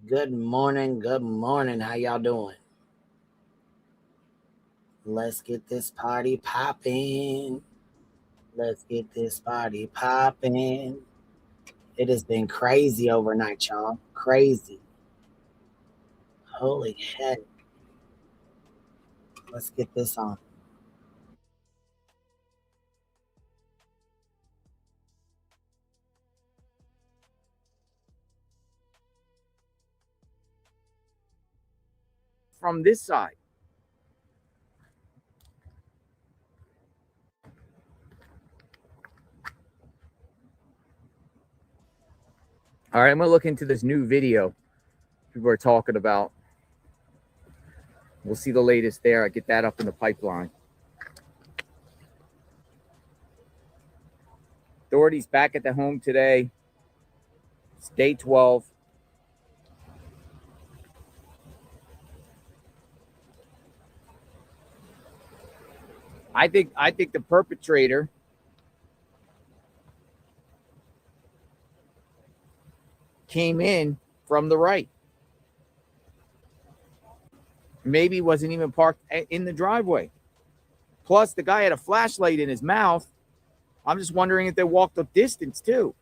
Good morning. Good morning. How y'all doing? Let's get this party popping. Let's get this party popping. It has been crazy overnight, y'all. Crazy. Holy heck. Let's get this on. From this side. All right, I'm going to look into this new video people are talking about. We'll see the latest there. I get that up in the pipeline. Authorities back at the home today. It's day 12. I think the perpetrator came in from the right. Maybe wasn't even parked in the driveway. Plus, the guy had a flashlight in his mouth. I'm just wondering if they walked the distance too.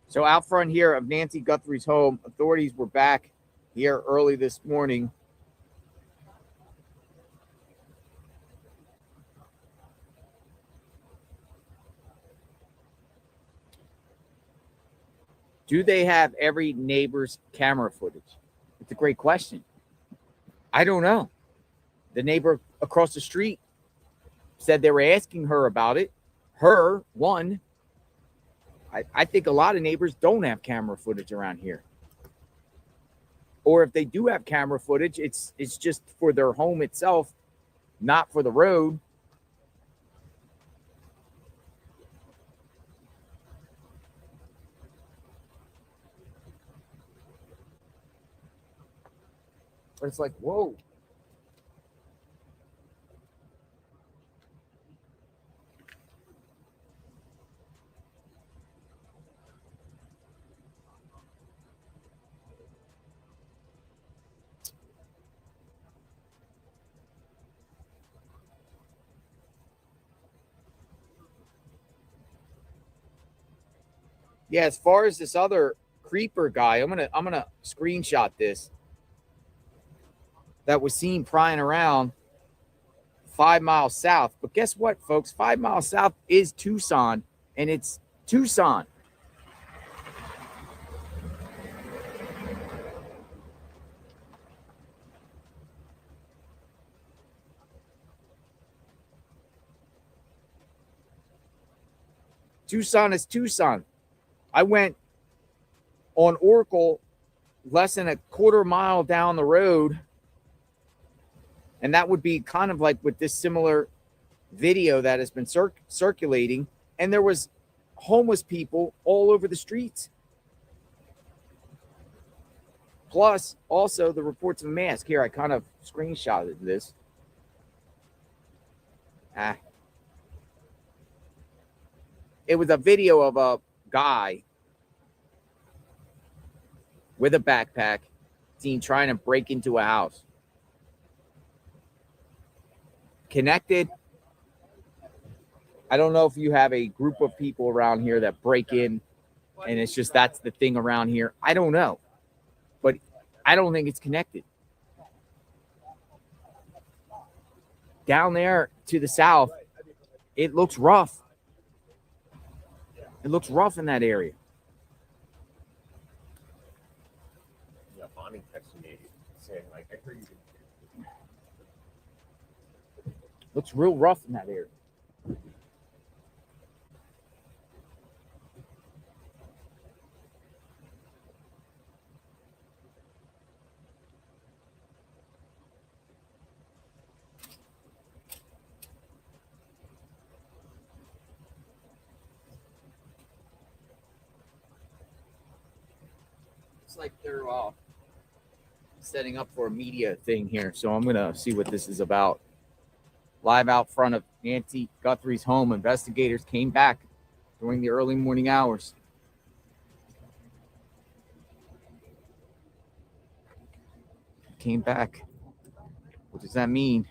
So out front here of Nancy Guthrie's home, authorities were back here early this morning. Do they have every neighbor's camera footage? It's a great question. I don't know. The neighbor across the street said they were asking her about it. I think a lot of neighbors don't have camera footage around here. Or if they do have camera footage, it's just for their home itself, not for the road. But it's like, whoa. Yeah, as far as this other creeper guy, I'm gonna screenshot this. That was seen prying around 5 miles south. But guess what, folks? 5 miles south is Tucson, and it's Tucson. Tucson is Tucson. I went on Oracle less than a quarter mile down the road, and that would be kind of like with this similar video that has been circulating, and there was homeless people all over the streets. Plus, also the reports of a mask. Here, I kind of screenshotted this. It was a video of a guy with a backpack seen trying to break into a house. Connected. I don't know if you have a group of people around here that break in and it's just that's the thing around here. I don't know. But I don't think it's connected. Down there to the south, it looks rough. It looks rough in that area. Yeah, Bonnie texted me saying, like, I heard you. Looks real rough in that area. like they're setting up for a media thing here. So I'm going to see what this is about. Live out front of Nancy Guthrie's home, investigators came back during the early morning hours. Came back. What does that mean?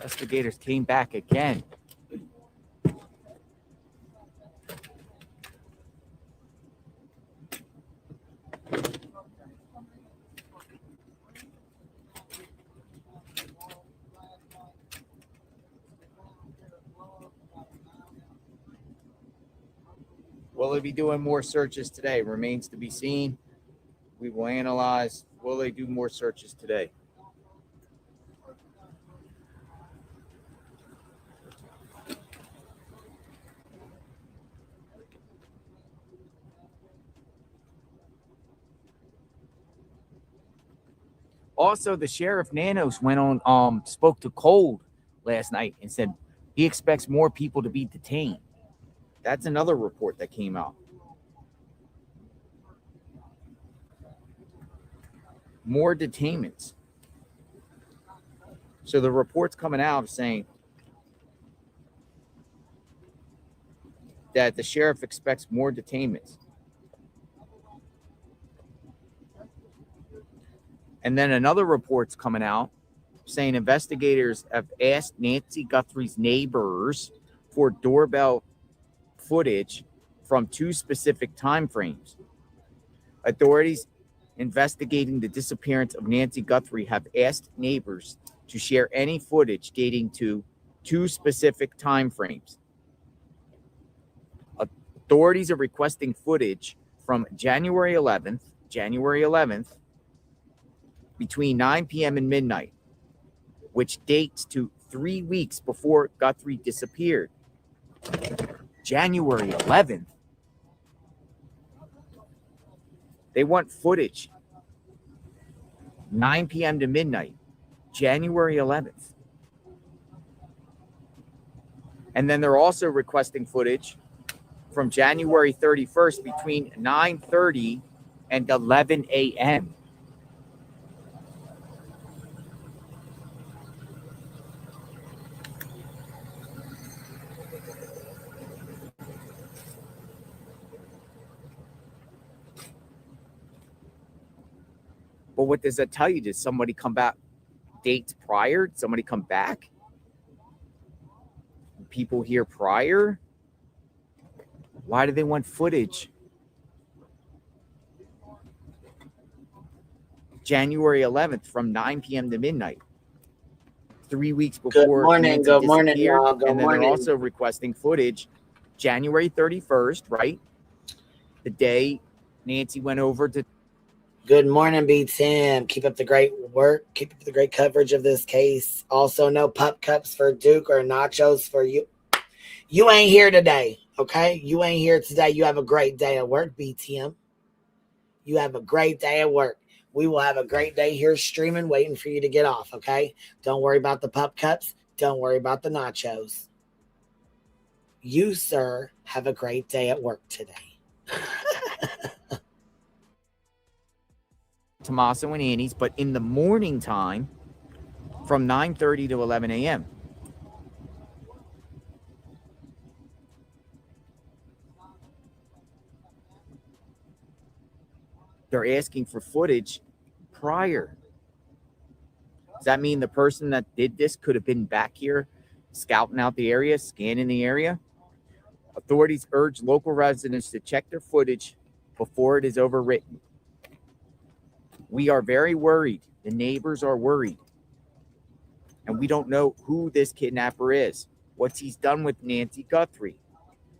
Investigators came back again. Will they be doing more searches today? Remains to be seen. We will analyze. Will they do more searches today? Also, the sheriff Nanos went on, spoke to Cold last night and said he expects more people to be detained. That's another report that came out. More detainments. So the report's coming out saying that the sheriff expects more detainments. And then another report's coming out saying investigators have asked Nancy Guthrie's neighbors for doorbell footage from 2 specific time frames. Authorities investigating the disappearance of Nancy Guthrie have asked neighbors to share any footage dating to 2 specific time frames. Authorities are requesting footage from January 11th, between 9 p.m. and midnight, which dates to 3 weeks before Guthrie disappeared. January 11th. They want footage. 9 p.m. to midnight, January 11th. And then they're also requesting footage from January 31st between 9:30 and 11 a.m. But what does that tell you? Did somebody come back dates prior? Did somebody come back? People here prior? Why do they want footage? January 11th from 9 p.m. to midnight. 3 weeks before Nancy disappeared. Y'all. Good and then morning. They're also requesting footage January 31st, right? The day Nancy went over to. Good morning, B. Tim. Keep up the great work. Keep up the great coverage of this case. Also, no pup cups for Duke or nachos for you. You ain't here today, okay? You ain't here today. You have a great day at work, BTM. You have a great day at work. We will have a great day here streaming, waiting for you to get off, okay? Don't worry about the pup cups. Don't worry about the nachos. You, sir, have a great day at work today. Tommaso and Annie's, but in the morning time from 9:30 to 11 a.m. They're asking for footage prior. Does that mean the person that did this could have been back here scouting out the area, scanning the area? Authorities urge local residents to check their footage before it is overwritten. We are very worried. The neighbors are worried. And we don't know who this kidnapper is. What's he's done with Nancy Guthrie?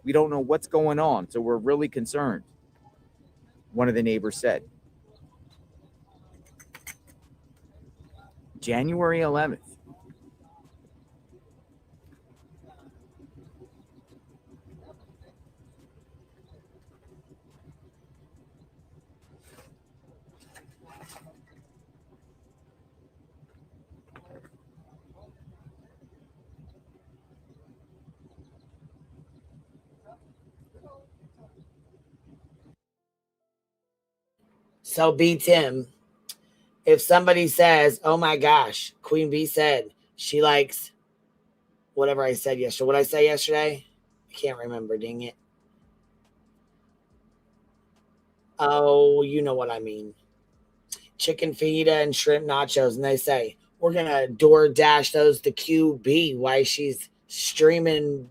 We don't know what's going on, so we're really concerned, one of the neighbors said. January 11th. So B Tim, if somebody says, oh my gosh, Queen B said she likes whatever I said yesterday. What did I say yesterday? I can't remember, dang it. Oh, you know what I mean. Chicken fajita and shrimp nachos. And they say, we're going to DoorDash those to QB while she's streaming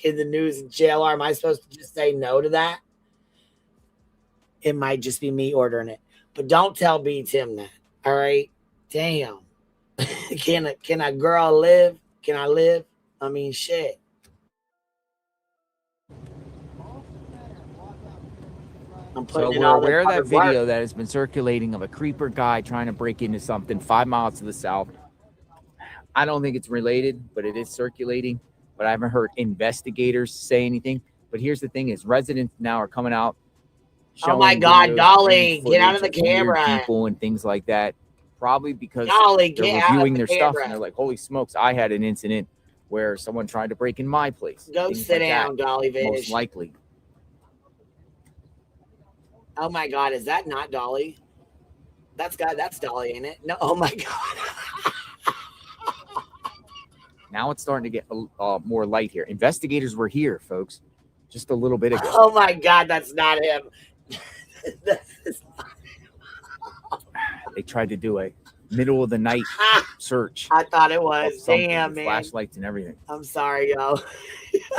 in the news in JLR. Am I supposed to just say no to that? It might just be me ordering it. But don't tell B Tim that. All right? Damn. Can a girl live? Can I live? I mean, shit. So we're aware of that video that has been circulating of a creeper guy trying to break into something 5 miles to the south. I don't think it's related, but it is circulating. But I haven't heard investigators say anything. But here's the thing is residents now are coming out. Oh my God, Dolly, get out of the camera. People and things like that. Probably because Dolly, they're reviewing their stuff and they're like, holy smokes, I had an incident where someone tried to break in my place. Go sit down, Dolly Vish. Most likely. Oh my God, is that not Dolly? That's Dolly, ain't it? No, oh my God. Now it's starting to get more light here. Investigators were here, folks, just a little bit ago. Oh my God, that's not him. They tried to do a middle of the night search. I thought it was. Damn, man. Flashlights and everything. I'm sorry, yo.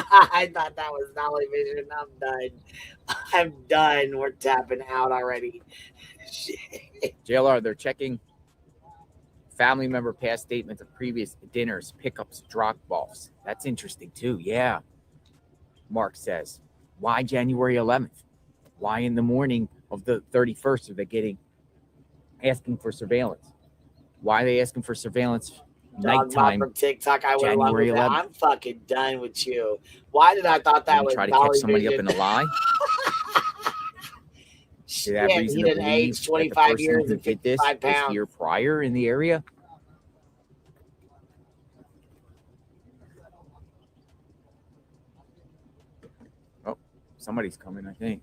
I thought that was Dolly Vision. I'm done. I'm done. We're tapping out already. Shit. JLR, they're checking family member past statements of previous dinners, pickups, drop-offs. That's interesting too. Yeah. Mark says, why January 11th? Why in the morning of the 31st are they asking for surveillance? Why are they asking for surveillance nighttime? From TikTok, I would January 11th. I'm fucking done with you. Why did I thought that was try to Dolly catch somebody Vision? up in a lie? Shit, he didn't age 25 years and 55 pounds. This year prior in the area. Oh, somebody's coming, I think.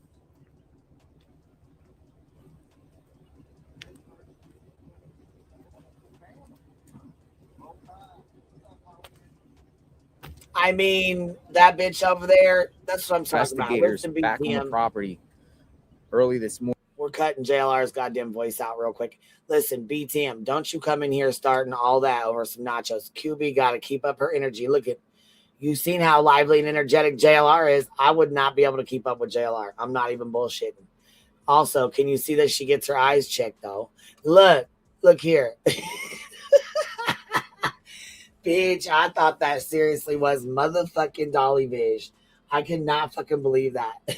I mean, that bitch over there, that's what I'm talking about. Investigators back on the property early this morning. We're cutting JLR's goddamn voice out real quick. Listen, BTM, don't you come in here starting all that over some nachos. QB got to keep up her energy. Look at, you've seen how lively and energetic JLR is. I would not be able to keep up with JLR. I'm not even bullshitting. Also, can you see that she gets her eyes checked, though? Look here. Bitch, I thought that seriously was motherfucking Dolly Vish. I cannot fucking believe that.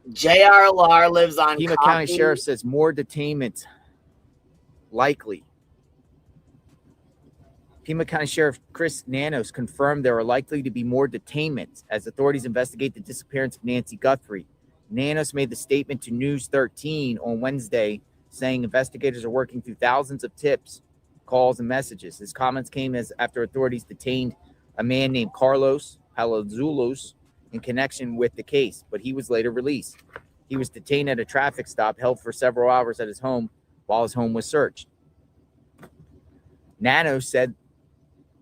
JRLR lives on Pima County Sheriff says more detainment likely. Pima County Sheriff Chris Nanos confirmed there are likely to be more detainments as authorities investigate the disappearance of Nancy Guthrie. Nanos made the statement to News 13 on Wednesday, saying investigators are working through thousands of tips, calls, and messages. His comments came as after authorities detained a man named Carlos Palazulos in connection with the case, but he was later released. He was detained at a traffic stop, held for several hours at his home while his home was searched. Nano said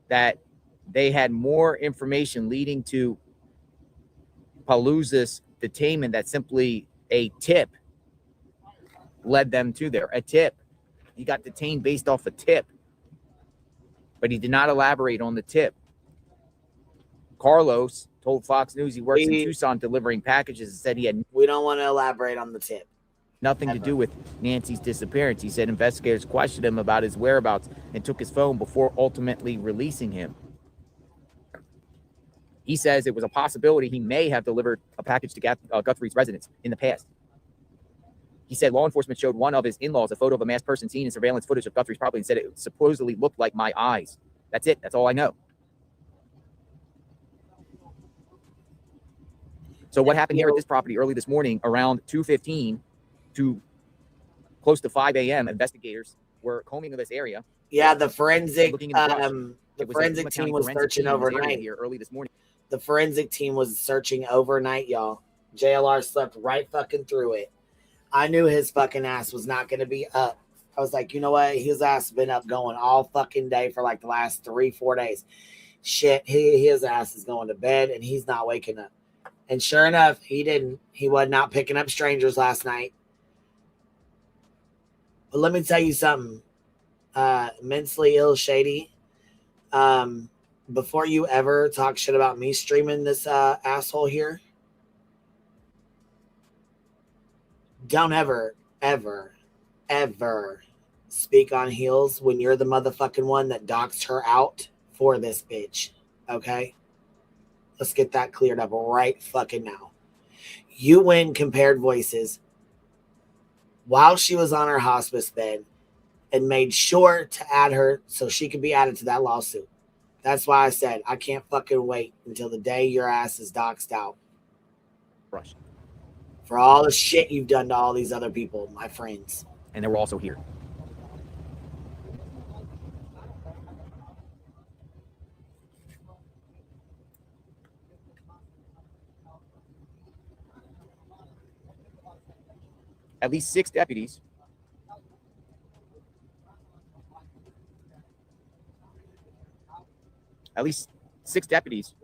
that they had more information leading to Palooza's detainment that simply A tip led them to there. A tip. He got detained based off a tip, but he did not elaborate on the tip. Carlos told Fox News he works in Tucson delivering packages and said he had We don't want to elaborate on the tip. nothing to do with Nancy's disappearance. He said investigators questioned him about his whereabouts and took his phone before ultimately releasing him. He says it was a possibility he may have delivered a package to GUTHRIE'S residence in the past. He said law enforcement showed one of his in-laws a photo of a masked person seen in surveillance footage of GUTHRIE'S property and said it supposedly looked like my eyes. That's it. That's all I know. So what happened here at this property early this morning around 2:15 to close to 5 a.m., investigators were combing this area. Yeah, the forensic looking in the forensic team was searching overnight here early this morning. The forensic team was searching overnight, y'all. JLR slept right fucking through it. I knew his fucking ass was not going to be up. I was like, you know what? His ass has been up going all fucking day for like the last 3-4 days. Shit, his ass is going to bed and he's not waking up. And sure enough, he didn't. He was not picking up strangers last night. But let me tell you something. Immensely ill shady. Before you ever talk shit about me streaming this asshole here, don't ever, ever, ever speak on heels when you're the motherfucking one that doxed her out for this bitch. Okay? Let's get that cleared up right fucking now. You win compared voices while she was on her hospice bed and made sure to add her so she could be added to that lawsuit. That's why I said I can't fucking wait until the day your ass is doxed out. Rush. For all the shit you've done to all these other people, my friends. And they were also here. At least 6 deputies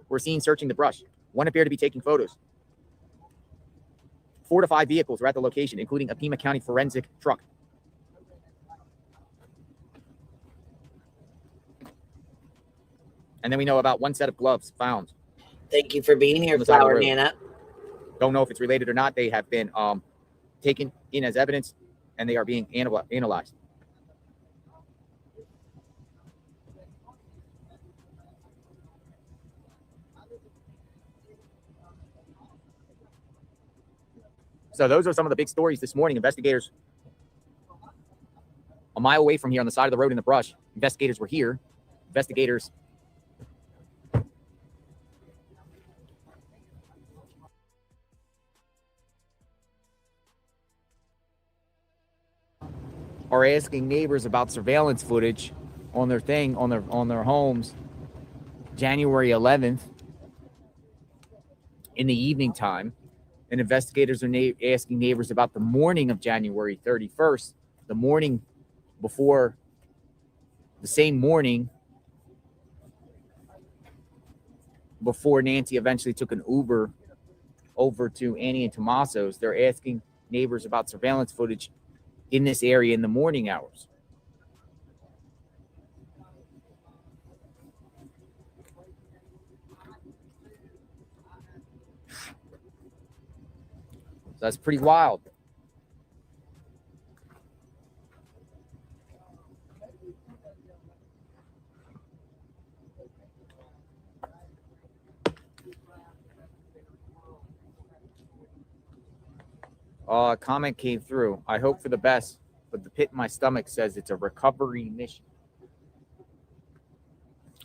were seen searching the brush. One appeared to be taking photos. 4 to 5 vehicles were at the location, including a Pima County forensic truck. And then we know about 1 set of gloves found. Thank you for being here, Flower Nana. Don't know if it's related or not. They have been taken in as evidence, and they are being analyzed. So those are some of the big stories this morning. Investigators a mile away from here on the side of the road in the brush. Investigators were here. Investigators are asking neighbors about surveillance footage on their thing, on their homes, January 11th in the evening time. And investigators are asking neighbors about the morning of January 31st, the morning before, the same morning before Nancy eventually took an Uber over to Annie and Tommaso's. They're asking neighbors about surveillance footage in this area in the morning hours. So that's pretty wild. A comment came through. I hope for the best, but the pit in my stomach says it's a recovery mission.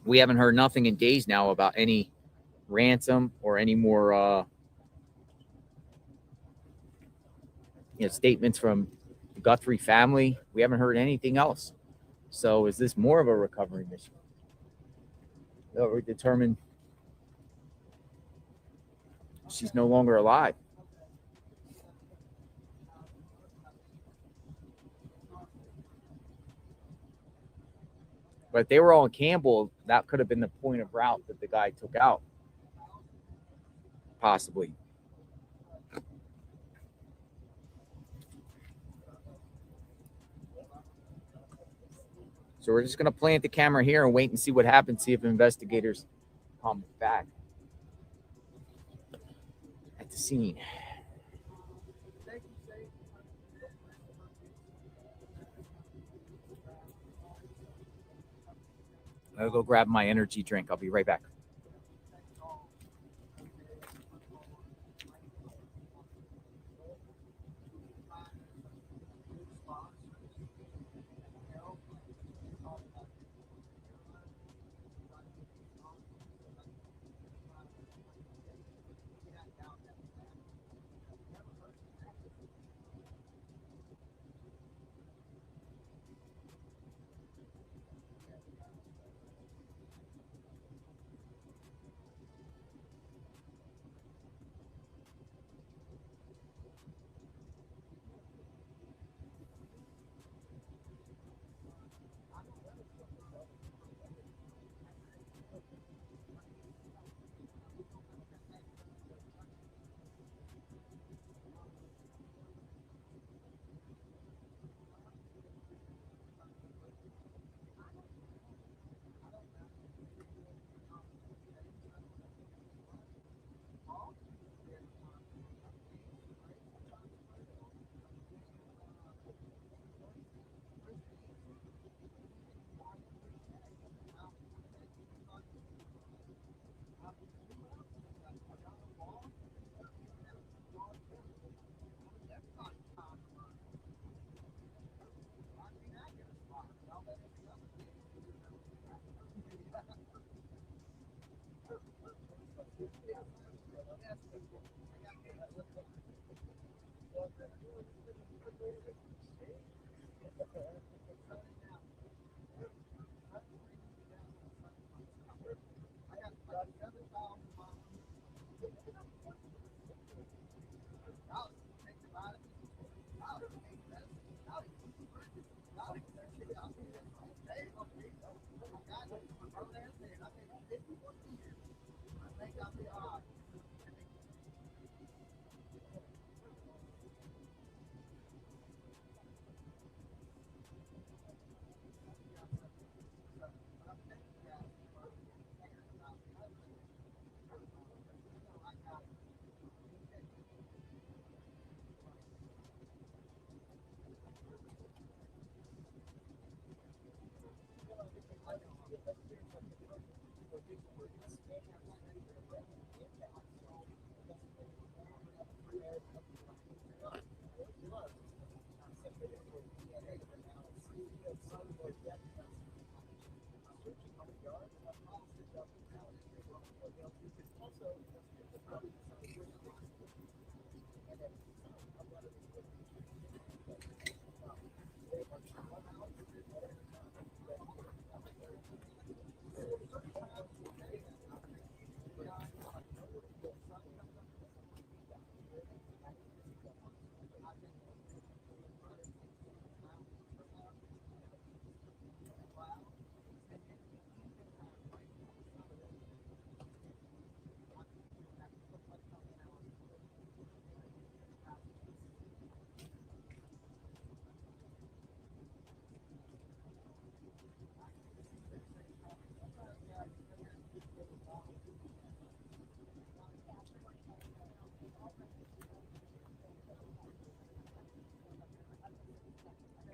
We haven't heard nothing in days now about any ransom or any more statements from the Guthrie family. We haven't heard anything else. So is this more of a recovery mission? We determined she's no longer alive. But if they were all in Campbell, that could have been the point of route that the guy took out. Possibly. So we're just going to plant the camera here and wait and see what happens, see if investigators come back at the scene. I'll go grab my energy drink. I'll be right back.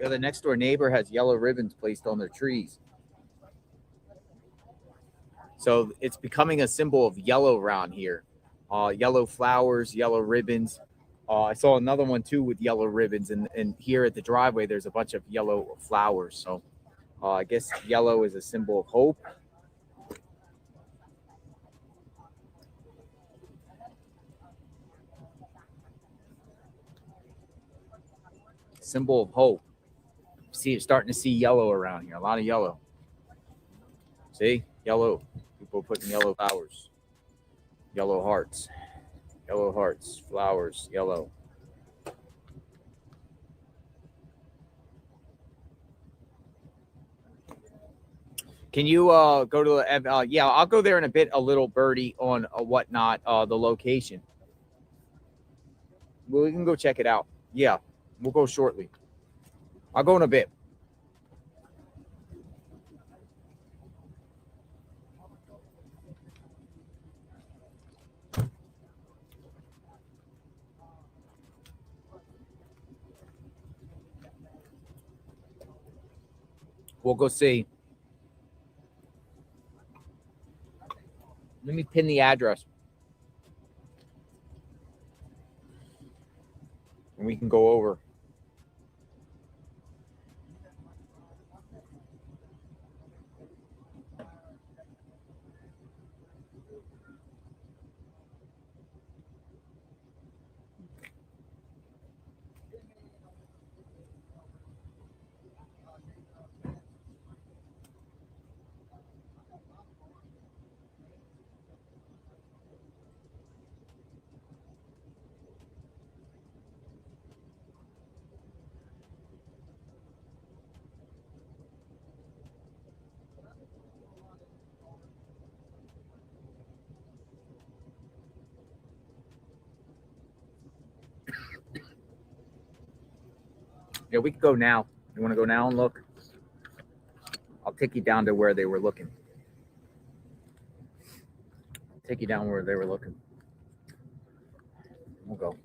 Yeah, the next door neighbor has yellow ribbons placed on their trees. So it's becoming a symbol of yellow around here. Yellow flowers, yellow ribbons. I saw another one too with yellow ribbons, and here at the driveway there's a bunch of yellow flowers. So I guess yellow is a symbol of hope. Symbol of hope. See, starting to see yellow around here. A lot of yellow. See, yellow. People putting yellow flowers, yellow hearts, flowers, yellow. Can you go to the? Yeah, I'll go there in a bit. A little birdie on whatnot. The location. Well, we can go check it out. Yeah, we'll go shortly. I'll go in a bit. We'll go see. Let me pin the address. And we can go over. Yeah, we can go now. You want to go now and look? I'll take you down to where they were looking. Take you down where they were looking. We'll go.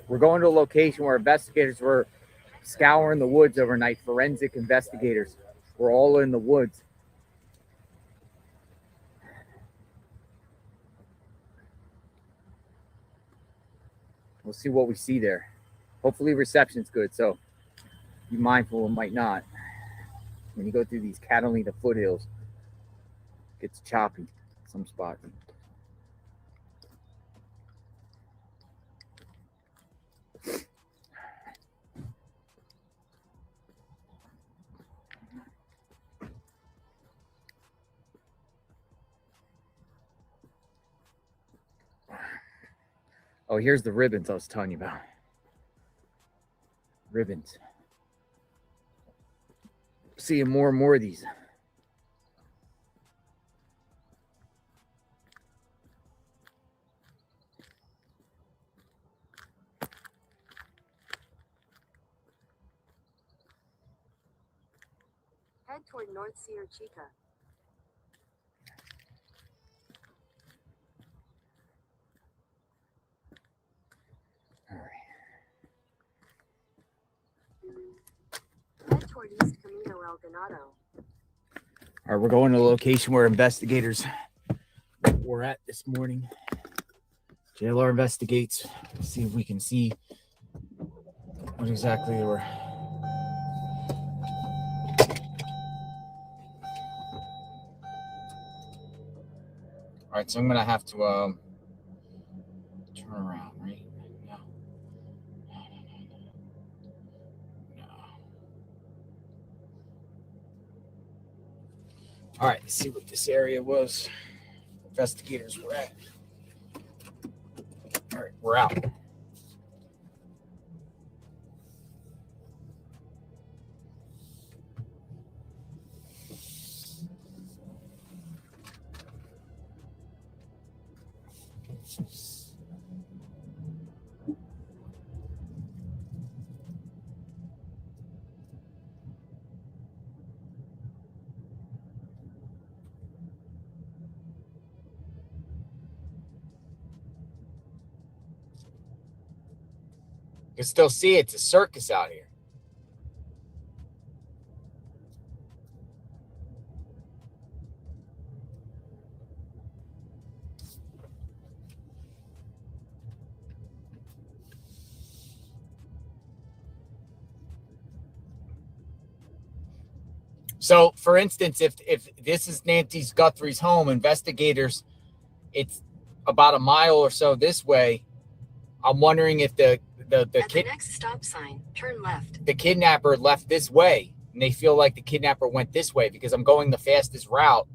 We're going to a location where investigators were scouring the woods overnight. Forensic investigators. We're all in the woods. We'll see what we see there. Hopefully reception's good, so be mindful it might not. When you go through these Catalina foothills, it gets choppy some spots. Oh, here's the ribbons I was telling you about. Ribbons. Seeing more and more of these. Head toward North Sierra Chica. All right. Head toward East Camino El Ganado. All right, we're going to the location where investigators were at this morning. JLR investigates. Let's see if we can see what exactly they were. All right, so I'm gonna have to turn around, right? No. No. All right, let's see what this area was. Investigators were at. All right, we're out. You can still see it's a circus out here. So, for instance, if this is Nancy Guthrie's home, investigators, it's about a mile or so this way. I'm wondering if the next stop sign, turn left. The kidnapper left this way, and they feel like the kidnapper went this way because I'm going the fastest route.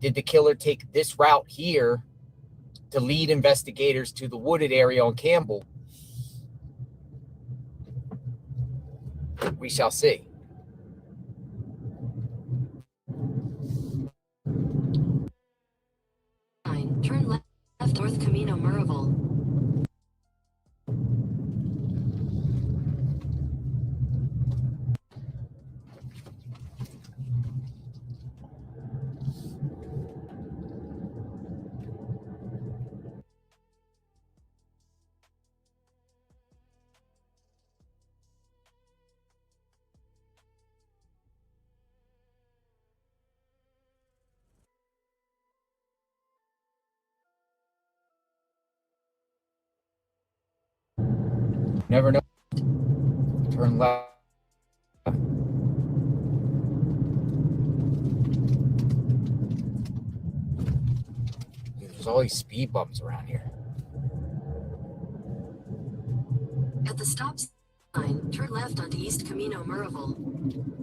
Did the killer take this route here to lead investigators to the wooded area on Campbell? We shall see. Turn left, North Camino Murrayville. Never know. Turn left. There's all these speed bumps around here. At the stop sign, turn left onto East Camino Murrayville.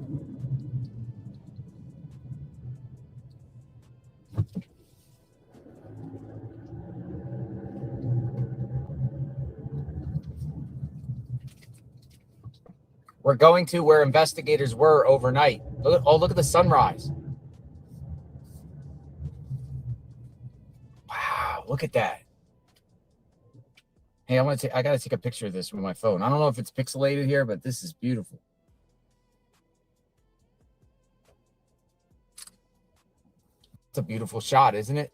We're going to where investigators were overnight. Look at the sunrise. Wow, look at that. Hey, I gotta take a picture of this with my phone. I don't know if it's pixelated here, but this is beautiful. It's a beautiful shot, isn't it?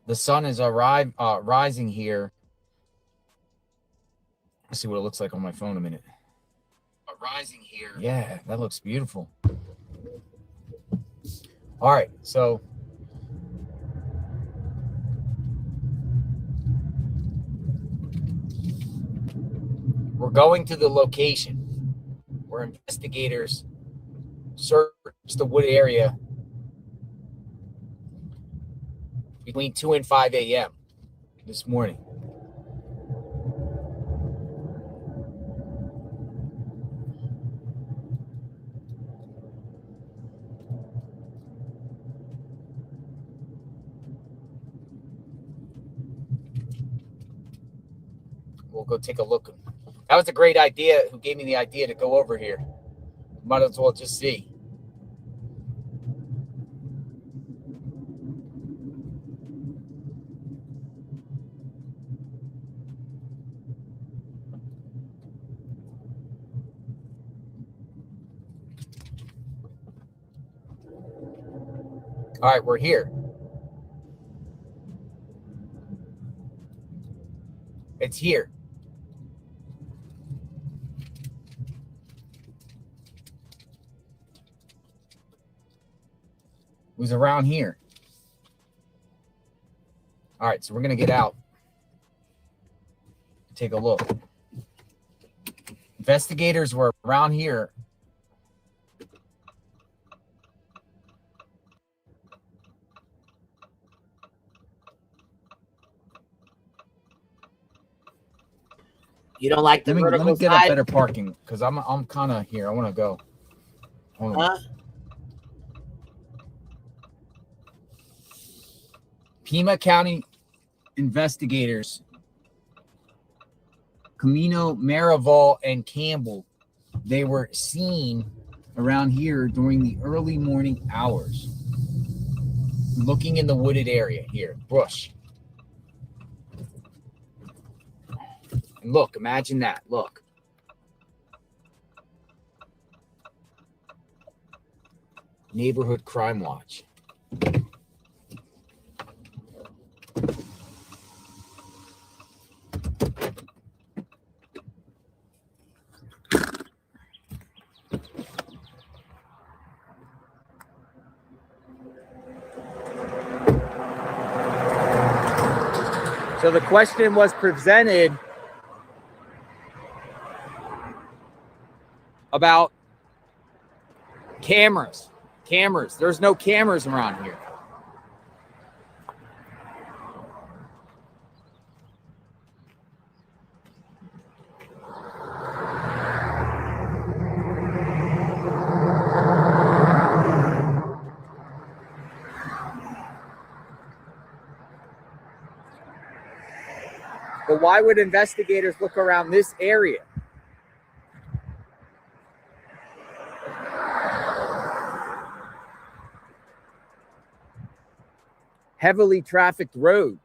The sun is rising here. Let's see what it looks like on my phone in a minute. Rising here. Yeah, that looks beautiful. All right, so we're going to the location where investigators searched the wood area between 2 and 5 a.m. this morning. We'll go take a look. That was a great idea. Who gave me the idea to go over here? Might as well just see. All right, we're here. It's here. It was around here. All right, so we're going to get out. Take a look. Investigators were around here. You don't like the vertical let me get side? a better parking because I'm kind of here. I want to go. Hold on. Huh? Pima County investigators, Camino Maraval and Campbell, they were seen around here during the early morning hours, looking in the wooded area here, bush. And look, imagine that. Look. Neighborhood Crime Watch. So the question was presented about cameras. There's no cameras around here. But why would investigators look around this area? Heavily trafficked road.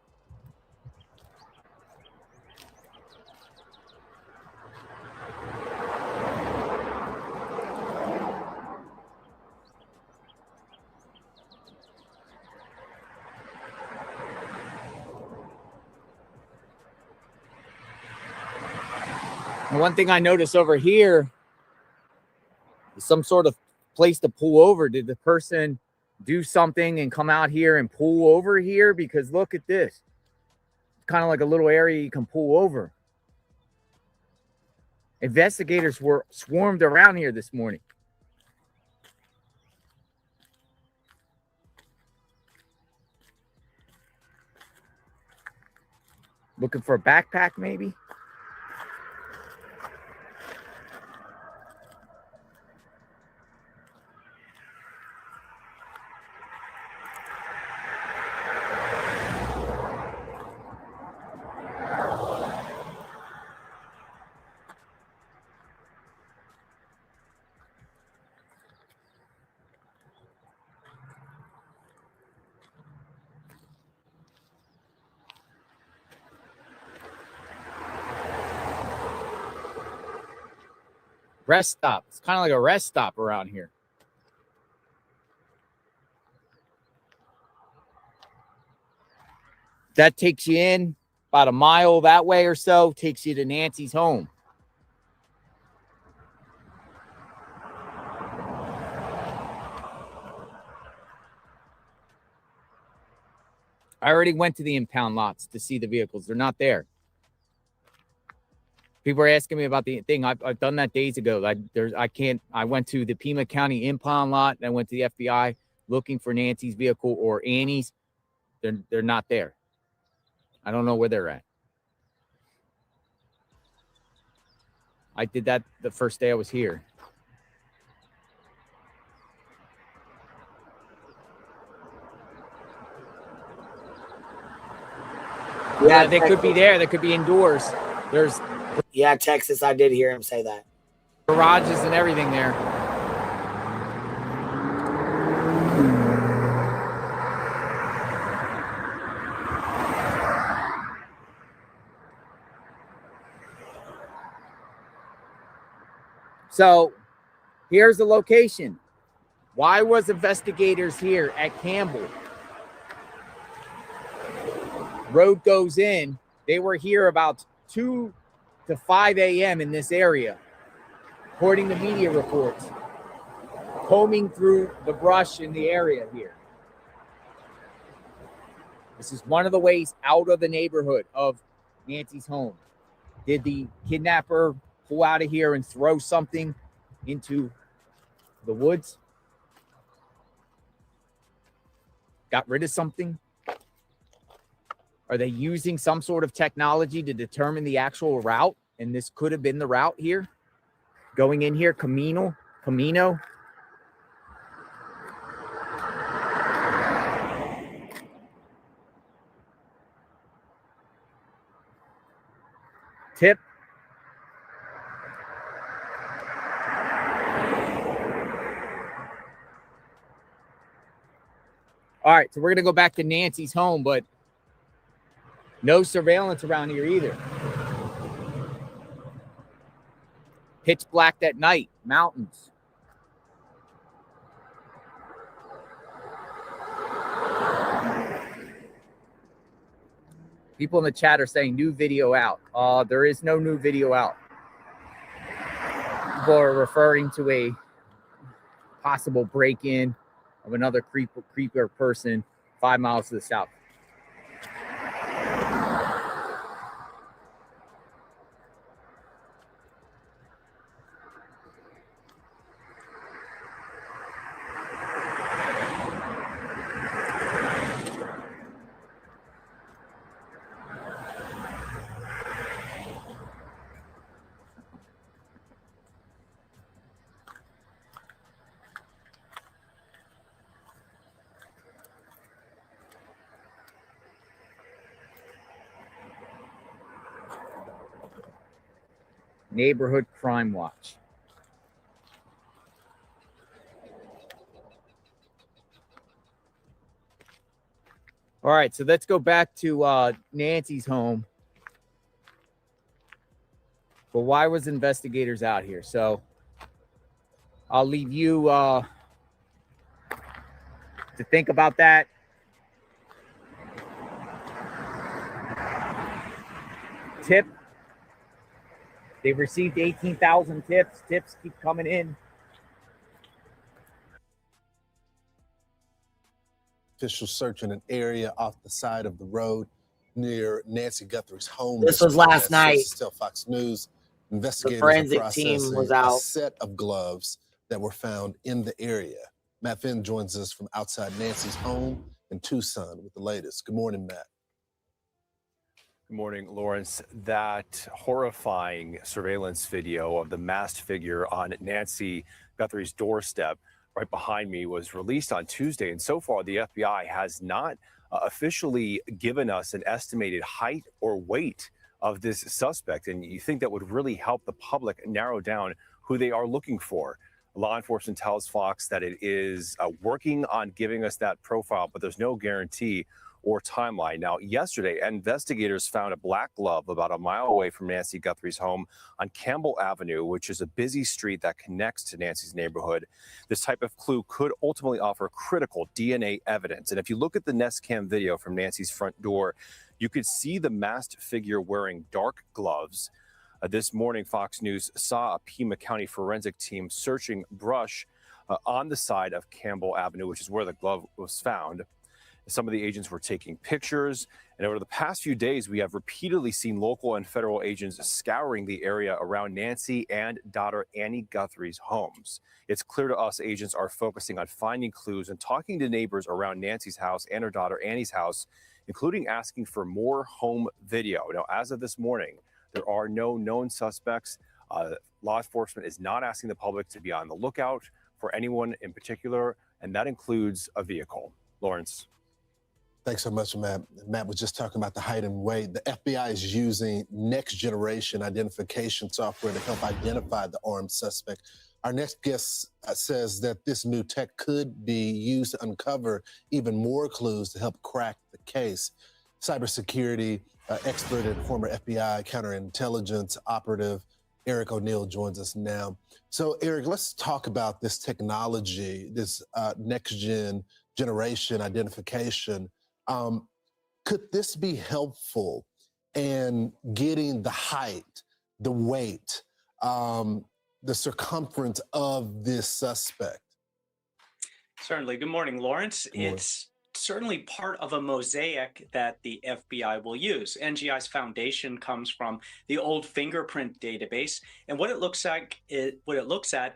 And one thing I noticed over here is some sort of place to pull over. Did the person do something and come out here and pull over here? Because look at this. It's kind of like a little area you can pull over. Investigators were swarmed around here this morning. Looking for a backpack, maybe? Rest stop. It's kind of like a rest stop around here. That takes you in about a mile that way or so, takes you to Nancy's home. I already went to the impound lots to see the vehicles. They're not there. People are asking me about the thing. I've done that days ago. I went to the Pima County impound lot and I went to the FBI looking for Nancy's vehicle or Annie's. They're not there. I don't know where they're at. I did that the first day I was here. Yeah, they could be there. They could be indoors. There's Texas, I did hear him say that. Garages and everything there. So here's the location. Why was investigators here at Campbell? Road goes in. They were here about 2 to 5 a.m. in this area, according to media reports, combing through the brush in the area here. This is one of the ways out of the neighborhood of Nancy's home. Did the kidnapper pull out of here and throw something into the woods? Got rid of something? Are they using some sort of technology to determine the actual route? And this could have been the route here. Going in here, Camino. Tip. All right, so we're going to go back to Nancy's home, but no surveillance around here either. Pitch black at night, mountains. People in the chat are saying new video out. There is no new video out. People are referring to a possible break-in of another creeper person 5 miles to the south. Neighborhood Crime Watch. All right, so let's go back to Nancy's home. But why was investigators out here? So I'll leave you to think about that. Tip. They've received 18,000 tips. Tips keep coming in. Officials searching an area off the side of the road near Nancy Guthrie's home. This was last night. Tell Fox News Investigators are forensic team processing was a out. set of gloves that were found in the area. Matt Finn joins us from outside Nancy's home in Tucson with the latest. Good morning, Matt. Good morning, Lawrence. That horrifying surveillance video of the masked figure on Nancy Guthrie's doorstep right behind me was released on Tuesday. And so far, the FBI has not officially given us an estimated height or weight of this suspect. And you think that would really help the public narrow down who they are looking for. Law enforcement tells Fox that it is working on giving us that profile, but there's no guarantee or timeline. Now, yesterday, investigators found a black glove about a mile away from Nancy Guthrie's home on Campbell Avenue, which is a busy street that connects to Nancy's neighborhood. This type of clue could ultimately offer critical DNA evidence. And if you look at the Nest Cam video from Nancy's front door, you could see the masked figure wearing dark gloves. This morning, Fox News saw a Pima County forensic team searching brush on the side of Campbell Avenue, which is where the glove was found. Some of the agents were taking pictures, and over the past few days, we have repeatedly seen local and federal agents scouring the area around Nancy and daughter Annie Guthrie's homes. It's clear to us agents are focusing on finding clues and talking to neighbors around Nancy's house and her daughter Annie's house, including asking for more home video. Now, as of this morning, there are no known suspects. Law enforcement is not asking the public to be on the lookout for anyone in particular, and that includes a vehicle. Lawrence. Thanks so much, Matt. Matt was just talking about the height and weight. The FBI is using next generation identification software to help identify the armed suspect. Our next guest says that this new tech could be used to uncover even more clues to help crack the case. Cybersecurity expert and former FBI counterintelligence operative Eric O'Neill joins us now. So, Eric, let's talk about this technology, this generation identification. Could this be helpful in getting the height, the weight, the circumference of this suspect? Certainly. Good morning, Lawrence. Good morning. It's certainly part of a mosaic that the FBI will use. NGI's foundation comes from the old fingerprint database, and what it looks at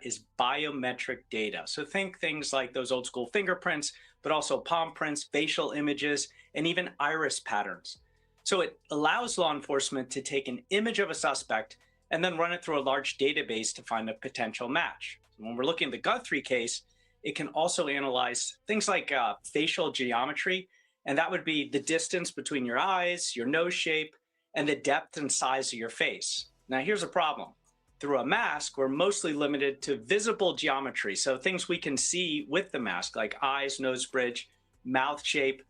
is biometric data. So think things like those old school fingerprints, but also palm prints, facial images, and even iris patterns. So it allows law enforcement to take an image of a suspect and then run it through a large database to find a potential match. When we're looking at the Guthrie case, it can also analyze things like facial geometry, and that would be the distance between your eyes, your nose shape, and the depth and size of your face. Now, here's a problem. Through a mask, we're mostly limited to visible geometry, so things we can see with the mask, like eyes, nose bridge, mouth shape,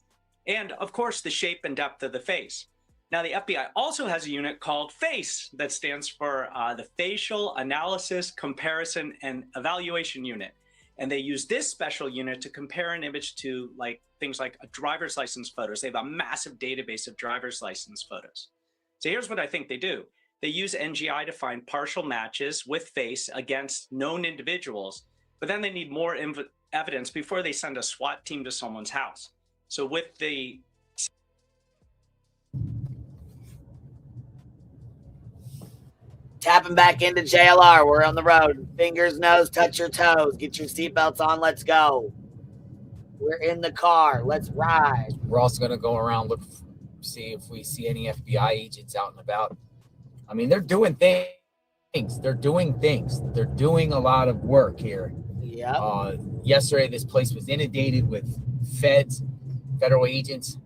and of course, the shape and depth of the face. Now, the FBI also has a unit called FACE that stands for the Facial Analysis, Comparison, and Evaluation Unit. And they use this special unit to compare an image to things like a driver's license photos. They have a massive database of driver's license photos. So here's what I think they do. They use NGI to find partial matches with face against known individuals, but then they need more evidence before they send a SWAT team to someone's house. So with the Tapping back into JLR. We're on the road. Fingers, nose, touch your toes. Get your seatbelts on. Let's go. We're in the car. Let's ride. We're also going to go around, see if we see any FBI agents out and about. I mean, they're doing things. They're doing a lot of work here. Yeah. Yesterday, this place was inundated with federal agents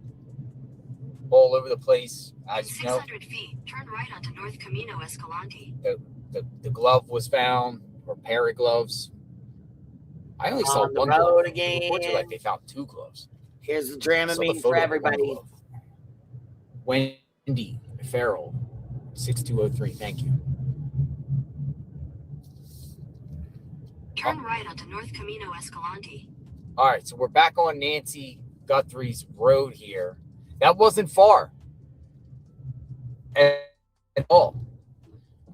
all over the place. As you know, 600 feet, turn right onto North Camino Escalante. the glove was found, or pair of gloves. I only saw On the one road glove. again. The reports are like they found two gloves. Here's the I saw the Dramamine photo for of one everybody. glove. Wendy Farrell, 6203. Thank you. Turn right onto North Camino Escalante. All right, so we're back on Nancy Guthrie's road here. That wasn't far at all.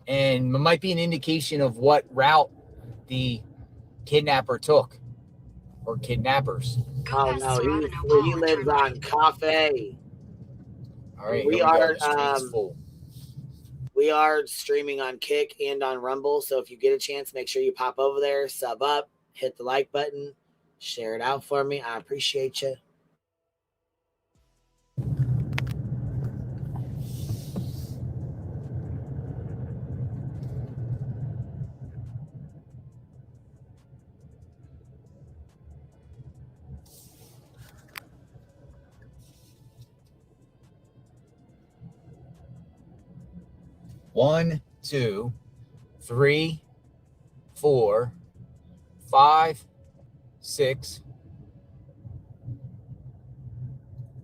And it might be an indication of what route the kidnapper took, or kidnappers. Oh no, he lives on Cafe. All right, We here we go. are The street's full. We are streaming on Kick and on Rumble. So if you get a chance, make sure you pop over there, sub up, hit the like button, share it out for me. I appreciate you. One, 2, 3, 4, 5, 6,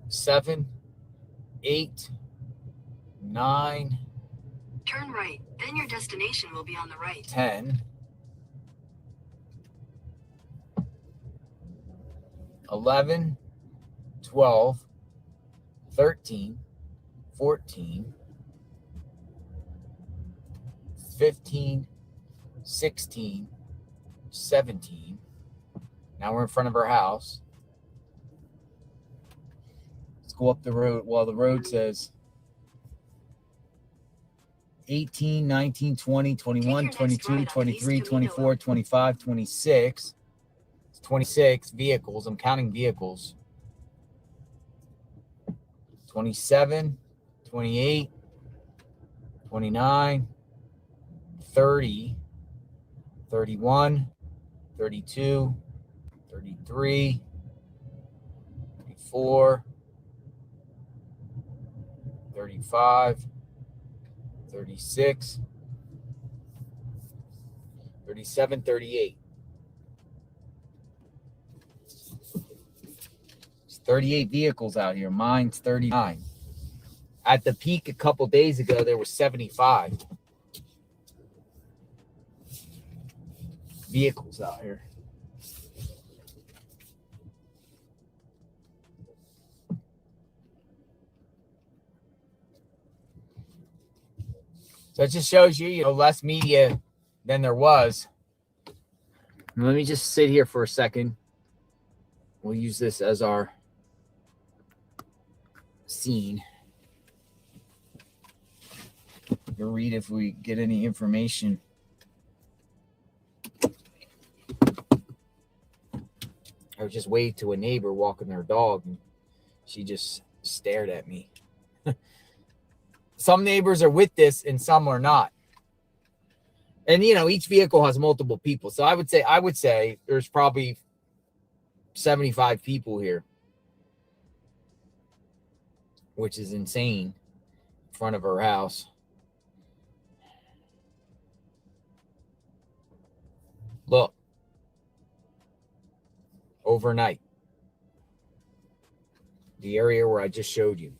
7, 8, 9, Turn right, then your destination will be on the right. 10, 11, 12, 13, 14, 15, 16, 17. Now we're in front of our house. Let's go up the road. Well, the road says 18, 19, 20, 21, 22, 23, 24, 25, 26. It's 26 vehicles. I'm counting vehicles. 27, 28, 29, 30, 31, 32, 33, 34, 35, 36, 37, 38. There's 38 vehicles out here. Mine's 39. At the peak a couple days ago, there were 75 vehicles out here. So it just shows you, less media than there was. Let me just sit here for a second. We'll use this as our scene. We'll read if we get any information. I was just waved to a neighbor walking their dog, and she just stared at me. Some neighbors are with this and some are not. And, each vehicle has multiple people. So I would say there's probably 75 people here, which is insane, in front of her house. Look. Overnight. The area where I just showed you.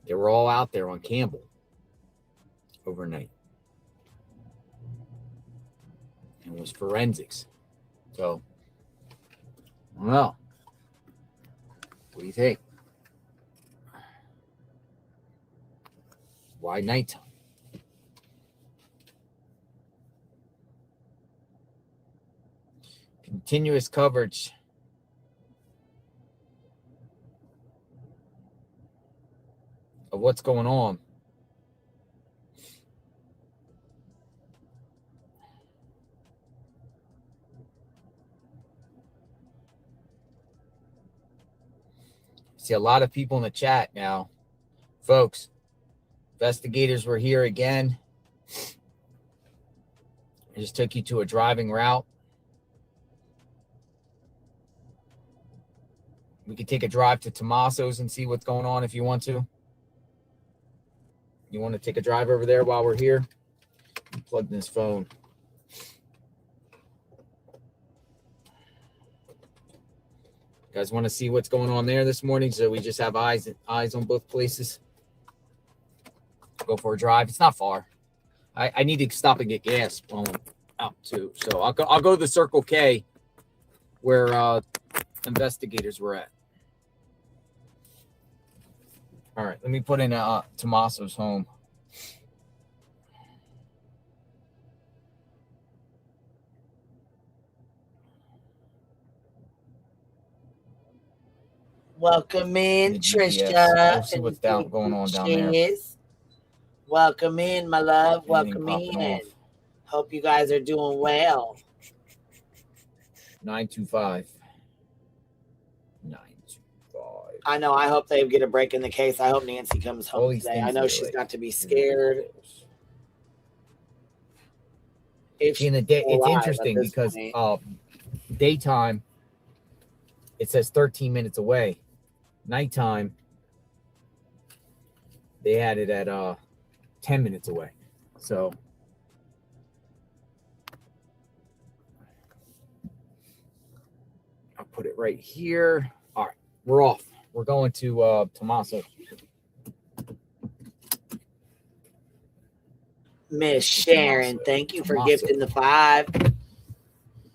They were all out there on Campbell overnight. And it was forensics. So, well, what do you think? Why nighttime? Continuous coverage of what's going on. See a lot of people in the chat now. Folks, investigators were here again. I just took you to a driving route. We could take a drive to Tommaso's and see what's going on if you want to. You want to take a drive over there while we're here? Plug in this phone. You guys want to see what's going on there this morning? So we just have eyes on both places. Go for a drive. It's not far. I need to stop and get gas while I'm out too. So I'll go to the Circle K where investigators were at. All right, let me put in Tommaso's home. Welcome in, The GPS. Trisha. We'll see what's going on down there. Welcome in, my love. Anything Welcome popping in. off. Hope you guys are doing well. 925. 925. I know. I hope they get a break in the case. I hope Nancy comes All home these today. I things know are she's like- got to be scared. If See, in the day, she's it's alive at interesting this because point. daytime, it says 13 minutes away. Nighttime, they had it at 10 minutes away. So I'll put it right here. All right, we're off. We're going to Tommaso. Miss Sharon, thank you for Tommaso. gifting the 5.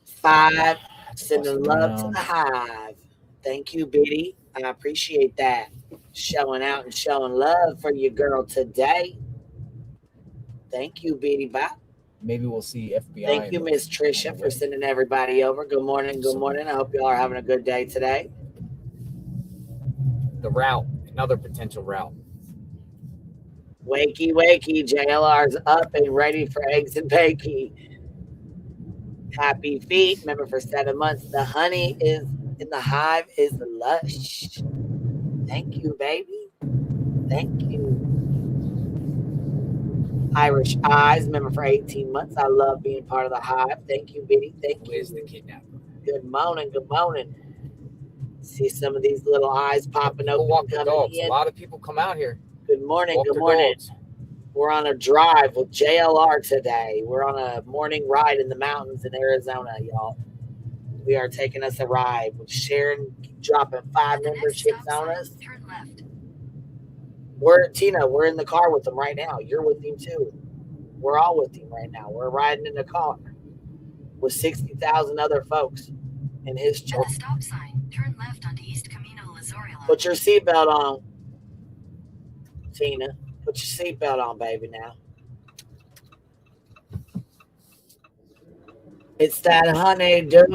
5, sending Bust love to around. the hive. Thank you, Biddy. I appreciate that. Showing out and showing love for your girl today. Thank you, Biddy Bop. Maybe we'll see FBI. Thank you, Miss Trisha, for sending everybody over. Good morning. Good morning. I hope y'all are having a good day today. The route, another potential route. Wakey, wakey. JLR's up and ready for eggs and bakey. Happy feet. Remember, for 7 months, the honey is in the hive is lush. Thank you, baby. Thank you. Irish Eyes. Remember, for 18 months, I love being part of the hive. Thank you, Biddy. Thank Who you. is the kidnapper? Good morning. Good morning. See some of these little eyes popping People open. walk the Coming dogs. in. A lot of people come out here. Good morning. Walk Good their morning. dogs. We're on a drive with JLR today. We're on a morning ride in the mountains in Arizona, y'all. We are taking us a ride with Sharon dropping 5 At the next memberships stop on sign, us. turn left. We're in the car with him right now. You're with him too. We're all with him right now. We're riding in the car with 60,000 other folks and his At the children. stop sign, turn left onto East Camino Lazorila. Put your seatbelt on, Tina. Put your seatbelt on, baby, now. It's that honey, dude.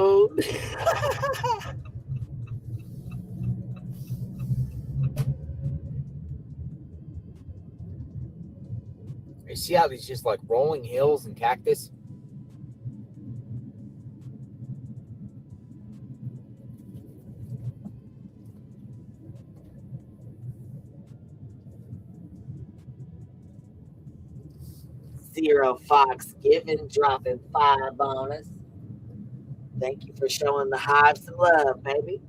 You see how these just like rolling hills and cactus? Zero Fox giving, dropping 5 bonus. Thank you for showing the hive some love, baby.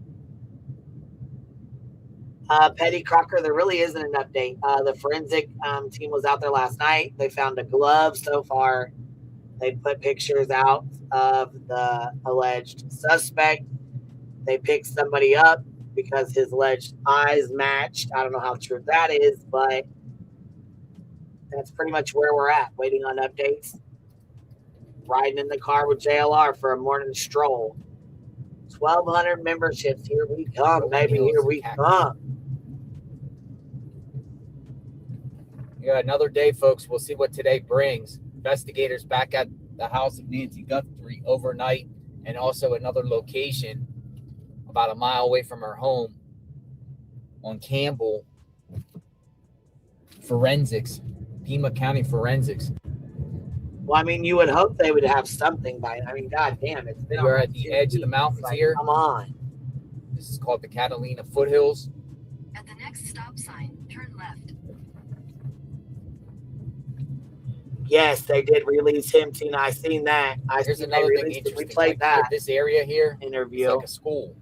Petty Crocker, there really isn't an update. The forensic team was out there last night. They found a glove so far. They put pictures out of the alleged suspect. They picked somebody up because his alleged eyes matched. I don't know how true that is, but that's pretty much where we're at, waiting on updates. Riding in the car with JLR for a morning stroll. 1,200 memberships. Here we come, baby. Here we come. Yeah, another day, folks. We'll see what today brings. Investigators back at the house of Nancy Guthrie overnight, and also another location about a mile away from her home on Campbell. Forensics, Pima County Forensics. Well, I mean, you would hope they would have something by. I mean, goddamn, it's been. We're at the edge of the mountains here. Come on. This is called the Catalina Foothills. At the next stop sign, turn left. Yes, they did release him, Tina. I seen that. Here's seen another they thing released it. interesting. We played like here, that this area here, interview. it's like a school.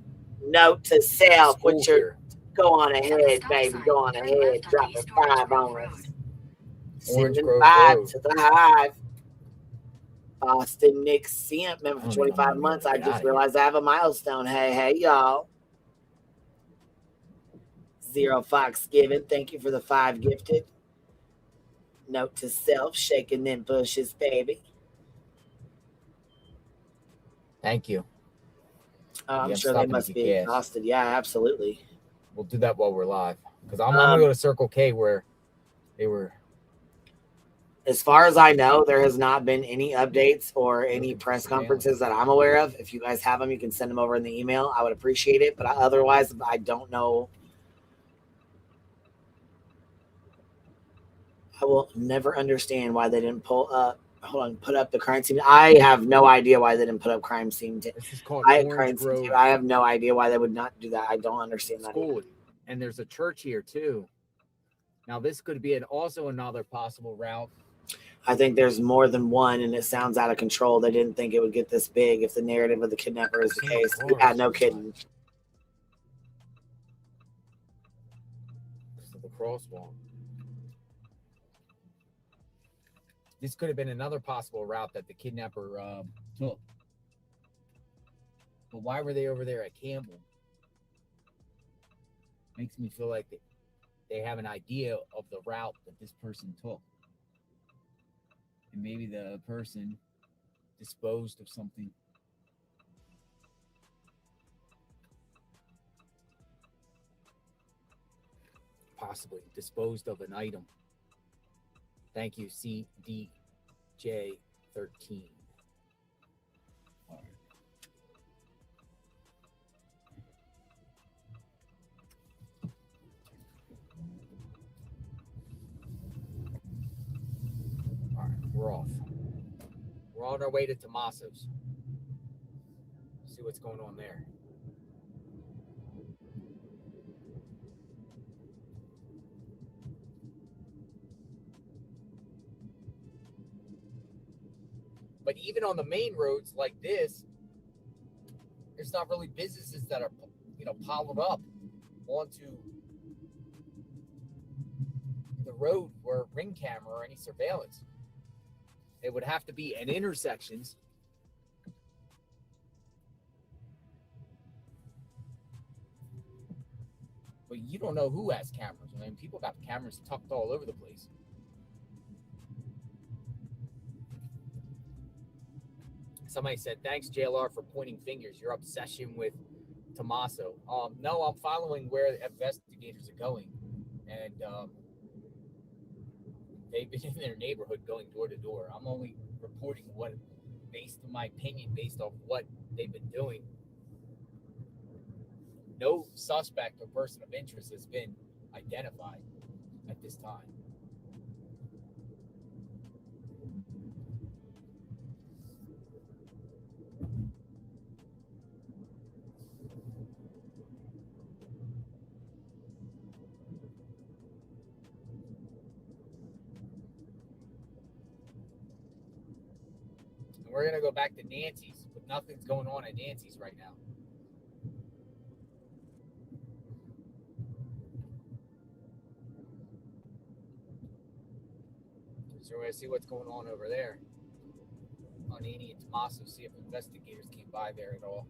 Note to self, School put your here. go on At the ahead, stop baby. sign, Go on turn ahead. left onto Dropping East Orange 5 Grove on us. Road. Orange Sending Grove 5 Road. to the hive. Boston Nick Simp, member for I don't even 25 know months. how I to get out just of here. realized I have a milestone. Hey, y'all. Zero Fox given. Thank you for the 5 gifted. Note to self, shaking them bushes, baby. Thank you. I'm Yeah, sure they stopping to must get be gas. exhausted. Yeah, absolutely. We'll do that while we're live. Because I'm going to go to Circle K where they were. As far as I know, there has not been any updates or any press conferences that I'm aware of. If you guys have them, you can send them over in the email. I would appreciate it. But otherwise, I don't know. I will never understand why they didn't put up the crime scene. I have no idea why they didn't put up crime scene. This is called I Orange Grove have no idea why they would not do that. I don't understand that. School. And there's a church here too. Now this could be also another possible route. I think there's more than one, and it sounds out of control. They didn't think it would get this big if the narrative of the kidnapper is the case. Yeah, no kidding. The crosswalk. This could have been another possible route that the kidnapper took. But why were they over there at Campbell? Makes me feel like they have an idea of the route that this person took. And maybe the person disposed of something. Possibly disposed of an item. Thank you, CDJ13. All right. All right, we're off. We're on our way to Tommaso's. See what's going on there. But even on the main roads like this, there's not really businesses that are, piled up onto the road where ring camera or any surveillance. It would have to be at intersections. But you don't know who has cameras. I mean, people got cameras tucked all over the place. Somebody said, thanks, JLR, for pointing fingers. Your obsession with Tommaso. No, I'm following where the investigators are going. And they've been in their neighborhood going door to door. I'm only reporting what, based on my opinion, based off what they've been doing. No suspect or person of interest has been identified at this time. We're going to go back to Nancy's, but nothing's going on at Nancy's right now. So we're going to see what's going on over there on Annie and Tommaso, see if investigators came by there at all.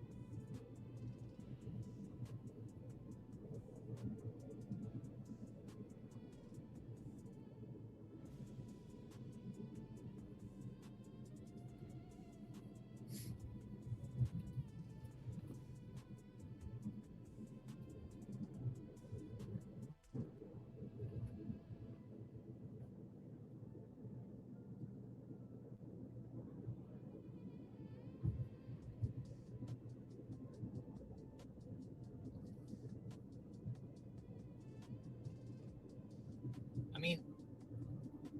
I mean,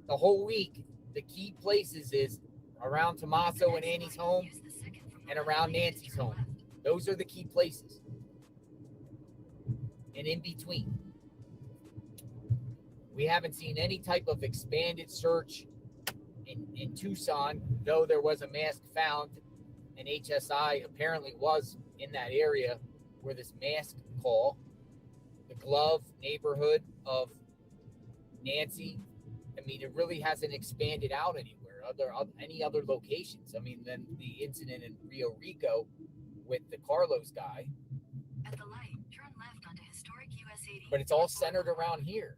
the whole week, the key places is around Tommaso and Annie's home and around Nancy's home. Those are the key places. And in between. We haven't seen any type of expanded search in Tucson, though there was a mask found, and HSI apparently was in that area where this mask call, the Glove neighborhood of Nancy. I mean, it really hasn't expanded out anywhere, any other locations. I mean, then the incident in Rio Rico with the Carlos guy. At the light, turn left onto historic US 80. But it's all centered around here.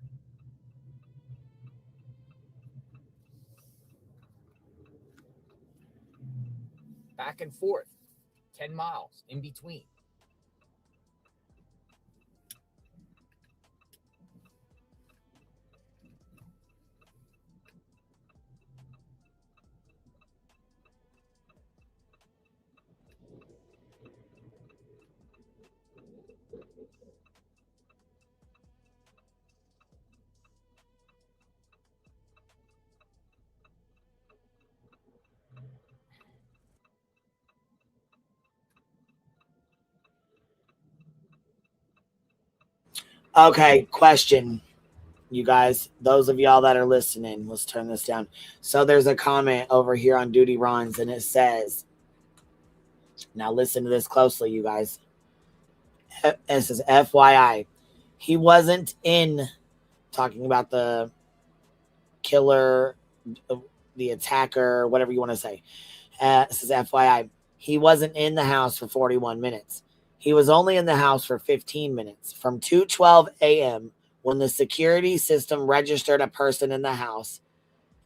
Back and forth, 10 miles in between. Okay, question. You guys, those of y'all that are listening, let's turn this down. So there's a comment over here on Duty Runs, and it says, now listen to this closely, you guys. It says, FYI, he wasn't in, talking about the killer, the attacker, whatever you want to say. It says, FYI, he wasn't in the house for 41 minutes. He was only in the house for 15 minutes, from 2:12 a.m. when the security system registered a person in the house,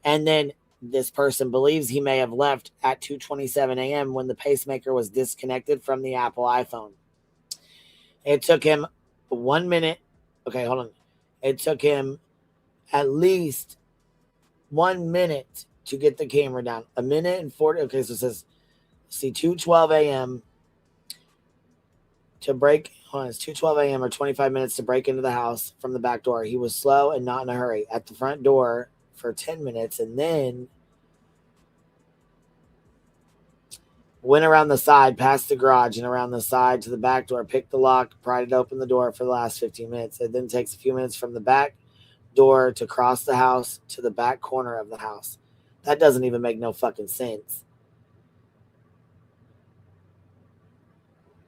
and then this person believes he may have left at 2:27 a.m. when the pacemaker was disconnected from the Apple iPhone. It took him 1 minute. Okay, hold on. It took him at least 1 minute to get the camera down. 1 minute and 40. Okay, so it says, see, 2:12 a.m. to break. It's 2:12 a.m. or 25 minutes to break into the house from the back door. He was slow and not in a hurry. At the front door for 10 minutes, and then went around the side, past the garage, and around the side to the back door, picked the lock, pried it open the door for the last 15 minutes. It then takes a few minutes from the back door to cross the house to the back corner of the house. That doesn't even make no fucking sense.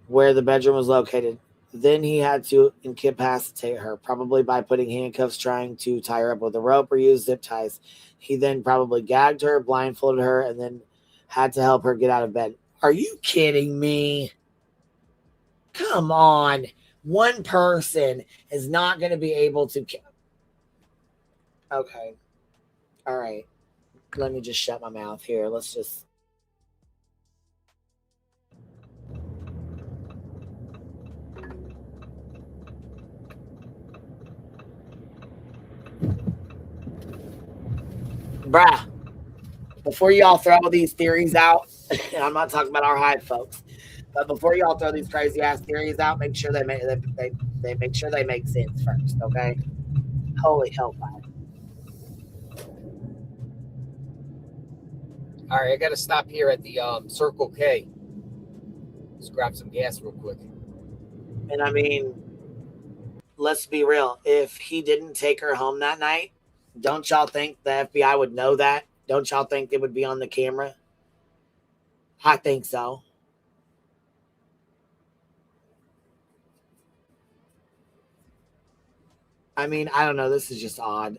Where the bedroom was located. Then he had to incapacitate her, probably by putting handcuffs, trying to tie her up with a rope or use zip ties. He then probably gagged her, blindfolded her, and then had to help her get out of bed. Are you kidding me? Come on. One person is not going to be able to. Okay. All right. Let me just shut my mouth here. Let's just. Bruh, before y'all throw these theories out, and I'm not talking about our hive folks, but before y'all throw these crazy ass theories out, make sure they make sense first, okay? Holy hellfire! All right, I got to stop here at the Circle K. Let's grab some gas real quick. And I mean, let's be real. If he didn't take her home that night, don't y'all think the FBI would know that? Don't y'all think it would be on the camera? I think so. I mean, I don't know. This is just odd.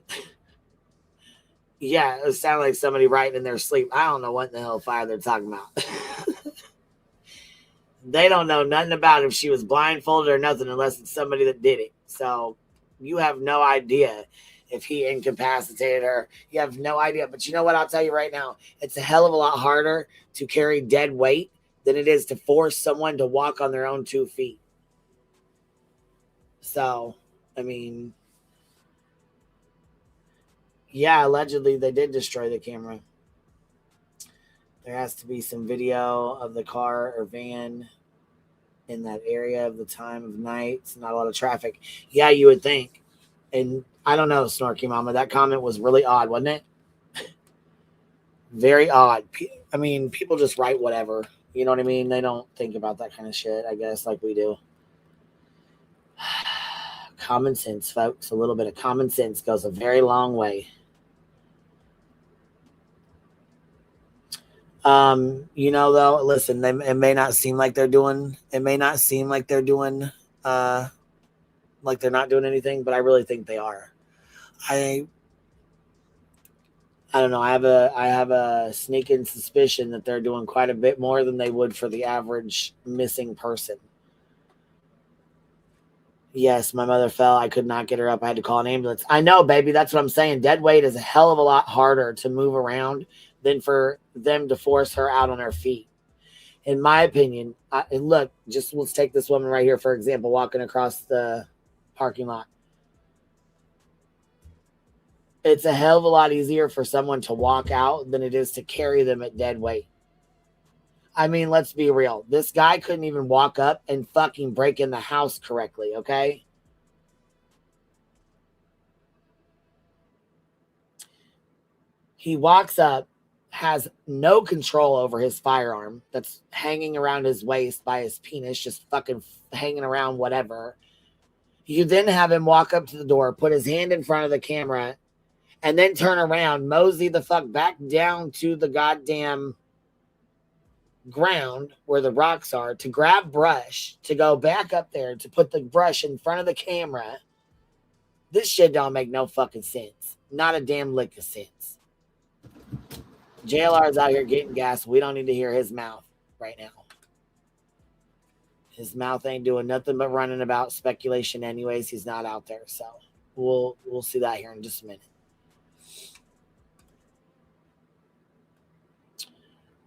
Yeah, it sounded like somebody writing in their sleep. I don't know what in the hell fire they're talking about. They don't know nothing about if she was blindfolded or nothing unless it's somebody that did it. So you have no idea if he incapacitated her. You have no idea. But you know what? I'll tell you right now. It's a hell of a lot harder to carry dead weight than it is to force someone to walk on their own 2 feet. So, I mean, yeah, allegedly they did destroy the camera. There has to be some video of the car or van in that area of the time of night. It's not a lot of traffic. Yeah, you would think. And I don't know, Snarky Mama, that comment was really odd, wasn't it? Very odd. I mean, people just write whatever. You know what I mean? They don't think about that kind of shit, I guess, like we do. Common sense, folks. A little bit of common sense goes a very long way. You know, though, listen, it may not seem like they're doing, like they're not doing anything, but I really think they are. I don't know. I have a sneaking suspicion that they're doing quite a bit more than they would for the average missing person. Yes, my mother fell. I could not get her up. I had to call an ambulance. I know, baby. That's what I'm saying. Dead weight is a hell of a lot harder to move around than for them to force her out on her feet. In my opinion, and look, just let's take this woman right here, for example, walking across the parking lot. It's a hell of a lot easier for someone to walk out than it is to carry them at dead weight. I mean, let's be real. This guy couldn't even walk up and fucking break in the house correctly, okay? He walks up, has no control over his firearm that's hanging around his waist by his penis, just fucking hanging around whatever. You then have him walk up to the door, put his hand in front of the camera, and then turn around, mosey the fuck back down to the goddamn ground where the rocks are to grab brush, to go back up there, to put the brush in front of the camera. This shit don't make no fucking sense. Not a damn lick of sense. JLR is out here getting gas. We don't need to hear his mouth right now. His mouth ain't doing nothing but running about speculation anyways. He's not out there. So we'll see that here in just a minute.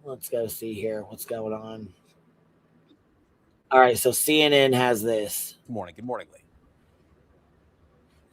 Let's go see here what's going on. All right, so CNN has this. Good morning, Lee.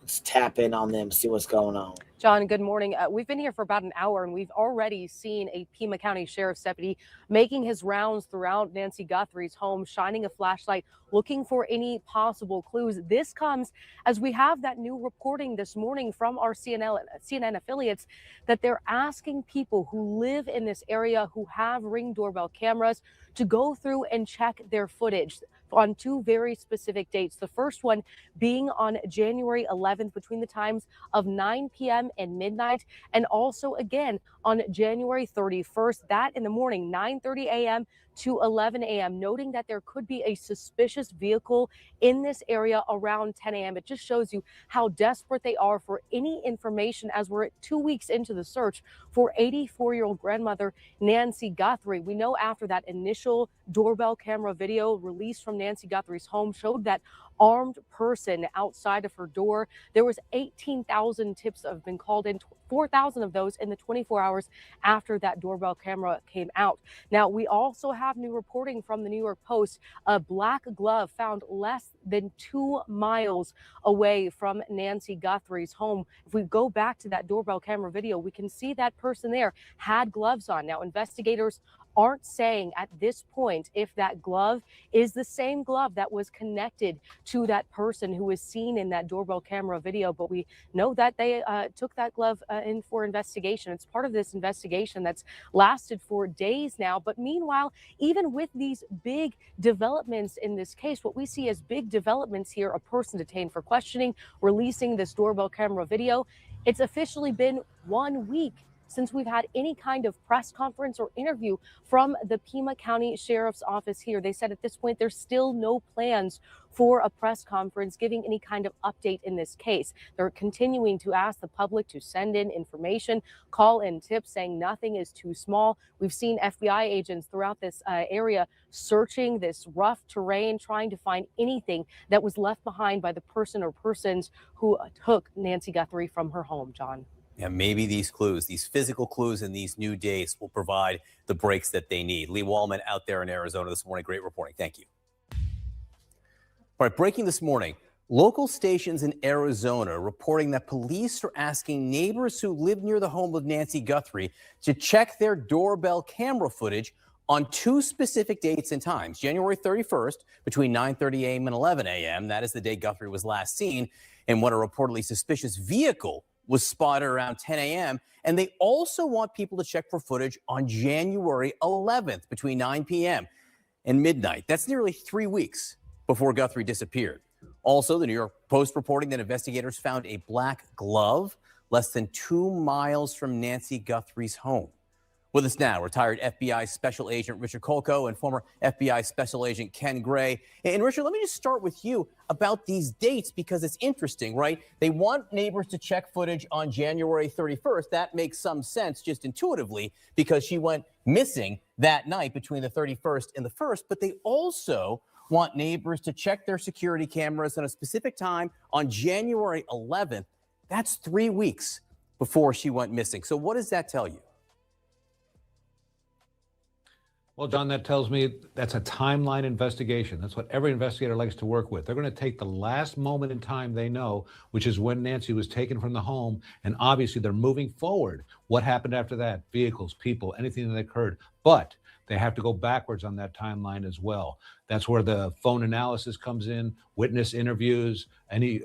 Let's tap in on them, see what's going on. John, good morning. We've been here for about an hour, and we've already seen a Pima County Sheriff's deputy making his rounds throughout Nancy Guthrie's home, shining a flashlight, looking for any possible clues. This comes as we have that new reporting this morning from our CNN affiliates that they're asking people who live in this area who have Ring doorbell cameras to go through and check their footage on two very specific dates. The first one being on January 11th between the times of 9 p.m. and midnight, and also again on January 31st, that in the morning, 9:30 a.m. to 11 a.m., noting that there could be a suspicious vehicle in this area around 10 a.m. It just shows you how desperate they are for any information as we're 2 weeks into the search for 84-year-old grandmother Nancy Guthrie. We know after that initial doorbell camera video released from Nancy Guthrie's home showed that armed person outside of her door. There was 18,000 tips have been called in, 4,000 of those in the 24 hours after that doorbell camera came out. Now, we also have new reporting from the New York Post, a black glove found less than 2 miles away from Nancy Guthrie's home. If we go back to that doorbell camera video, we can see that person there had gloves on. Now, investigators aren't saying at this point if that glove is the same glove that was connected to that person who was seen in that doorbell camera video, but we know that they took that glove in for investigation. It's part of this investigation that's lasted for days now. But meanwhile, even with these big developments in this case, what we see as big developments here, a person detained for questioning, releasing this doorbell camera video, it's officially been 1 week since we've had any kind of press conference or interview from the Pima County Sheriff's Office here. They said at this point, there's still no plans for a press conference giving any kind of update in this case. They're continuing to ask the public to send in information, call in tips, saying nothing is too small. We've seen FBI agents throughout this area searching this rough terrain, trying to find anything that was left behind by the person or persons who took Nancy Guthrie from her home, John. Yeah, maybe these clues, these physical clues in these new days will provide the breaks that they need. Lee Wallman out there in Arizona this morning. Great reporting. Thank you. All right, breaking this morning, local stations in Arizona reporting that police are asking neighbors who live near the home of Nancy Guthrie to check their doorbell camera footage on 2 specific dates and times. January 31st between 9:30 a.m. and 11 a.m. That is the day Guthrie was last seen, and when a reportedly suspicious vehicle was spotted around 10 a.m. And they also want people to check for footage on January 11th between 9 p.m. and midnight. That's nearly 3 weeks before Guthrie disappeared. Also, the New York Post reporting that investigators found a black glove less than 2 miles from Nancy Guthrie's home. With us now, retired FBI Special Agent Richard Kolko and former FBI Special Agent Ken Gray. And Richard, let me just start with you about these dates because it's interesting, right? They want neighbors to check footage on January 31st. That makes some sense just intuitively because she went missing that night between the 31st and the 1st. But they also want neighbors to check their security cameras at a specific time on January 11th. That's 3 weeks before she went missing. So what does that tell you? Well, John, that tells me that's a timeline investigation. That's what every investigator likes to work with. They're going to take the last moment in time they know, which is when Nancy was taken from the home. And obviously, they're moving forward. What happened after that? Vehicles, people, anything that occurred. But they have to go backwards on that timeline as well. That's where the phone analysis comes in, witness interviews, any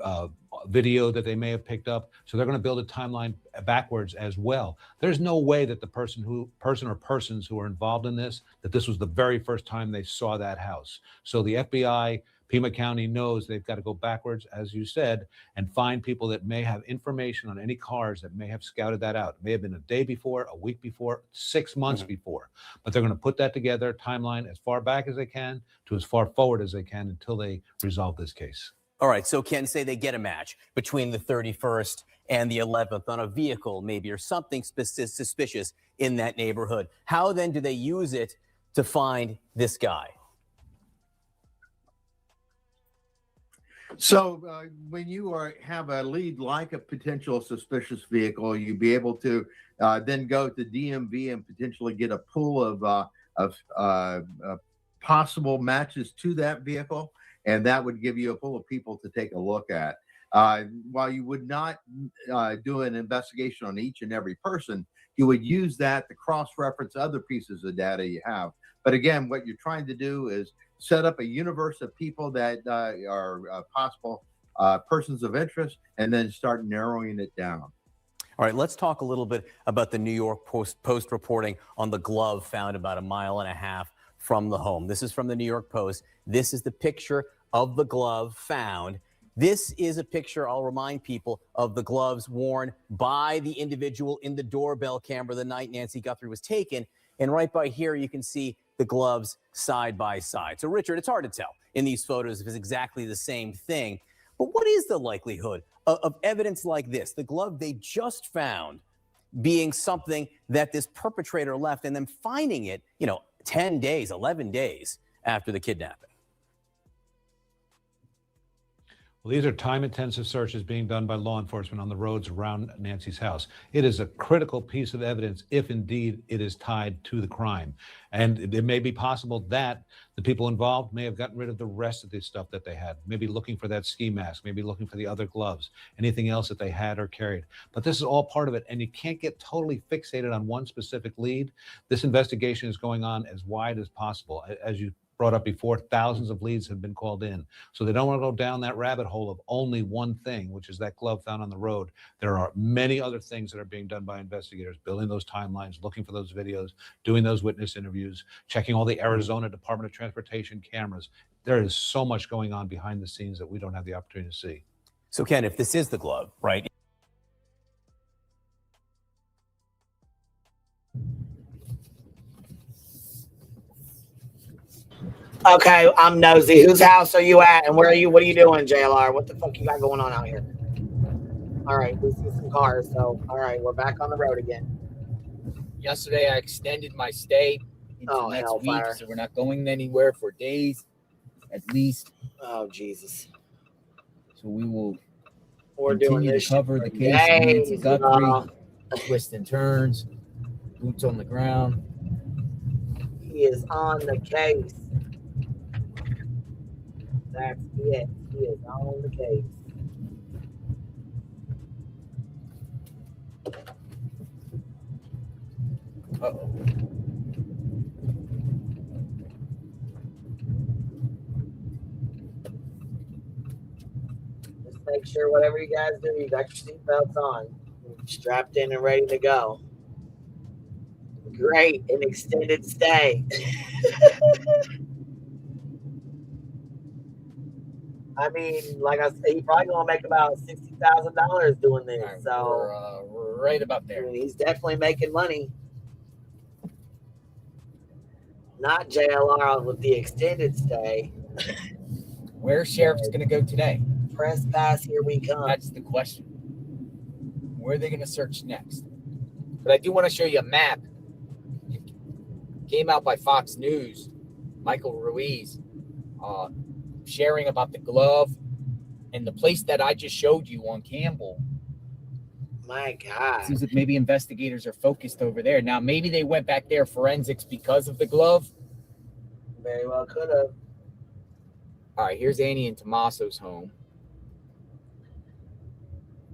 video that they may have picked up. So they're going to build a timeline backwards as well. There's no way that the person or persons who are involved in this, that this was the very first time they saw that house. So the FBI, Pima County knows they've got to go backwards, as you said, and find people that may have information on any cars that may have scouted that out. It may have been a day before, a week before, 6 months before. But they're going to put that together, timeline as far back as they can to as far forward as they can until they resolve this case. All right, so Ken, say they get a match between the 31st and the 11th on a vehicle maybe or something suspicious in that neighborhood. How then do they use it to find this guy? So when you have a lead like a potential suspicious vehicle, you'd be able to then go to DMV and potentially get a pool of possible matches to that vehicle, and that would give you a pool of people to take a look at. While you would not do an investigation on each and every person, you would use that to cross-reference other pieces of data you have. But again, what you're trying to do is set up a universe of people that are possible persons of interest, and then start narrowing it down. All right, let's talk a little bit about the New York Post reporting on the glove found about 1.5 miles from the home. This is from the New York Post. This is the picture of the glove found. This is a picture, I'll remind people, of the gloves worn by the individual in the doorbell camera the night Nancy Guthrie was taken. And right by here, you can see the gloves side by side. So, Richard, it's hard to tell in these photos if it's exactly the same thing. But what is the likelihood of evidence like this, the glove they just found, being something that this perpetrator left and then finding it, 10 days, 11 days after the kidnapping? Well, these are time-intensive searches being done by law enforcement on the roads around Nancy's house. It is a critical piece of evidence if indeed it is tied to the crime. And it may be possible that the people involved may have gotten rid of the rest of the stuff that they had, maybe looking for that ski mask, maybe looking for the other gloves, anything else that they had or carried. But this is all part of it, and you can't get totally fixated on one specific lead. This investigation is going on as wide as possible. As you brought up before, thousands of leads have been called in. So they don't want to go down that rabbit hole of only one thing, which is that glove found on the road. There are many other things that are being done by investigators, building those timelines, looking for those videos, doing those witness interviews, checking all the Arizona Department of Transportation cameras. There is so much going on behind the scenes that we don't have the opportunity to see. So, Ken, if this is the glove, right? Okay, I'm nosy. Whose house are you at, and where are you? What are you doing, JLR? What the fuck you got going on out here? All right, we see some cars. So, all right, we're back on the road again. Yesterday, I extended my stay into next week, so we're not going anywhere for days, at least. Oh, Jesus. So we will We're continue doing this to cover the shit for case of Nancy days, Guthrie, twists and turns, boots on the ground. He is on the case. That's it. He is on the case. Uh-oh. Just make sure whatever you guys do, you got your seatbelts on, strapped in and ready to go. Great, an extended stay. I mean, like I said, he's probably gonna make about $60,000 doing this. Right, so we're right about there. I mean, he's definitely making money. Not JLR with the extended stay. Where's sheriff's going to go today? Press pass, here we come. That's the question. Where are they going to search next? But I do want to show you a map. It came out by Fox News. Michael Ruiz sharing about the glove and the place that I just showed you on Campbell. My God. It seems like maybe investigators are focused over there. Now, maybe they went back there forensics because of the glove. Very well could have. All right, here's Annie and Tommaso's home.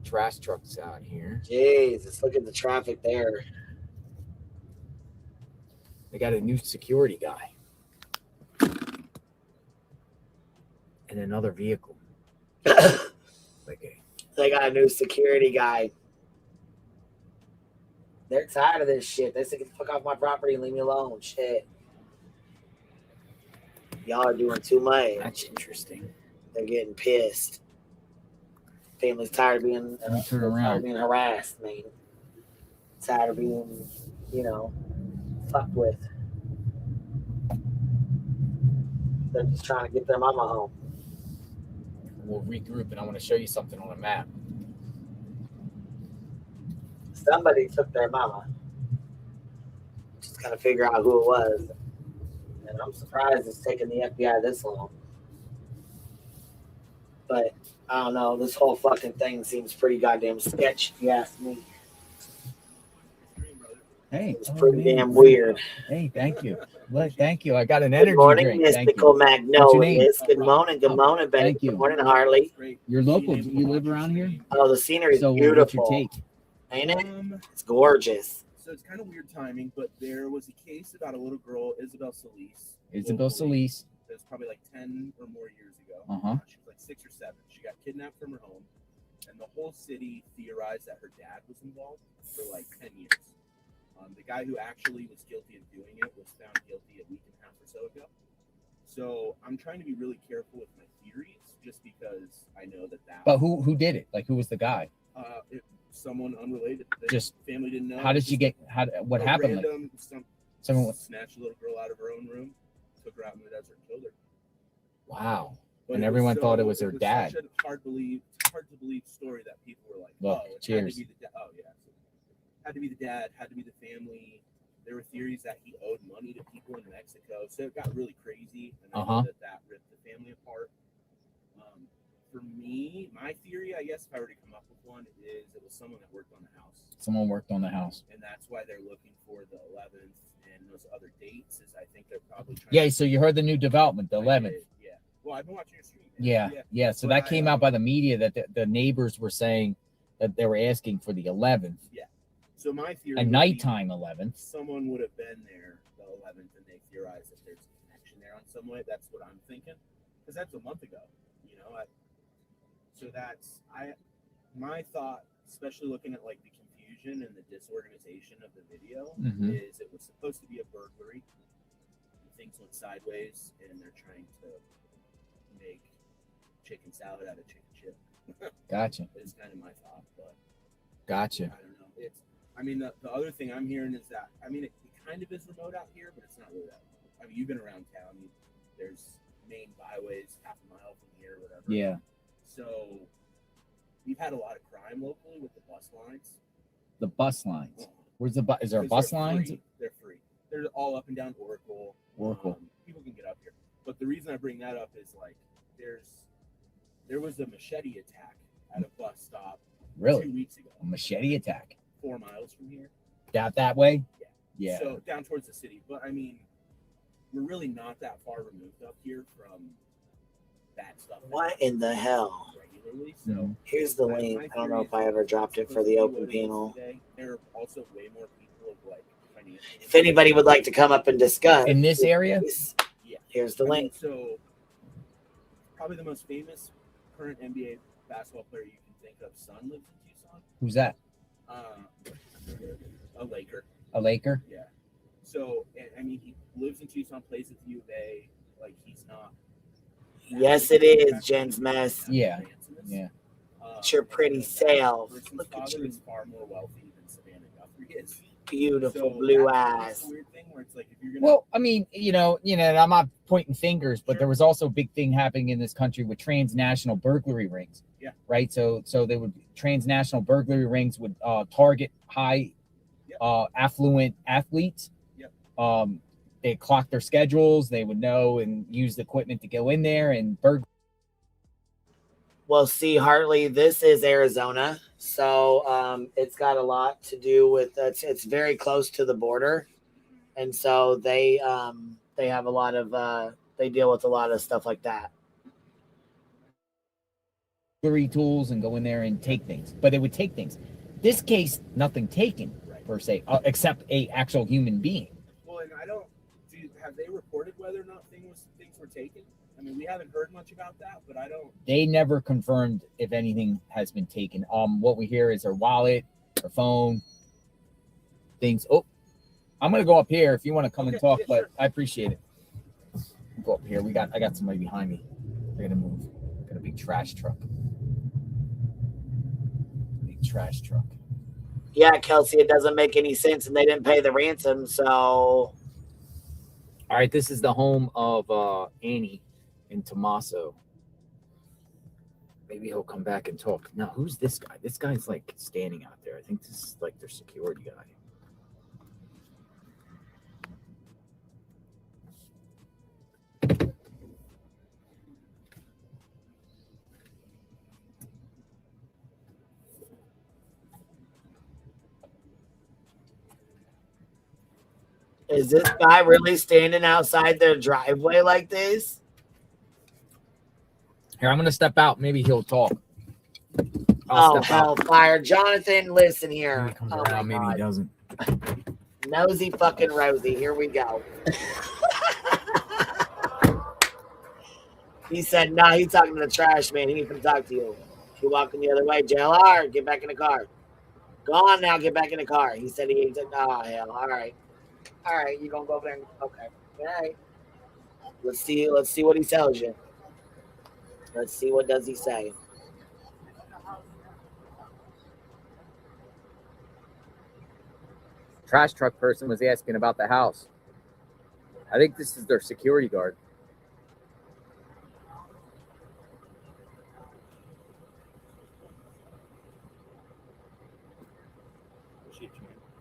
Trash trucks out here. Jesus, look at the traffic there. They got a new security guy. And another vehicle. They got a new security guy. They're tired of this shit. They say, get the fuck off my property and leave me alone. Shit. Y'all are doing too much. That's interesting. They're getting pissed. Family's tired of being harassed, man. Tired of being, fucked with. They're just trying to get their mama home. We'll regroup, and I want to show you something on a map. Somebody took their mama. Just gotta figure out who it was. And I'm surprised it's taking the FBI this long. But I don't know. This whole fucking thing seems pretty goddamn sketchy, if you ask me. Hey, it's pretty damn weird. Hey, thank you. Look, thank you. I got an energy Good morning, drink. Mystical Magnolias. Good morning, baby. Thank you. Good morning, Harley. You're local. Do you live around here? Oh, the scenery is beautiful. What's your take? Ain't it? It's gorgeous. So it's kind of weird timing, but there was a case about a little girl, Isabel Solis. Isabel Solis. It was probably like 10 or more years ago. She was like 6 or 7. She got kidnapped from her home, and the whole city theorized that her dad was involved for like 10 years. The guy who actually was guilty of doing it was found guilty a week and a half or so ago. So I'm trying to be really careful with my theories, just because I know that. But who did it? Like, who was the guy? Someone unrelated. Just family didn't know. How did she get? What happened? Random, someone snatched a little girl out of her own room, took her out in the desert, and killed her. Wow. And everyone thought it was her dad. Such a hard to believe story that people were like, look, oh, cheers. Had to be the dad, had to be the family. There were theories that he owed money to people in Mexico, so it got really crazy, and I know that ripped the family apart. For me, my theory, I guess, if I were to come up with one, is it was someone that worked on the house. Someone worked on the house, and that's why they're looking for the 11th and those other dates. Is I think they're probably trying. Yeah, so you heard the new development, the 11th. Yeah. Well, I've been watching your stream. Yeah. So that came out by the media that the neighbors were saying that they were asking for the 11th. Yeah. So my theory, a nighttime 11th. Someone would have been there the 11th, and they theorized that there's a connection there on some way. That's what I'm thinking, because that's a month ago. So that's my thought, especially looking at like the confusion and the disorganization of the video, is it was supposed to be a burglary. Things went sideways, and they're trying to make chicken salad out of chicken chip. Gotcha. It's kind of my thought, but gotcha. I don't know. The other thing I'm hearing is that it kind of is remote out here, but it's not really that. You've been around town. There's main byways half a mile from here, whatever. Yeah. So we've had a lot of crime locally with the bus lines. The bus lines. Where's the bus? Is there bus lines? They're free. They're all up and down Oracle. People can get up here. But the reason I bring that up is like there was a machete attack at a bus stop 2 weeks ago. A machete attack. 4 miles from here. Down that way? Yeah. So down towards the city. But we're really not that far removed up here from that stuff. What in the hell? Regularly. So here's the link. I don't know if I ever dropped it for the open panel. There are also way more people of like financial. If anybody would like to come up and discuss in this area, here's the link. So probably the most famous current NBA basketball player you can think of, son, lives in Tucson. Who's that? A Laker. A Laker? Yeah. So he lives in Tucson, plays at the U of A. Like he's not. Yes, it is, Jen's mess. Yeah. It's your pretty self. Look at you. Is far more wealthy than Savannah Guthrie is. Beautiful blue eyes. Weird thing where it's like if you're gonna. Well, I'm not pointing fingers, but there was also a big thing happening in this country with transnational burglary rings. Yeah. Right. So transnational burglary rings would target high, affluent athletes. Yep. They clock their schedules. They would know and use the equipment to go in there and burgle. Well, see, Hartley, this is Arizona, so it's got a lot to do with it's very close to the border, and so they have a lot of they deal with a lot of stuff like that. Tools and go in there and take things, but it would take things. This case, nothing taken per se, except a actual human being. Well, and have they reported whether or not things were taken? We haven't heard much about that, but I don't. They never confirmed if anything has been taken. What we hear is her wallet, her phone, things. Oh, I'm gonna go up here if you want to come and talk, but sure. I appreciate it. Go up here. I got somebody behind me. I gotta move. Got a big trash truck. Big trash truck. Yeah, Kelsey, it doesn't make any sense, and they didn't pay the ransom, so. All right, this is the home of Annie and Tommaso. Maybe he'll come back and talk. Now, who's this guy? This guy's like standing out there. I think this is like their security guy. Is this guy really standing outside their driveway like this? Here, I'm gonna step out. Maybe he'll talk. Oh, hellfire. Jonathan, listen here. Maybe he comes around, maybe he doesn't. Nosy fucking Rosie. Here we go. He said, nah, he's talking to the trash man. He needs to talk to you. You're walking the other way. JLR, get back in the car. Go on now, get back in the car. He said he said, oh, hell. All right. All right, you gonna go over there? Okay. All right. Let's see what he tells you. Let's see what does he say. Trash truck person was asking about the house. I think this is their security guard.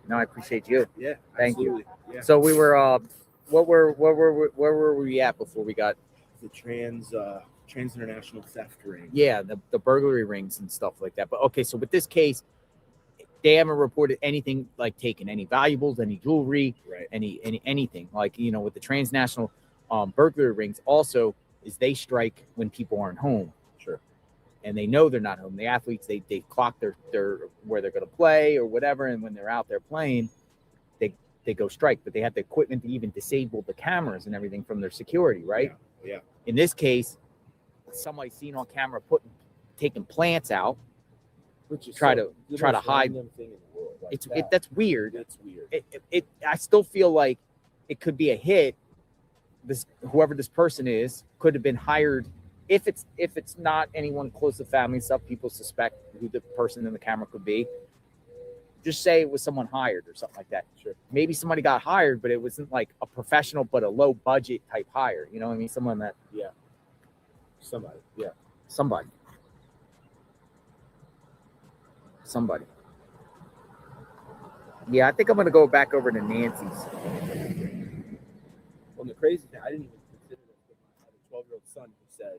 No, I appreciate you. Yeah, thank you. Yeah. So we were, where were we at before we got the trans international theft ring? Yeah, the burglary rings and stuff like that. But okay, so with this case, they haven't reported anything like taken any valuables, any jewelry, right? Anything like with the transnational burglary rings. Also, is they strike when people aren't home. Sure. And they know they're not home. The athletes, they clock their where they're going to play or whatever, and when they're out there playing, they go strike. But they have the equipment to even disable the cameras and everything from their security, right? Yeah. In this case, somebody seen on camera taking plants out, Which is try to hide. Thing in the world like That's weird. That's weird. I still feel like it could be a hit. Whoever this person is could have been hired. If it's not anyone close to family stuff, people suspect who the person in the camera could be. Just say it was someone hired or something like that. Sure. Maybe somebody got hired, but it wasn't like a professional, but a low budget type hire. You know what I mean? Someone that. Yeah. Somebody. Yeah. Somebody. Yeah, I think I'm gonna go back over to Nancy's. Well, the crazy thing, I didn't even consider this, but I have a 12-year-old son who said,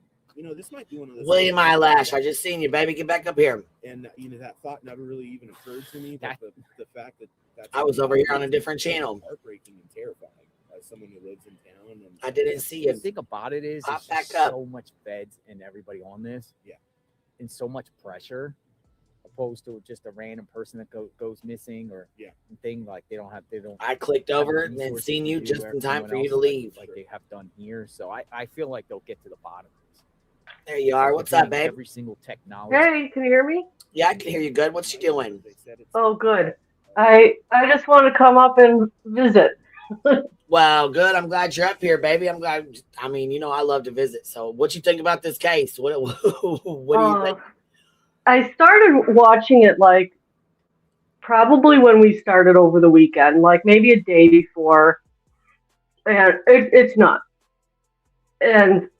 this might be one of those. William Eyelash, I just seen you, baby. Get back up here. And that thought never really even occurred to me. But the fact that I was over here on a different channel. Heartbreaking and terrifying as someone who lives in town. And I didn't see you. The thing about it is, Pop there's back just up. so much feds and everybody on this. Yeah. And so much pressure, opposed to just a random person that goes missing or thing like they don't. I clicked over have and then resources seen to you do just where in time everyone for you to else, leave. like they have done here. So I feel like they'll get to the bottom of this. There you are. What's up, babe? Every single technology. Hey, can you hear me? Yeah, I can hear you good. What's she doing? Oh, good. I just want to come up and visit. Well, good. I'm glad you're up here, baby. I'm glad. I mean, I love to visit. So, what you think about this case? What do you think? I started watching it probably when we started over the weekend, maybe a day before, and it's not. And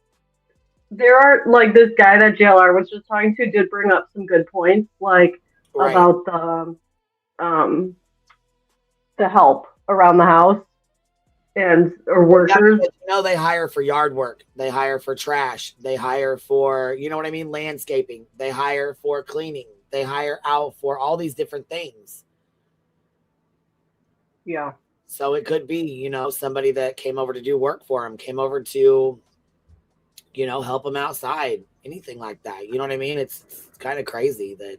there are this guy that JLR was just talking to did bring up some good points, about the help around the house or workers. They hire for yard work. They hire for trash. They hire for, landscaping. They hire for cleaning. They hire out for all these different things. Yeah. So it could be, somebody that came over to do work for him, came over to, help him outside, anything like that. You know what I mean? It's kind of crazy that.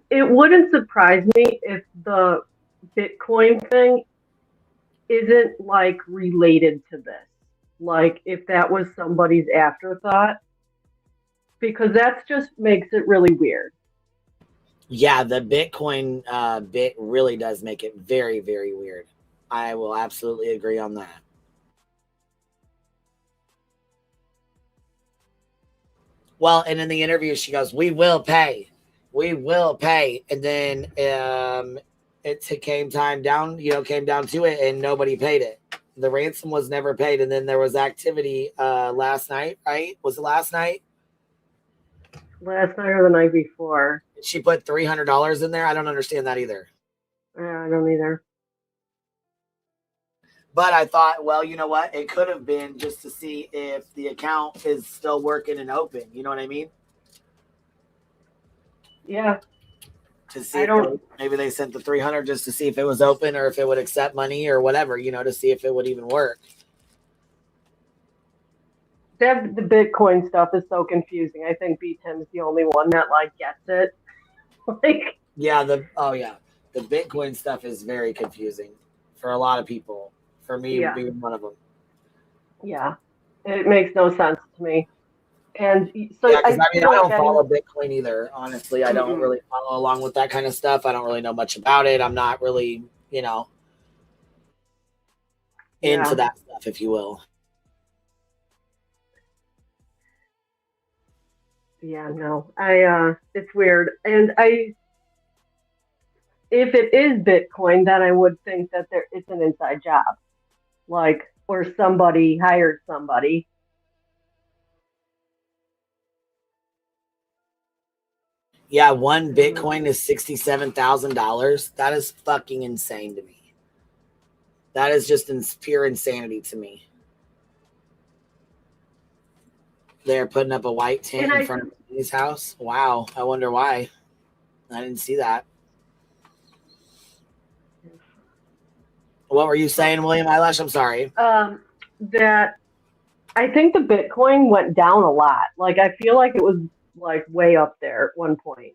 It wouldn't surprise me if the Bitcoin thing isn't related to this. If that was somebody's afterthought, because that just makes it really weird. Yeah, the Bitcoin bit really does make it very, very weird. I will absolutely agree on that. Well, and in the interview, she goes, "We will pay. We will pay." And then it came down to it, and nobody paid it. The ransom was never paid, and then there was activity last night, right? Was it last night? Last night or the night before. She put $300 in there. I don't understand that either. I don't either. But I thought, well, you know what? It could have been just to see if the account is still working and open. You know what I mean? Yeah. To see if maybe they sent the 300 just to see if it was open or if it would accept money or whatever, to see if it would even work. The Bitcoin stuff is so confusing. I think B-Tim's the only one that gets it. The Bitcoin stuff is very confusing for a lot of people. For me, being one of them. Yeah, it makes no sense to me. And so I don't follow Bitcoin either. Honestly, I don't really follow along with that kind of stuff. I don't really know much about it. I'm not really, into that stuff, if you will. Yeah, no, it's weird. And if it is Bitcoin, then I would think that it's an inside job, or somebody hired somebody. Yeah, one Bitcoin is $67,000. That is fucking insane to me. That is just pure insanity to me. They're putting up a white tent in front of his house. Wow, I wonder why. I didn't see that. What were you saying, William Eyelash? I'm sorry. That I think the Bitcoin went down a lot. I feel like it was way up there at one point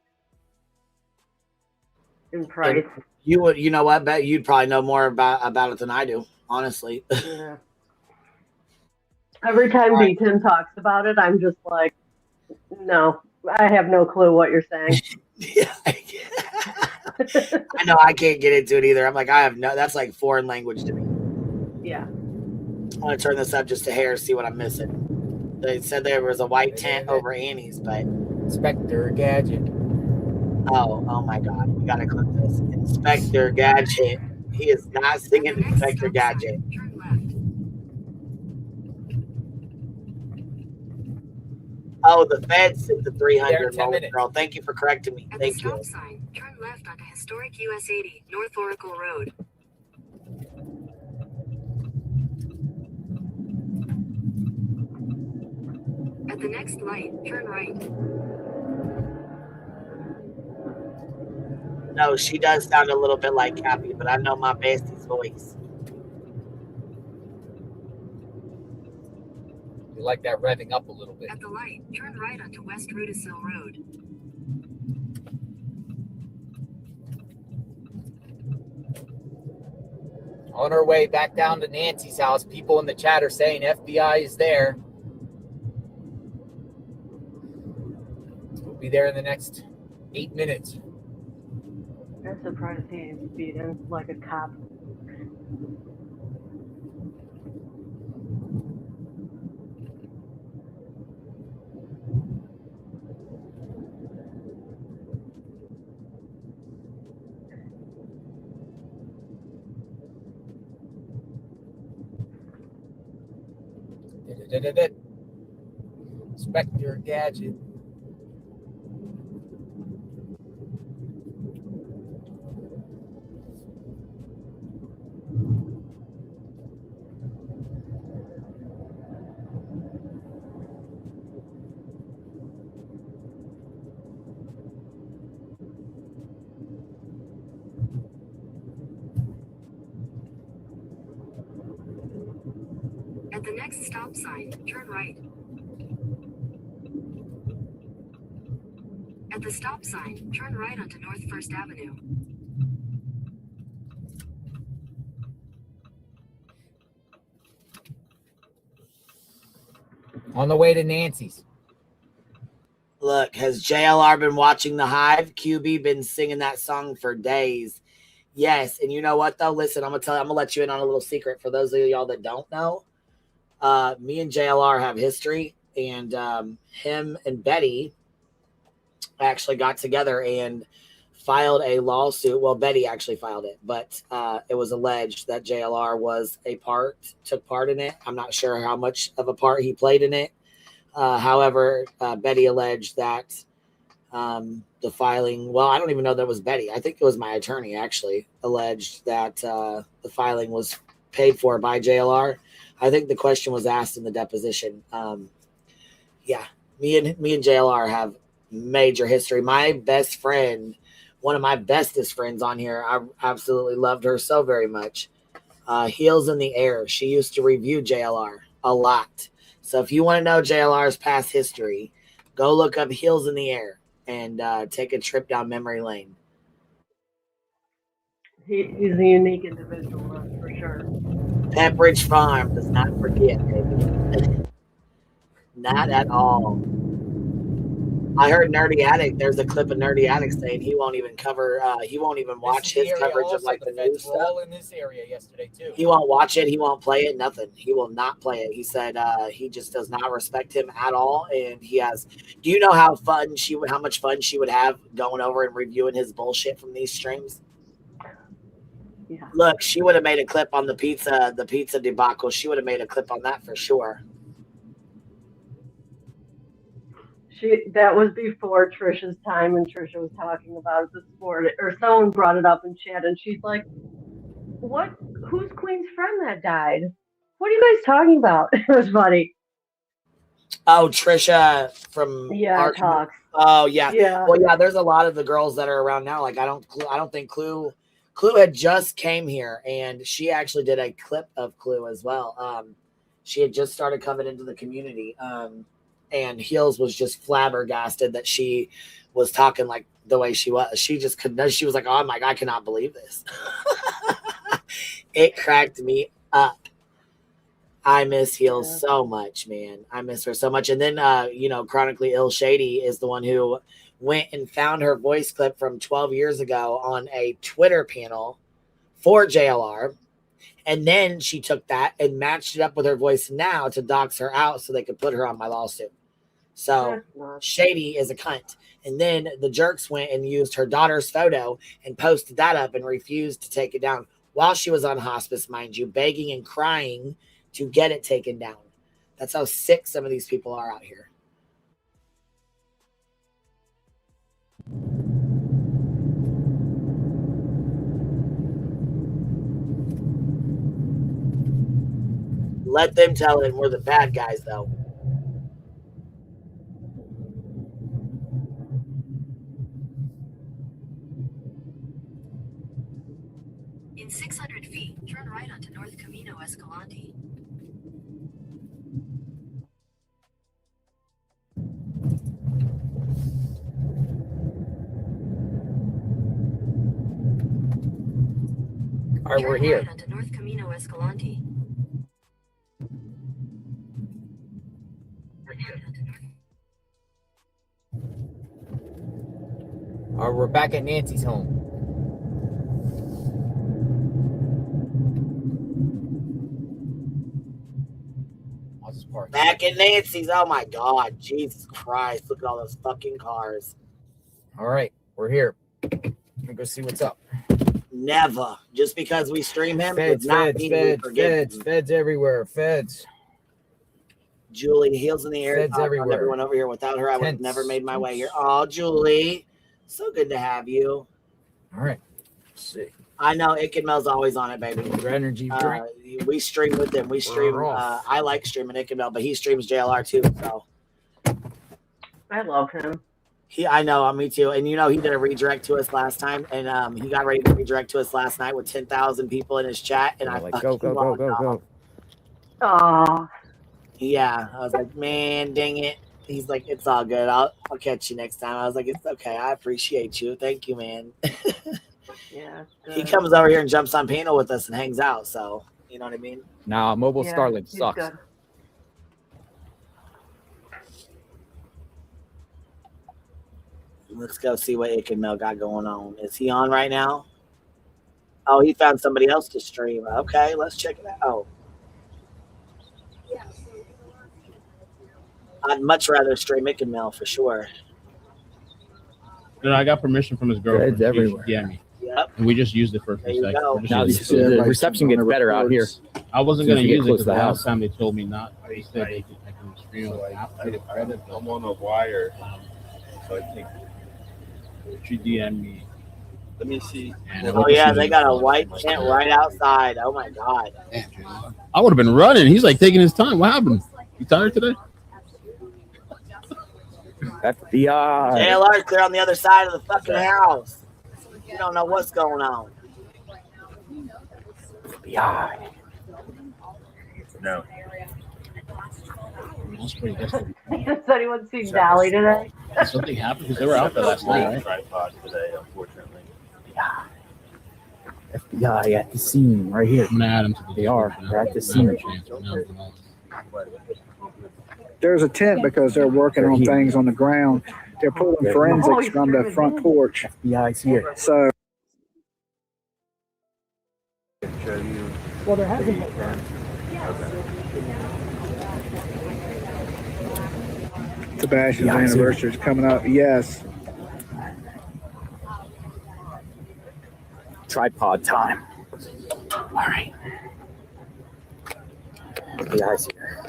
in price. And you know what? Bet you'd probably know more about it than I do, honestly. Yeah. Every time B-Tim talks about it, I'm just like, no, I have no clue what you're saying. I know I can't get into it either. I'm like, that's like foreign language to me. Yeah. I want to turn this up just a hair, see what I'm missing. They said there was a white tent over Annie's, but Inspector Gadget. Oh my God. We gotta click this. Inspector Gadget. He is not singing Inspector Gadget. Oh, the feds sent the 300 girl. Thank you for correcting me. Thank you. At the stop sign, turn left onto historic US 80, North Oracle Road. At the next light, turn right. No, she does sound a little bit like Cappy, but I know my bestie's voice. You like that revving up a little bit. At the light, turn right onto West Rudisill Road. On our way back down to Nancy's house, people in the chat are saying FBI is there. We'll be there in the next 8 minutes. I'm surprised he ain't speeding like a cop. Inspector Gadget. At the next stop sign, turn right. At the stop sign, turn right onto North First Avenue. On the way to Nancy's. Look, has JLR been watching The Hive? QB been singing that song for days. Yes, and you know what though? Listen, I'm gonna let you in on a little secret for those of y'all that don't know. Me and JLR have history. and him and Betty actually got together and filed a lawsuit. Well, Betty actually filed it, but it was alleged that JLR took part in it. I'm not sure how much of a part he played in it. However, Betty alleged that the filing, well, I don't even know that it was Betty. I think it was my attorney actually alleged that the filing was paid for by JLR. I think the question was asked in the deposition. Yeah, me and JLR have major history. My best friend, one of my bestest friends on here, I absolutely loved her so very much. Heels in the Air. She used to review JLR a lot. So if you want to know JLR's past history, go look up Heels in the Air and take a trip down memory lane. He's a unique individual, that's for sure. Pepperidge Farm does not forget, baby. Not at all. I heard Nerdy Addict. There's a clip of Nerdy Addict saying he won't even cover. He won't even watch his coverage of like the news stuff. All in this area yesterday too. He won't watch it. He won't play it. Nothing. He will not play it. He said he just does not respect him at all. And he has. Do you know how much fun she would have going over and reviewing his bullshit from these streams? Yeah. Look, she would have made a clip on the pizza debacle. She would have made a clip on that for sure. That was before Trisha's time, and Trisha was talking about it this morning, or someone brought it up in chat, and she's like, "What? Who's Queen's friend that died? What are you guys talking about?" It was funny. Oh, Trisha from Talks. Oh yeah. Yeah. Well, yeah. There's a lot of the girls that are around now. Like I don't think Clue had just came here, and she actually did a clip of Clue as well. She had just started coming into the community. And Heels was just flabbergasted that she was talking like the way she was. She just couldn't. She was like, "Oh my God, I cannot believe this." It cracked me up. I miss Heels so much, man. I miss her so much. And then, Chronically Ill Shady is the one who went and found her voice clip from 12 years ago on a Twitter panel for JLR. And then she took that and matched it up with her voice now to dox her out so they could put her on my lawsuit. So Shady is a cunt. And then the jerks went and used her daughter's photo and posted that up and refused to take it down while she was on hospice, mind you, begging and crying to get it taken down. That's how sick some of these people are out here. Let them tell it. We're the bad guys, though. In 600 feet, turn right onto North Camino Escalante. All right, we're here. Turn right onto North Camino Escalante. All right, we're back at Nancy's home. I'll just park. Back at Nancy's. Oh my God. Jesus Christ. Look at all those fucking cars. All right, we're here. We'll go see what's up. Never. Just because we stream him Feds, does not mean we forget him. feds everywhere. Feds. Julie, Heels in the Air. Feds everywhere. Everyone over here. Without her, I would have never made my way here. Oh, Julie. So good to have you. All right. Let's see. I know Ikenmel's always on it, baby. Your energy drink. We stream with him. We stream. I like streaming Ikenmel, but he streams JLR too. So I love him. I know, me too. And he did a redirect to us last time, and he got ready to redirect to us last night with 10,000 people in his chat, and I like go. Oh. Yeah, I was like, man, dang it. He's like, it's all good. I'll catch you next time. I was like, it's okay. I appreciate you. Thank you, man. Yeah. He comes over here and jumps on panel with us and hangs out. So, you know what I mean? Nah, mobile Starlink sucks. Good. Let's go see what Ikenmel got going on. Is he on right now? Oh, he found somebody else to stream. Okay, let's check it out. I'd much rather stream Mick and Mel for sure. I got permission from his girlfriend. It's everywhere. Yeah, me. Yep. And we just used it for a There few you seconds. go. We're just Now using it. the reception gets better out here. I wasn't As going to soon as you use get it close because to the the last house. time they told me not. They said I can stream it after the credit. I'm on a wire, so I think. She DM'd me. Let me see. And I Oh yeah, they got a white tent right outside. Oh my god. I would have been running. He's like taking his time. What happened? You tired today? FBI. JLR's clear on the other side of the fucking house. You don't know what's going on. FBI. No. That's pretty good. Has anyone seen Dolly today? Something happened because they were out there last night, right? Tripod today, unfortunately. FBI at the scene right here. I'm gonna add them to the. They are. They're at the scene. There's a tent because they're working on things on the ground. They're pulling forensics from the front porch. FBI's here. So, Show you. well, there hasn't been. Sebastian's anniversary is coming up. Yes. Tripod time. All right. FBI's here.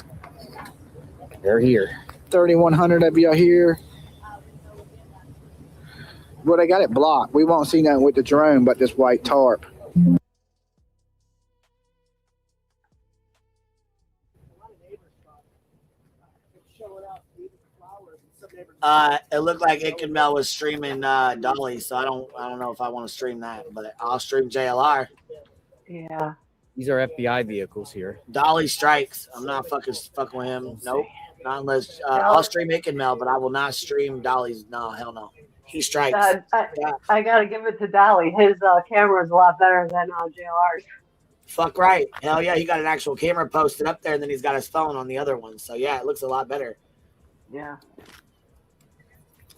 They're here. 3,100 of you here. Well, they got it blocked. We won't see nothing with the drone but this white tarp. It looked like Ick and Mel was streaming Dolly, so I don't know if I want to stream that, but I'll stream JLR. Yeah. These are FBI vehicles here. Dolly strikes. I'm not fucking with him. Nope. Not unless I'll stream Ick and Mel, but I will not stream Dolly's. No, hell no. He strikes. I gotta give it to Dolly. His camera is a lot better than JLR's. Fuck right. Hell yeah, he got an actual camera posted up there, and then he's got his phone on the other one. So yeah, it looks a lot better. Yeah.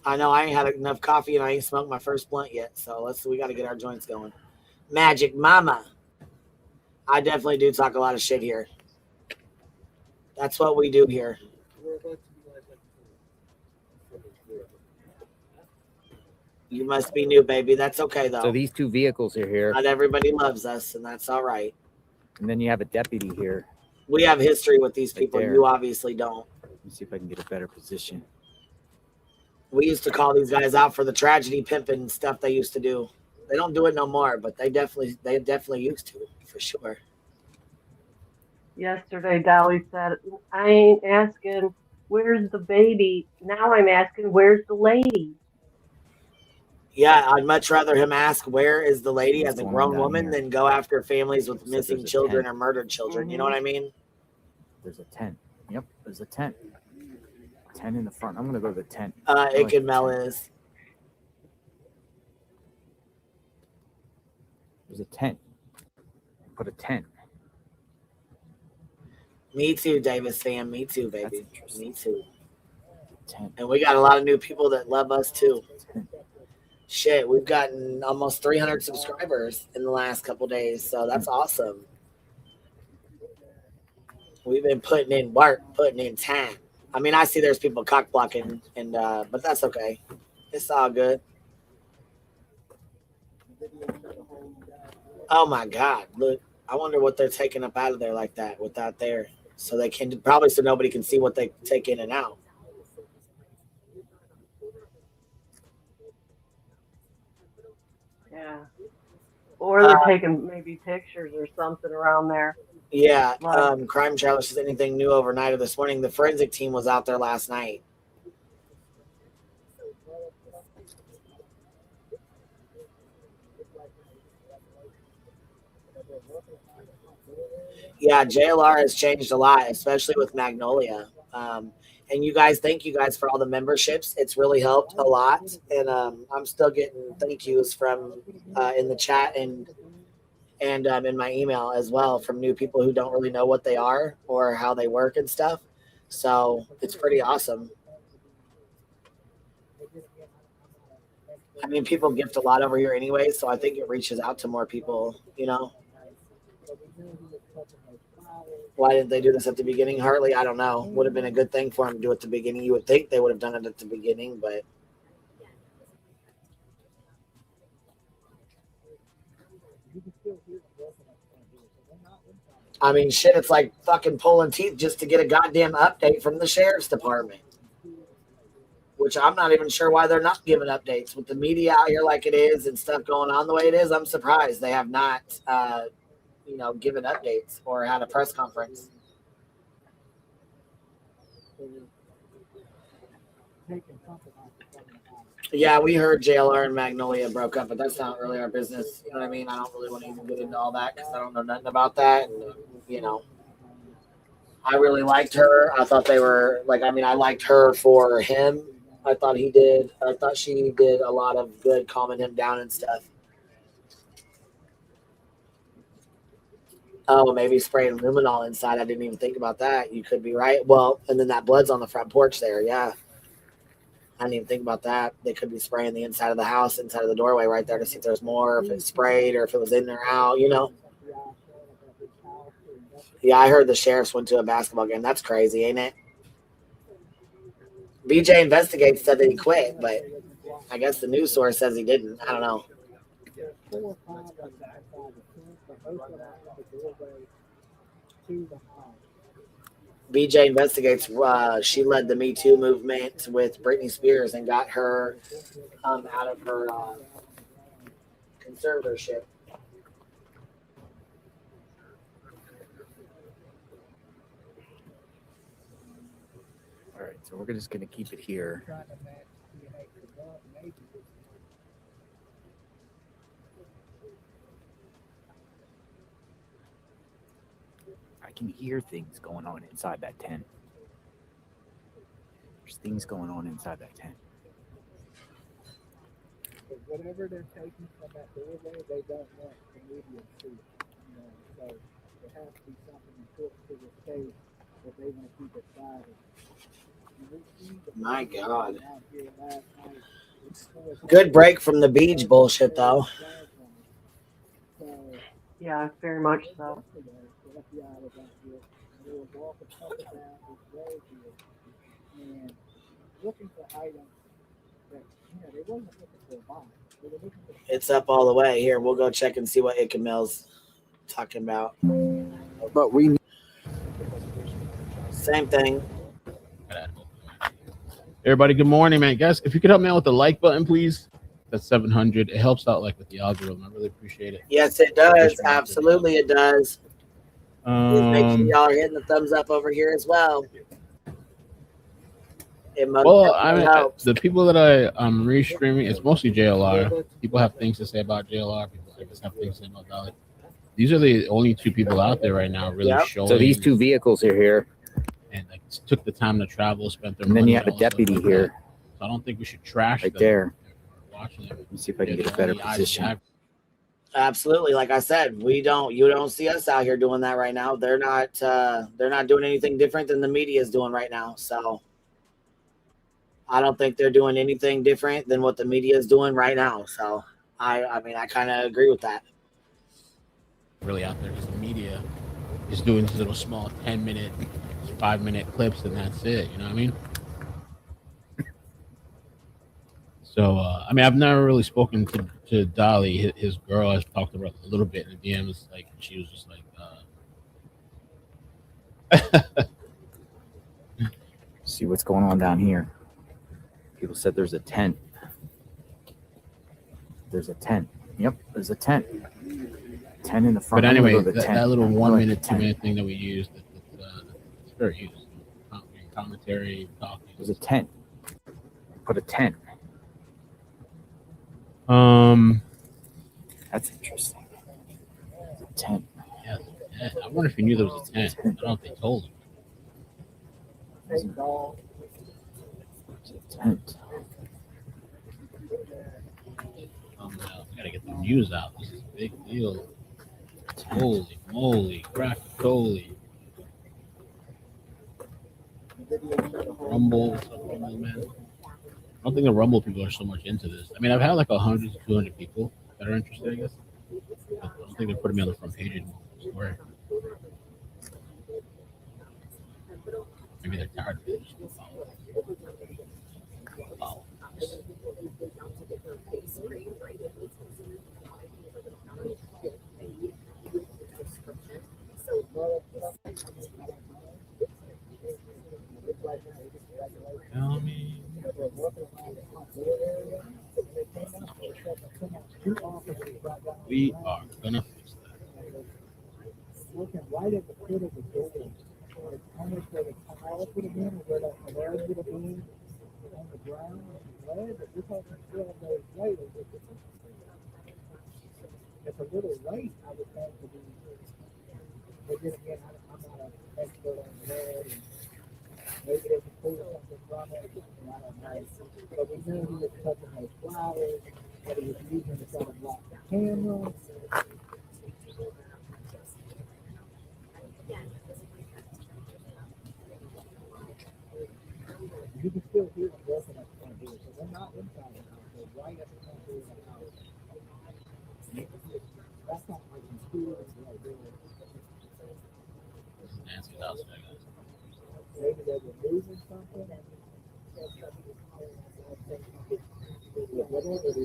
I know I ain't had enough coffee and I ain't smoked my first blunt yet. So we got to get our joints going. Magic Mama. I definitely do talk a lot of shit here. That's what we do here. You must be new, baby. That's okay, though. So these two vehicles are here. Not everybody loves us, and that's all right. And then you have a deputy here. We have history with these people. there. You obviously don't. Let me see if I can get a better position. We used to call these guys out for the tragedy pimping stuff they used to do. They don't do it no more, but they definitely used to, for sure. Yesterday, Dolly said, I ain't asking, where's the baby? Now I'm asking, where's the lady? Yeah, I'd much rather him ask, where is the lady as a What's grown going on woman here? than go after families with Looks like missing there's a children tent. or murdered children. You know what I mean? There's a tent. Yep, there's a tent. Tent in the front. I'm going to go to the tent. Ick and Mel is. There's a tent. Put a tent. Me too, Davis fam. Me too, baby. Me too. Tent. And we got a lot of new people that love us too. Shit, we've gotten almost 300 subscribers in the last couple days, so that's awesome. We've been putting in work, putting in time. I mean, I see there's people cock blocking, and but that's okay. It's all good. Oh my God! Look, I wonder what they're taking up out of there like that without there, so they can probably so nobody can see what they take in and out. Yeah. Or they're taking maybe pictures or something around there. Yeah, Crime Challenge says anything new overnight or this morning. The forensic team was out there last night. Yeah, JLR has changed a lot, especially with Magnolia. And you guys, thank you guys for all the memberships. It's really helped a lot. And I'm still getting thank yous from in the chat and in my email as well from new people who don't really know what they are or how they work and stuff. So it's pretty awesome. I mean, people gift a lot over here anyway, so I think it reaches out to more people, you know. Why didn't they do this at the beginning, Hartley? I don't know. Would have been a good thing for them to do it at the beginning. You would think they would have done it at the beginning, but I mean, shit, it's like fucking pulling teeth just to get a goddamn update from the sheriff's department. Which I'm not even sure why they're not giving updates with the media out here like it is and stuff going on the way it is. I'm surprised they have not, given updates or had a press conference. Yeah, we heard JLR and Magnolia broke up, but that's not really our business. You know what I mean? I don't really want to even get into all that because I don't know nothing about that. And, I really liked her. I thought they were I liked her for him. I thought she did a lot of good calming him down and stuff. Oh, maybe spraying luminol inside. I didn't even think about that. You could be right. Well, and then that blood's on the front porch there. Yeah. I didn't even think about that. They could be spraying the inside of the house, inside of the doorway right there to see if there's more, if it's sprayed or if it was in or out, Yeah, I heard the sheriffs went to a basketball game. That's crazy, ain't it? BJ Investigative said that he quit, but I guess the news source says he didn't. I don't know. BJ Investigates. She led the Me Too movement with Britney Spears and got her out of her conservatorship. All right, so we're just going to keep it here. I can hear things going on inside that tent. There's things going on inside that tent. Whatever they're taking from that doorway, they don't want the media to see it. So there has to be something important to this case that they want to keep it private. My God. Good break from the beach bullshit, though. Yeah, very much so. It's up all the way. Here, we'll go check and see what Ickamil's talking about. But we... Same thing. Everybody, good morning, man. Guys, if you could help me out with the like button, please. That's 700. It helps out with the algorithm. I really appreciate it. Yes, it does. Absolutely, it does. Please make sure y'all are hitting the thumbs up over here as well. The people that I'm restreaming, it's mostly JLR. People have things to say about JLR. People have things to say about Dolly. These are the only two people out there right now really showing. So these two vehicles are here. And took the time to travel, spent their money. And then you have a deputy here. So I don't think we should trash right them. There. Watching them. Let me see if I can get a better position. Absolutely, like I said, you don't see us out here doing that right now. They're not doing anything different than the media is doing right now. So I don't think they're doing anything different than what the media is doing right now. So I kind of agree with that. Really out there because the media is doing these little small 10-minute, 5-minute clips, and that's it. You know what I mean? So, I've never really spoken to Dolly. His girl has talked about a little bit in the DMs. Like, she was just like, See what's going on down here. People said there's a tent. There's a tent. Yep, there's a tent. 10 in the front. But anyway, that little 1 minute, 2 minute thing that we used, it's very useful. Commentary, talking. There's a tent. Put a tent. That's interesting. There's a tent. Yeah, I wonder if he knew there was a tent. I don't know if they told him. There's a tent. We gotta get the news out. This is a big deal. Holy moly, crack-a-coly. Rumble, man. I don't think the Rumble people are so much into this. I've had like 100 to 200 people that are interested, I guess. But I don't think they're putting me on the front page anymore. Maybe they're tired of it. Tell me. We are gonna fix that. Looking right at the foot of the door, like almost where the tile would have been, or where that blood would have been on the ground, blood, but we're talking 12 days later. It's a little late, I would think, to be. But then again, I'm not an expert on blood, and maybe they can pull something from it, and I don't know. But we knew he was touching those flowers, that he was using to try to block the camera. You can still hear them working at the front door, so they're not inside the house, they're right at the front door of the house. That's not like computers right there. Nancy's house, I guess. Maybe they're removing something. But whatever it is,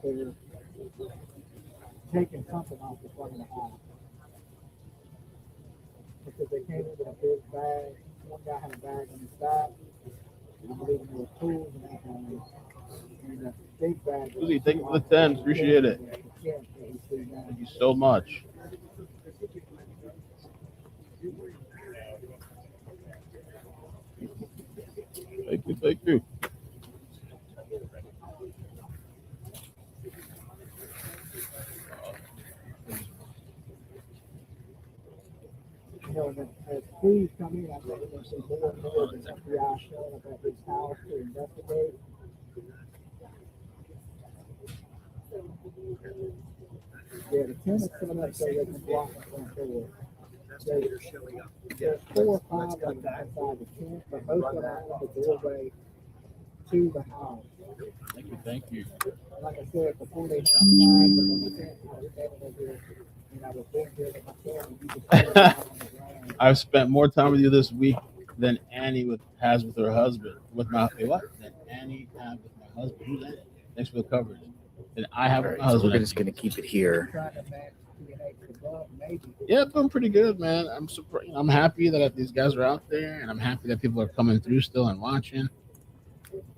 they're taking something off the front of the house. Because they came in with a big bag. One guy had a bag on his back. I believe there were tools and everything. And a big bag. Susie, thank you for the 10. Appreciate it. Thank you so much. Thank you, thank you. You know, as police come in, I think we're going to see more and more of the FBI showing up at his house to investigate. Yeah, the tenants coming up so they can block the front door. There's 4 or 5 of them outside the tent, but most of them are on the doorway to the house. Thank you, thank you. Like I said, before they had signs on the tent, I was standing over here, and I was there with my camera, and you could see it out on the ground. I've spent more time with you this week than Annie has with her husband. With my what? Than Annie has with my husband. Who's that? Thanks for the coverage. And I have with my husband. So we're just gonna keep it here. Trying to match DNA to the blood, maybe. Yeah, doing pretty good, man. I'm surprised. I'm happy that these guys are out there, and I'm happy that people are coming through still and watching.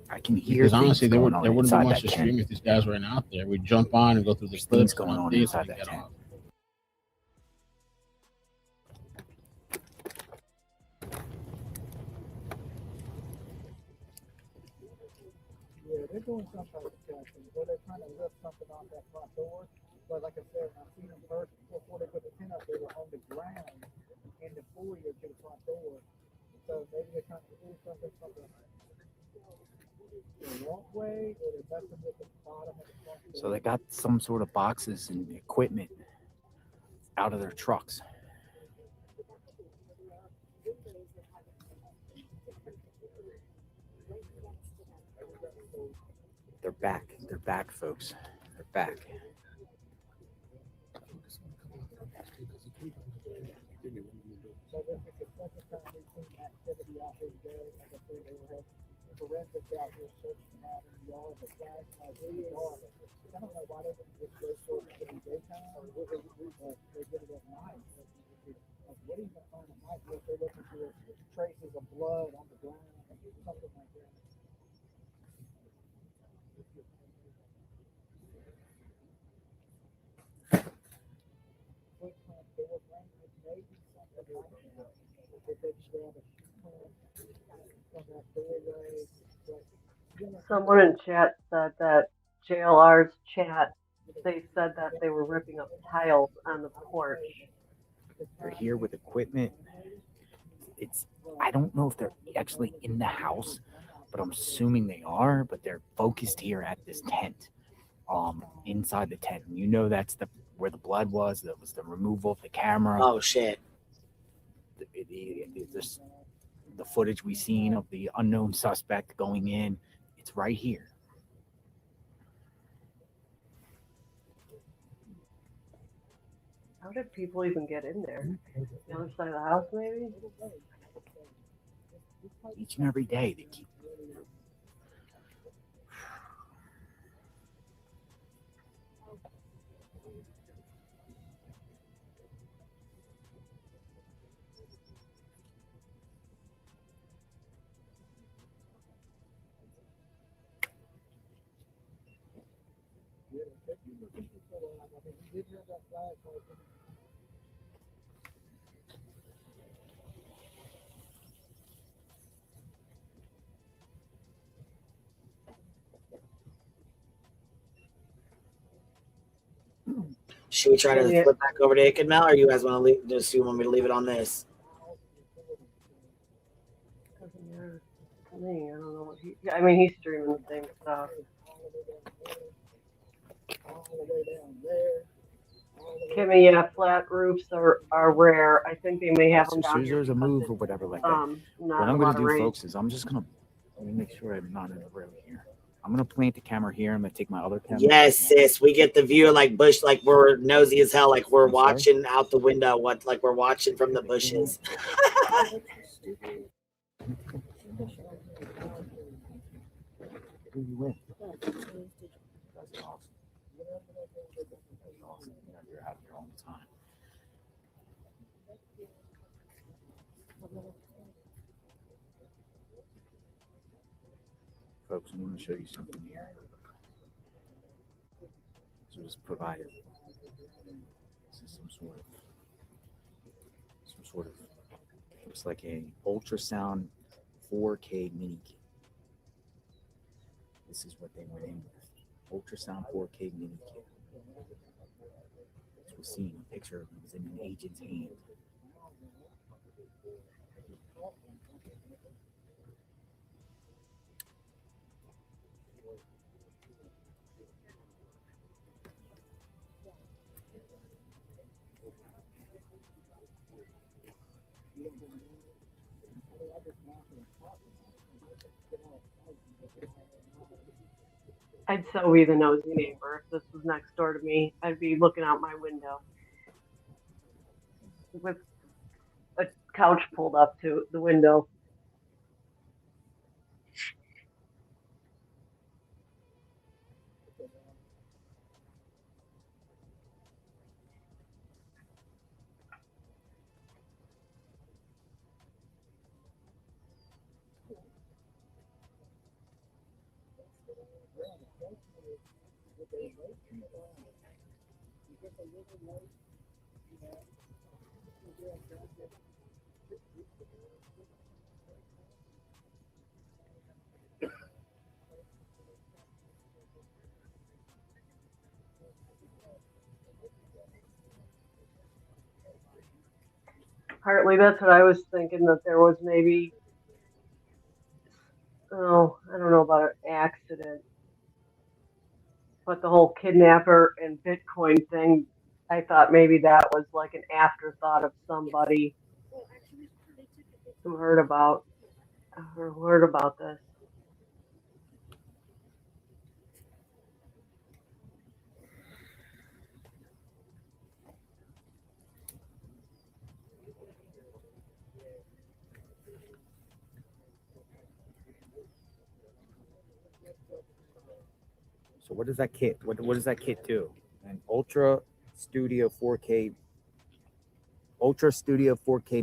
I can hear. Because honestly, there wouldn't be inside much to that stream if these guys weren't out there. We'd jump on and go through the There's clips things going on updates inside and that get tent. off. Yeah, they're doing some type of testing, where they're trying to lift something off that front door. But like I said, I've seen them first before they put the tent up, they were on the ground in the foyer to the front door. So maybe they're trying to do something from the walkway, or they're messing with the bottom of the front door. So they got some sort of boxes and equipment out of their trucks. They're back. They're back, folks. They're back. So this is the second time we've seen activity out here today. Like I said, they were forensics out here searching out in the yard, the flashlights in the yard. I don't know why they didn't just go for it in the daytime, but they did it at night. Like, what are you going to find at night if they're looking for traces of blood on the ground, something like that? Footprint, door frame, maybe something like that. If they just grab a footprint from that doorway, but Someone in chat said that JLR's chat, they said that they were ripping up tiles on the porch. They're here with equipment. I don't know if they're actually in the house, but I'm assuming they are, but they're focused here at this tent, inside the tent. And you know that's where the blood was. That was the removal of the camera. Oh, shit. The footage we seen of the unknown suspect going in, it's right here. How did people even get in there? The other side of the house, maybe? Each and every day they keep. Should we try to Yeah. flip back over to Ikid now, or you guys want to leave? Just you want me to leave it on this? Doesn't matter to me. I don't know what he. I mean, he's streaming the same stuff. Kimmy, yeah, flat roofs are rare. I think they may have them down here. There's a because move it's, or whatever like that. Not What I'm a going lot to of do, rain. folks, is I'm just going to let me make sure I'm not in the road here. I'm going to plant the camera here. I'm going to take my other camera. Yes, sis. We get the view like bush, like we're nosy as hell, like we're watching out the window. What, like we're watching from the bushes. Who you with? That's awesome. You're out here all the time. Folks, I'm going to show you something here. So just provided. This is some sort of looks like a ultrasound 4K mini kit. This is what they went in with. Ultrasound 4K mini kit. As we're seeing a picture of it was in an agent's hand. I'd so be the nosy neighbor if this was next door to me. I'd be looking out my window with a couch pulled up to the window. Partly that's what I was thinking, that there was maybe, oh, I don't know about an accident, but the whole kidnapper and Bitcoin thing, I thought maybe that was like an afterthought of somebody who heard about this. So what does that kit? What does that kit do? An Ultra Studio 4K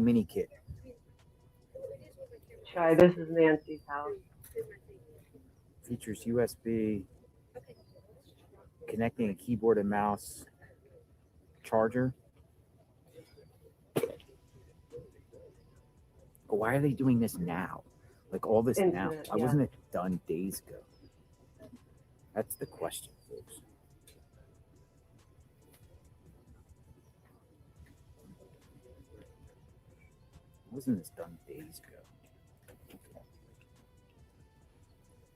mini kit. Shy, this is Nancy's house. Features USB, connecting a keyboard and mouse, charger. But why are they doing this now? Like all this now? Why wasn't it done days ago? That's the question, folks. Wasn't this done days ago?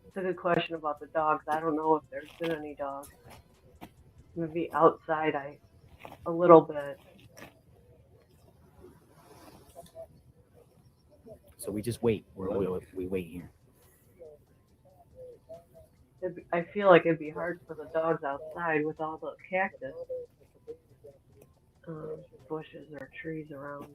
It's a good question about the dogs. I don't know if there's been any dogs. Maybe outside, a little bit. So we just wait. We wait here. I feel like it'd be hard for the dogs outside with all the cactus. bushes or trees around.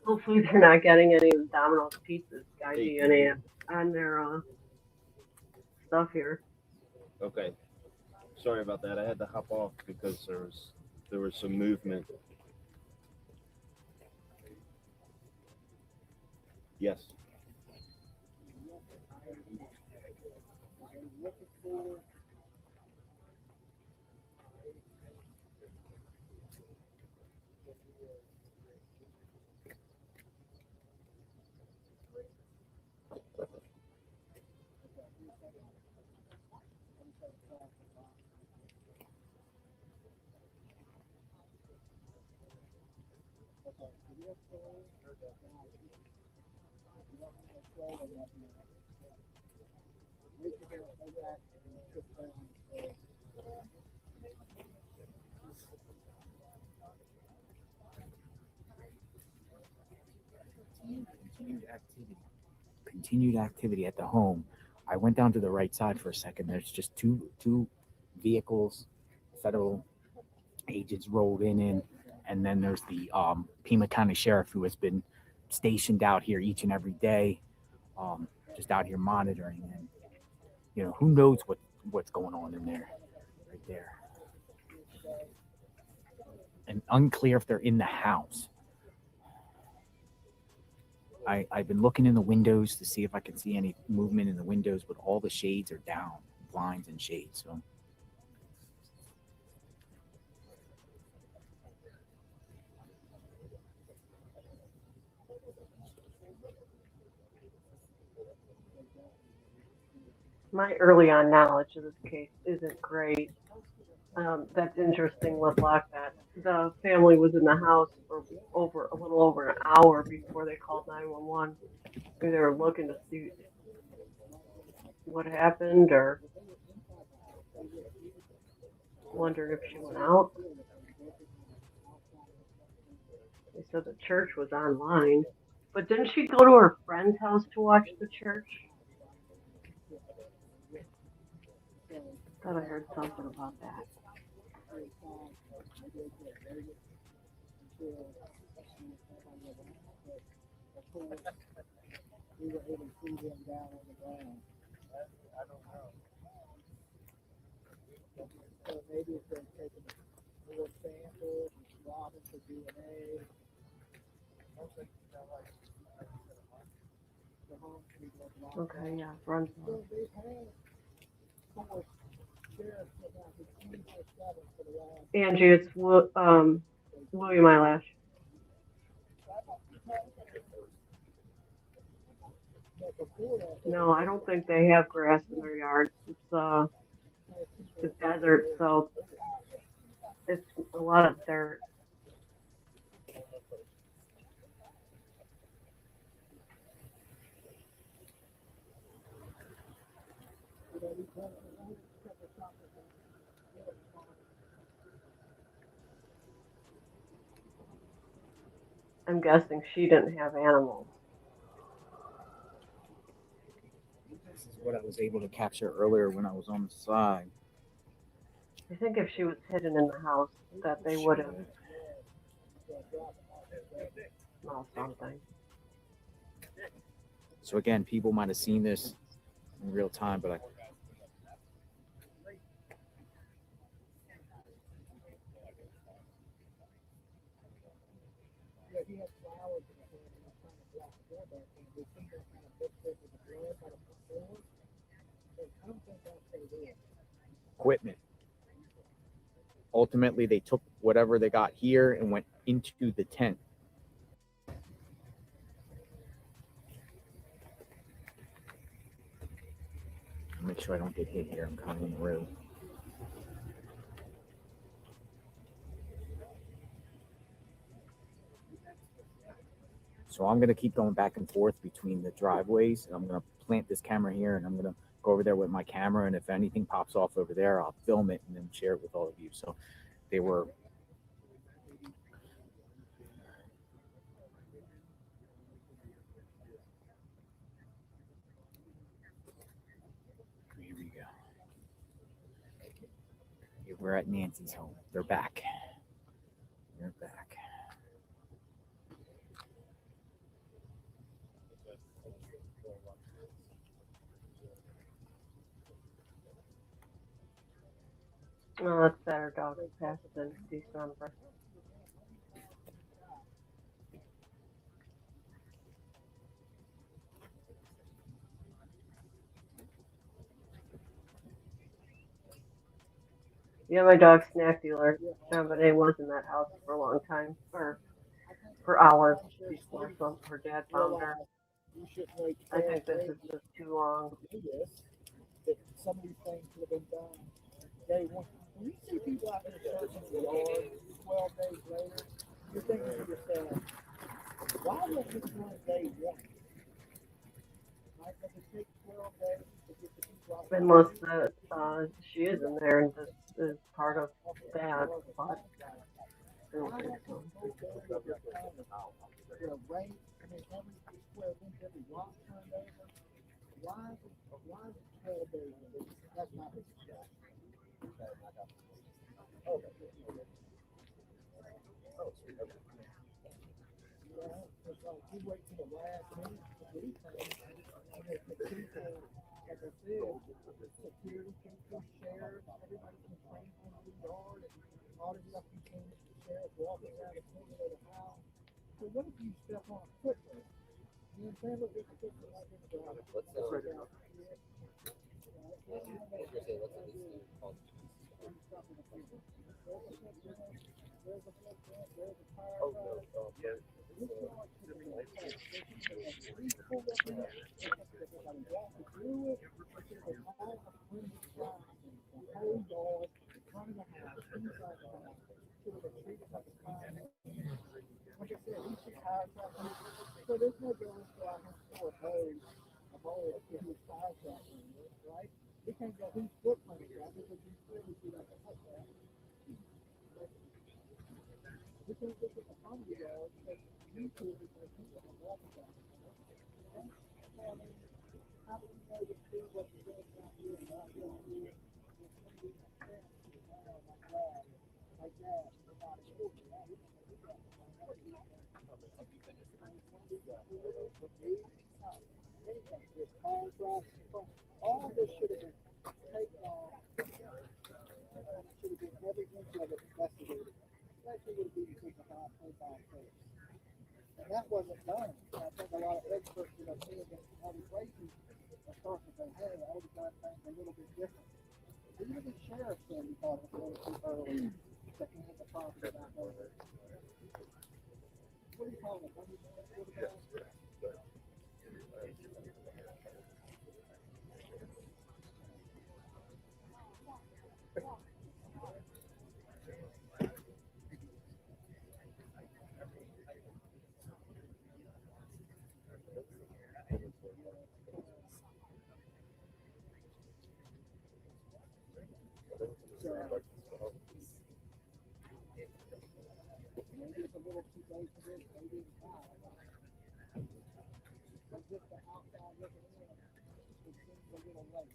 Hopefully they're not getting any of the Domino's Pizza's guy DNA on their stuff here. Okay. Sorry about that. I had to hop off because there was some movement. Yes. Continued activity at the home. I went down to the right side for a second. There's just two vehicles, federal agents rolled in, and then there's the Pima County Sheriff who has been stationed out here each and every day, just out here monitoring. And you know, who knows what's going on in there, right there. And unclear if they're in the house. I've been looking in the windows to see if I can see any movement in the windows, but all the shades are down, blinds and shades. So My early on knowledge of this case isn't great. That's interesting, LeBlanc, that the family was in the house for a little over an hour before they called 911. Maybe they were looking to see what happened or wondering if she went out. They said the church was online, but didn't she go to her friend's house to watch the church? Thought I heard something about that. We were able to see him down on the ground. I don't know. So maybe if they're taking more samples and swabbing for DNA. Okay, yeah, Ransom. So they've had 4 sheriffs about the 24/7 for the last. Angie, it's William Eyelash. No, I don't think they have grass in their yards. It's desert, so it's a lot of dirt. I'm guessing she didn't have animals. this is what I was able to capture earlier when I was on the side. I think if she was hidden in the house, that they would have smelled something. So again, people might have seen this in real time, but Yeah, he had flowers in his hand and he was trying to block the door back in. They think that kind of biscuit with the blood by the front door. But I don't think that's what it is. equipment. Ultimately, they took whatever they got here and went into the tent. Make sure I don't get hit here. I'm kind of in the road. So I'm going to keep going back and forth between the driveways. I'm going to plant this camera here, and I'm going to go over there with my camera. And if anything pops off over there, I'll film it and then share it with all of you. So they were We're at Nancy's home. They're back. They're back. Oh, that's better. Dog passed than December. Yeah, my dog's snack dealer. John Bonet was in that house for a long time, or for hours before her dad found her. I think this is just too long. That some of these things could have been done day one. When you see people out there searching the yard 12 days later, you're thinking to yourself, why wasn't this done day one? Right? Does it take 12 days to get the people out there? Unless she is in there and this is part of that, but I don't think so. With a rate, I mean, every 12 inch, every rock turned over. Why is it 12 days? That's not a job. It's like you wait till the last minute to do things, and if the people, like I said, security people, sheriff, everybody can train on the yard, and all this stuff you can, the sheriff walking around the corner of the house. So what if you step on a footprint? You know what I'm saying? Look at the footprint right in the ground. Like I said, he should hire something. So there's no going to out here for a hole to his fire truck, right? He can't go whose footprint is that because he's clearly see like a footprint. We can't look at the front of the yard because you two are going to keep on walking down. How do you know to see what the good not doing, not doing? Like that. All this should have been taken off. Should have been every inch of it investigated. Especially would be because of how I played case. And that wasn't done. I think a lot of experts that are seeing it in other places are starting to say, hey, I would have done things a little bit different. Even the sheriff said he thought it was a little too early to hand the property back over. What do you call it? Maybe it's a little too late for this, maybe it's not. But just the outside looking in, it seems a little late.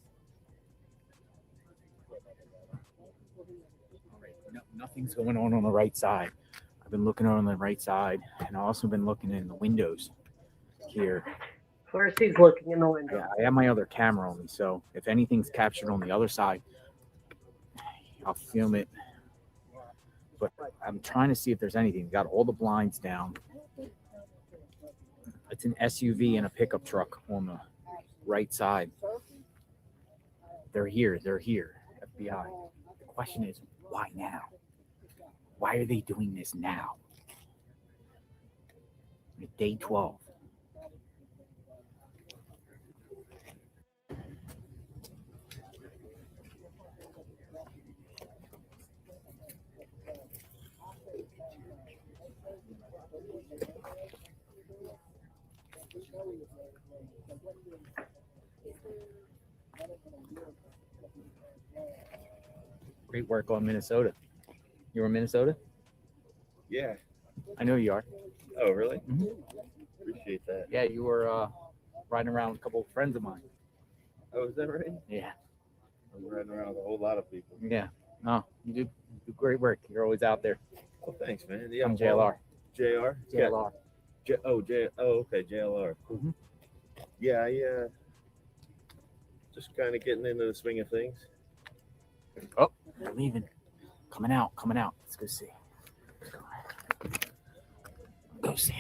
No, nothing's going on the right side. I've been looking on the right side, and I've also been looking in the windows here. Of course, he's looking in the window. Yeah, I have my other camera on me, so if anything's captured on the other side, I'll film it. But I'm trying to see if there's anything. Got all the blinds down. It's an SUV and a pickup truck on the right side. They're here. They're here. FBI. The question is, why now? Why are they doing this now? Day 12. Great work on Minnesota. You were in Minnesota? Yeah. I know you are. Oh, really? Mm-hmm. Appreciate that. Yeah, you were riding around with a couple of friends of mine. Oh, is that right? Yeah. I'm riding around with a whole lot of people. Yeah. No, you do great work. You're always out there. Well, thanks, man. Yeah, I'm JLR. JR? JLR. Okay, JLR. Cool. Mm-hmm. Yeah, just kind of getting into the swing of things. Oh, they're leaving. Coming out. Let's go see. Go see.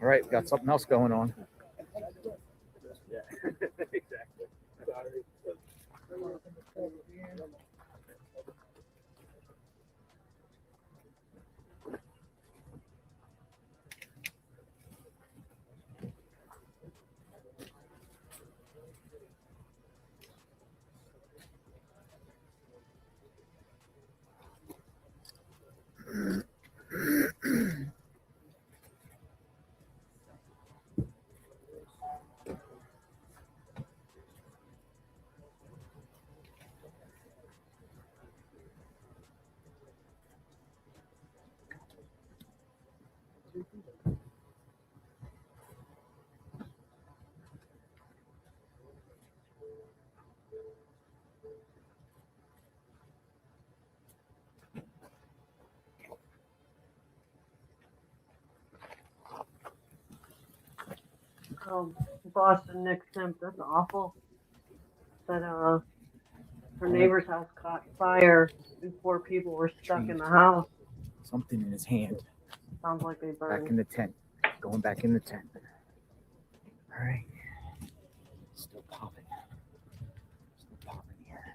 All right, got something else going on. Yeah, exactly. Boston Nick Simp, that's awful. That her neighbor's house caught fire and 4 people were stuck in the house. Something in his hand. Sounds like they burned. Back in the tent. Going back in the tent. All right. Still popping. Still popping here.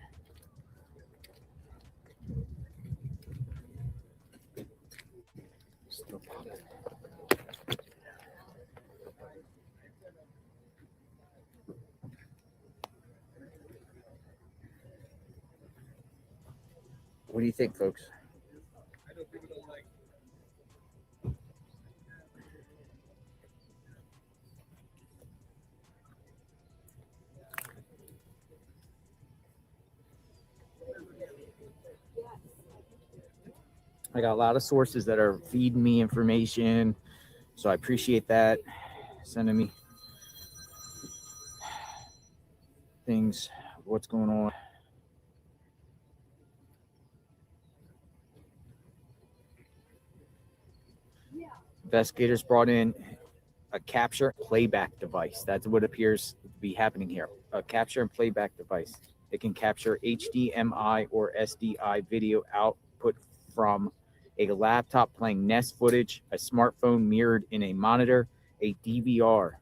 Still popping. What do you think, folks? I got a lot of sources that are feeding me information, so I appreciate that. Sending me things, what's going on. Investigators brought in a capture playback device. That's what appears to be happening here. A capture and playback device. It can capture HDMI or SDI video output from a laptop playing Nest footage, a smartphone mirrored in a monitor, a DVR,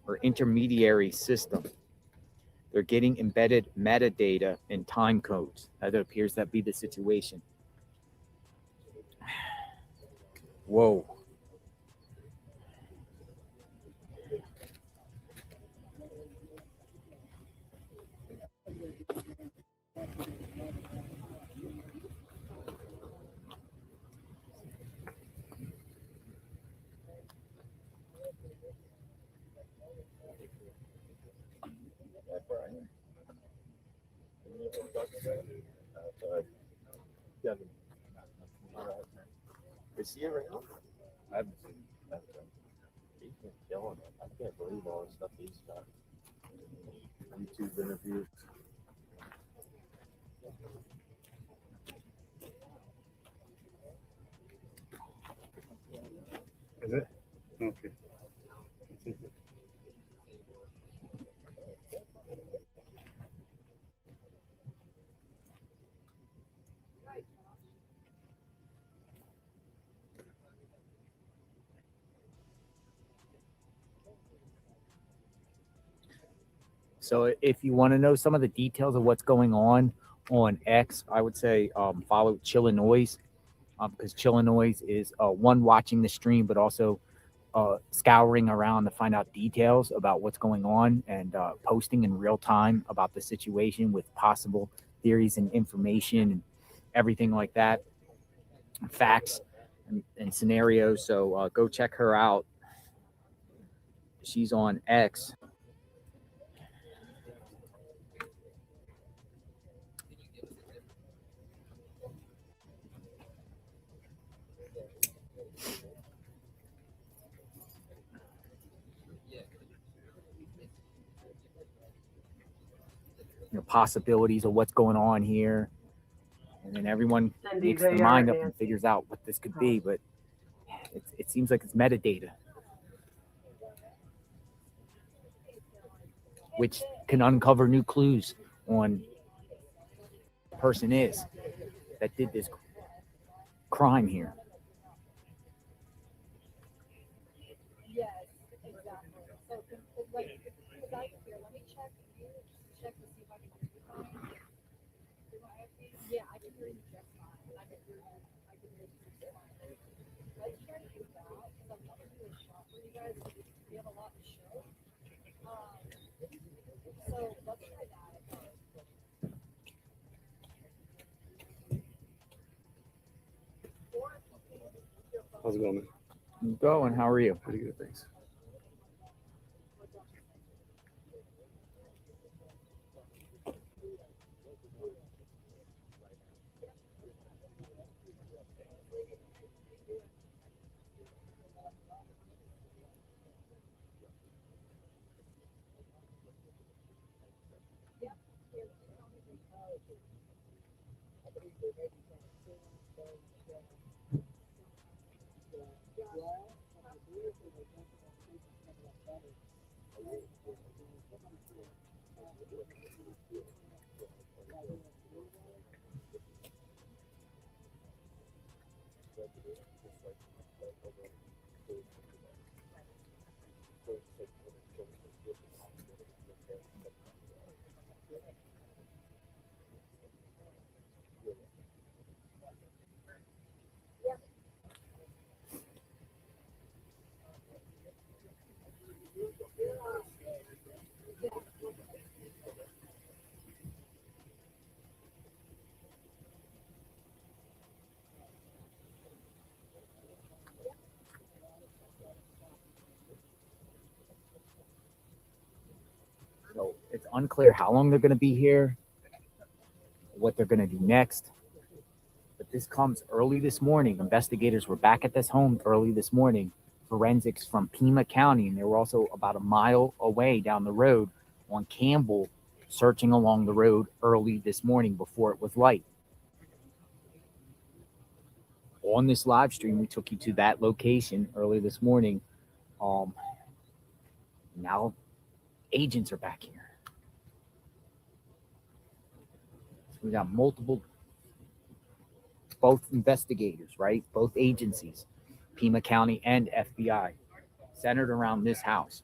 or intermediary system. They're getting embedded metadata and time codes. That appears to be the situation. Whoa. Is he around? I haven't seen him. He's been killing it. I can't believe all the stuff he's got. YouTube interviews. Is it? Okay. So if you want to know some of the details of what's going on X, I would say follow Chillinois, because Chillinois is one, watching the stream, but also scouring around to find out details about what's going on and posting in real time about the situation with possible theories and information and everything like that, facts and scenarios. So go check her out. She's on X. possibilities of what's going on here, and then everyone makes their mind up and figures out what this could be. But it seems like it's metadata, which can uncover new clues on the person is that did this crime here. Yes, exactly. So, like, right here, let me check to see if I can hear you fine. Yeah, I can hear you just fine. I can hear you. I can hear you just fine. Let's try to do that because I'm not going to do a shot for you guys. We have a lot to show. So let's try that. How's it going, man? I'm going. How are you? Pretty good, thanks. So it's unclear how long they're going to be here, what they're going to do next. But this comes early this morning. Investigators were back at this home early this morning. Forensics from Pima County, and they were also about a mile away down the road on Campbell, searching along the road early this morning before it was light. On this live stream, we took you to that location early this morning. Now agents are back here. So we got both investigators, right? Both agencies, Pima County and FBI, centered around this house.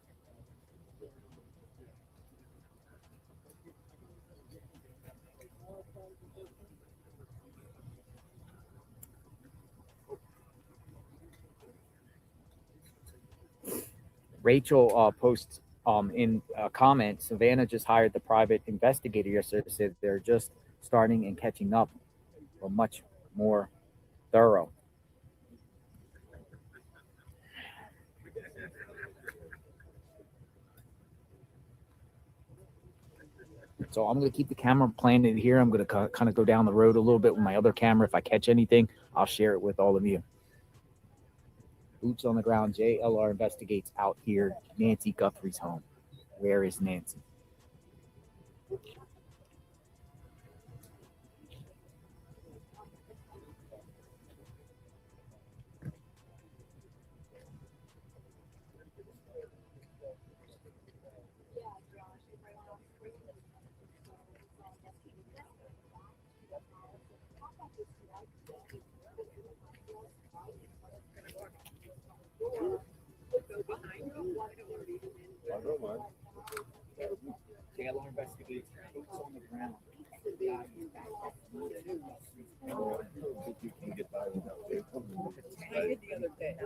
Rachel posts in a comment, Savannah just hired the private investigator yesterday. Said they're just starting and catching up, but much more thorough. So I'm going to keep the camera planted here. I'm going to kind of go down the road a little bit with my other camera. If I catch anything, I'll share it with all of you. Boots on the ground. JLR investigates out here. Nancy Guthrie's home. Where is Nancy? JLR investigates boots on the ground. You can get by without the other day.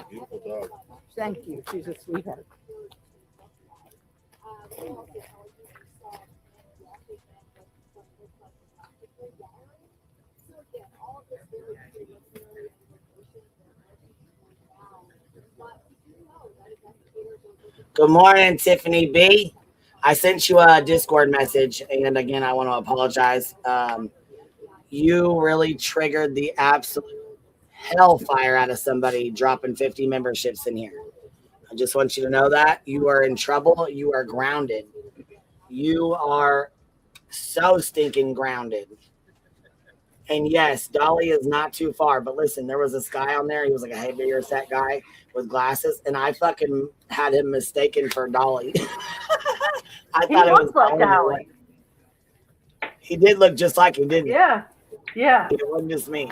Beautiful dog. Thank you. She's a sweetheart. Good morning, Tiffany B. I sent you a Discord message, and again, I want to apologize. You really triggered the absolute hellfire out of somebody dropping 50 memberships in here. I just want you to know that you are in trouble. You are grounded. You are so stinking grounded. And yes, Dolly is not too far. But listen, there was this guy on there. He was like a heavier set guy with glasses, and I fucking had him mistaken for Dolly. I He thought it was looks like Dolly. He did look just like him, didn't he? Yeah. Yeah. It wasn't just me.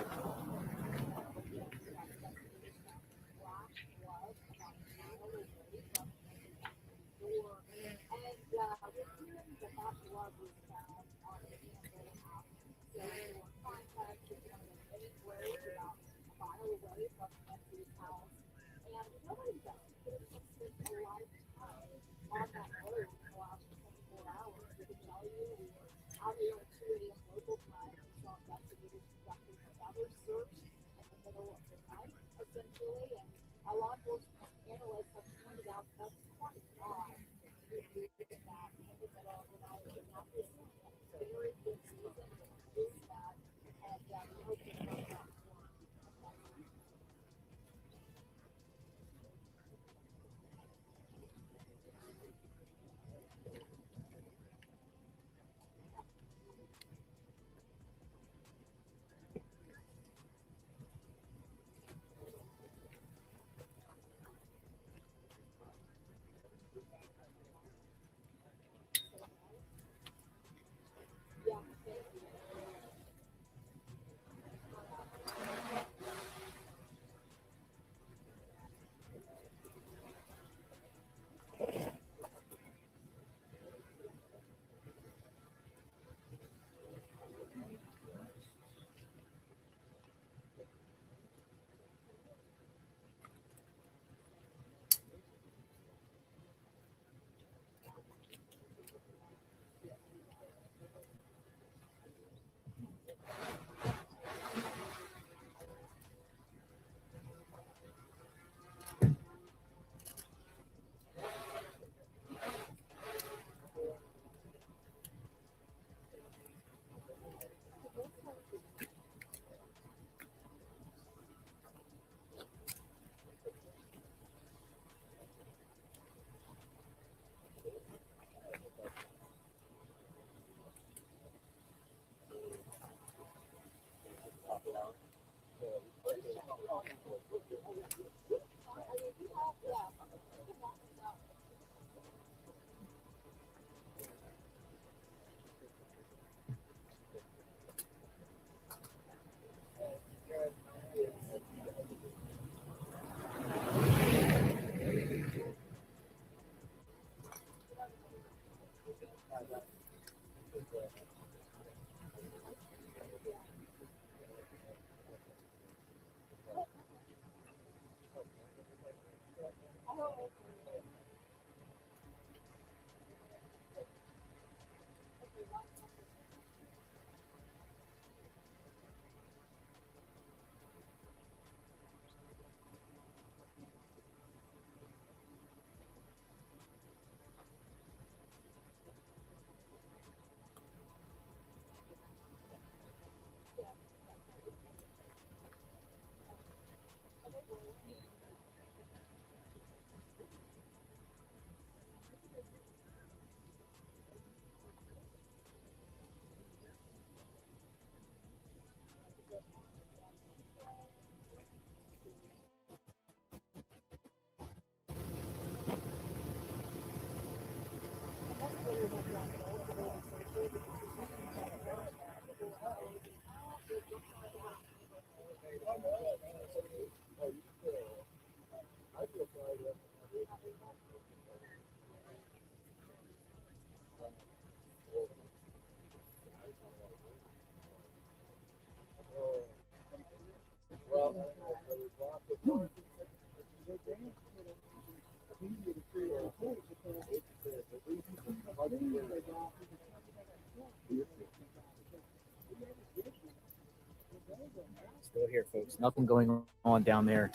Still here, folks. Nothing going on down there.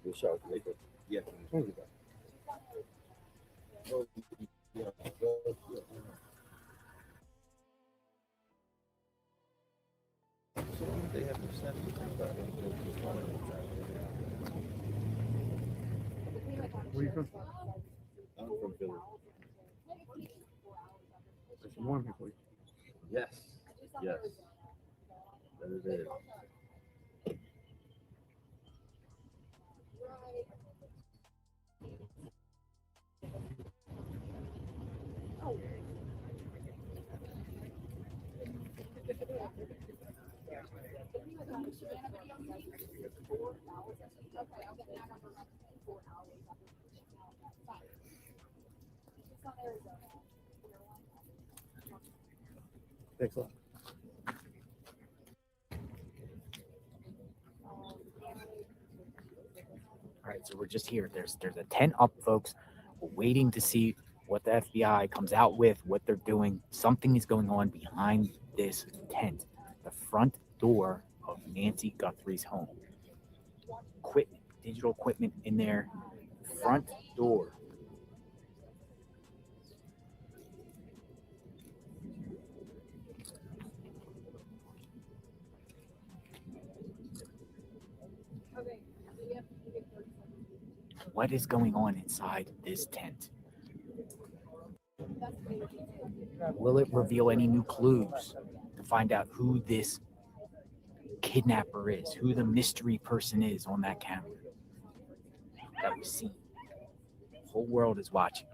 Yeah. They have to send Where you from? I'm from Philly. It's warm here for you. Yes. Yes. That it is. Thanks a lot. All right, so we're just here. There's a tent up, folks. We're waiting to see what the FBI comes out with, what they're doing. Something is going on behind this tent, the front door of Nancy Guthrie's home. Equipment, digital equipment in there, front door. What is going on inside this tent? Will it reveal any new clues to find out who this kidnapper is, who the mystery person is on that camera that we see? The whole world is watching.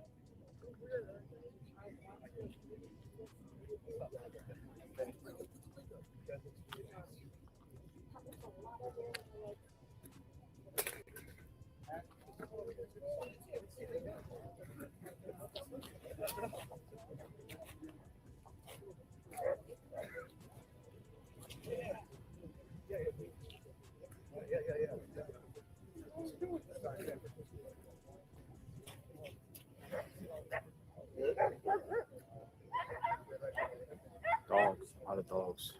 Dogs, a lot of dogs.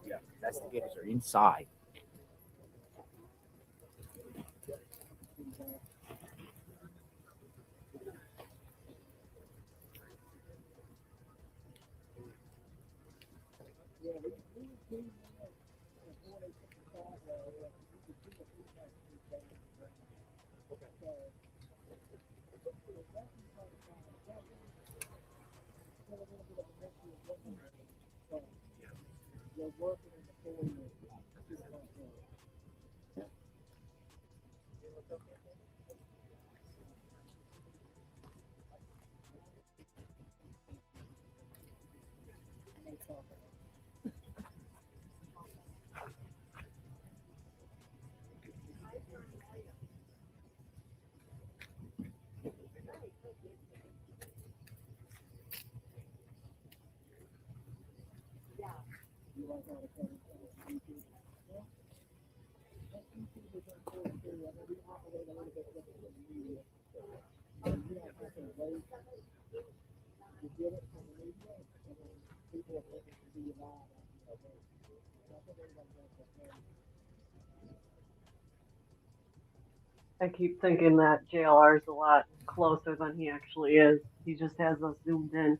Yeah, investigators are inside. I keep thinking that JLR is a lot closer than he actually is. He just has us zoomed in.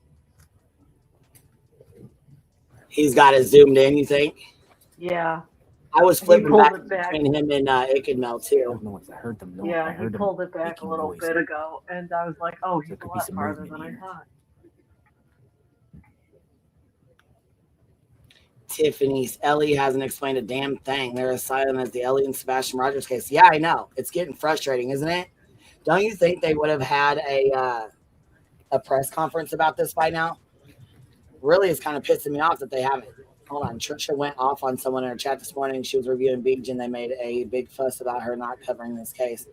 He's got it zoomed in, you think? Yeah. I was He flipping pulled back it back. between him and Ikkenmel too. Noise. I heard them. Yeah, he pulled it back a little bit ago, and I was like, oh, he's a could be lot some farther movement than I here. thought. Tiffany's Ellie hasn't explained a damn thing. They're as silent as the Ellie and Sebastian Rogers case. Yeah, I know. It's getting frustrating, isn't it? Don't you think they would have had a press conference about this by now? Really, it's kind of pissing me off that they haven't. Hold on. Trisha went off on someone in her chat this morning. She was reviewing Beach, and they made a big fuss about her not covering this case.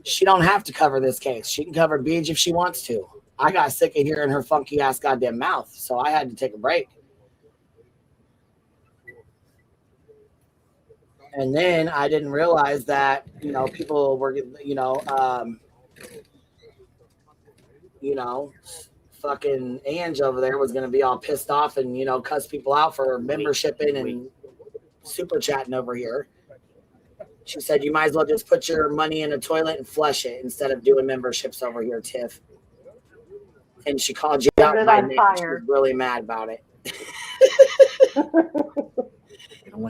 She don't have to cover this case. She can cover Beach if she wants to. I got sick of hearing her funky ass goddamn mouth, so I had to take a break. And then I didn't realize that, people were, fucking Ange over there was going to be all pissed off and, cuss people out for membershiping and super chatting over here. She said, you might as well just put your money in a toilet and flush it instead of doing memberships over here, Tiff. And she called you out by name. She was really mad about it.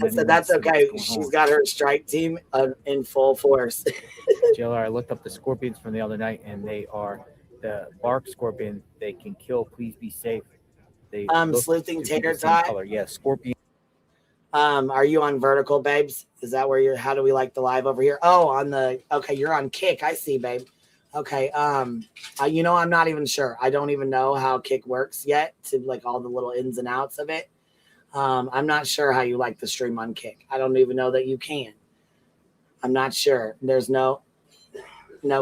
I said, that's okay. She's got her strike team in full force. JLR, I looked up the scorpions from the other night, and they are the bark scorpion. They can kill. Please be safe. They sleuthing tater tot. Yeah, scorpion. Are you on vertical, babes? Is that where you're? How do we like the live over here? Oh, okay, you're on Kick. I see, babe. Okay. I'm not even sure. I don't even know how Kick works yet, to like all the little ins and outs of it. I'm not sure how you like the stream on Kick. I don't even know that you can. I'm not sure. There's no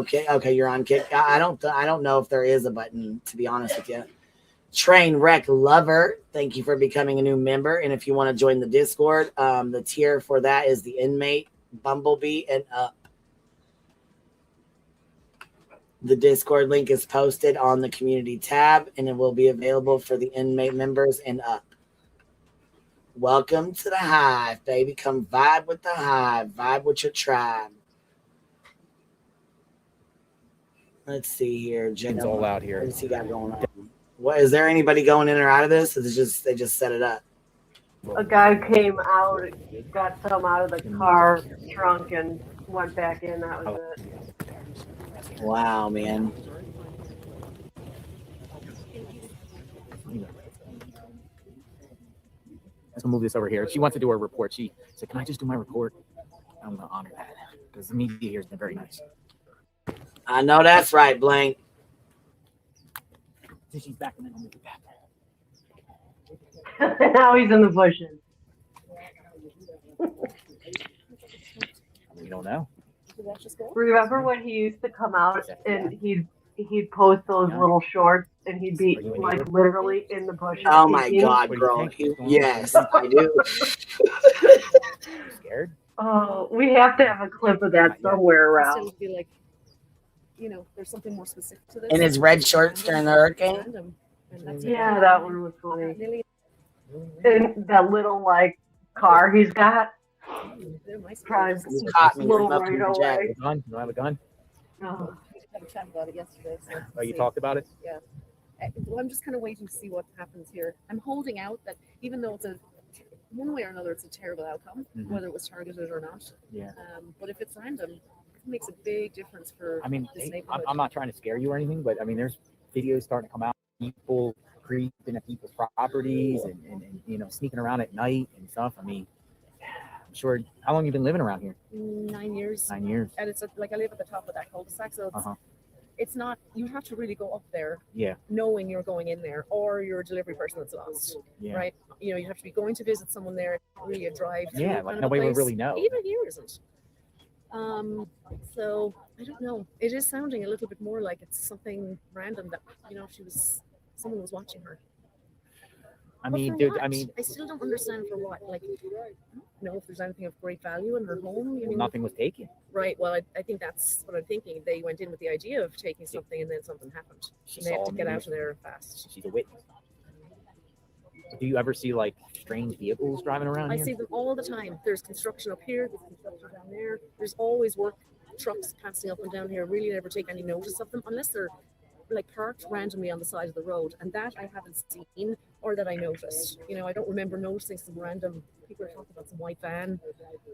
Kick. Okay, you're on Kick. I don't know if there is a button, to be honest with you. Train Wreck Lover, thank you for becoming a new member. And if you want to join the Discord, the tier for that is the Inmate, Bumblebee, and Up. The Discord link is posted on the community tab, and it will be available for the Inmate members and Up. Welcome to the Hive, baby. Come vibe with the Hive. Vibe with your tribe. Let's see here. It's all out here. What's he got going on? What is there anybody going in or out of this? Or is it just they just set it up? A guy came out, got some out of the car trunk, and went back in. That was it. Wow, man. Let's move this over here. She wants to do her report. She said, "Can I just do my report?" I'm going to honor that because the media here has been very nice. I know that's right, Blank. She's back and then I'll move it back. Now he's in the bushes. We don't know. Remember when he used to come out and he'd post those little shorts and he'd be like literally in the bushes? Oh my God, girl. Yes, I do. Scared? Oh, we have to have a clip of that somewhere around. Still be like, there's something more specific to this. In his red shorts during the hurricane? Yeah, that one was funny. And that little car he's got. Tries little right away. Gun? You don't have a gun? No. We had a chat about it yesterday. So Oh, you talked about it? Yeah. Well, I'm just kind of waiting to see what happens here. I'm holding out that even though it's one way or another, it's a terrible outcome, whether it was targeted or not. Yeah. But if it's random, it makes a big difference for this neighborhood. I'm not trying to scare you or anything, but there's videos starting to come out. People creeping at people's properties and sneaking around at night and stuff. I'm sure. How long have you been living around here? 9 years. 9 years. And it's I live at the top of that cul-de-sac, so it's not. You have to really go up there, knowing you're going in there, or you're a delivery person that's lost, right? You have to be going to visit someone there, really a drive. Yeah, like nobody would really know. Even here isn't. So I don't know. It is sounding a little bit more like it's something random that someone was watching her. I still don't understand for what. I don't know if there's anything of great value in her home. Nothing was taken. Right. Well, I think that's what I'm thinking. They went in with the idea of taking something, and then something happened. And they had to get out of there fast. She's a witness. Do you ever see strange vehicles driving around I here? see them all the time. There's construction up here. There's construction down there. There's always work trucks passing up and down here really never take any notice of them unless they're like parked randomly on the side of the road, and that I haven't seen or that I noticed. You know, I don't remember noticing some random people are talking about some white van,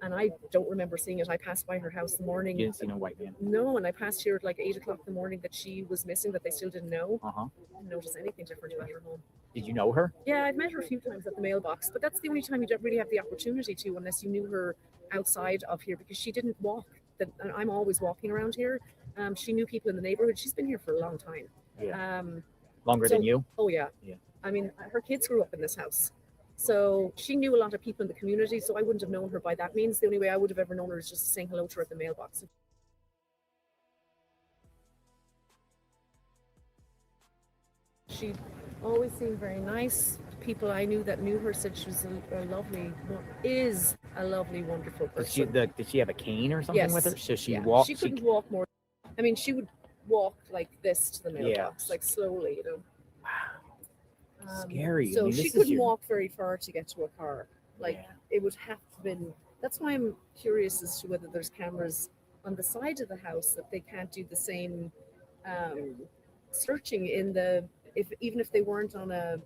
and I don't remember seeing it. I passed by her house in the morning. You didn't see no white van? No, and I passed here at like 8 o'clock in the morning that she was missing, that they still didn't know. Uh-huh. I didn't notice anything different about her home. Did you know her? Yeah, I've met her a few times at the mailbox, but that's the only time you don't really have the opportunity to, unless you knew her outside of here, because she didn't walk. And I'm always walking around here. She knew people in the neighborhood. She's been here for a long time. Yeah. Longer than you? Oh yeah. Yeah. I mean, her kids grew up in this house, so she knew a lot of people in the community. So I wouldn't have known her by that means. The only way I would have ever known her is just saying hello to her at the mailbox. She always seemed very nice. People I knew that knew her said she was a lovely, wonderful person. Did she have a cane or something Yes. with her? So she Yeah. walked. She couldn't walk more. I mean, she would walk like this to the mailbox, like slowly, you know. Scary. So I mean, she this is couldn't your- walk very far to get to a car. Like it would have to been. That's why I'm curious as to whether there's cameras on the side of the house that they can't do the same searching in the. Even if they weren't on a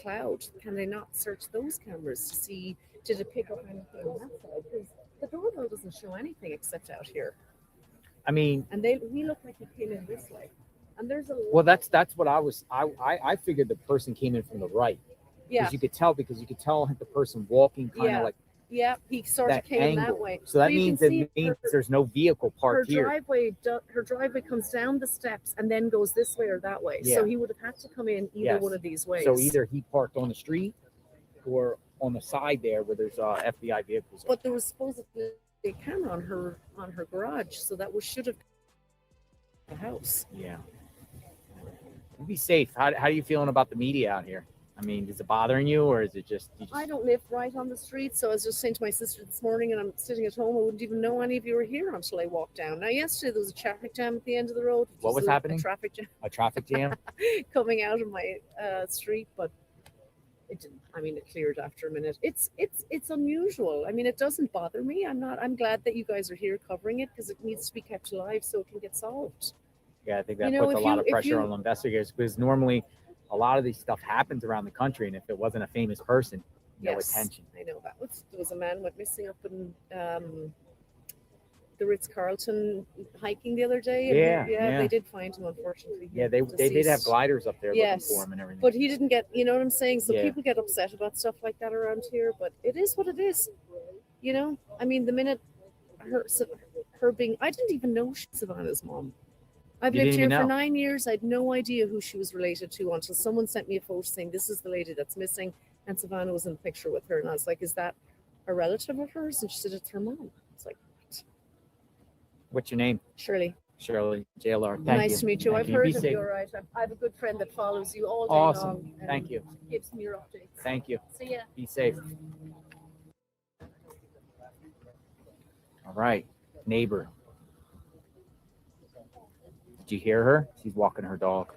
cloud, can they not search those cameras to see, did it pick up anything on that side? Because the doorbell doesn't show anything except out here. I mean, And we look like he came in this way. And there's a well, that's what I was. I figured the person came in from the right. Yeah. Because you could tell the person walking kind of like yeah, he sort of that came angle. that way. So that But you means can see there's no vehicle her parked here. driveway comes down the steps and then goes this way or that way. Yeah. So he would have had to come in either one of these ways. So either he parked on the street or on the side there where there's FBI vehicles. But there was supposedly a camera on her garage, so that should have the house. Yeah. Be safe. How are you feeling about the media out here? I mean, is it bothering you, or is it just? I don't live right on the street, so I was just saying to my sister this morning, and I'm sitting at home. I wouldn't even know any of you were here until I walked down. Now, yesterday there was a traffic jam at the end of the road. What was happening? A traffic jam. A traffic jam coming out of my street, but it didn't. I mean, it cleared after a minute. It's unusual. I mean, it doesn't bother me. I'm glad that you guys are here covering it because it needs to be kept alive so it can get solved. Yeah, I think that puts a lot of pressure on investigators because normally a lot of these stuff happens around the country, and if it wasn't a famous person, no attention. I know that. There was a man went missing up in the Ritz-Carlton hiking the other day. And Yeah. They did find him, unfortunately. Yeah, they did have gliders up there looking for him and everything. But he didn't get, you know what I'm saying? So Yeah. people get upset about stuff like that around here, but it is what it is. You know, I mean, the minute her being, I didn't even know she's Savannah's mom. I've lived here for 9 years. I had no idea who she was related to until someone sent me a photo saying this is the lady that's missing, and Savannah was in the picture with her. And I was like, "Is that a relative of hers?" And she said, "It's her mom." It's like, what? What's your name? Shirley. Shirley, JLR. Nice to meet you. I've heard Be of safe. you. All right. I have a good friend that follows you all day Awesome. long. and Thank you. Gives me your updates. Thank you. See ya. Be safe. All right, neighbor. Did you hear her? She's walking her dog.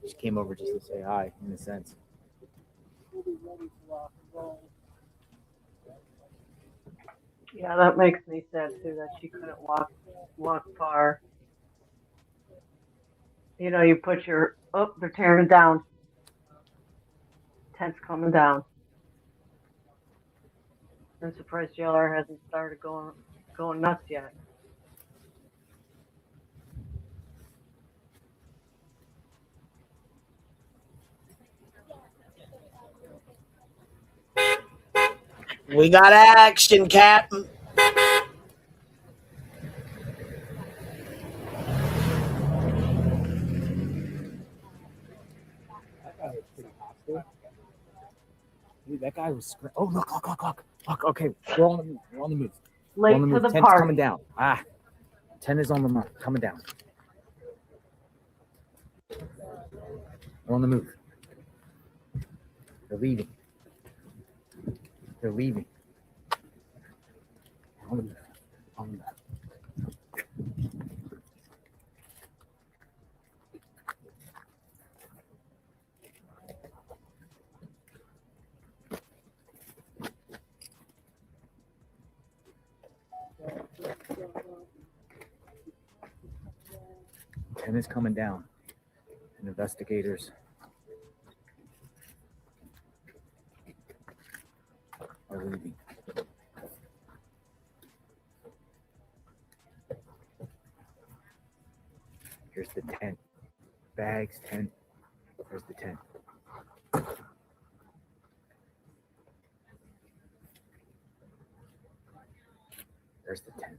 She came over just to say hi, in a sense. Yeah, that makes me sad too that she couldn't walk far. You know, you put your they're tearing it down. Tent's coming down. I'm surprised JLR hasn't started going nuts yet. We got action, Captain. Dude, that guy was screaming. Oh, look. Okay, we're on the move. We're on the move. Late We're on the to move. the 10's party. coming down. 10 is on the move. Coming down. We're on the move. They're leaving. They're leaving. On the move. On the move. 10 is coming down, and investigators are leaving. Here's the tent. Bags, tent. There's the tent. There's the tent.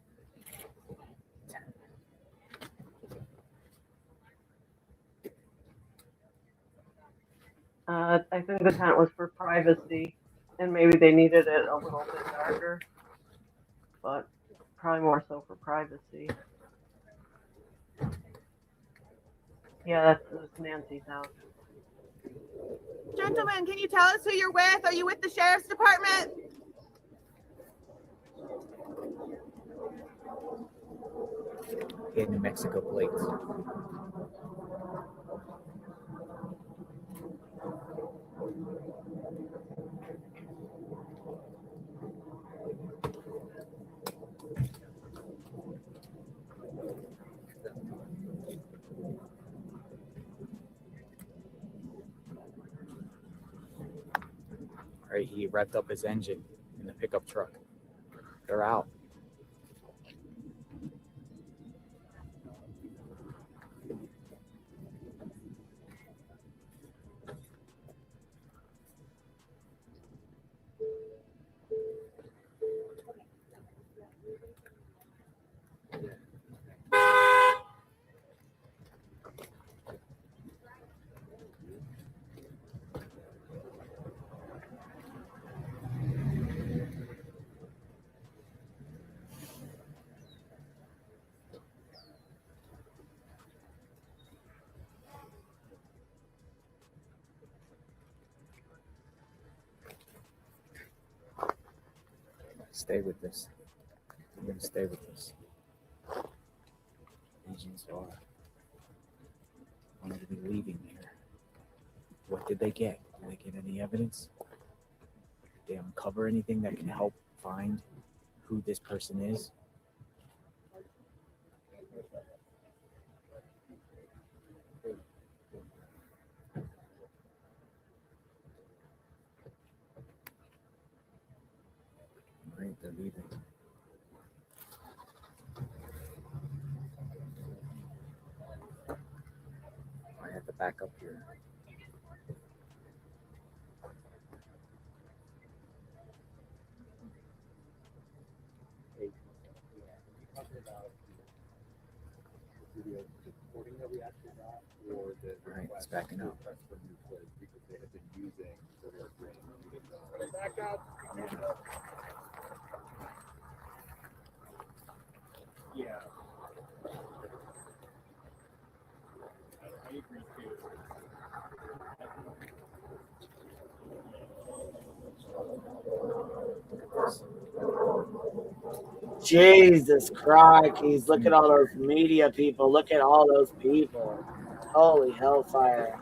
I think the tent was for privacy, and maybe they needed it a little bit darker, but probably more so for privacy. Yeah, that's Nancy's house. Gentlemen, can you tell us who you're with? Are you with the sheriff's department? In New Mexico plates. All right, he revved up his engine in the pickup truck. They're out. Stay with this. I'm going to stay with this. Agents are going to be leaving here. What did they get? Did they get any evidence? Did they uncover anything that can help find who this person is? Great, they're leaving. I have to back up here. All right, it's backing up. Back up. Yeah. I agree too. Jesus Christ, look at all those media people. Look at all those people. Holy hellfire.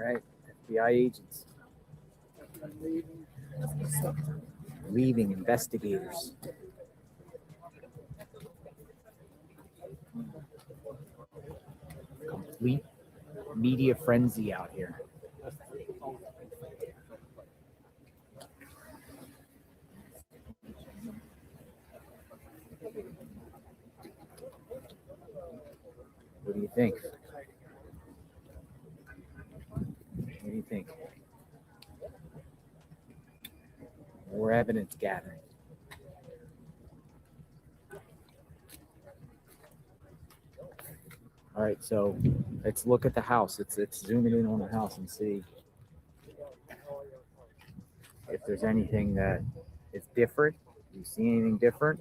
All right, FBI agents. Leaving investigators. Complete media frenzy out here. What do you think? What do you think? More evidence gathering. All right, so let's look at the house. It's zooming in on the house and see if there's anything that is different. Do you see anything different?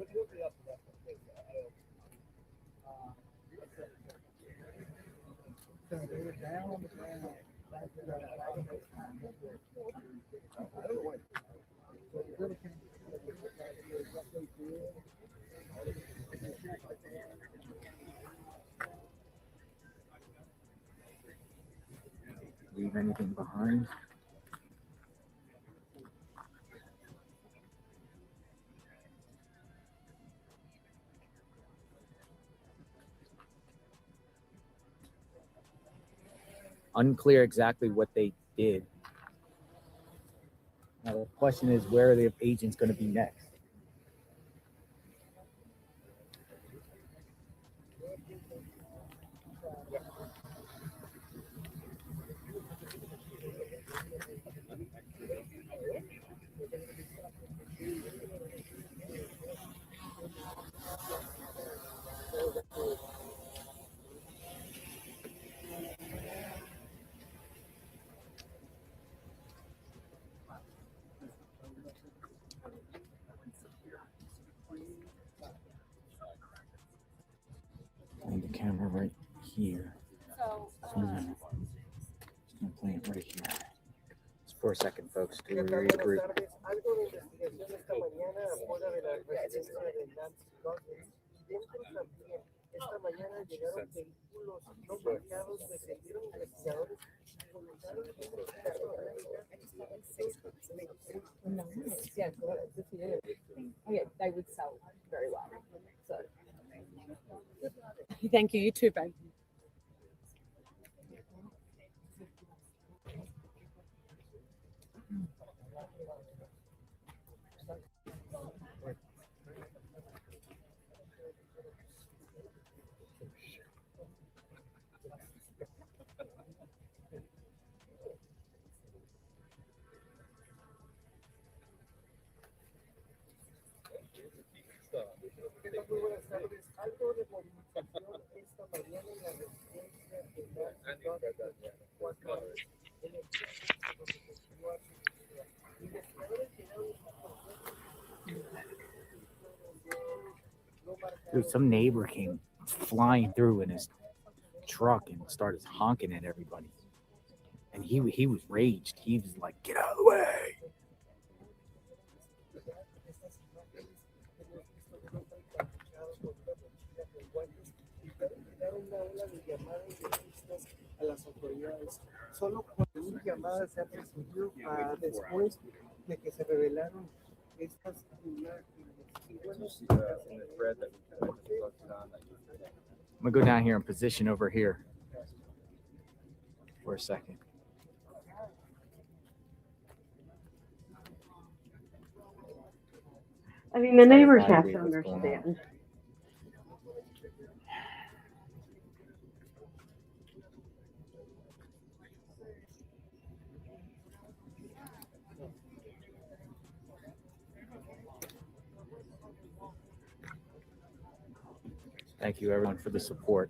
Leave anything behind? Unclear exactly what they did. Now the question is, where are the agents going to be next? And the camera right here. I'm gonna play it right here. Just for a second, folks, to regroup. Esta mañana llegaron vehículos no marcados, detuvieron investigadores y comenzaron a they would sell very well. So, thank you. You too, babe. Muy buenas tardes. Algo de movilización esta mañana en la residencia de investigadores llegaron Dude, some neighbor came flying through in his truck and started honking at everybody. And he was raged. He was like, "Get out of the way!" a las autoridades. Solo cuando una llamada se ha recibido después de que se revelaron estas imágenes. Y bueno, I'm gonna go down here and position over here for a second. I mean, the neighbors have to understand. Thank you, everyone, for the support.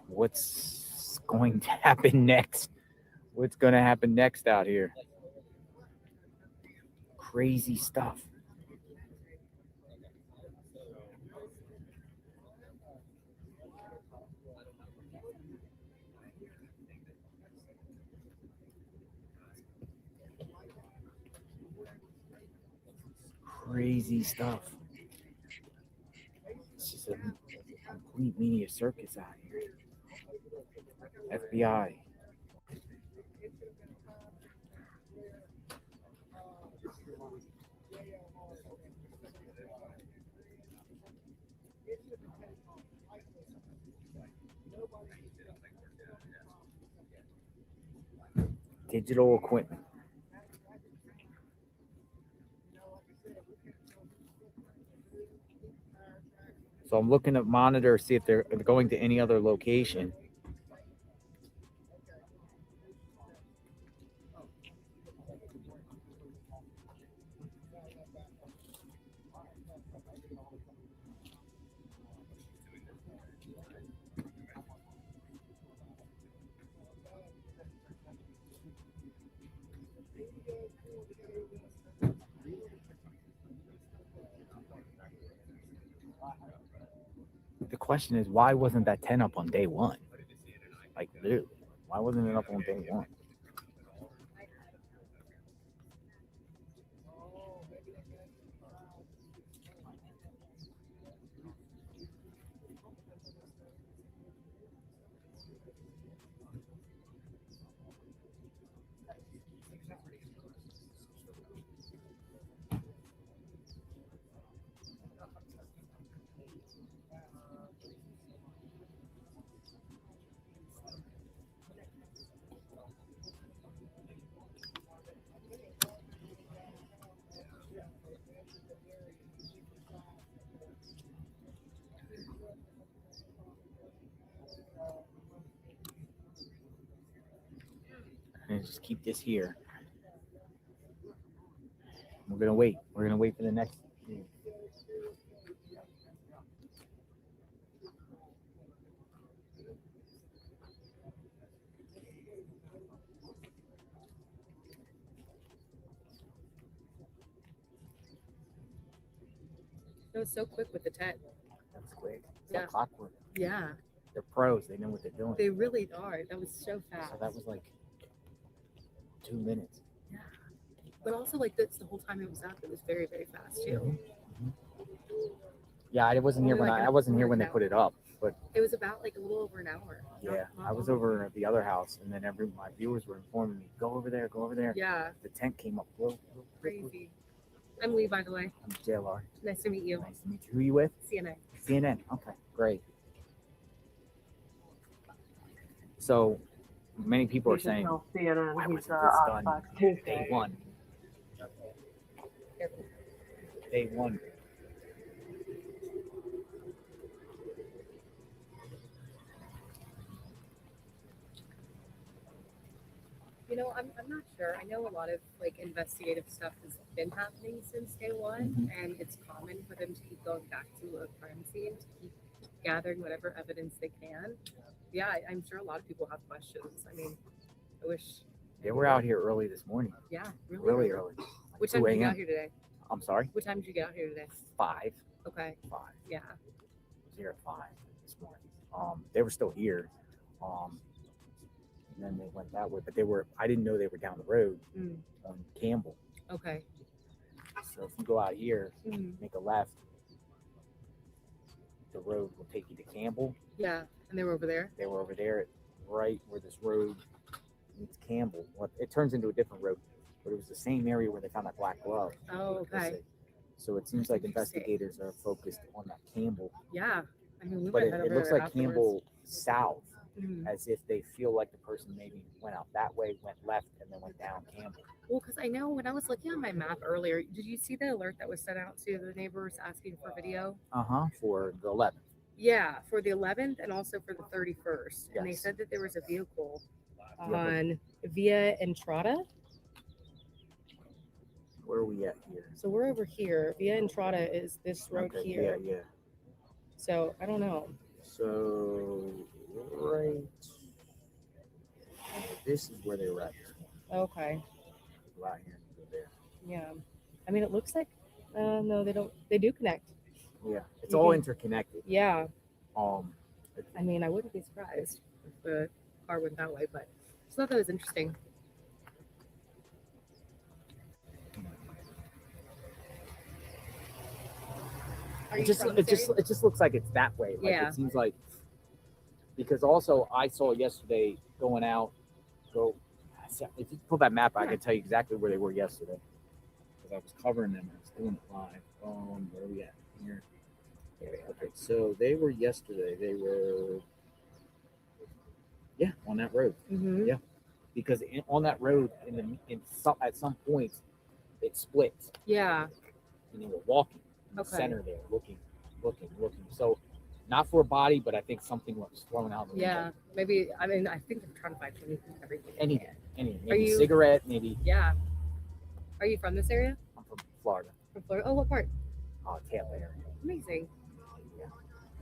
What's going to happen next? What's going to happen next out here? Crazy stuff. Crazy stuff. It's just a complete media circus out here. FBI. Digital equipment. So I'm looking at monitor, see if they're going to any other location. question is, why wasn't that 10 up on day one? Like, literally, why wasn't it up on day one? And just keep this here. We're gonna wait. We're gonna wait for the next. That was so quick with the 10. That was quick. It's Yeah. like clockwork. Yeah, They're pros. They know what they're doing. they really are. That was so fast. So that was like 2 minutes. Yeah. But also, like, that's the whole time it was up. It was very, very fast, too. Yeah, I wasn't here when I wasn't here when they put it up, but It was about, like, a little over an hour. yeah, Not I was long. over at the other house, and then my viewers were informing me, go over there, go over there. Yeah. The tent came up real quickly. Crazy. I'm Lee, by the way. I'm JLR. Nice to meet you. Nice to meet you. Who are you with? CNN. CNN. Okay, great. So many people are You should saying, tell CNN why he's wasn't this on done Fox day Tuesday. one? Day one. You know, I'm not sure. I know a lot of like investigative stuff has been happening since day one, and it's common for them to keep going back to a crime scene to keep gathering whatever evidence they can. Yeah, I'm sure a lot of people have questions. I mean, I wish. They were out here early this morning. Yeah, Really early. Like What 2 time did you get a.m. out here today? I'm sorry? What time did you get out here today? 5. Okay. 5. Yeah. I was here at 5 this morning. They were still here. And then they went that way, but I didn't know they were down the road on Campbell. Okay. So if you go out here, Mhm. make a left, the road will take you to Campbell. Yeah, and they were over there. They were over there, right where this road meets Campbell. Well, it turns into a different road, but it was the same area where they found that black glove. Oh, okay. So it seems like investigators are focused on that Campbell. Yeah. I mean, we But might it head over looks there like afterwards. Campbell south, Mhm. as if they feel like the person maybe went out that way, went left, and then went down Campbell. Well, because I know when I was looking on my map earlier, did you see the alert that was sent out to the neighbors asking for video? For the 11th. Yeah, for the 11th and also for the 31st. And they Yes. said that there was a vehicle but- on Via Entrada. Where are we at here? So we're over here. Via Entrada is this road Okay, here. Yeah. So I don't know. So right, this is where they were at. Okay. Go out here and go there. Yeah. I mean, it looks like, no, they don't. They do connect. Yeah, it's You all can- interconnected. Yeah. It- I mean, I wouldn't be surprised if the car went that way, but I just thought that was interesting. Are It you just from it this just area? it just looks like it's that way. Like Yeah. it seems like, because also I saw yesterday going out. If you pull that map, I can tell you exactly where they were yesterday because I was covering them. I was doing it live. Where are we at here? Okay, so they were yesterday. They were on that road. Mhm. Yeah, because on that road at some points it splits. Yeah. And they were walking in the Okay. center there, looking. So, not for a body, but I think something was thrown out. The Yeah. window. Maybe, I mean, I think they're trying to find anything, everything. they Anything, can. anything. Are Maybe you- cigarette, maybe. Yeah. Are you from this area? I'm from Florida. From Florida? Oh, what part? Tampa area. Amazing.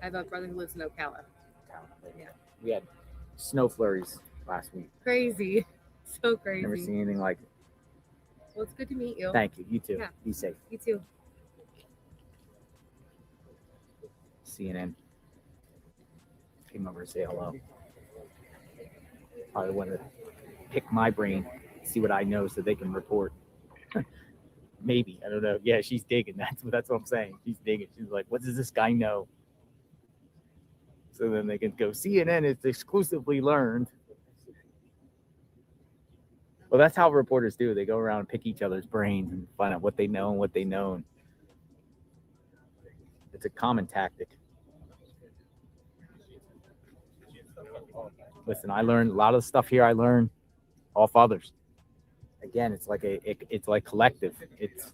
I have a brother who lives in Ocala. Yeah. We had snow flurries last week. Crazy. So crazy. Never seen anything like it. Well, it's good to meet you. Thank you. You too. Yeah. Be safe. You too. CNN. came over to say hello. Probably want to pick my brain, see what I know, so they can report. Maybe, I don't know. Yeah, she's digging. That's what I'm saying. She's digging. She's like, what does this guy know? So then they can go. CNN is exclusively learned. Well, that's how reporters do. They go around and pick each other's brains and find out what they know and what they know. It's a common tactic. Listen, I learned a lot of the stuff here. I learned off others. Again, it's like it's like collective. It's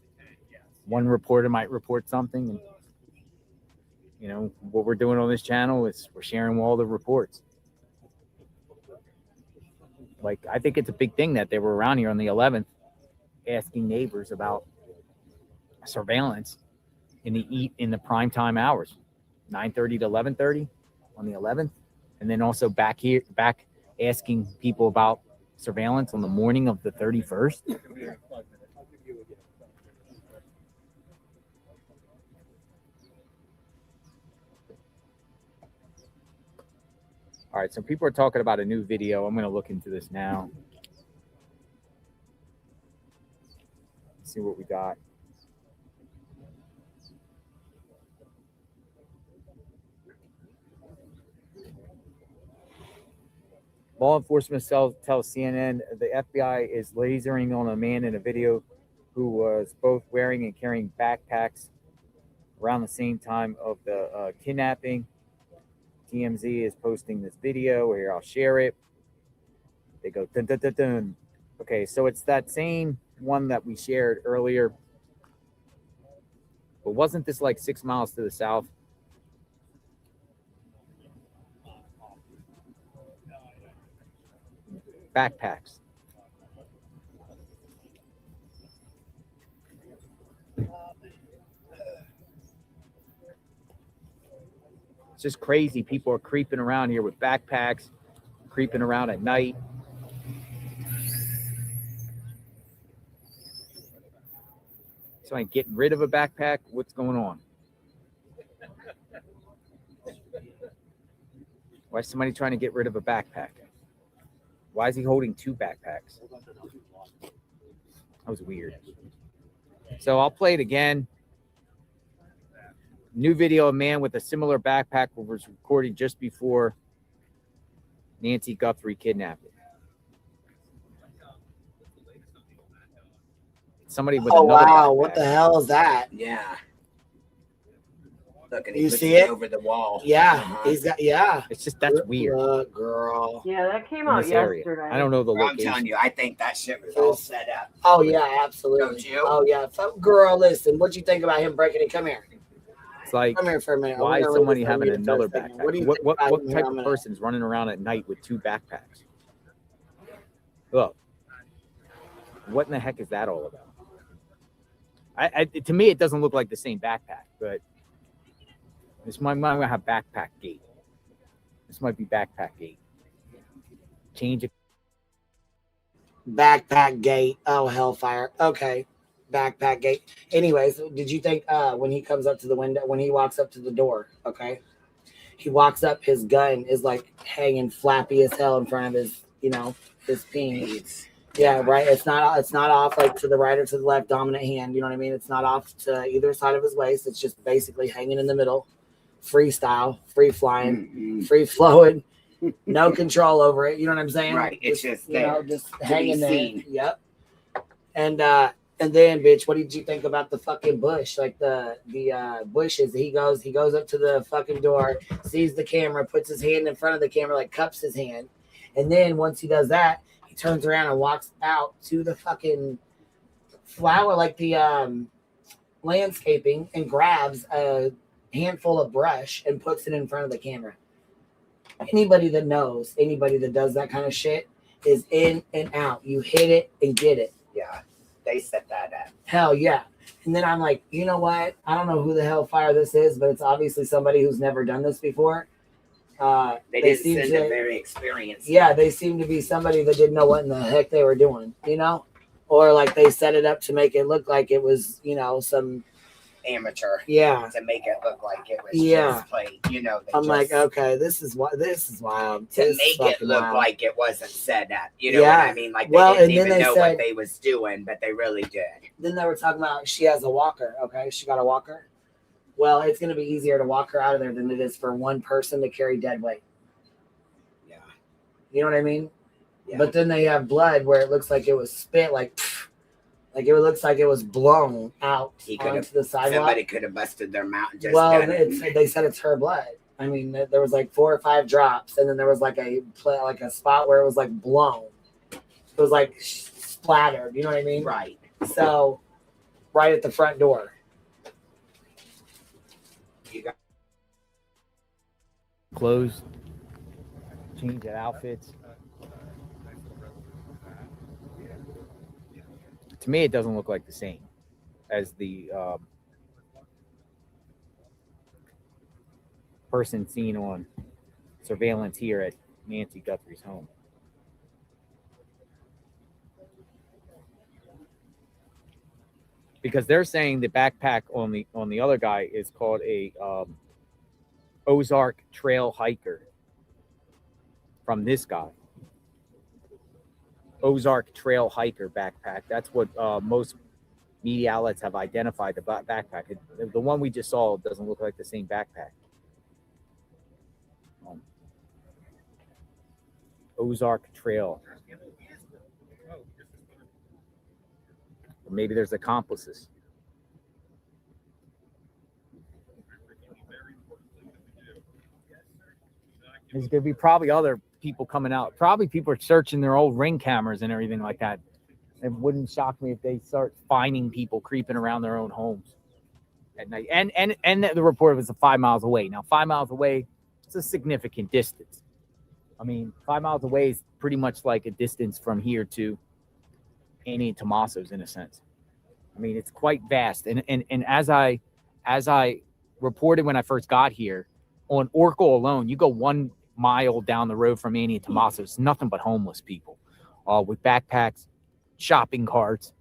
one reporter might report something, and you know what we're doing on this channel is we're sharing all the reports. Like, I think it's a big thing that they were around here on the 11th asking neighbors about surveillance in the prime time hours, 9:30 to 11:30 on the 11th, and then also back asking people about surveillance on the morning of the 31st. All right, so people are talking about a new video. I'm going to look into this now. Let's see what we got. Law enforcement tells CNN the FBI is lasering on a man in a video who was both wearing and carrying backpacks around the same time of the kidnapping. TMZ is posting this video. Here, I'll share it. They go dun dun dun dun. Okay, so it's that same one that we shared earlier. But wasn't this like 6 miles to the south? Backpacks. It's just crazy. People are creeping around here with backpacks, creeping around at night. So I'm getting rid of a backpack. What's going on? Why is somebody trying to get rid of a backpack? Why is he holding two backpacks? That was weird. So I'll play it again. New video, a man with a similar backpack was recorded just before Nancy Guthrie kidnapping. Somebody with another wow, backpack. what the hell is that? Yeah. Look, and You he puts see it it over the wall. Yeah, he's got, yeah. It's just, that's weird. Look, girl. Yeah, that came In out this area. yesterday. I don't know the I'm location. telling you, I think that shit was all set up. Oh, yeah, absolutely. Don't you? Oh, yeah. Girl, listen, what you think about him breaking it? Come here. It's like, Come here for a minute. why is We're gonna somebody leave this having unmuted for a another second. backpack? What do you What think about him type having of a- person is running around at night with two backpacks? Look, what in the heck is that all about? To me, it doesn't look like the same backpack, but this might have backpack gate. This might be backpack gate. Change it. Backpack gate. Oh, hellfire. Okay. Backpack gate. Anyways, did you think when he comes up to the window, when he walks up to the door, okay? He walks up, his gun is like hanging flappy as hell in front of his, his peen. Yeah, right. It's not off like to the right or to the left, dominant hand. You know what I mean? It's not off to either side of his waist. It's just basically hanging in the middle. Freestyle, free flying, free flowing, no control over it. You know what I'm saying? Right. It's just there. Just to hanging be there. seen. Yep. And then, bitch, what did you think about the fucking bush? Like the bushes. He goes up to the fucking door, sees the camera, puts his hand in front of the camera, like cups his hand, and then once he does that, he turns around and walks out to the fucking flower, like the landscaping, and grabs a handful of brush and puts it in front of the camera. Anybody that knows, anybody that does that kind of shit is in and out. You hit it and get it. Yeah, they set that up. Hell yeah. And then I'm like, you know what? I don't know who the hell fire this is, but it's obviously somebody who's never done this before. They didn't send a very experienced. Yeah, they seem to be somebody that didn't know what in the heck they were doing, Or like they set it up to make it look like it was, some amateur. Yeah. To make it look like it was Yeah. just played. You know. I'm like, okay, this is wild. To This make is it look wild. like it wasn't set up. You know Yeah. what I mean? Like Well, they and didn't then even they know said- what they was doing, but they really did. Then they were talking about she has a walker. Okay, she got a walker. Well, it's going to be easier to walk her out of there than it is for one person to carry dead weight. Yeah. You know what I mean? Yeah. But then they have blood where it looks like it was spit, like it looks like it was blown out onto the sidewalk. Somebody could have busted their mouth and just Well, done it. they said it's her blood. I mean, there was like 4 or 5 drops, and then there was like a spot where it was like blown. It was like splattered. You know what I mean? Right. So, right at the front door. You got Clothes, change of outfits. To me, it doesn't look like the same as the person seen on surveillance here at Nancy Guthrie's home. Because they're saying the backpack on the other guy is called a Ozark Trail Hiker from this guy. Ozark Trail Hiker backpack. That's what most media outlets have identified the backpack. The one we just saw doesn't look like the same backpack. Ozark Trail. Or maybe there's accomplices. There's going to be probably other people coming out. Probably people are searching their old Ring cameras and everything like that. It wouldn't shock me if they start finding people creeping around their own homes at night. And the report was 5 miles away. Now, 5 miles away, it's a significant distance. I mean, 5 miles away is pretty much like a distance from here to Annie and Tommaso's in a sense. I mean, it's quite vast. And as I reported when I first got here, on Oracle alone, you go 1 mile down the road from Annie and Tommaso's, nothing but homeless people with backpacks, shopping carts,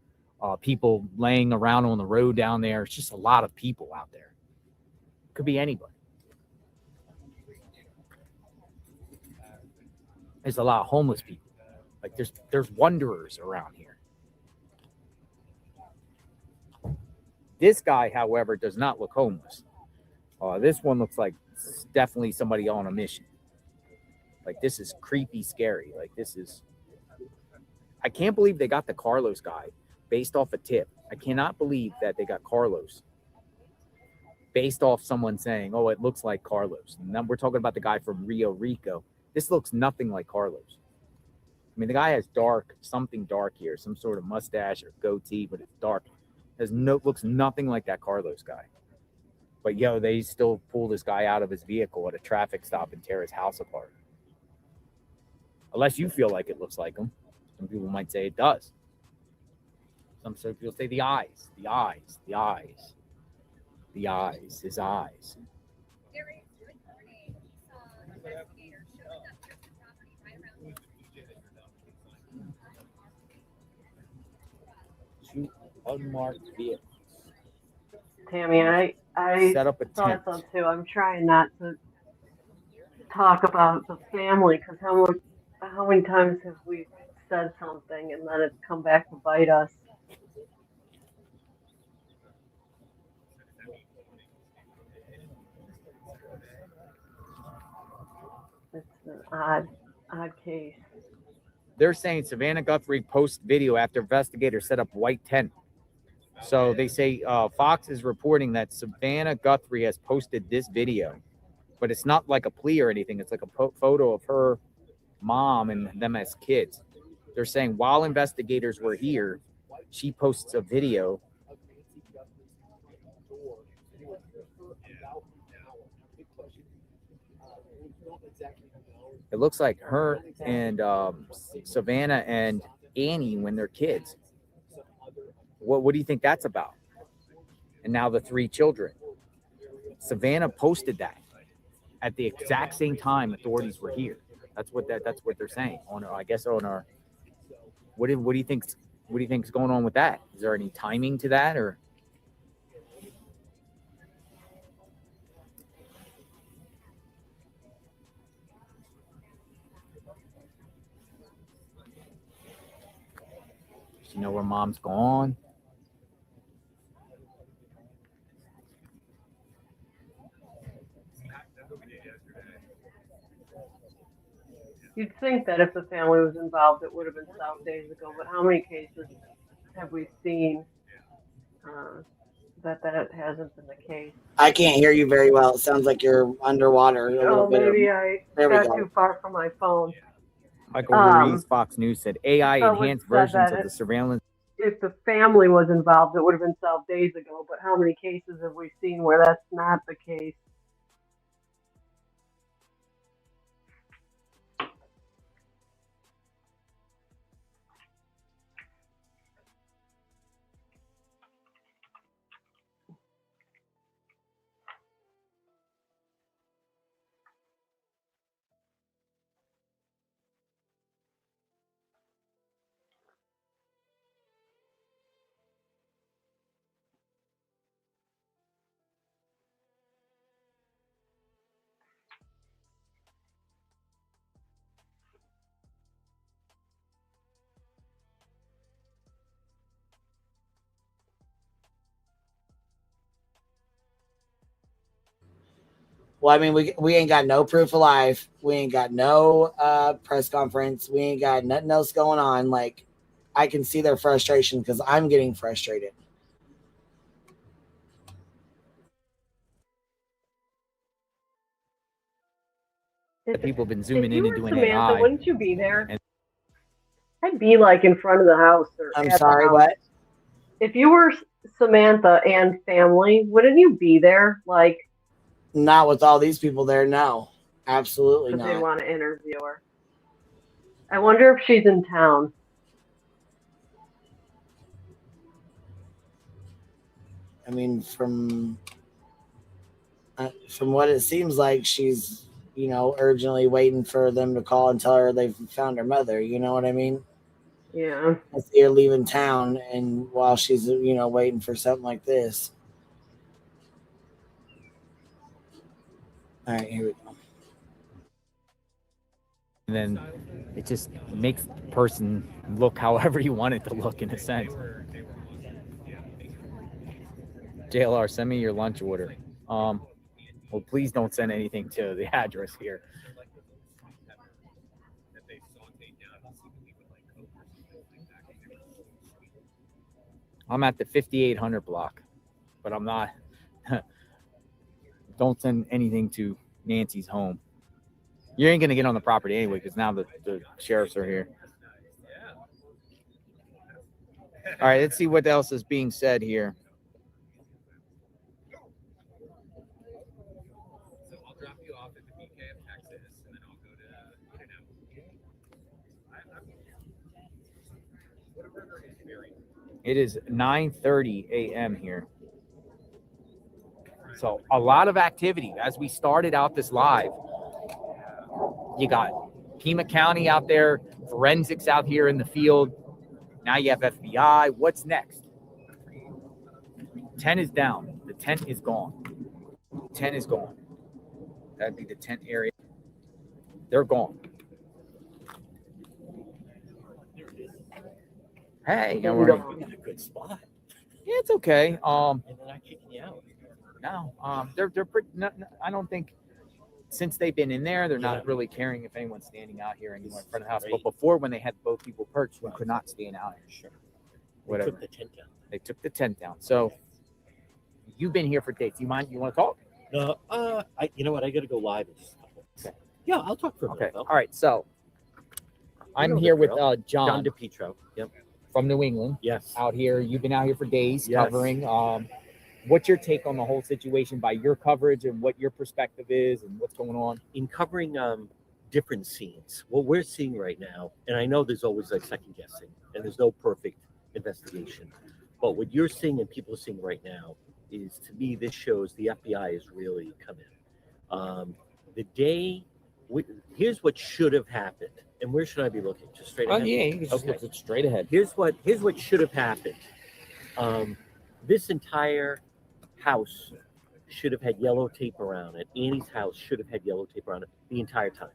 people laying around on the road down there. It's just a lot of people out there. Could be anybody. There's a lot of homeless people. Like there's wanderers around here. This guy, however, does not look homeless. This one looks like definitely somebody on a mission. Like this is creepy, scary. Like this is. I can't believe they got the Carlos guy based off a tip. I cannot believe that they got Carlos based off someone saying, "Oh, it looks like Carlos." And then we're talking about the guy from Rio Rico. This looks nothing like Carlos. I mean, the guy has something dark here, some sort of mustache or goatee, but it's dark. Looks nothing like that Carlos guy. But they still pull this guy out of his vehicle at a traffic stop and tear his house apart. Unless you feel like it looks like him. Some people might say it does. Some people say the eyes, his eyes. Two unmarked vehicles. Tammy, I set up a tent. thought so too. I'm trying not to talk about the family because how many times have we said something and then it's come back to bite us? It's an odd case. They're saying Savannah Guthrie posts video after investigators set up white tent. So they say Fox is reporting that Savannah Guthrie has posted this video, but it's not like a plea or anything. It's like a photo of her mom and them as kids. They're saying while investigators were here, she posts a video. It looks like her and Savannah and Annie when they're kids. What do you think that's about? And now the 3 children. Savannah posted that at the exact same time authorities were here. That's what they're saying on our. What do you think? What do you think's going on with that? Is there any timing to that or? Does she know where mom's gone? You'd think that if the family was involved, it would have been solved days ago. But how many cases have we seen that hasn't been the case? I can't hear you very well. It sounds like you're underwater a little bit. Maybe I got too far from my phone. Michael Ruiz, Fox News, said AI enhanced versions of the surveillance. If the family was involved, it would have been solved days ago. But how many cases have we seen where that's not the case? Well, I mean, we ain't got no proof of life. We ain't got no press conference. We ain't got nothing else going on. Like, I can see their frustration because I'm getting frustrated. People have been zooming in and doing AI. Wouldn't you be there? I'd be like in front of the house. I'm sorry, what? If you were Samantha and family, wouldn't you be there? Like, not with all these people there. No, absolutely not. They want to interview her. I wonder if she's in town. I mean, from what it seems like, she's, you know, urgently waiting for them to call and tell her they've found her mother. You know what I mean? Yeah. I see her leaving town, and while she's, you know, waiting for something like this. All right, here we go. And then it just makes the person look however you want it to look, in a sense. JLR, send me your lunch order. Well, please don't send anything to the address here. I'm at the 5800 block, but I'm not. Don't send anything to Nancy's home. You ain't gonna get on the property anyway, because now the sheriffs are here. All right, let's see what else is being said here. So I'll drop you off at the BK of Texas, and then I'll go to It is 9:30 a.m. here. So a lot of activity as we started out this live. You got Pima County out there, forensics out here in the field. Now you have FBI. What's next? 10 is down. The tent is gone. 10 is gone. That'd be the tent area. They're gone. Hey, We're in a good spot. Yeah, it's okay. And they're not kicking you out. No, they're pretty. No, I don't think since they've been in there, they're not really caring if anyone's standing out here anymore in front of the house. But before, when they had both people perched, you could not stand out here. Sure. Whatever. They took the tent down. They took the tent down. So you've been here for days. You mind? You want to talk? No. You know what? I got to go live in just a couple. Okay. Yeah, I'll talk for a minute. Okay. All right. So I'm here with John DePietro. Yep. From New England. Yes. Out here. You've been out here for days Yes. covering. What's your take on the whole situation by your coverage and what your perspective is and what's going on? In covering different scenes, what we're seeing right now, and I know there's always like second guessing and there's no perfect investigation, but what you're seeing and people are seeing right now is, to me, this shows the FBI has really come in. Here's what should have happened. And where should I be looking? Just straight ahead? Yeah, you can just look straight ahead. Here's what should have happened. This entire house should have had yellow tape around it. Annie's house should have had yellow tape around it the entire time.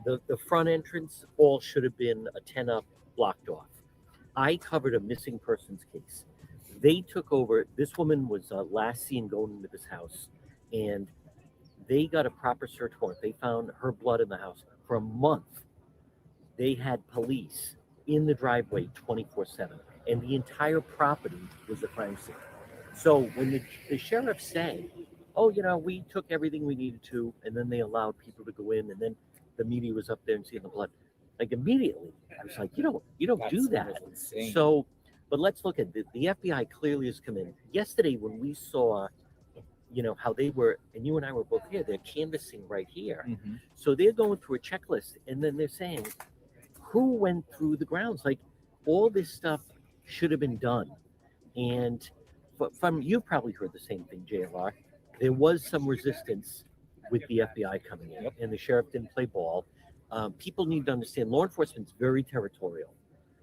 The front entrance all should have been a 10 up, blocked off. I covered a missing persons case. They took over. This woman was last seen going into this house, and they got a proper search warrant. They found her blood in the house for a month. They had police in the driveway 24/7, and the entire property was a crime scene. So when the sheriff said, "Oh, we took everything we needed to," and then they allowed people to go in, and then the media was up there and seeing the blood, like immediately, I was like, you don't do that. So, but let's look at the FBI clearly has come in. Yesterday when we saw, how they were, and you and I were both here, they're canvassing right here. So they're going through a checklist, and then they're saying, who went through the grounds? Like, all this stuff should have been done. And you probably heard the same thing, JLR. There was some resistance with the FBI coming in, and the sheriff didn't play ball. People need to understand law enforcement's very territorial,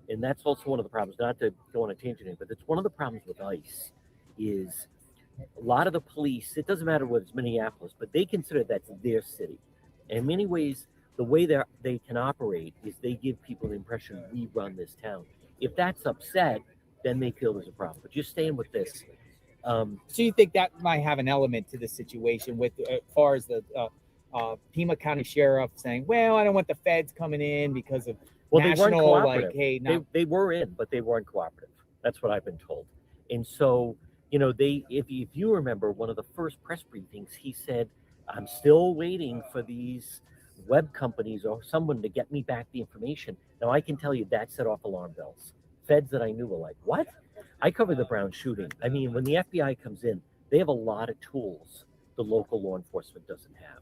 and that's also one of the problems. Not to go on a tangent here, but it's one of the problems with ICE is a lot of the police. It doesn't matter whether it's Minneapolis, but they consider that's their city. And in many ways, the way they can operate is they give people the impression we run this town. If that's upset, then they feel there's a problem. But just staying with this. So you think that might have an element to the situation with as far as the Pima County Sheriff saying, well, I don't want the feds coming in because of national, they weren't cooperative. Like, hey, they were in, but they weren't cooperative. That's what I've been told. And so, if you remember one of the first press briefings, he said, I'm still waiting for these web companies or someone to get me back the information. Now, I can tell you that set off alarm bells. Feds that I knew were like, what? I covered the Brown shooting. I mean, when the FBI comes in, they have a lot of tools the local law enforcement doesn't have.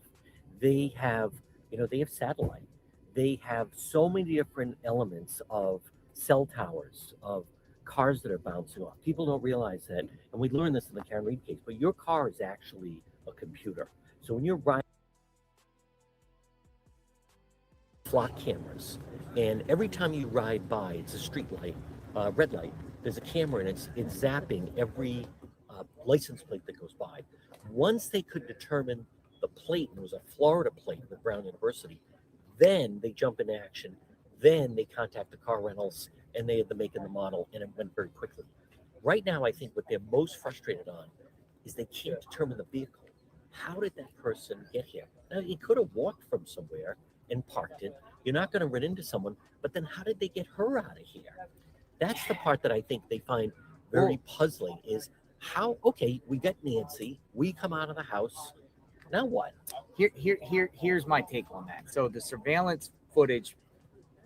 They have, they have satellite. They have so many different elements of cell towers, of cars that are bouncing off. People don't realize that, and we learned this in the Karen Reed case, but your car is actually a computer. So when you're riding, flock cameras, and every time you ride by, it's a street light, red light, there's a camera, and it's zapping every license plate that goes by. Once they could determine the plate, and it was a Florida plate with Brown University, then they jump into action. Then they contact the car rentals, and they had the make and the model, and it went very quickly. Right now, I think what they're most frustrated on is they can't determine the vehicle. How did that person get here? Now, he could have walked from somewhere and parked it. You're not going to run into someone, but then how did they get her out of here? That's the part that I think they find very puzzling is how, okay, we got Nancy, we come out of the house, now what? Here's my take on that. So the surveillance footage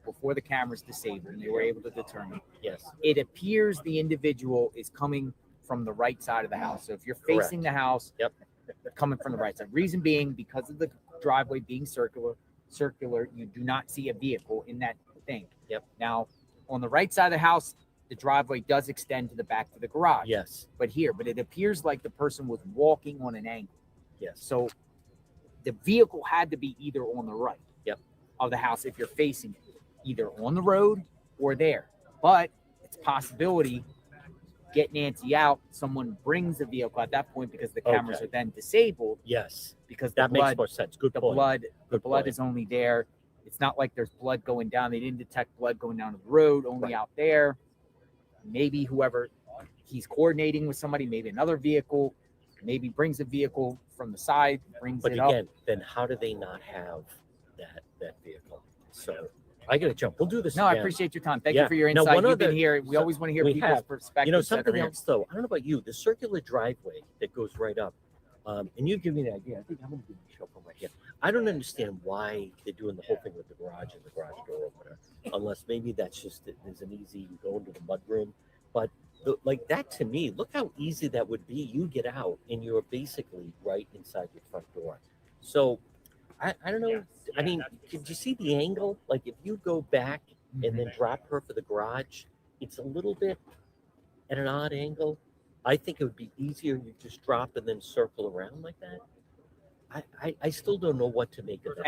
before the camera's disabled, and they were able to determine. Yes. It appears the individual is coming from the right side of the house. So if you're facing the house, coming from the right side. Reason being, because of the driveway being circular, you do not see a vehicle in that thing. Yep. Now, on the right side of the house, the driveway does extend to the back to the garage. Yes. But it appears like the person was walking on an angle. Yes. So the vehicle had to be either on the right of the house if you're facing it, either on the road or there. But it's a possibility, get Nancy out, someone brings the vehicle at that point because the cameras are then disabled. Yes. Because that makes more sense. Good point. The blood is only there. It's not like there's blood going down. They didn't detect blood going down the road, only out there. Maybe whoever he's coordinating with somebody, maybe another vehicle, maybe brings a vehicle from the side, brings it up. But again, then how do they not have that vehicle? So I got to jump. We'll do this again. I appreciate your time. Thank you for your insight. You've been here. We always want to hear people's perspectives. Something else, though. I don't know about you. The circular driveway that goes right up, and you give me the idea. I think I'm going to do the show from right here. I don't understand why they're doing the whole thing with the garage and the garage door opener, unless maybe that's just there's an easy, you go into the mudroom. But like that to me, look how easy that would be. You get out and you're basically right inside your front door. So I don't know. I mean, could you see the angle? Like if you go back and then drop her for the garage, it's a little bit at an odd angle. I think it would be easier you just drop and then circle around like that. I still don't know what to make of that.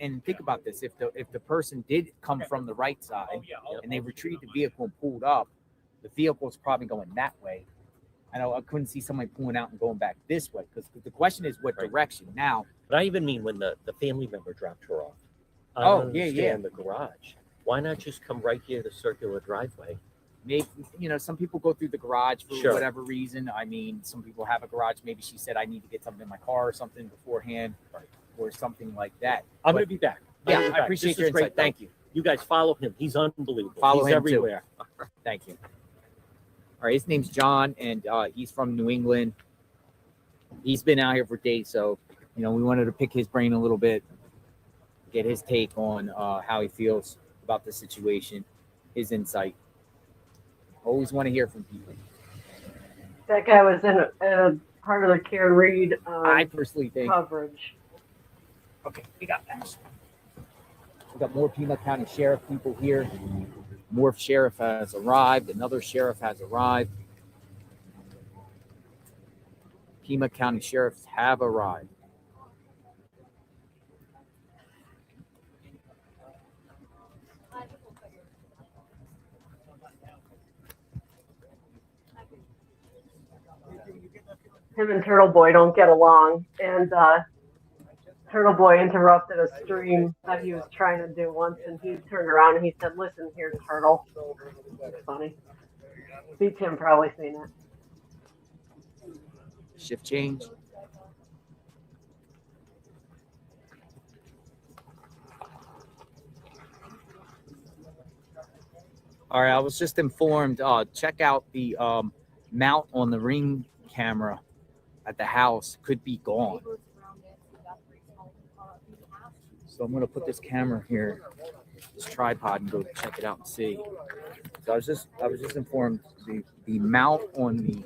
And think about this: if the person did come from the right side and they retrieved the vehicle and pulled up, the vehicle is probably going that way. I know I couldn't see somebody pulling out and going back this way because the question is what direction. Now, but I even mean when the family member dropped her off. In the garage. Why not just come right here, the circular driveway, maybe, you know, some people go through the garage for Sure. whatever reason. I mean, some people have a garage. Maybe she said, I need to get something in my car or something beforehand or something like that. I'm going to be back. Yeah, I'm gonna be I back. appreciate This your is great. insight. Thank you. You guys follow him. He's unbelievable. Follow He's him everywhere. too. Thank you. All right, his name's John, and he's from New England. He's been out here for days, so you know we wanted to pick his brain a little bit, get his take on how he feels about the situation, his insight. Always want to hear from people. That guy was in a part of the Karen Reed I personally think coverage. Okay, we got that. We got more Pima County Sheriff people here. More sheriff has arrived. Another sheriff has arrived. Pima County sheriffs have arrived. Him and Turtle Boy don't get along, and Turtle Boy interrupted a stream that he was trying to do once, and he turned around and he said, "Listen here, Turtle." It's funny. Beat Tim probably seen it. Shift change. All right, I was just informed. Check out the mount on the Ring camera at the house could be gone. So I'm going to put this camera here, this tripod, and go check it out and see. So I was just informed the mount on the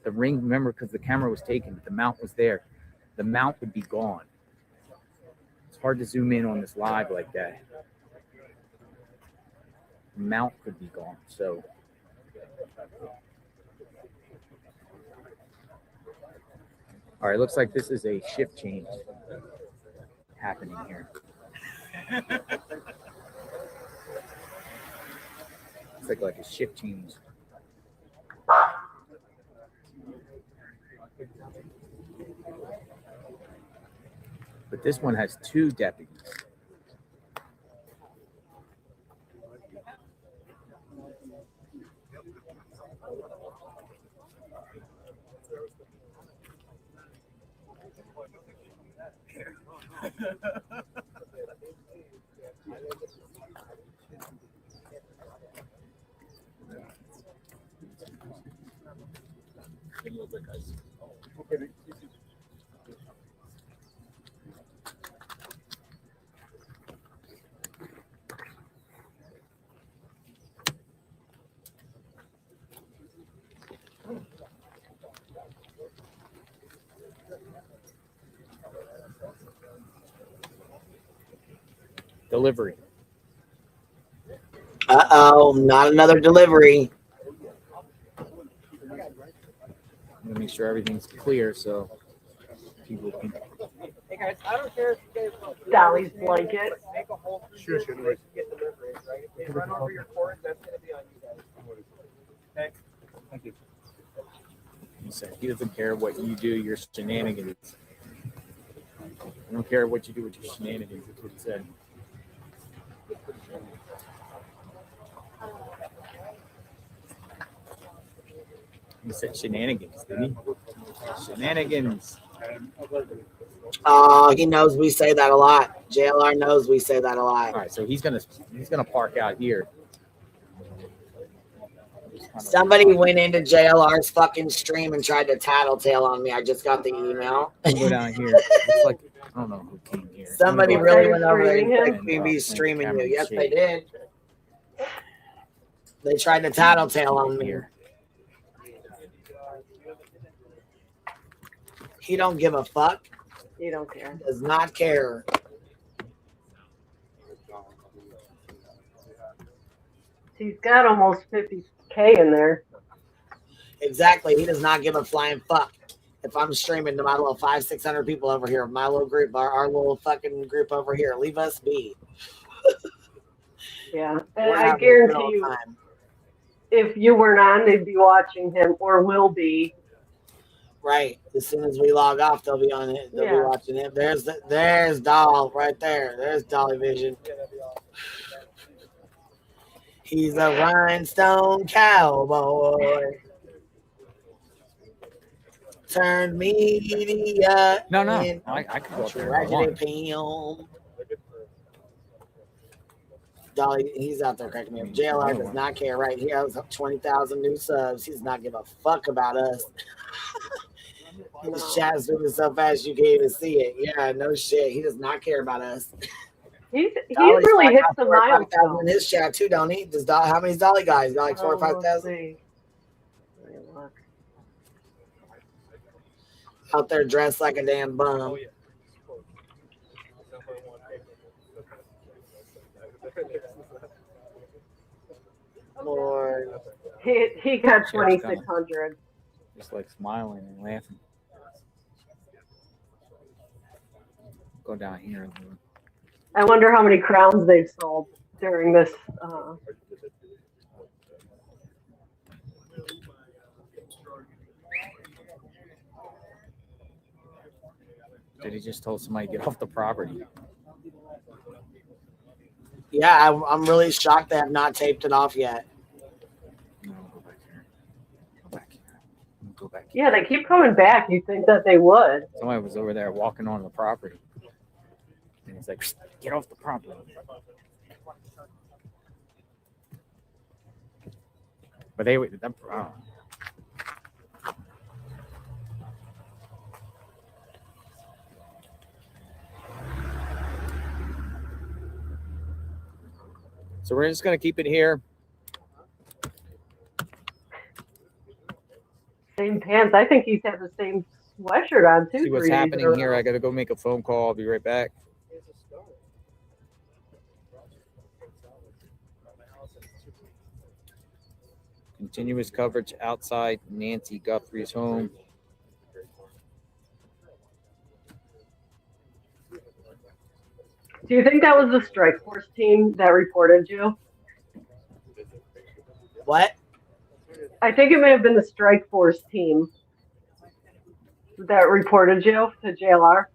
Ring. Remember, because the camera was taken, but the mount was there. The mount would be gone. It's hard to zoom in on this live like that. The mount could be gone. So. All right, looks like this is a shift change happening here. It's like a shift change. But this one has 2 deputies. Delivery. Uh-oh, not another delivery. I'm gonna make sure everything's clear so people can. Hey guys, I don't care if you guys don't. Dolly's blanket. Make a whole Sure, get deliveries, right? If they run over your cord, that's gonna be on you guys. Okay. Thank you. He said he doesn't care what you do, your shenanigans. I don't care what you do with your shenanigans. That's what he said. He said shenanigans, didn't he? Shenanigans. He knows we say that a lot. JLR knows we say that a lot. All right, so he's gonna park out here. Somebody went into JLR's fucking stream and tried to tattletale on me. I just got the email. Go down here. It's like I don't know who came here. Somebody really went over and said we be streaming you. Yes, they did. They tried to tattletale on me. He don't give a fuck. He don't care. Does not care. He's got almost 50K in there. Exactly. He does not give a flying fuck. If I'm streaming to my little 500-600 people over here, my little group, our little fucking group over here, leave us be. Yeah, and I guarantee you, if you weren't on, they'd be watching him or will be. Right. As soon as we log off, they'll be on it. They'll be watching it. There's Doll right there. There's Dolly Vision. He's a rhinestone cowboy. Turned media. No. in I could go up there if I want. tragedy film. Dolly, he's out there cracking me up. JLR does not care. Right here, I was up 20,000 new subs. He does not give a fuck about us. His chat's moving so fast you can't even see it. Yeah, no shit. He does not care about us. He's really hit the milestone in his chat too, don't he? Does Dolly, how many Dolly guys? Got like 4 or 5,000. Out there dressed like a damn bum. Lord. He got 2,600. Just like smiling and laughing. Go down here a little. I wonder how many crowns they've sold during this. Did he just told somebody to get off the property? Yeah, I'm really shocked they have not taped it off yet. No, go back here. Go back. Yeah, they keep coming back. You'd think that they would. Somebody was over there walking on the property. And he's like, get off the property. But they would. So we're just going to keep it here. Same pants. I think he's had the same sweatshirt on too. See what's happening here. I got to go make a phone call. I'll be right back. Continuous coverage outside Nancy Guthrie's home. Do you think that was the strike force team that reported you? What? I think it may have been the strike force team that reported you to JLR.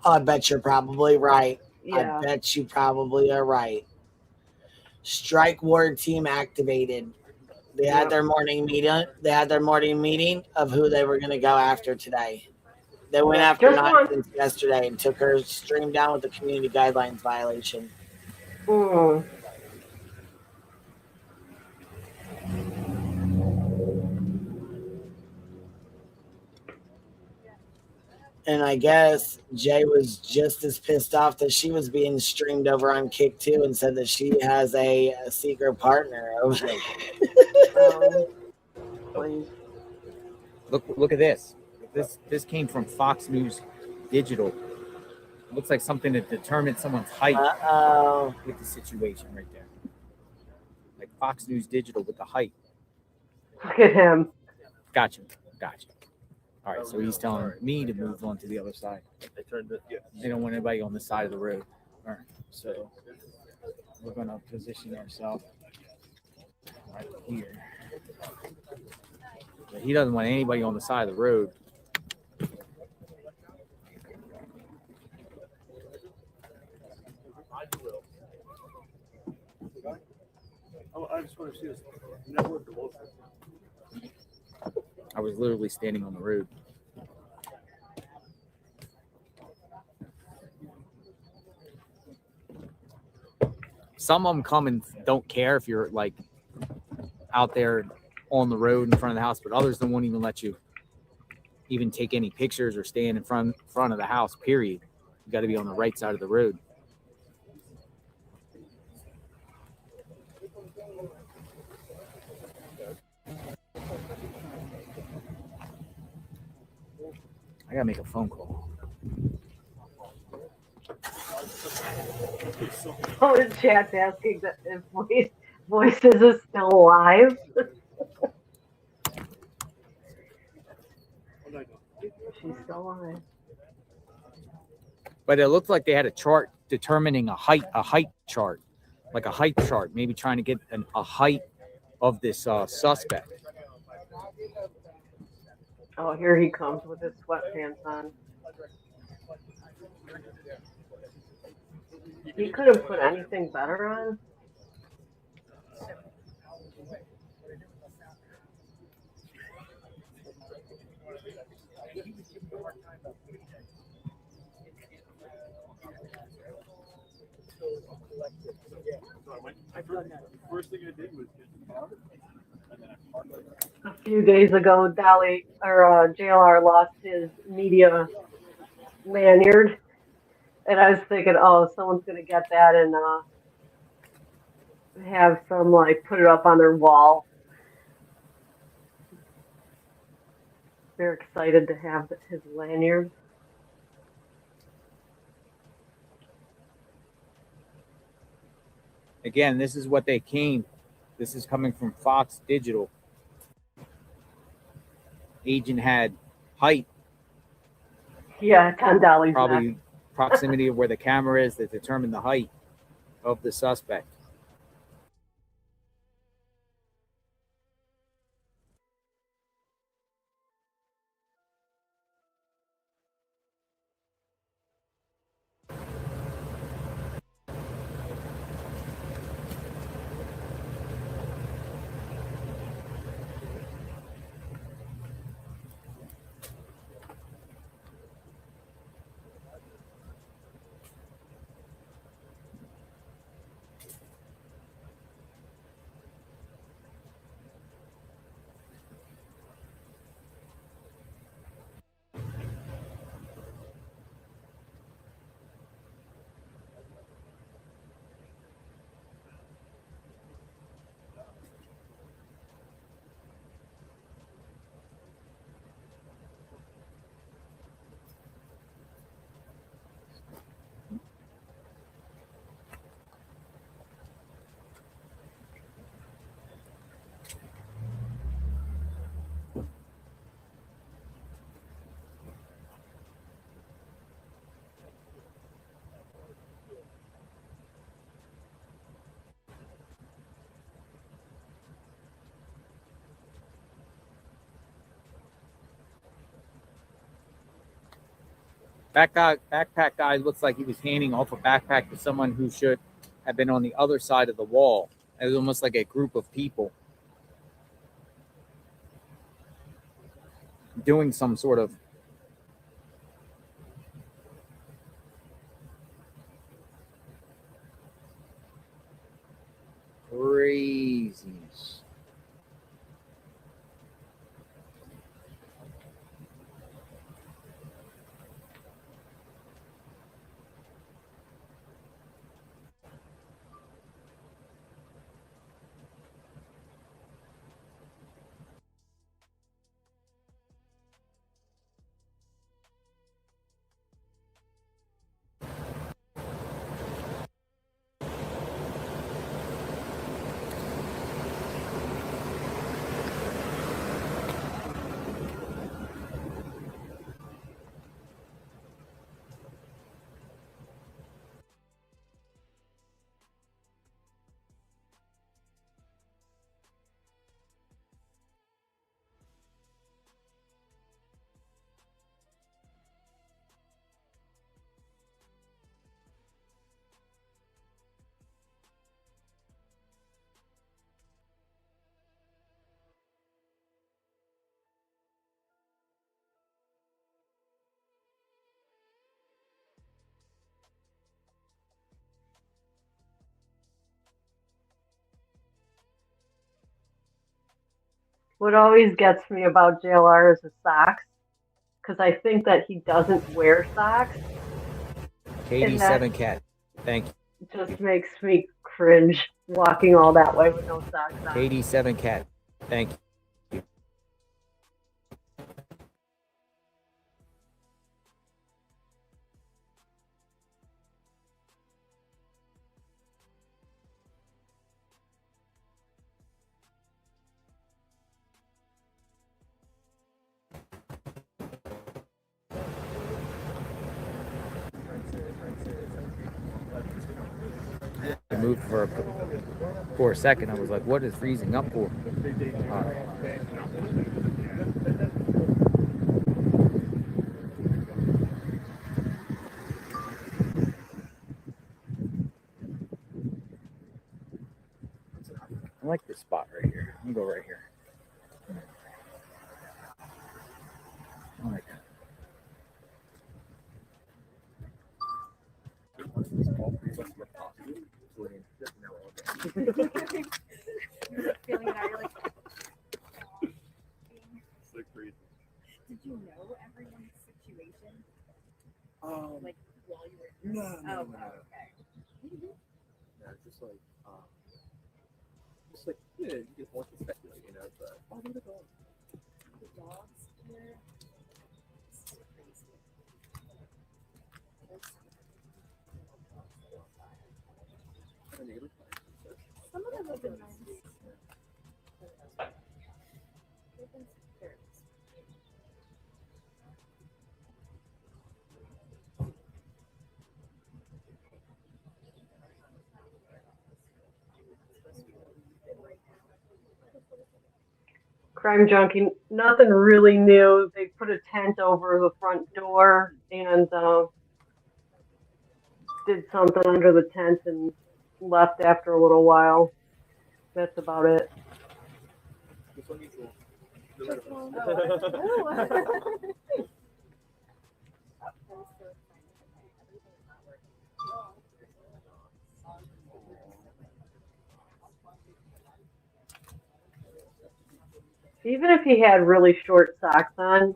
I bet you're probably right. Yeah. I bet you probably are right. Strike ward team activated. They had their morning meeting. They had their morning meeting of who they were going to go after today. They went after Nonsense yesterday and took her stream down with the community guidelines violation. And I guess Jay was just as pissed off that she was being streamed over on Kick too, and said that she has a secret partner over Look at this. This came from Fox News Digital. It looks like something to determine someone's height with the situation right there. Like Fox News Digital with the height. Look at him. Gotcha. All right, so he's telling me to move on to the other side. They don't want anybody on the side of the road. All right, so we're going to position ourselves right here. But he doesn't want anybody on the side of the road. I just want to see this network of local. I was literally standing on the road. Some of them come and don't care if you're like out there on the road in front of the house, but others don't even let you even take any pictures or stand in front of the house, period. You got to be on the right side of the road. I gotta make a phone call. Oh, the chat's asking that if Voices is still alive. She's still alive. But it looked like they had a chart determining a height chart, like a height chart, maybe trying to get a height of this suspect. Oh, here he comes with his sweatpants on. He couldn't put anything better on. First thing I did was get the car, and then I parked it. A few days ago, JLR lost his media lanyard, and I was thinking, oh, someone's gonna get that and have some like put it up on their wall. They're excited to have his lanyard. Again, this is what they came. This is coming from Fox Digital. Agent had height. Yeah, Con Dolly's probably neck. proximity of where the camera is that determined the height of the suspect. Backpack guy looks like he was handing off a backpack to someone who should have been on the other side of the wall. It was almost like a group of people doing some sort of craziness. What always gets me about JLR is the socks, because I think that he doesn't wear socks. KD7 cat. Thank you. It just makes me cringe walking all that way with no socks on. KD7 cat. Thank you. I moved for a second. I was like, what is freezing up for? All right. I like this spot right here. I'm gonna go right here. I like that. Julian. No, Feeling it out, you're like, so crazy. did you know everyone's situation? Like while you were no, here? no, Oh, no. okay. No, just like yeah, you just want to speculate, you know, but oh, where are they going? The dogs here. This is crazy. The neighbors. Some of them have been nice. They've been very nice. Crime Junkie, nothing really new. They put a tent over the front door and did something under the tent and left after a little while. That's about it. It's unusual. Just one. Oh. Even if he had really short socks on,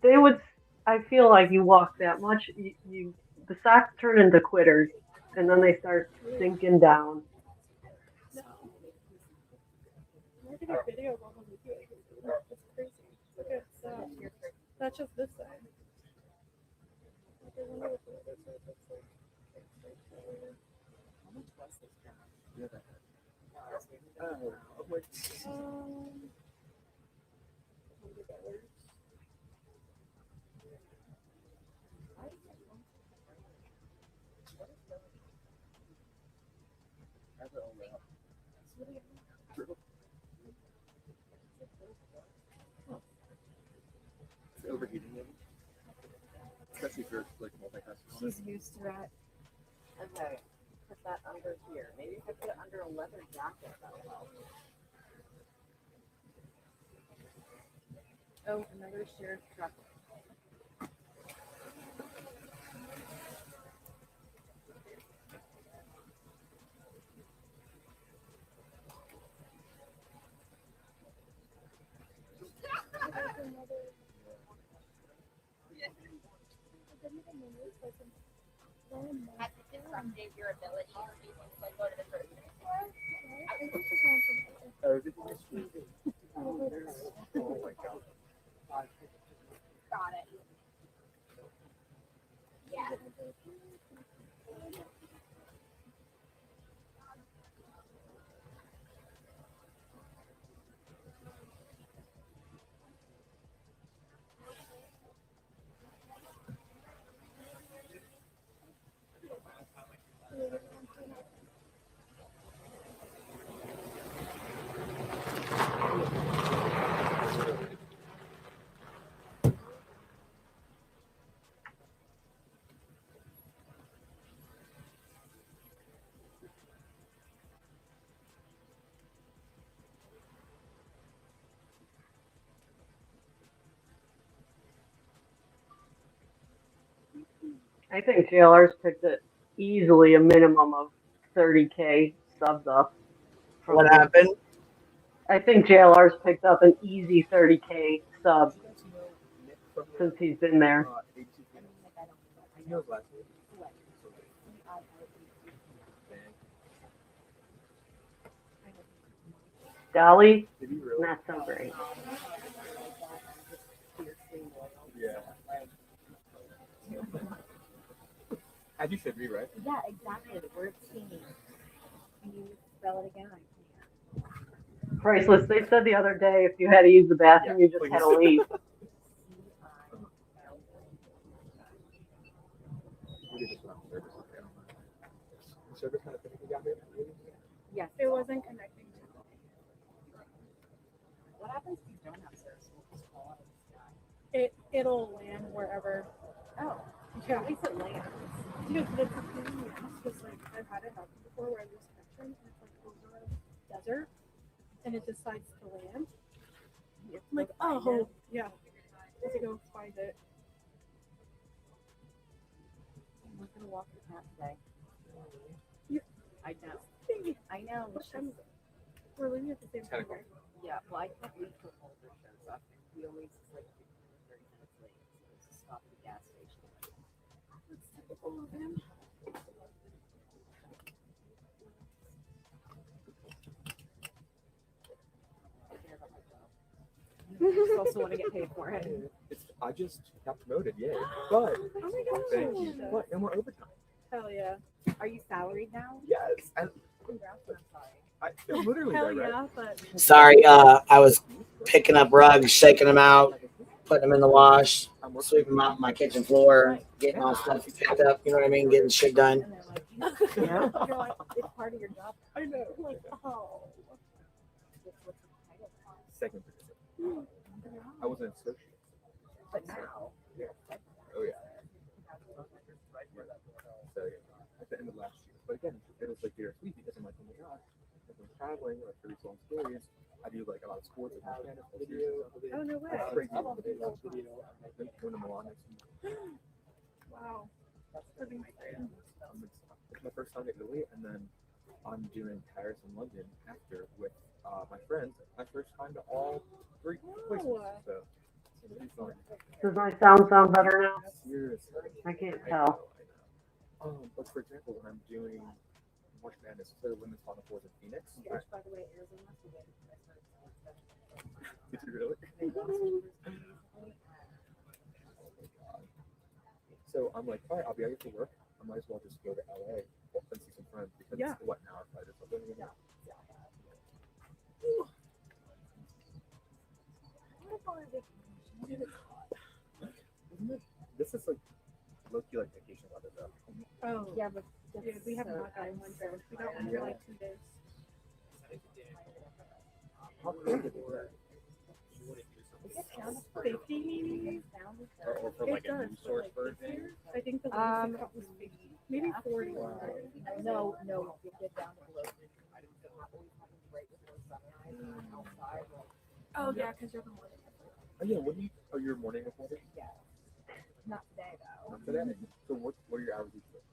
they would. I feel like you walk that much, the socks turn into quitters, and then they start sinking down. Look at the video while we do it. That's crazy. Look at that's just this side. I wonder what the other side looks like. How much was this camera? Yeah, I'm like, $100. have it on that. True. It's overheating maybe. Especially if you're like multitasking. She's used to that. Okay, put that under here. Maybe if I put it under a leather jacket, that'll help. Oh, another shared truck. Has it disrupted your ability to like go to the grocery store? Oh my god. Got it. Yeah. I think JLR's picked it easily a minimum of 30K subs up. What happened? I think JLR's picked up an easy 30K sub since he's been there. Dolly, not so great. Yeah. As you should be, right? Yeah, exactly. The word team. Can you spell it again? Priceless. They said the other day if you had to use the bathroom, you just had to leave. Service kind of finicky down here? Yes, it wasn't connecting. What happens if you don't have service? It'll land wherever. Oh, yeah. At least it lands. Dude, but it's a pain in the ass because like I've had it happen before where I lose connection and it's like over a desert and it decides to land. I'm like, oh yeah. I have to go find it. I'm not gonna walk the cat today. I know. I know. We're leaving at the same time. Right? Yeah. Well, I can't leave till older shows up. We always like 30 minutes late. So it's a stop at the gas station. That's typical of him. I also want to get paid for it. I just got promoted, yay. But Oh my gosh. thank you. But and we're overtime. Hell yeah. Are you salaried now? Yes. And Congrats, I'm sorry. I'm literally Hell that, right? yeah, but Sorry, I was picking up rugs, shaking them out, putting them in the wash, sweeping them out my kitchen floor, getting all stuff picked up. You know what I mean? Getting shit done. You're like, it's part of your job. I know. Like, oh. Second position. I was an associate. But now. Yeah. Oh yeah. So yeah, at the end of last year. But again, it was like bittersweet because I'm like, oh my god, if I'm traveling like for these long stories, I do like a lot of sports with my piano. oh no way. That's crazy. Then going to Milan next week. Wow. That'd be exciting. It's my first time to Italy, and then I'm doing Paris and London after with my friends. My first time to all three places. So it'll be fun. Does my sound better now? Seriously. I can't tell. I know. But for example, when I'm doing March Madness for the women's Final Fours in Phoenix. Which, by the way, Arizona to win. Did you really? So I'm like, all right, I'll be out here for work. I might as well just go to LA and see some friends because it's what now? If I just This is like low-key like vacation weather though. Oh Yeah, but yeah, we have not gotten one for we got one for like 2 days. How cold is it? 50 maybe? Or for like a news source version? I think the lowest we got was 50. Maybe 40. No, you get down to below. Oh yeah, because you're the one. Oh yeah, when you your morning reporter? Yeah. Not today though. Not today. So what are your hours each day?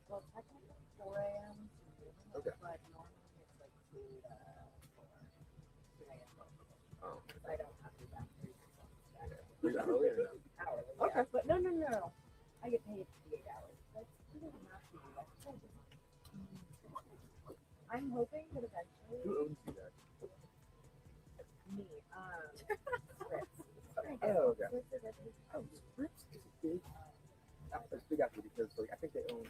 Well, technically 4 a.m. Okay. But normally it's like 2 to 2 a.m. Oh. I don't have to do that. Is that early or no? Hours. Okay. Yeah, but no. I get paid for the 8 hours. That's pretty much I'm hoping that eventually. Who owns you guys? Me. Oh, okay. Oh, Scripps is big. It's big after because like I think they own.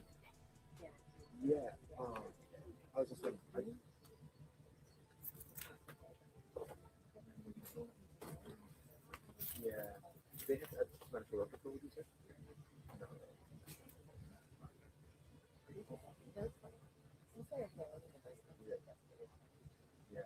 Yeah. I was just like. Yeah. They have a medical worker, would you say? No. Yeah.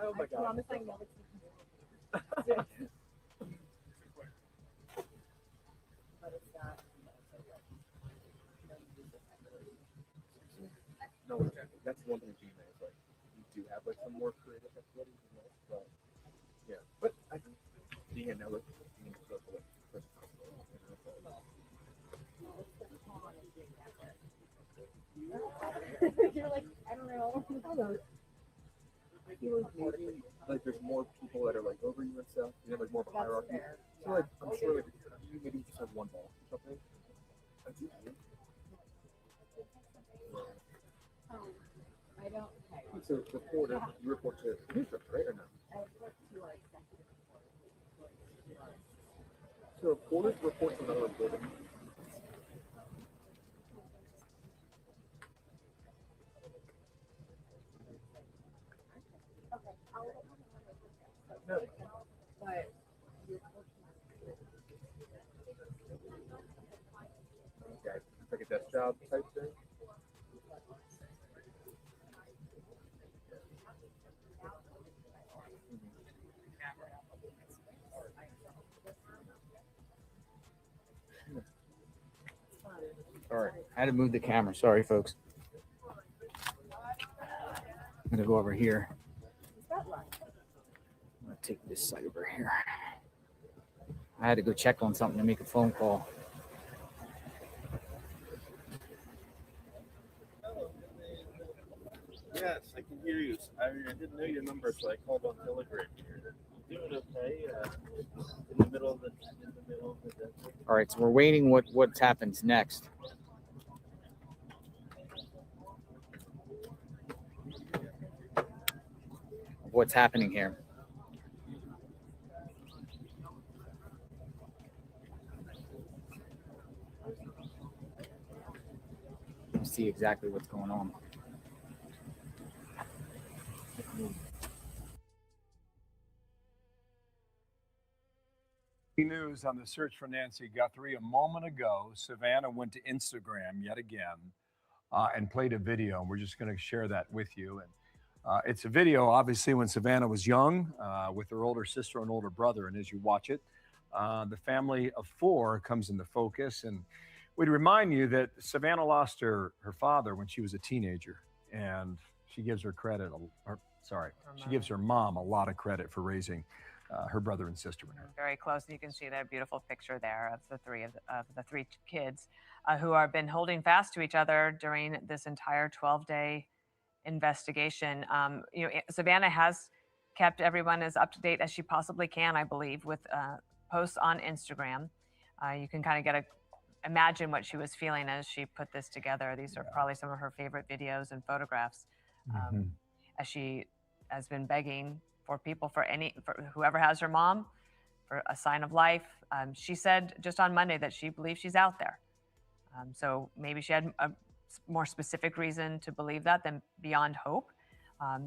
Oh my I god. promise I never keep But it's not. No, that's one thing Gmail is like. You do have like some more creative flexibility, but yeah. But I think being a network, being a social like You're like, I don't know. Like there's more people that are like over you and stuff. You have like more of a hierarchy. So like I'm sure like you maybe just have one ball or something. That's easy. I don't. So reporter, you report to the news director, right or no? I report to our executive. So reporters report to another reporter. No. But Okay, it's like a desk job type thing. Sorry, I had to move the camera. Sorry, folks. I'm gonna go over here. I'm gonna take this side over here. I had to go check on something to make a phone call. Yes, I can hear you. I didn't know your number, so I called on Telegram. You doing okay? In the middle of the desert. All right, so we're waiting what happens next. What's happening here? Let's see exactly what's going on. News on the search for Nancy Guthrie. A moment ago, Savannah went to Instagram yet again and played a video. And we're just going to share that with you. And it's a video, obviously, when Savannah was young with her older sister and older brother. And as you watch it, the family of four comes into focus. And we'd remind you that Savannah lost her father when she was a teenager. And she gives her credit, she gives her mom a lot of credit for raising her brother and sister with her. Very close. You can see that beautiful picture there of the three kids who have been holding fast to each other during this entire 12-day investigation. Savannah has kept everyone as up to date as she possibly can, I believe, with posts on Instagram. You can kind of imagine what she was feeling as she put this together. These are probably some of her favorite videos and photographs, as she has been begging for people, for whoever has her mom, for a sign of life. She said just on Monday that she believes she's out there. So maybe she had a more specific reason to believe that than beyond hope.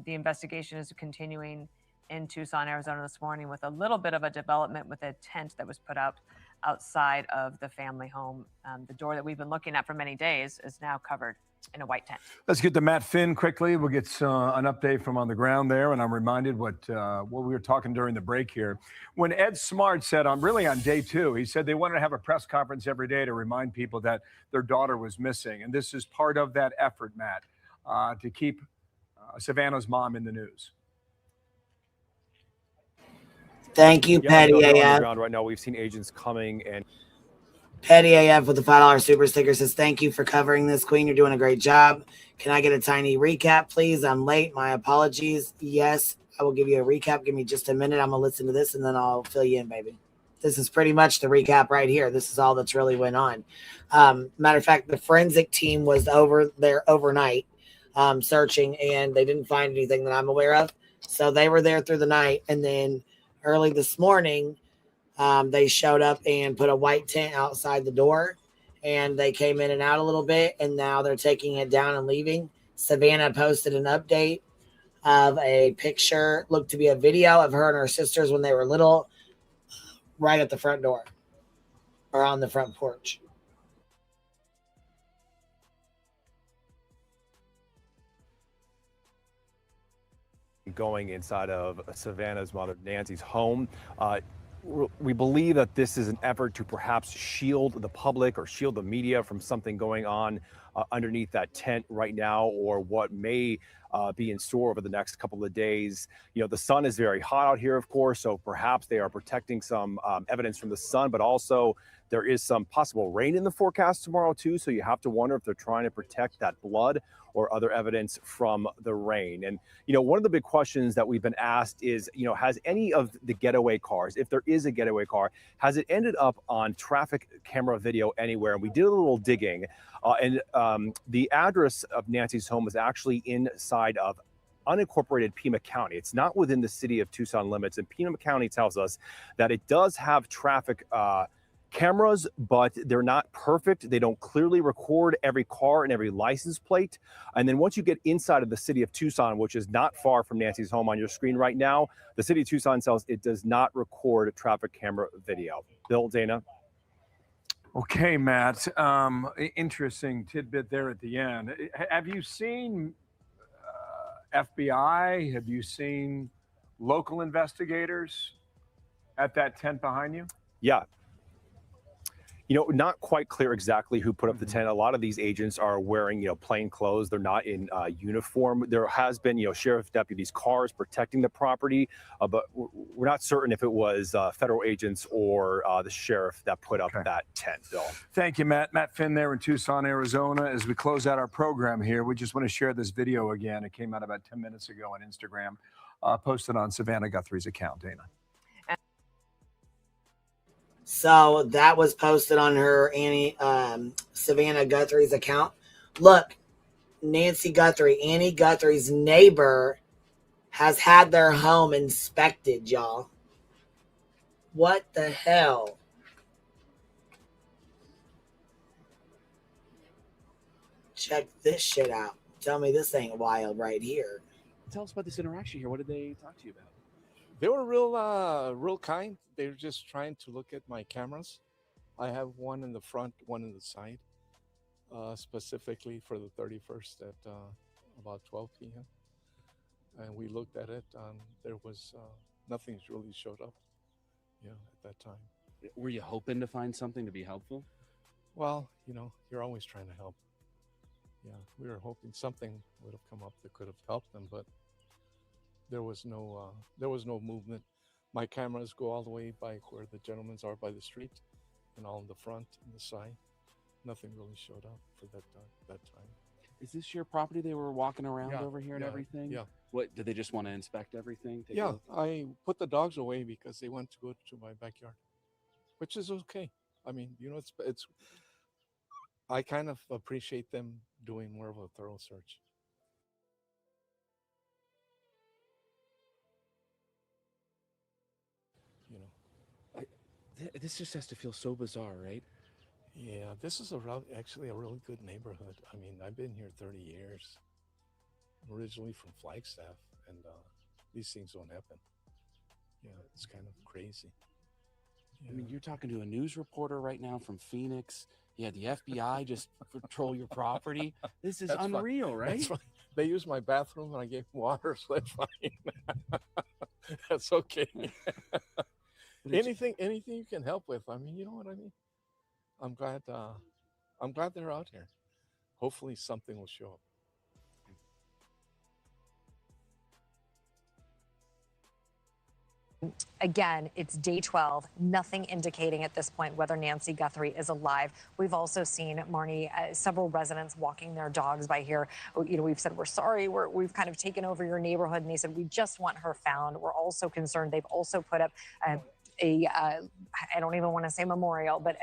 The investigation is continuing in Tucson, Arizona this morning with a little bit of a development with a tent that was put up outside of the family home. The door that we've been looking at for many days is now covered in a white tent. Let's get to Matt Finn quickly. We'll get an update from on the ground there. And I'm reminded what we were talking during the break here. When Ed Smart said, really on day 2, he said they wanted to have a press conference every day to remind people that their daughter was missing. And this is part of that effort, Matt, to keep Savannah's mom in the news. Thank you, Petty On the AF. ground right now, we've seen agents coming and Petty AF with the $5 super sticker says, thank you for covering this, Queen. You're doing a great job. Can I get a tiny recap, please? I'm late. My apologies. Yes, I will give you a recap. Give me just a minute. I'm going to listen to this, and then I'll fill you in, baby. This is pretty much the recap right here. This is all that's really went on. Matter of fact, the forensic team was over there overnight searching, and they didn't find anything that I'm aware of. So they were there through the night, and then early this morning, they showed up and put a white tent outside the door, and they came in and out a little bit, and now they're taking it down and leaving. Savannah posted an update of a picture, looked to be a video of her and her sisters when they were little, right at the front door or on the front porch. going inside of Savannah's mother Nancy's home. We believe that this is an effort to perhaps shield the public or shield the media from something going on underneath that tent right now, or what may be in store over the next couple of days. You know, the sun is very hot out here, of course, so perhaps they are protecting some evidence from the sun, but also there is some possible rain in the forecast tomorrow too, so you have to wonder if they're trying to protect that blood or other evidence from the rain. And, you know, one of the big questions that we've been asked is, you know, has any of the getaway cars, if there is a getaway car, has it ended up on traffic camera video anywhere? And we did a little digging, and the address of Nancy's home is actually inside of unincorporated Pima County. It's not within the city of Tucson limits, and Pima County tells us that it does have traffic cameras, but they're not perfect. They don't clearly record every car and every license plate. And then once you get inside of the city of Tucson, which is not far from Nancy's home on your screen right now, the city of Tucson says it does not record traffic camera video. Bill, Dana. Okay, Matt. Interesting tidbit there at the end. Have you seen FBI? Have you seen local investigators at that tent behind you? Yeah. Not quite clear exactly who put up the tent. A lot of these agents are wearing, plain clothes. They're not in uniform. There has been, sheriff deputies' cars protecting the property, but we're not certain if it was federal agents or the sheriff that put up that tent, Bill. Thank you, Matt. Matt Finn there in Tucson, Arizona. As we close out our program here, we just want to share this video again. It came out about 10 minutes ago on Instagram, posted on Savannah Guthrie's account, Dana. So that was posted on her Savannah Guthrie's account. Look, Nancy Guthrie, Annie Guthrie's neighbor, has had their home inspected, y'all. What the hell? Check this shit out. Tell me this ain't wild right here. Tell us about this interaction here. What did they talk to you about? They were real kind. They were just trying to look at my cameras. I have one in the front, one in the side, specifically for the 31st at about 12 p.m. And we looked at it, and there was nothing's really showed up, at that time. Were you hoping to find something to be helpful? Well, you're always trying to help. Yeah, we were hoping something would have come up that could have helped them, but there was no movement. My cameras go all the way by where the gentlemen's are by the street, and all in the front and the side. Nothing really showed up for that time. Is this your property? They were walking around over here and yeah, everything? Yeah. What, did they just want to inspect everything? Yeah, I put the dogs away because they went to go to my backyard, which is okay. I mean, it's I kind of appreciate them doing more of a thorough search. This just has to feel so bizarre, right? Yeah, this is actually a really good neighborhood. I mean, I've been here 30 years. I'm originally from Flagstaff, and these things don't happen. Yeah, it's kind of crazy. I mean, you're talking to a news reporter right now from Phoenix. Yeah, the FBI just patrol your property. This is unreal, fine. Right? That's fine. They used my bathroom, and I gave them water, so that's fine. That's okay. Anything you can help with. I mean, you know what I mean? I'm glad they're out here. Hopefully something will show up. Again, it's day 12, nothing indicating at this point whether Nancy Guthrie is alive. We've also seen, Marnie, several residents walking their dogs by here. We've said, we're sorry, we've kind of taken over your neighborhood. And they said, we just want her found. We're also concerned. They've also put up I don't even want to say memorial, but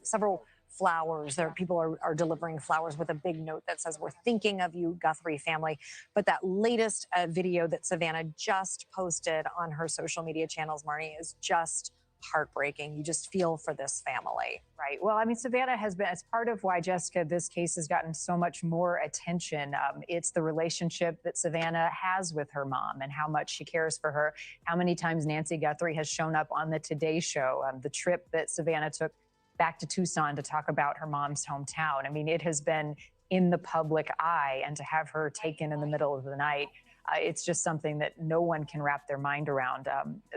several flowers. People are delivering flowers with a big note that says, we're thinking of you, Guthrie family. But that latest video that Savannah just posted on her social media channels, Marnie, is just heartbreaking. You just feel for this family. Right. Well, I mean, Savannah has been, as part of why, Jessica, this case has gotten so much more attention. It's the relationship that Savannah has with her mom and how much she cares for her. How many times Nancy Guthrie has shown up on the Today Show, the trip that Savannah took back to Tucson to talk about her mom's hometown. I mean, it has been in the public eye, and to have her taken in the middle of the night, it's just something that no one can wrap their mind around,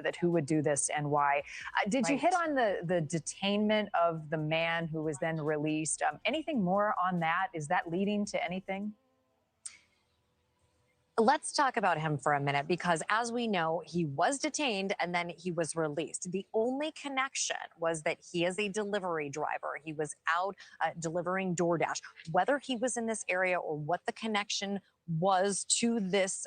that who would do this and why. Did you hit on the detainment of the man who was then released? Anything more on that? Is that leading to anything? Let's talk about him for a minute, because as we know, he was detained and then he was released. The only connection was that he is a delivery driver. He was out delivering DoorDash. Whether he was in this area or what the connection was to this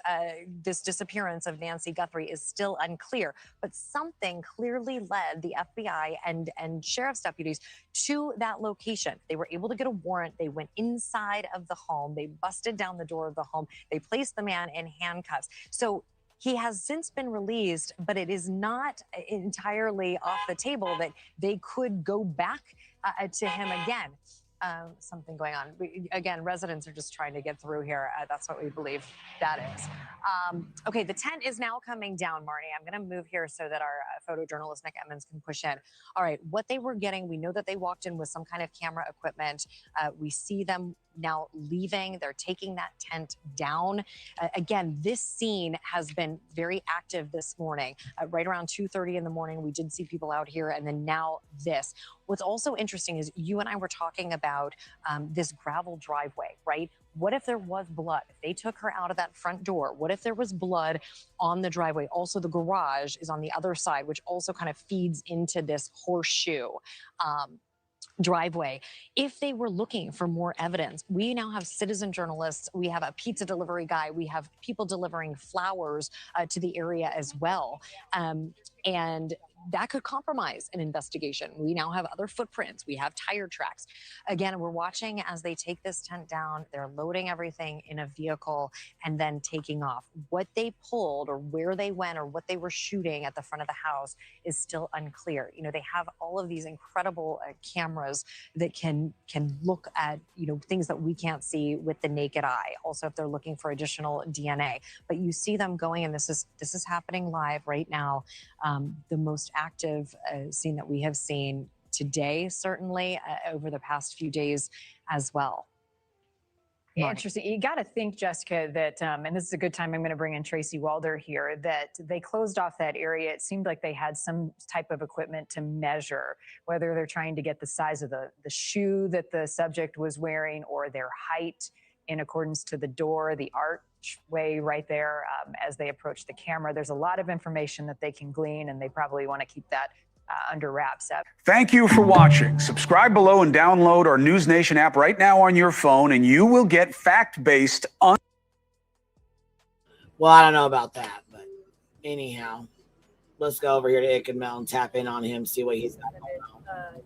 disappearance of Nancy Guthrie is still unclear. But something clearly led the FBI and sheriff's deputies to that location. They were able to get a warrant. They went inside of the home. They busted down the door of the home. They placed the man in handcuffs. So he has since been released, but it is not entirely off the table that they could go back to him again. Something going on. Again, residents are just trying to get through here. That's what we believe that is. Okay, the tent is now coming down, Marnie. I'm going to move here so that our photojournalist Nick Emmons can push in. All right, what they were getting, we know that they walked in with some kind of camera equipment. We see them now leaving. They're taking that tent down. Again, this scene has been very active this morning. Right around 2:30 in the morning, we did see people out here, and then now this. What's also interesting is you and I were talking about this gravel driveway, right? What if there was blood? If they took her out of that front door, what if there was blood on the driveway? Also, the garage is on the other side, which also kind of feeds into this horseshoe driveway. If they were looking for more evidence, we now have citizen journalists, we have a pizza delivery guy, we have people delivering flowers to the area as well. And that could compromise an investigation. We now have other footprints. We have tire tracks. Again, we're watching as they take this tent down. They're loading everything in a vehicle and then taking off. What they pulled or where they went or what they were shooting at the front of the house is still unclear. You know, they have all of these incredible cameras that can look at, you know, things that we can't see with the naked eye. Also, if they're looking for additional DNA, but you see them going, and this is happening live right now. The most active scene that we have seen today, certainly over the past few days as well. Interesting. You got to think, Jessica, that, and this is a good time, I'm going to bring in Tracy Walder here, that they closed off that area. It seemed like they had some type of equipment to measure, whether they're trying to get the size of the shoe that the subject was wearing or their height in accordance to the door, the archway right there as they approach the camera. There's a lot of information that they can glean, and they probably want to keep that under wraps up. Thank you for watching. Subscribe below and download our News Nation app right now on your phone, and you will get fact-based. Well, I don't know about that, but anyhow, let's go over here to Ickadmel and tap in on him, see what he's got going on.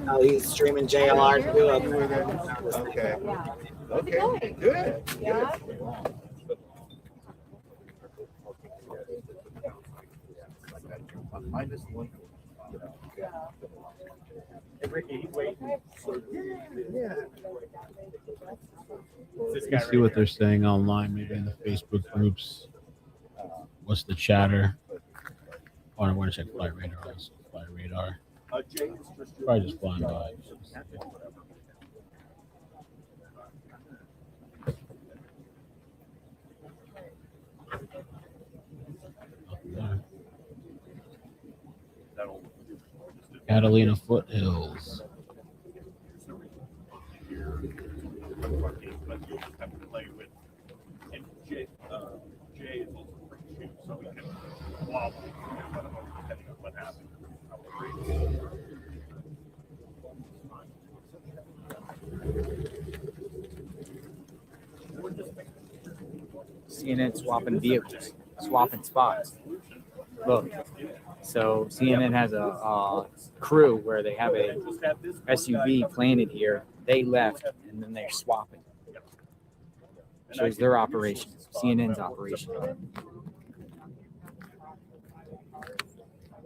Oh, he's streaming JLR too. Okay. Okay. Good. Yeah. Minus one. Let's see what they're saying online, maybe in the Facebook groups. What's the chatter? Oh, I want to check flight radar. Also. Flight radar. Probably just flying by. Catalina Foothills. Jay is also pretty cheap, so we can wobble depending on what happens. CNN swapping vehicles, swapping spots. Look, so CNN has a crew where they have a SUV planted here. They left, and then they're swapping. Shows their operation, CNN's operation.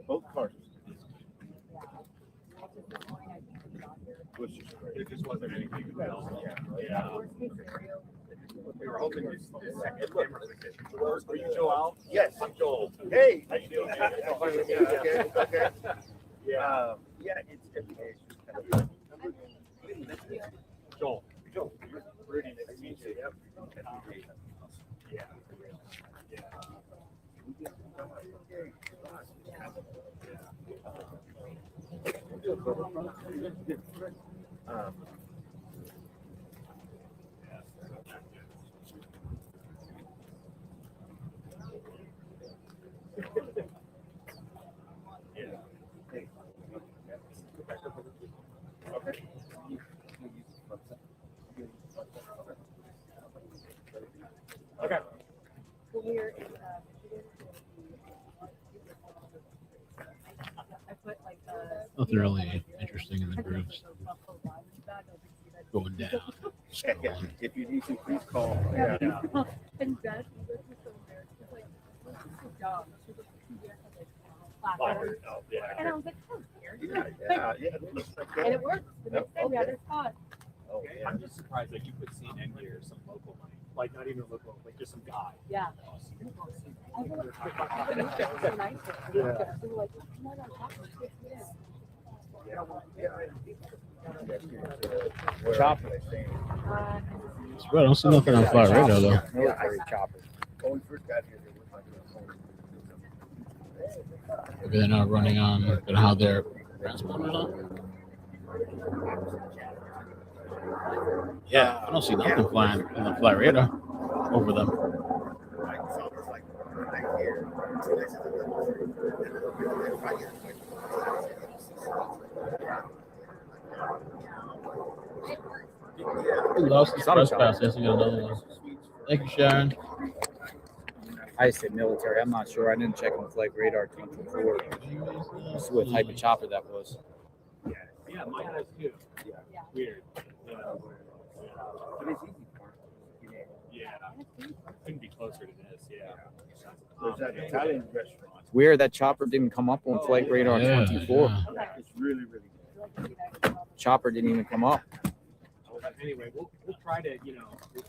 Both cars. It just wasn't anything else. Yeah. We were hoping to Are you Joel? Yes, I'm Joel. Hey, how you doing? Okay. Yeah. Yeah, it's Joel. Rudy, nice to meet you. Yep. Yeah. Okay. So we're in I put like Nothing really interesting in the groups. Going down. Scrolling. If you need to, please call. Yeah. And that was so weird. It's like, this is dumb. She was like, Oh, yeah. and I was like, oh, weird. Yeah. It looks like that. And it worked. The next day we had our spot. Oh, yeah. I'm just surprised that you put CNN here, some local money. Like, not even local, like just some guy. Yeah. I was so nice. Yeah. They were like, come on, I'm talking to you. Yeah. Chopper. I don't see nothing on flight radar though. Military chopper. When we first got here, they were like, Maybe they're not running on how their transponders on. Yeah, I don't see nothing flying in the flight radar over them. We lost the trespass. Yes, we got another one. Thank you, Sharon. I said military. I'm not sure. I didn't check on flight radar 24. See what type of chopper that was. Yeah, mine has too. Yeah. Weird. But it's easy for it. Yeah. Couldn't be closer to this. Yeah. There's that Italian restaurant. It's weird that chopper didn't come up on flight radar 24. It's really, really good. Chopper didn't even come up. Anyway, we'll try to, we'll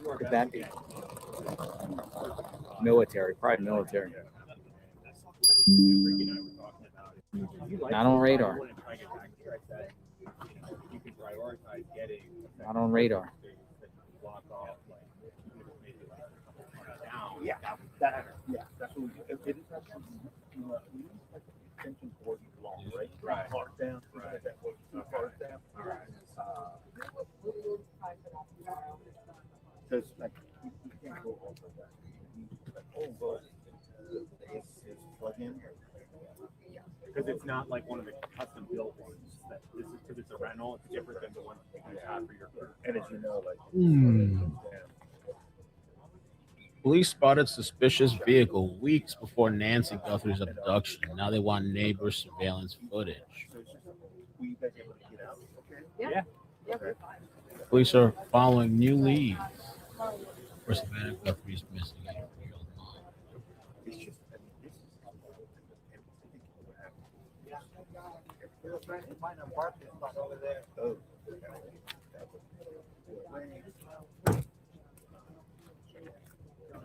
do our Could best. that be? Military, probably military. Not on radar. Not on radar. Yeah, that's what we do. It is not something, we use like a tension cord long, right? Right. Hard down. Right. That was hard down. All right. Because like you can't go over that. It's plug in. Because it's not like one of the custom built ones. That this is because it's a rental. It's different than the one that you have for your car. And as you know, like. Police spotted suspicious vehicle weeks before Nancy Guthrie's abduction. Now they want neighbor surveillance footage. Yeah. Police are following new leads for Savannah Guthrie's missing 8-year-old mom.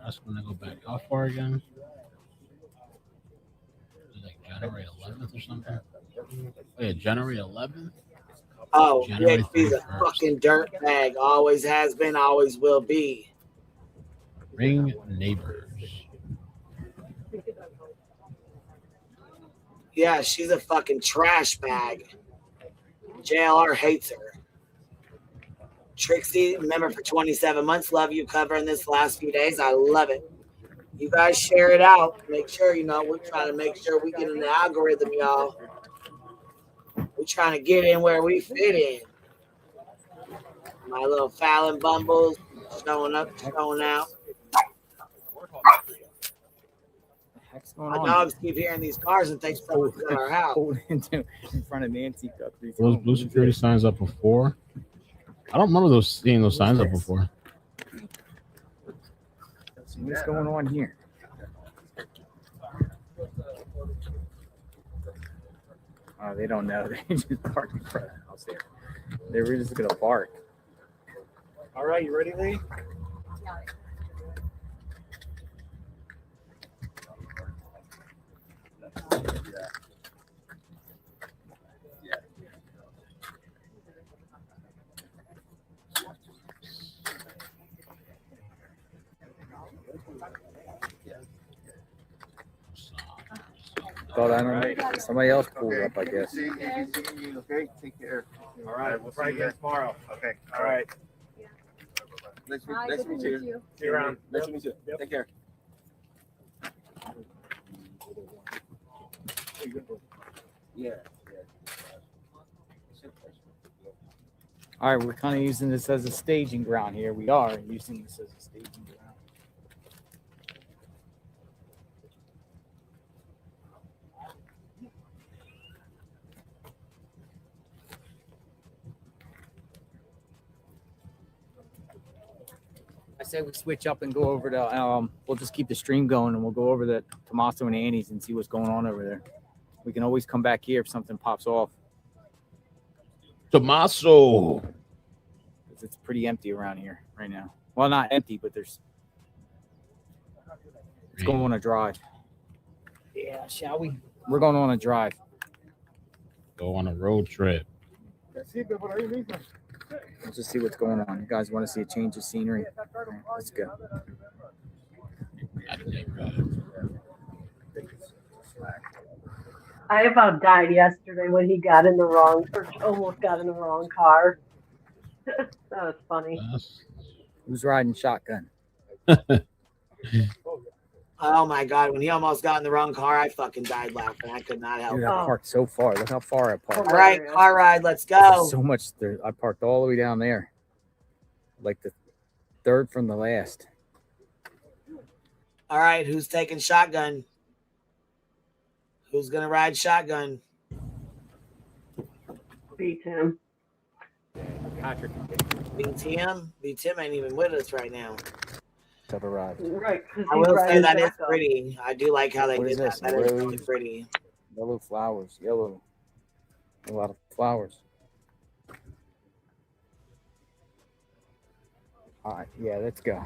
That's when I go back. How far again? Is it like January 11th or something? Oh, yeah, January 11th? Oh, January DXP's a 31st. fucking dirtbag. Always has been, always will be. Ring neighbors. Yeah, she's a fucking trash bag. JLR hates her. Trixie, member for 27 months. Love you covering this last few days. I love it. You guys share it out. Make sure, we're trying to make sure we get in the algorithm, y'all. We're trying to get in where we fit in. My little Fallon Bumbles showing up, showing out. My dogs keep hearing these cars and think someone's in our house. In front of Nancy Guthrie's Those home. blue security signs up before? I don't remember seeing those signs up before. What's going on here? Oh, they don't know. They just parked in front of the house there. They were just gonna bark. All right, you ready, Lee? Thought I don't know. Somebody else pulled up, I guess. Okay, take care. All right, we'll try again tomorrow. Okay. All right. Nice to meet you. See you around. Nice to meet you. Yep. Take care. Yeah. All right, we're kind of using this as a staging ground here. We are using this as a staging ground. I say we switch up and go over to, we'll just keep the stream going and we'll go over to Tommaso and Annie's and see what's going on over there. We can always come back here if something pops off. Tommaso. It's pretty empty around here right now. Well, not empty, but it's going on a drive. Yeah, shall we? We're going on a drive. Go on a road trip. Let's just see what's going on. You guys want to see a change of scenery? Right, let's go. I about died yesterday when he got in the wrong, or almost got in the wrong car. That was funny. Who's riding shotgun? Oh my God, when he almost got in the wrong car, I fucking died laughing. I could not help Dude, it. I parked so far. Look how far I parked. All right, car ride, let's go. There's so much there. I parked all the way down there. Like the third from the last. All right, who's taking shotgun? Who's going to ride shotgun? Beat him. Patrick. Beat him? Beat him ain't even with us right now. Have arrived. Right. I will say that is pretty. I do like how they What did is that. this? That is really pretty. Yellow flowers. Yellow. A lot of flowers. All right. Yeah, let's go.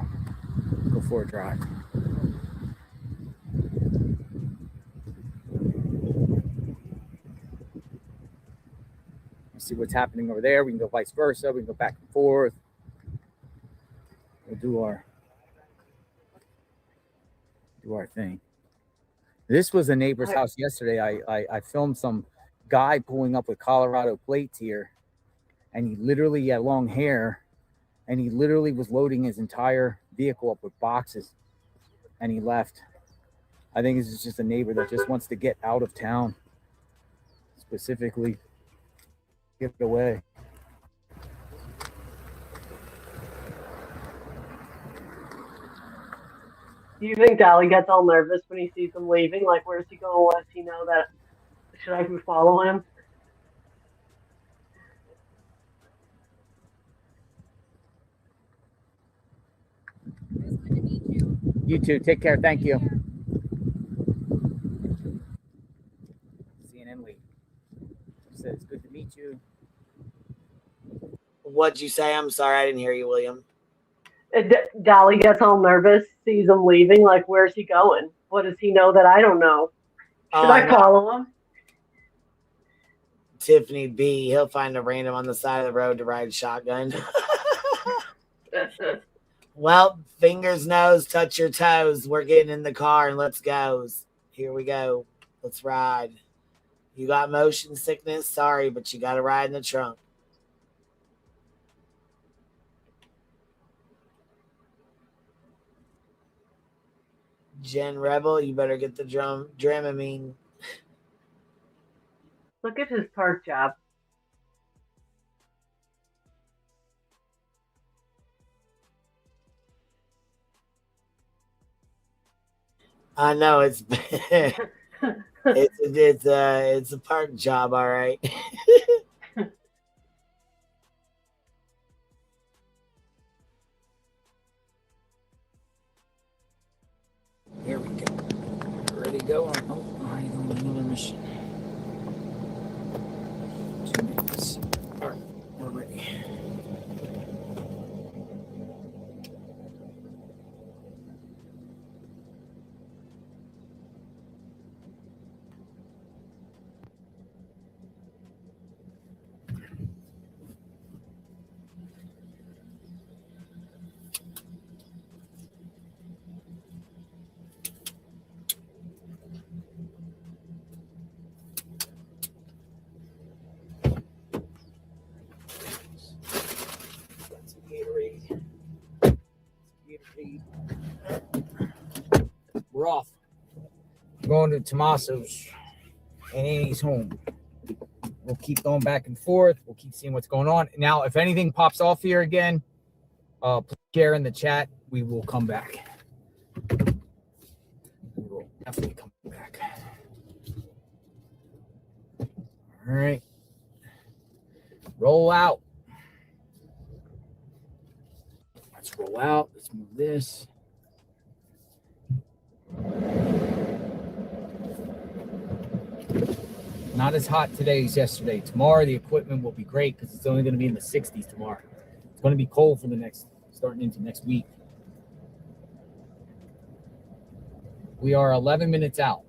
Go for a drive. Let's see what's happening over there. We can go vice versa. We can go back and forth. We'll do our thing. This was a neighbor's house yesterday. I filmed some guy pulling up with Colorado plates here, and he literally had long hair, and he literally was loading his entire vehicle up with boxes, and he left. I think this is just a neighbor that just wants to get out of town, specifically get away. Do you think Dolly gets all nervous when he sees him leaving? Like, where's he going? Lets he know that? Should I follow him? You too. Take care. Thank you. CNN lead says it's good to meet you. What'd you say? I'm sorry, I didn't hear you, William. Dolly gets all nervous, sees him leaving. Like, where's he going? What does he know that I don't know? Should I follow him? Tiffany B. He'll find a random on the side of the road to ride shotgun. Well, fingers, nose, touch your toes. We're getting in the car and let's go. Here we go. Let's ride. You got motion sickness? Sorry, but you got to ride in the trunk. Jen Rebel, you better get the Dramamine. Look at his park job. I know it's it's a park job, all right. Here we go. Ready to go on. Oh, I don't need another mission. 2 minutes. All right, we're ready. We're off. We're going to Tommaso's and Annie's home. We'll keep going back and forth. We'll keep seeing what's going on. Now, if anything pops off here again, please share in the chat. We will come back. We will definitely come back. All right. Roll out. Let's roll out. Let's move this. Not as hot today as yesterday. Tomorrow the equipment will be great because it's only going to be in the 60s tomorrow. It's going to be cold for the starting into next week. We are 11 minutes out.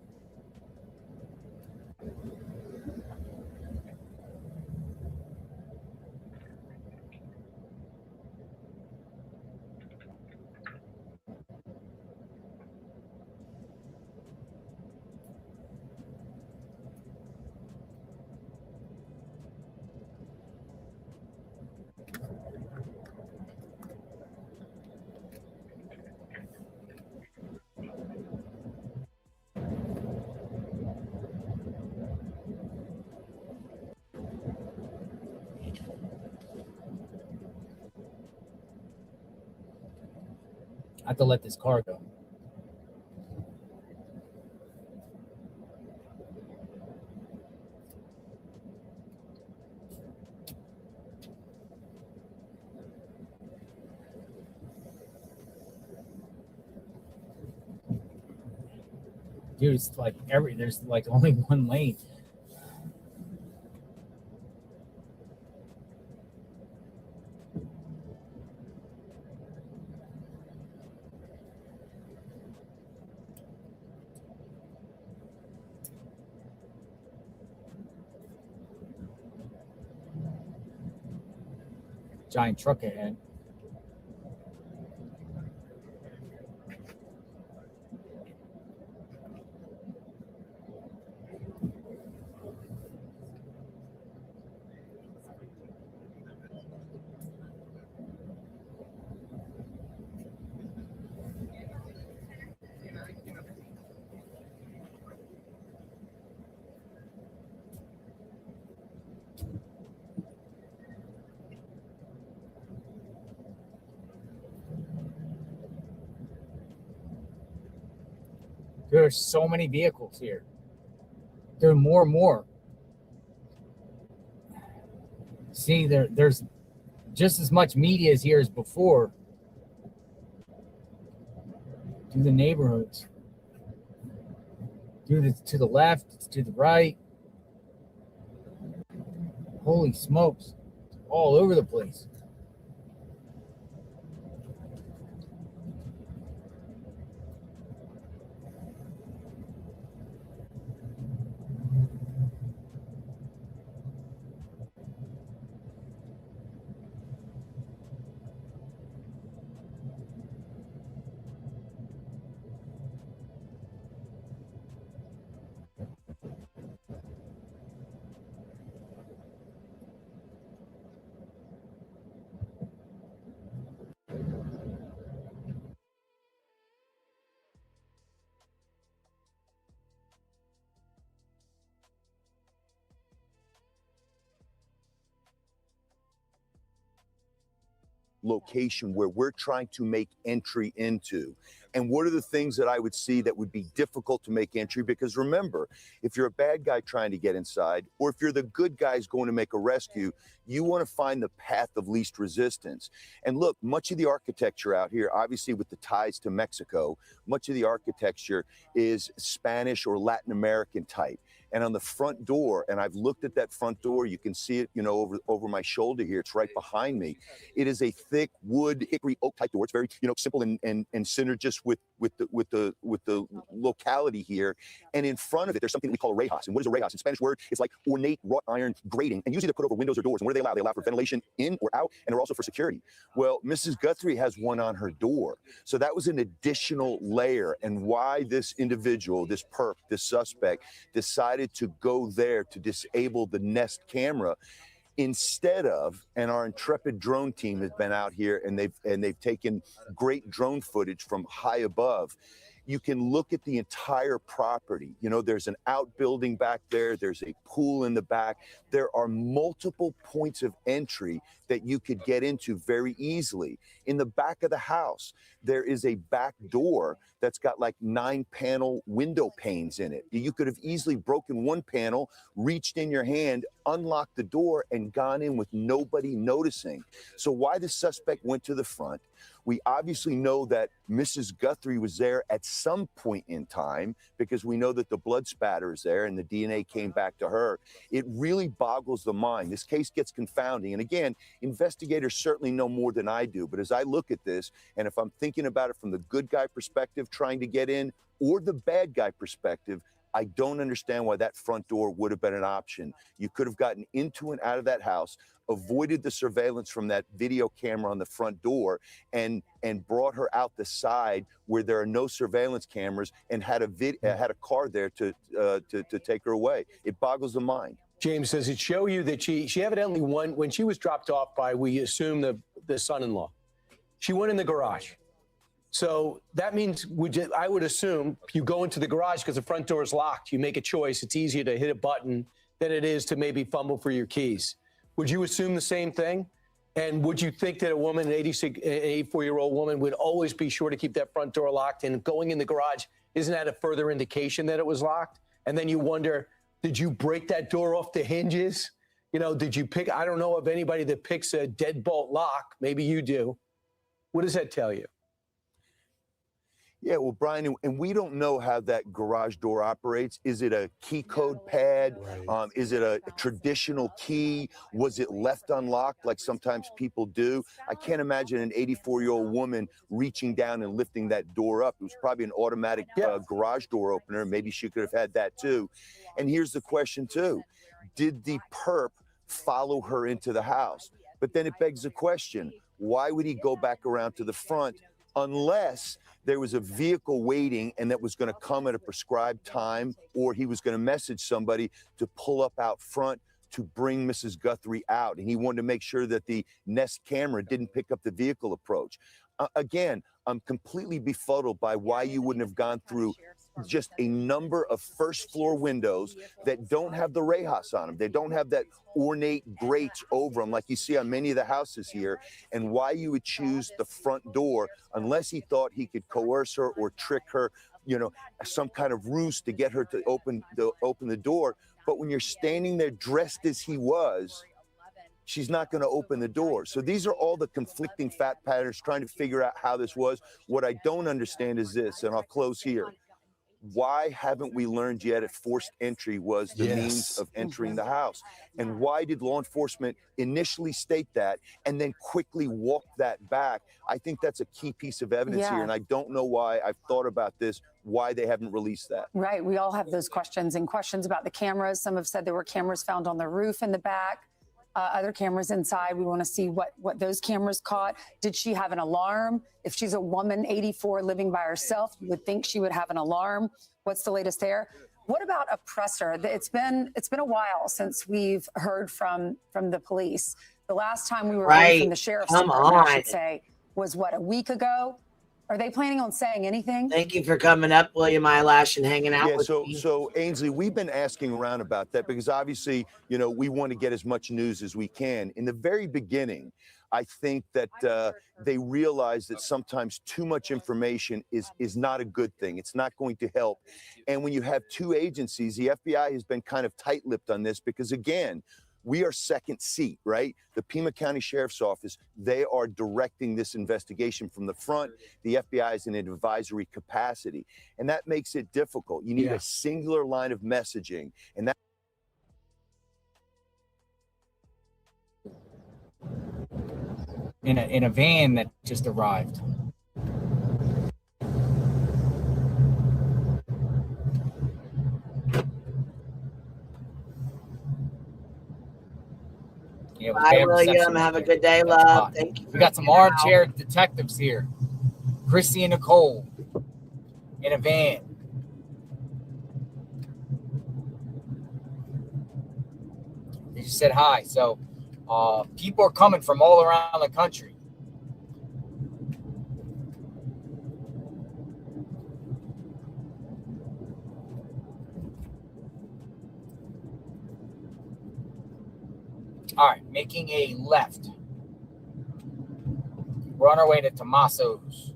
have to let this car go. Dude, it's like there's like only one lane. Giant truck ahead. There's so many vehicles here. There are more and more. See, there's just as much media as here as before. To the neighborhoods. To the left, to the right. Holy smokes. All over the place. Location where we're trying to make entry into. And what are the things that I would see that would be difficult to make entry? Because remember, if you're a bad guy trying to get inside, or if you're the good guys going to make a rescue, you want to find the path of least resistance. And look, much of the architecture out here, obviously with the ties to Mexico, much of the architecture is Spanish or Latin American type. And on the front door, and I've looked at that front door, you can see it, over my shoulder here. It's right behind me. It is a thick wood, hickory oak type door. It's very, simple and synergist with the locality here. And in front of it, there's something we call a rejas. And what is a rejas? In Spanish word, it's like ornate wrought iron grating. And usually they're put over windows or doors. And what do they allow? They allow for ventilation in or out, and they're also for security. Well, Mrs. Guthrie has one on her door. So that was an additional layer. And why this individual, this perp, this suspect, decided to go there to disable the Nest camera instead of, and our intrepid drone team has been out here and they've taken great drone footage from high above. You can look at the entire property. There's an outbuilding back there. There's a pool in the back. There are multiple points of entry that you could get into very easily. In the back of the house, there is a back door that's got like 9-panel window panes in it. You could have easily broken one panel, reached in your hand, unlocked the door, and gone in with nobody noticing. So why the suspect went to the front? We obviously know that Mrs. Guthrie was there at some point in time because we know that the blood spatter is there and the DNA came back to her. It really boggles the mind. This case gets confounding. And again, investigators certainly know more than I do. But as I look at this, and if I'm thinking about it from the good guy perspective trying to get in or the bad guy perspective, I don't understand why that front door would have been an option. You could have gotten into and out of that house, avoided the surveillance from that video camera on the front door, and brought her out the side where there are no surveillance cameras, and had a car there to take her away. It boggles the mind. James, does it show you that she evidently won when she was dropped off by, we assume, the son-in-law? She went in the garage. So that means, I would assume, you go into the garage because the front door is locked. You make a choice. It's easier to hit a button than it is to maybe fumble for your keys. Would you assume the same thing? And would you think that a woman, an 84-year-old woman, would always be sure to keep that front door locked? And going in the garage, isn't that a further indication that it was locked? And then you wonder, did you break that door off the hinges? You know, did you pick? I don't know of anybody that picks a deadbolt lock. Maybe you do. What does that tell you? Yeah, well, Brian, and we don't know how that garage door operates. Is it a key code pad? Is it a traditional key? Was it left unlocked like sometimes people do? I can't imagine an 84-year-old woman reaching down and lifting that door up. It was probably an automatic garage door opener. Maybe she could have had that too. And here's the question too. Did the perp follow her into the house? But then it begs the question, why would he go back around to the front unless there was a vehicle waiting and that was going to come at a prescribed time, or he was going to message somebody to pull up out front to bring Mrs. Guthrie out. And he wanted to make sure that the Nest camera didn't pick up the vehicle approach. Again, I'm completely befuddled by why you wouldn't have gone through just a number of first floor windows that don't have the Rehas on them. They don't have that ornate grates over them like you see on many of the houses here, and why you would choose the front door unless he thought he could coerce her or trick her, you know, some kind of ruse to get her to open the door. But when you're standing there dressed as he was, she's not going to open the door. So these are all the conflicting fact patterns, trying to figure out how this was. What I don't understand is this, and I'll close here. Why haven't we learned yet if forced entry was the means of entering the house? And why did law enforcement initially state that and then quickly walk that back? I think that's a key piece of evidence here, and I don't know why. I've thought about this, why they haven't released that. Right, we all have those questions and questions about the cameras. Some have said there were cameras found on the roof in the back. Other cameras inside. We want to see what those cameras caught. Did she have an alarm? If she's a woman, 84, living by herself, you would think she would have an alarm. What's the latest there? What about oppressor? It's been a while since we've heard from the police. The last time we were hearing from the sheriff's department, I should say, was what, a week ago? Are they planning on saying anything? Thank you for coming up, William Eyelash, and hanging out with me. So Ainsley, we've been asking around about that because obviously, you know, we want to get as much news as we can. In the very beginning, I think that they realize that sometimes too much information is not a good thing. It's not going to help. And when you have two agencies, the FBI has been kind of tight-lipped on this because, again, we are second seat, right? The Pima County Sheriff's Office, they are directing this investigation from the front. The FBI is in an advisory capacity. And that makes it difficult. You need a singular line of messaging. And that in a van that just arrived. Yeah, bye, William. Have a good day, love. Thank you. We got some armchair detectives here. Chrissy and Nicole in a van. They just said hi. So people are coming from all around the country. All right, making a left. We're on our way to Tommaso's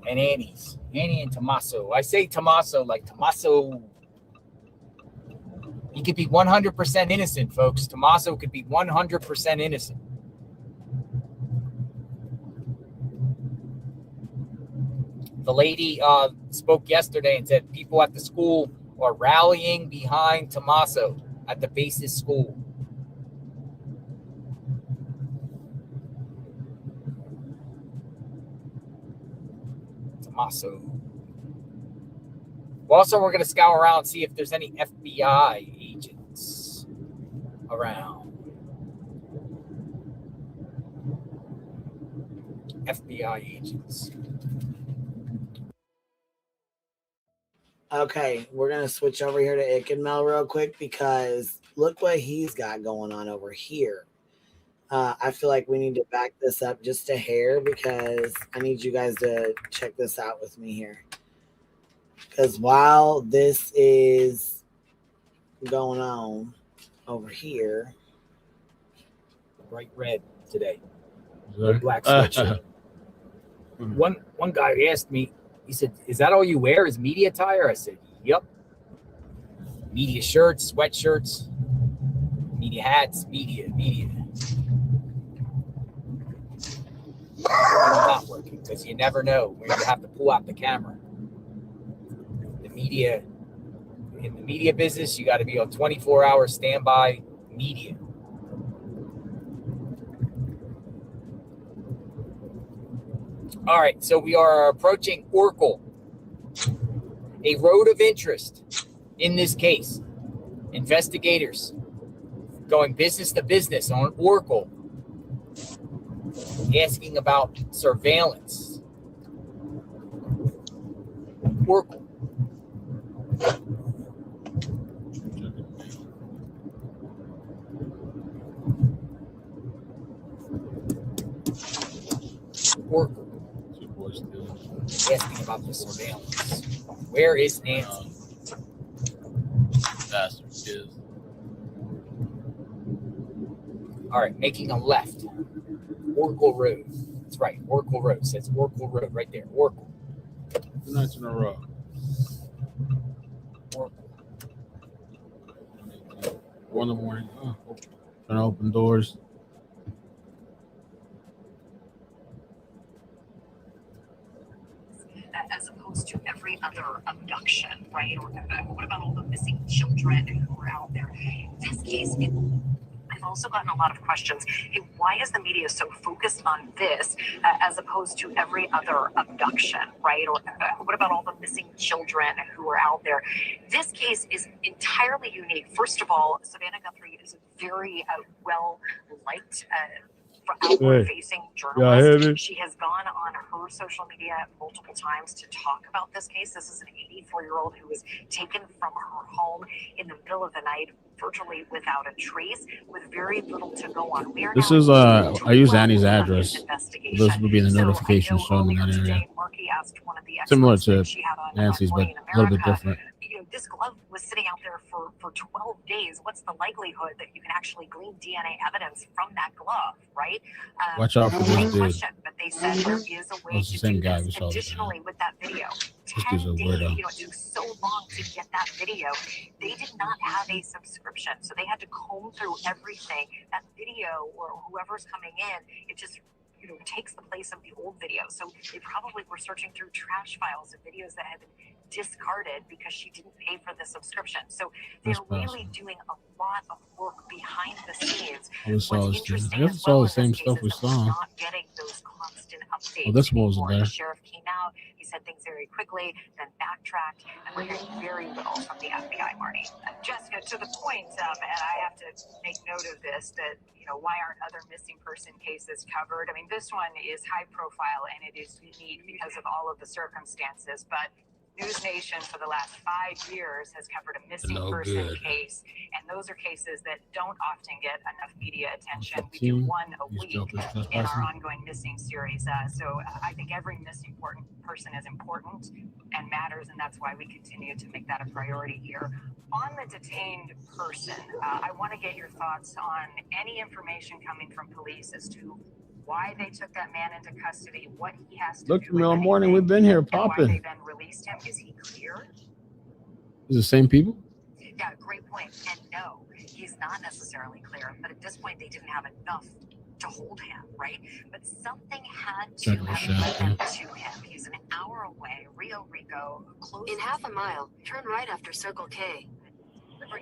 and Annie's. Annie and Tommaso. I say Tommaso like Tommaso. He could be 100% innocent, folks. Tommaso could be 100% innocent. The lady spoke yesterday and said people at the school are rallying behind Tommaso at the basis school. Tommaso. Also, we're going to scour around and see if there's any FBI agents around. FBI agents. Okay, we're going to switch over here to Ickenmel real quick because look what he's got going on over here. I feel like we need to back this up just a hair because I need you guys to check this out with me here. Because while this is going on over here, bright red today. There? Black sweatshirt. One guy asked me, he said, "Is that all you wear is media attire?" I said, "Yep. Media shirts, sweatshirts, media hats, media. I'm not working because you never know where you have to pull out the camera. In the media business, you got to be on 24-hour standby media. All right, so we are approaching Oracle, a road of interest in this case. Investigators going business to business on Oracle, asking about surveillance. Oracle. Oracle. Asking about the surveillance. Where is Nancy? Bastard is. All right, making a left. Oracle Road. That's right. Oracle Road. Says Oracle Road right there. Oracle. 2 nights in a row. Oracle. 1 in the morning. Trying to open doors. As opposed to every other abduction, right? Or what about all the missing children who are out there? This case, I've also gotten a lot of questions. Hey, why is the media so focused on this as opposed to every other abduction, right? Or what about all the missing children who are out there? This case is entirely unique. First of all, Savannah Guthrie is a very well-liked outward-facing journalist. She has gone on her social media multiple times to talk about this case. This is an 84-year-old who was taken from her home in the middle of the night, virtually without a trace, with very little to go on. This is I use Annie's address. This would be the notification shown in that area. Similar to Nancy's, but a little bit different. You know, this glove was sitting out there for 12 days. What's the likelihood that you can actually glean DNA evidence from that glove, right? Watch out for this dude. Question, but they said there is a way It's the to same do guy this. we saw. Additionally, with that video, This dude's a 10 days, weirdo. you know, it took so long to get that video. They did not have a subscription, so they had to comb through everything. That video, or whoever's coming in, it just, you know, takes the place of the old video. So they probably were searching through trash files of videos that had been discarded because she didn't pay for the subscription. So they're really doing a lot of work behind the scenes. What's interesting, I guess it's all the same stuff we saw. Not getting those constant updates. Well, this wasn't there. The sheriff came out, he said things very quickly, then backtracked, and we're hearing very little from the FBI, Marty. Jessica, to the point, and I have to make note of this, that, you know, why aren't other missing person cases covered? I mean, this one is high profile and it is unique because of all of the circumstances, but News Nation for the last 5 years has covered a missing person case, and those are cases that don't often get enough media attention. We do one a week in our ongoing missing series. So I think every missing person is important and matters, and that's why we continue to make that a priority here. On the detained person, I want to get your thoughts on any information coming from police as to why they took that man into custody, what he has to Look, do with all morning we've been here and why they popping. then released him. Is he clear? Is it the same people? Yeah, great point. And no, he's not necessarily clear, but at this point they didn't have enough to hold him, right? But something had to have led them to him. He's an hour away, Rio Rico, close. In half a mile, turn right after Circle K.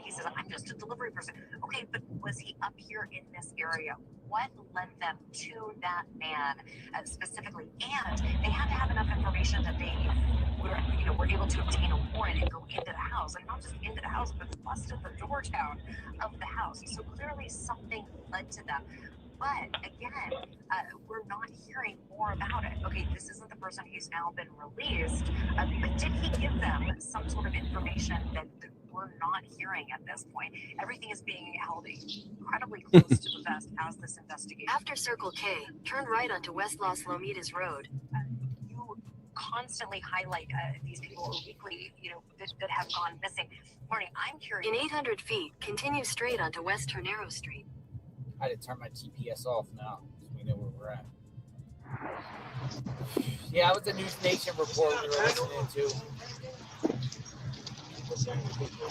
He says, I'm just a delivery person. Okay, but was he up here in this area? What led them to that man specifically? And they had to have enough information that they were able to obtain a warrant and go into the house. And not just into the house, but busted the door down of the house. So clearly something led to them. But again, we're not hearing more about it. Okay, this isn't the person who's now been released, but did he give them some sort of information that we're not hearing at this point? Everything is being held incredibly close to the vest as this investigation. After Circle K, turn right onto West Los Lomitas Road. You constantly highlight these people weekly, that have gone missing. Marty, I'm curious. In 800 feet, continue straight onto West Ternero Street. I had to turn my GPS off now, so we know where we're at. Yeah, it was the News Nation report we were listening to.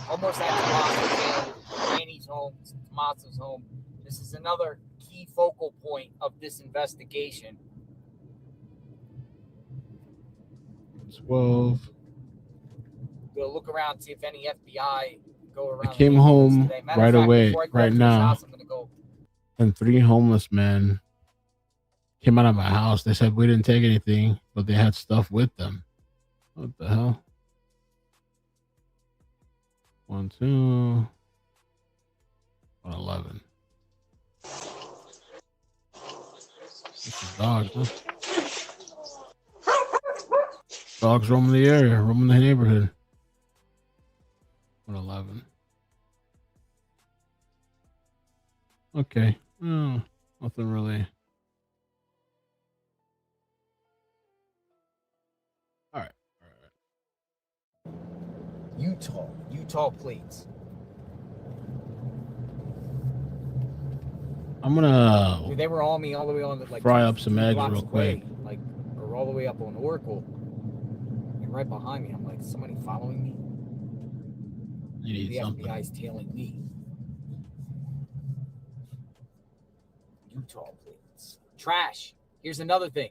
Almost at Tommaso's, Annie's home, Tommaso's home. This is another key focal point of this investigation. 12. We'll look around, see if any FBI go around. I came home right away, right now, house, I'm gonna go. and 3 homeless men came out of my house. They said we didn't take anything, but they had stuff with them. What the hell? 1, 2, 11. This is dogs, huh? Dogs roaming the area, roaming the neighborhood. 111. Okay. Oh, nothing really. All right. Utah plates. I'm gonna Dude, they were on me all the way on the fry up some eggs blocks real quick. away, or all the way up on Oracle. And right behind me, I'm like, somebody following me? You need the something. FBI's tailing me. Utah plates. Trash. Here's another thing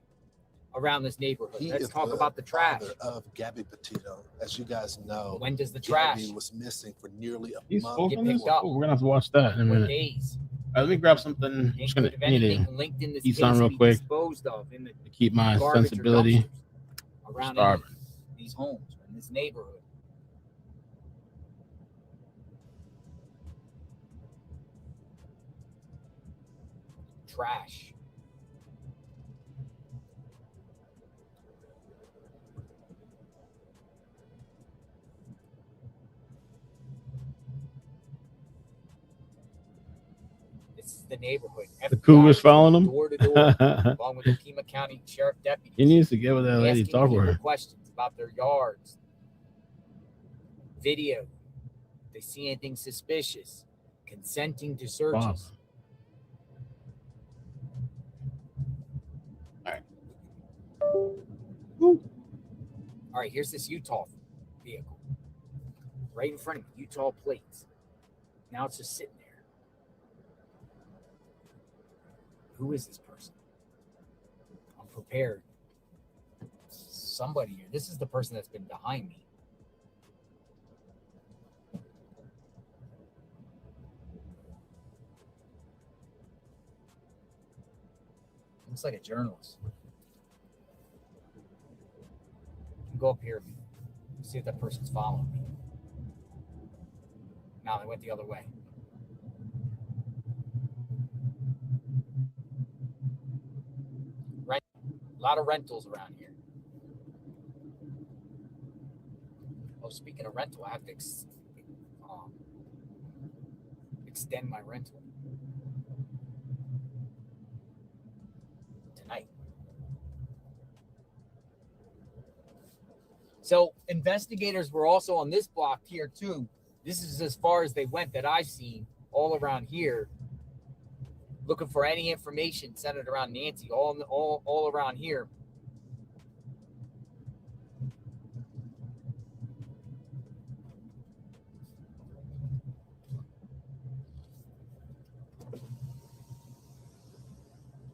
around this neighborhood. He Let's is talk the about the trash. father of Gabby Petito. As you guys know, When does the trash? Gabby was missing for nearly a He's month. spoken this? Oh, we're gonna have to watch that in a minute. Days. All right, let me grab something. I'm just gonna need to eat something real quick to keep my sensibility. Around Starving. these homes in this neighborhood. Trash. This is the neighborhood. The cougar's FBI following him. door to door, along with the Pima County Sheriff deputies. He needs to get with that lady, Asking talk with people her. questions about their yards. Video. They see anything suspicious. Consenting to searches. All right, here's this Utah vehicle. Right in front of me, Utah plates. Now it's just sitting there. Who is this person? I'm prepared. Somebody here. This is the person that's been behind me. Looks like a journalist. Go up here, see if that person's following me. Now they went the other way. Rent, a lot of rentals around here. Oh, speaking of rental, I have to extend my rental tonight. So investigators were also on this block here too. This is as far as they went that I've seen all around here, looking for any information centered around Nancy, all around here.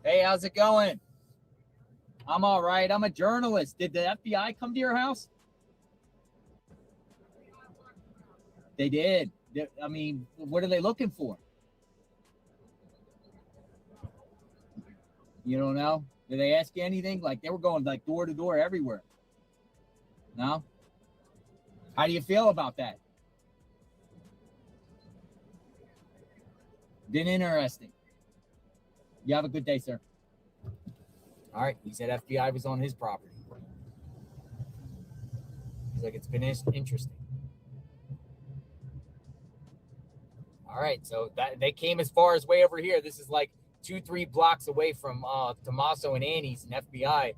Hey, how's it going? I'm all right. I'm a journalist. Did the FBI come to your house? They did. I mean, what are they looking for? You don't know? Did they ask you anything? Like they were going like door to door everywhere. No? How do you feel about that? Been interesting. You have a good day, sir. All right. He said FBI was on his property. He's like, it's been interesting. All right, so that they came as far as way over here. This is like 2-3 blocks away from Tommaso and Annie's and FBI.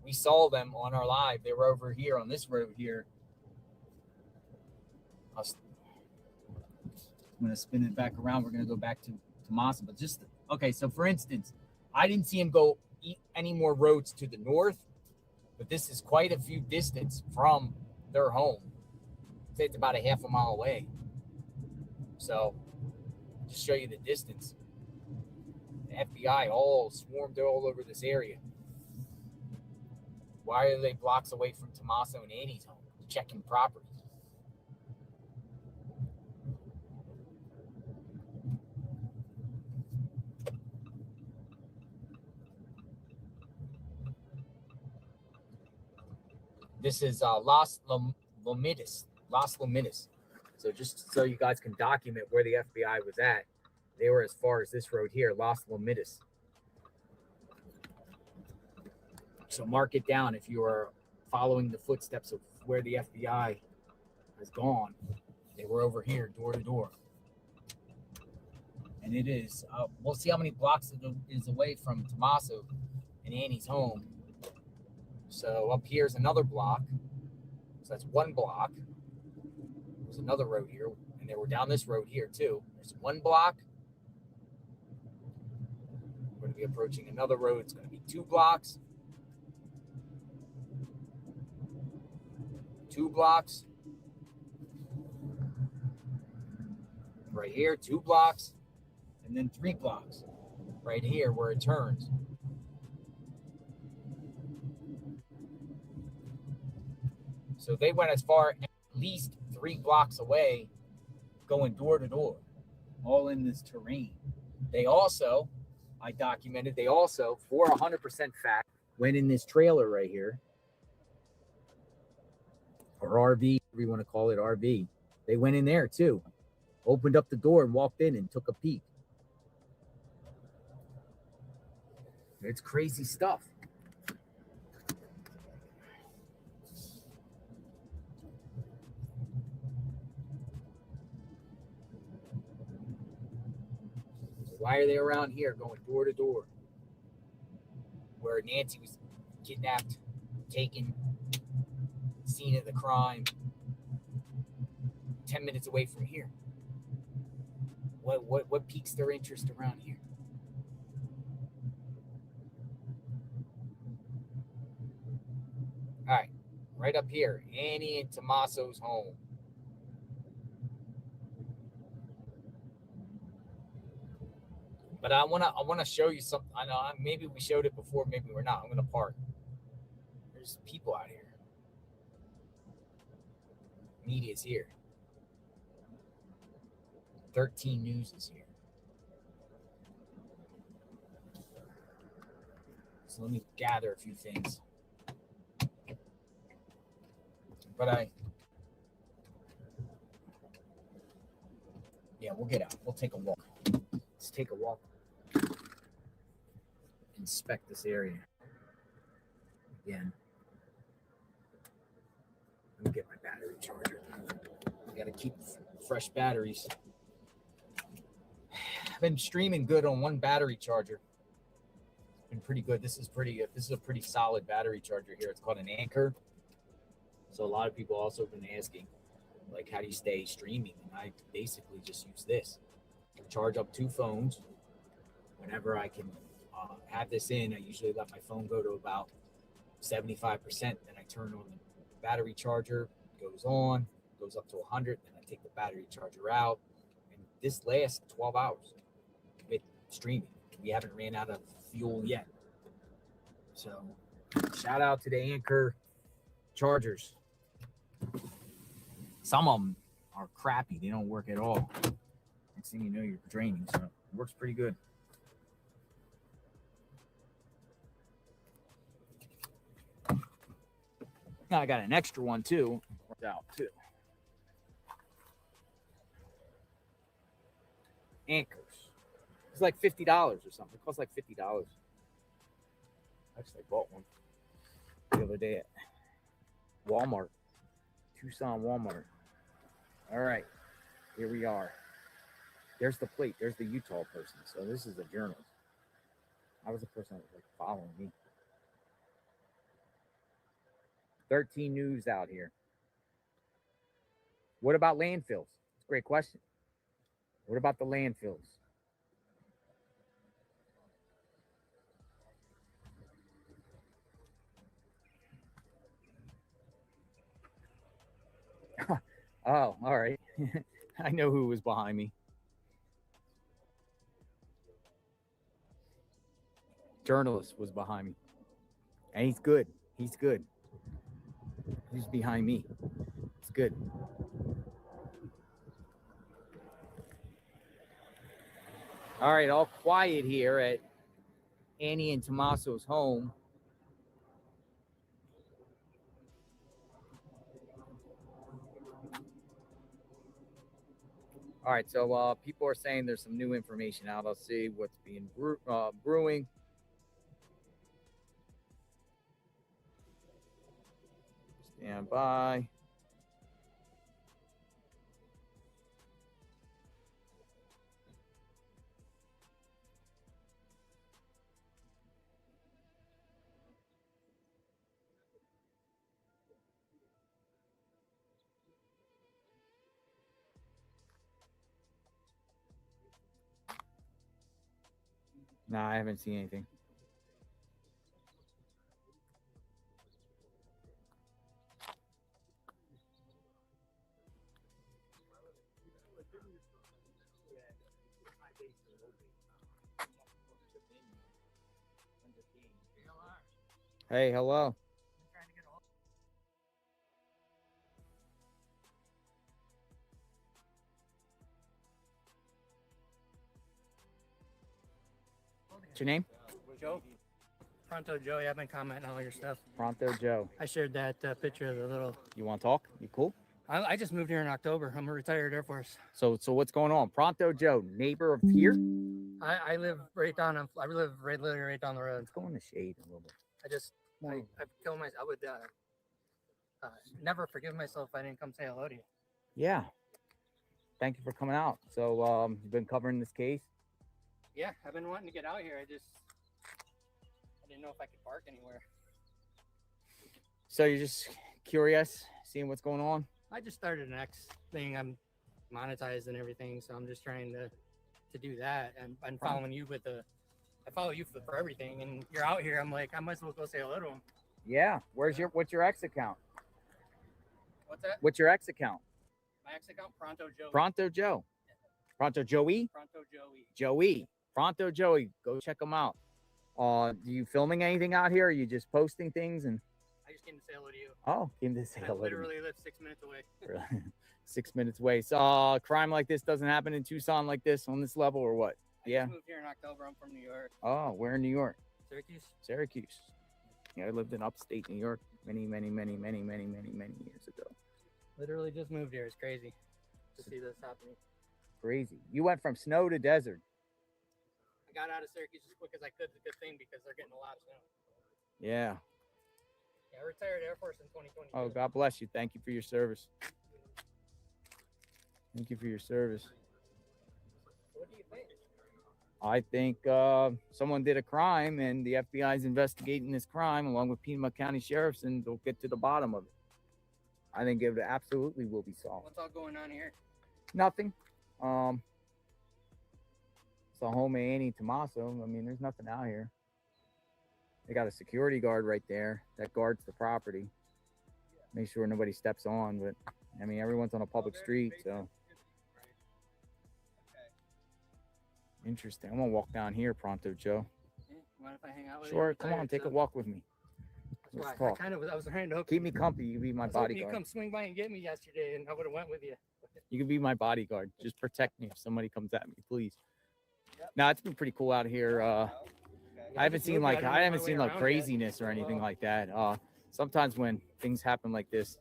We saw them on our live. They were over here on this road here. I'm going to spin it back around. We're going to go back to Tommaso, but just Okay, so for instance, I didn't see him go any more roads to the north, but this is quite a few distance from their home. I'd say it's about a half a mile away. So, just show you the distance. The FBI all swarmed all over this area. Why are they blocks away from Tommaso and Annie's home? Checking properties. This is Las Lomitas. So just so you guys can document where the FBI was at, they were as far as this road here, Las Lomitas. So mark it down if you are following the footsteps of where the FBI has gone. They were over here, door to door. And it is, we'll see how many blocks it is away from Tommaso and Annie's home. So up here is another block. So that's one block. There's another road here. And they were down this road here too. There's one block. We're going to be approaching another road. It's going to be 2 blocks. 2 blocks. Right here, 2 blocks. And then 3 blocks. Right here where it turns. So they went as far at least 3 blocks away, going door to door, all in this terrain. They also, I documented, they also, for 100% fact, went in this trailer right here, or RV, whatever you want to call it, RV. They went in there too, opened up the door and walked in and took a peek. It's crazy stuff. Why are they around here going door to door? Where Nancy was kidnapped, taken, scene of the crime, 10 minutes away from here. What piques their interest around here? All right, right up here, Annie and Tommaso's home. But I wanna show you something. I know maybe we showed it before, maybe we're not. I'm gonna park. There's people out here. Media's here. 13 News is here. So let me gather a few things. But yeah, we'll get out. We'll take a walk. Let's take a walk. Inspect this area again. Let me get my battery charger. I gotta keep fresh batteries. I've been streaming good on one battery charger. It's been pretty good. This is a pretty solid battery charger here. It's called an Anchor. So a lot of people also have been asking, like, how do you stay streaming? And I basically just use this. I charge up 2 phones. Whenever I can have this in, I usually let my phone go to about 75%. Then I turn on the battery charger, goes on, goes up to 100. Then I take the battery charger out. And this lasts 12 hours with streaming. We haven't ran out of fuel yet. So shout out to the Anchor chargers. Some of them are crappy. They don't work at all. Next thing you know, you're draining. So it works pretty good. Now I got an extra one too. Worked out too. Anchors. It's like $50 or something. It costs like $50. Actually, I bought one the other day at Walmart. TUCSON Walmart. All right. Here we are. There's the plate. There's the Utah person. So this is a journalist. I was the person that was like following me. 13 News out here. What about landfills? It's a great question. What about the landfills? Oh, all right. I know who was behind me. Journalist was behind me. And he's good. He's good. He's behind me. It's good. All right, all quiet here at Annie and Tommaso's home. All right, so people are saying there's some new information out. I'll see what's being brewing. Stand by. No, I haven't seen anything. Hey, hello. What's your name? Joe. Pronto Joe. Yeah, I've been commenting on all your stuff. Pronto Joe. I shared that picture of the little. You want to talk? You cool? I just moved here in October. I'm a retired Air Force. So what's going on? Pronto Joe, neighbor of here? I live right down. I live literally right down the road. Let's go in the shade a little bit. I've killed myself. I would never forgive myself if I didn't come say hello to you. Yeah. Thank you for coming out. So you've been covering this case? Yeah, I've been wanting to get out here. I didn't know if I could park anywhere. So you're just curious, seeing what's going on? I just started an X thing. I'm monetized and everything, so I'm just trying to do that. And I'm following you with I follow you for everything, and you're out here. I'm like, I might as well go say hello to him. Yeah. What's your X account? What's that? What's your X account? My X account, Pronto Joe. Pronto Joe. Pronto Joey? Pronto Joey. Joey. Pronto Joey. Go check them out. Do you filming anything out here? Or are you just posting things? And I just came to say hello to you. oh, came to say I hello. literally live 6 minutes away. 6 minutes away. So crime like this doesn't happen in Tucson like this on this level, or what? I just moved here in October. I'm from New York. Oh, where in New York? Syracuse. Syracuse. Yeah, I lived in upstate New York many years ago. Literally just moved here. It's crazy to see this happening. Crazy. You went from snow to desert. I got out of Syracuse as quick as I could. It's a good thing because they're getting a lot of snow. Yeah. Yeah, I retired Air Force in 2020. Oh, God bless you. Thank you for your service. Thank you for your service. What do you think? I think someone did a crime, and the FBI is investigating this crime along with Piedmont County Sheriffs, and they'll get to the bottom of it. I think it absolutely will be solved. What's all going on here? Nothing. It's a home of Annie and Tommaso. I mean, there's nothing out here. They got a security guard right there that guards the property. Make sure nobody steps on, but I mean, everyone's on a public street, so. Interesting. I'm gonna walk down here, Pronto Joe. Yeah, mind if I hang out with you? Sure, I'm come on, tired, take a so- walk with me. That's Let's why talk. I was trying to hook. Keep me company. You be my I was hoping you bodyguard. come swing by and get me yesterday, and I would have went with you. You can be my bodyguard. Just protect me if somebody comes at me, please. No, it's been pretty cool out here. I haven't seen like craziness or anything like that. Sometimes when things happen like this,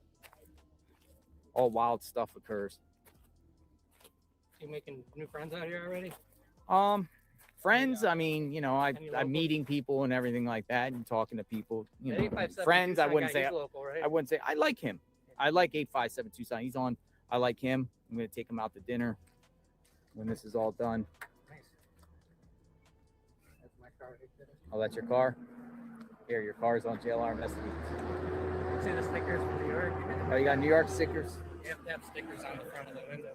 all wild stuff occurs. You making new friends out here already? Friends, I mean, you know, I'm meeting people and everything like that and talking to people. You know, 857 friends, I Tucson wouldn't guy, say. he's local, right? I wouldn't say I like him. I like 857 Tucson. He's on. I like him. I'm gonna take him out to dinner when this is all done. Nice. That's my car right there. Oh, that's your car? Here, your car's on JLR investigation. See the stickers from New York? Oh, you got New York stickers? You have to have stickers on the front of the window.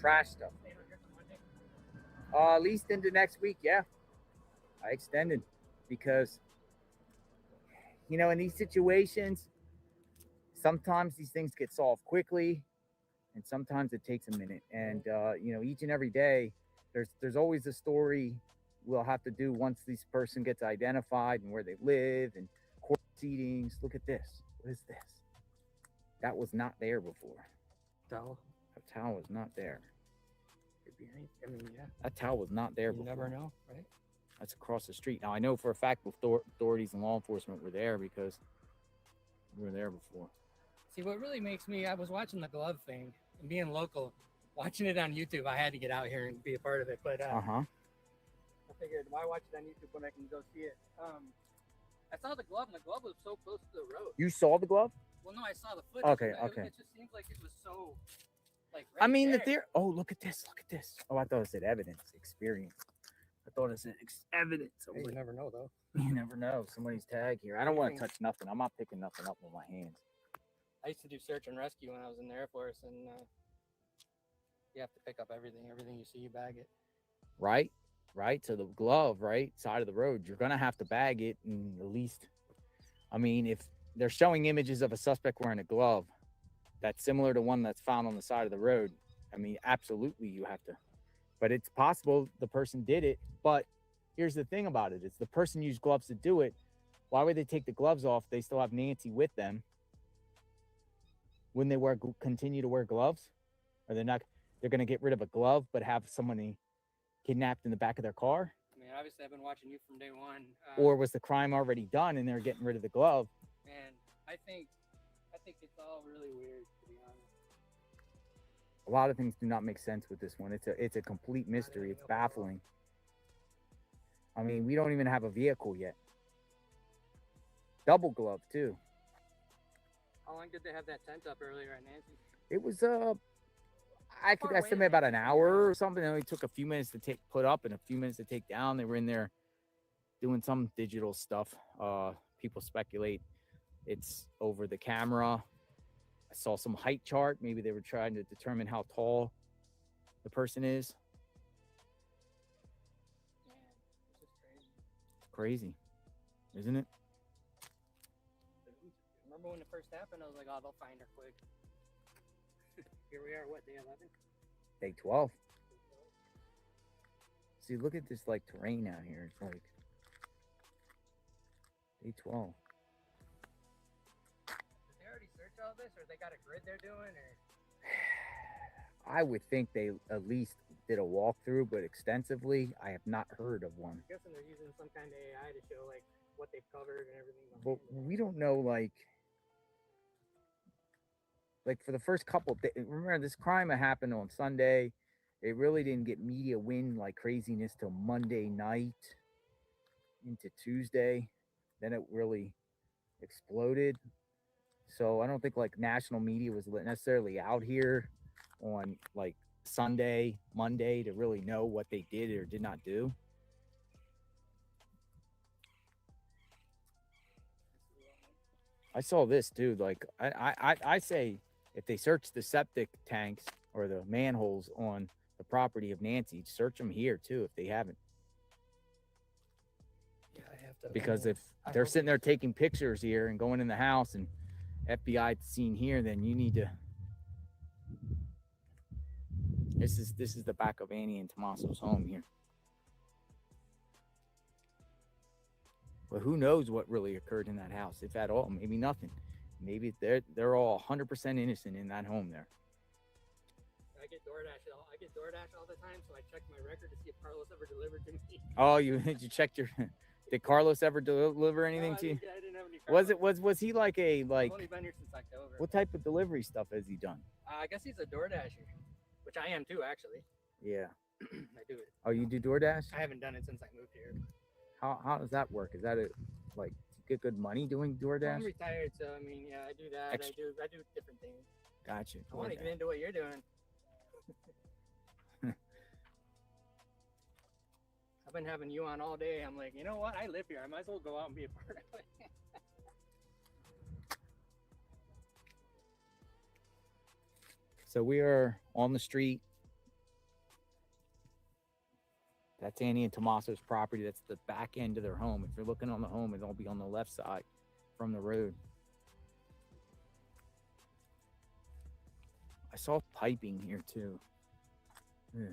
trash stuff. At least into next week, yeah. I extended because, you know, in these situations, sometimes these things get solved quickly, and sometimes it takes a minute. And you know, each and every day, there's always a story we'll have to do once this person gets identified and where they live and court proceedings. Look at this. What is this? That was not there before. Towel. That towel was not there. Could be anything. I mean, yeah. That towel was not there before. You never know, right? That's across the street. Now, I know for a fact authorities and law enforcement were there because we were there before. See, what really makes me, I was watching the glove thing and being local, watching it on YouTube. I had to get out here and be a part of it. But I figured, why watch it on YouTube when I can go see it? I saw the glove, and the glove was so close to the road. You saw the glove? Well, no, I saw the footage. Okay, okay. It just seems like it was so, like, I mean, that there. Oh, look at this. Look at this. Oh, I thought it said evidence, experience. I thought it said evidence. Hey, you never know, though. You never know. Somebody's tag here. I don't want to touch nothing. I'm not picking nothing up with my hands. I used to do search and rescue when I was in the Air Force, and you have to pick up everything. Everything you see, you bag it. Right? Right? So the glove, right, side of the road, you're going to have to bag it. And at least, I mean, if they're showing images of a suspect wearing a glove that's similar to one that's found on the side of the road, I mean, absolutely you have to. But it's possible the person did it. But here's the thing about it. It's the person used gloves to do it. Why would they take the gloves off? They still have Nancy with them. Wouldn't they continue to wear gloves? Or they're going to get rid of a glove, but have somebody kidnapped in the back of their car? I mean, obviously, I've been watching you from day one. Or was the crime already done and they're getting rid of the glove? And I think it's all really weird, to be honest. A lot of things do not make sense with this one. It's a complete mystery. It's baffling. I mean, we don't even have a vehicle yet. Double glove too. How long did they have that tent up earlier at Nancy? It was I could estimate about an hour or something. It only took a few minutes to put up and a few minutes to take down. They were in there doing some digital stuff. People speculate it's over the camera. I saw some height chart. Maybe they were trying to determine how tall the person is. It's crazy, isn't it? Remember when it first happened? I was like, oh, they'll find her quick. Here we are, what, day 11? Day 12. See, look at this, like, terrain out here. It's like day 12. Did they already search all this, or they got a grid they're doing, or? I would think they at least did a walkthrough, but extensively, I have not heard of one. I'm guessing they're using some kind of AI to show, like, what they've covered and everything. But we don't know, like for the first couple days. Remember, this crime happened on Sunday. It really didn't get media wind like craziness till Monday night into Tuesday. Then it really exploded. So I don't think like national media was necessarily out here on like Sunday, Monday to really know what they did or did not do. I saw this too. Like I say, if they search the septic tanks or the manholes on the property of Nancy, search them here too if they haven't. Yeah, I have to. Because if they're sitting there taking pictures here and going in the house and FBI at the scene here, then you need to. This is the back of Annie and Tommaso's home here. But who knows what really occurred in that house, if at all? Maybe nothing. Maybe they're all 100% innocent in that home there. I get DoorDash all the time, so I check my record to see if Carlos ever delivered to me. Oh, you checked your? Did Carlos ever deliver anything to you? I didn't have any. Was he like a I've only been here since October. What type of delivery stuff has he done? I guess he's a DoorDasher, which I am too, actually. Yeah. I do it. Oh, you do DoorDash? I haven't done it since I moved here. How does that work? Is that like you get good money doing DoorDash? Well, I'm retired, so I mean, yeah, I do that. I do different things. Gotcha. I want to get into what you're doing. I've been having you on all day. I'm like, you know what? I live here. I might as well go out and be a part of it. So we are on the street That's Annie and Tommaso's property. That's the back end of their home. If you're looking on the home, it'll be on the left side from the road. I saw piping here too. Yes.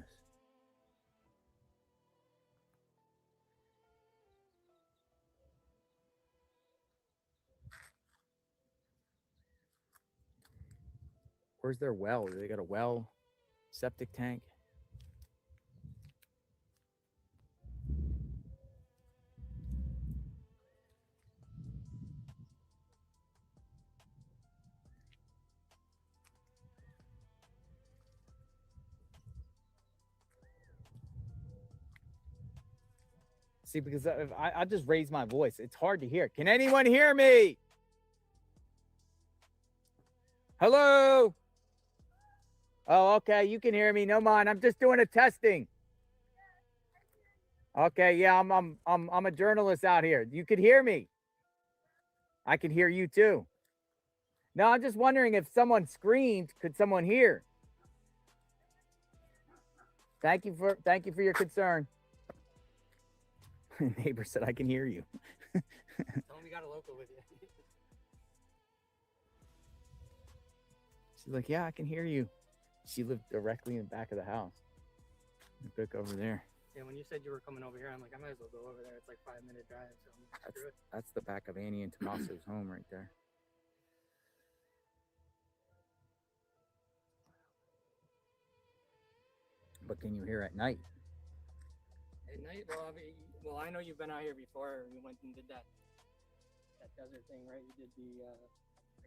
Where's their well? They got a well, septic tank. See, because I just raised my voice. It's hard to hear. Can anyone hear me? Hello? Oh, okay. You can hear me. No mind. I'm just doing a testing. Okay. Yeah, I'm a journalist out here. You could hear me. I can hear you too. No, I'm just wondering if someone screamed, could someone hear? Thank you for your concern. Neighbor said I can hear you. Tell him we got a local with you. She's like, yeah, I can hear you. She lived directly in the back of the house. Look over there. Yeah, when you said you were coming over here, I'm like, I might as well go over there. It's like 5-minute drive. So That's the back of Annie and Tommaso's home right there. But can you hear at night? At night, well, I know you've been out here before. We went and did that desert thing, right? You did the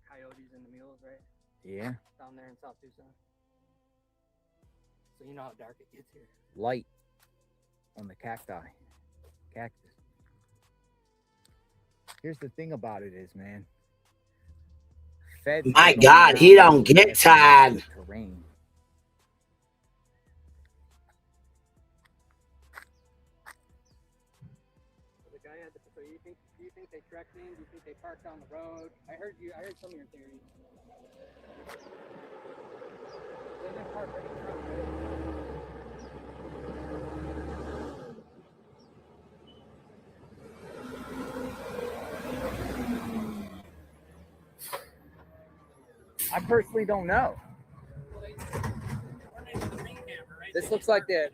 coyotes and the mules, right? Yeah. Down there in South Tucson. So you know how dark it gets here. Light on the cactus. Here's the thing about it is, man. Feds My God, he don't get tired. Terrain. So do you think they trekked in? Do you think they parked on the road? I heard some of your theories. They didn't park right in front of it. I personally don't know. This looks like the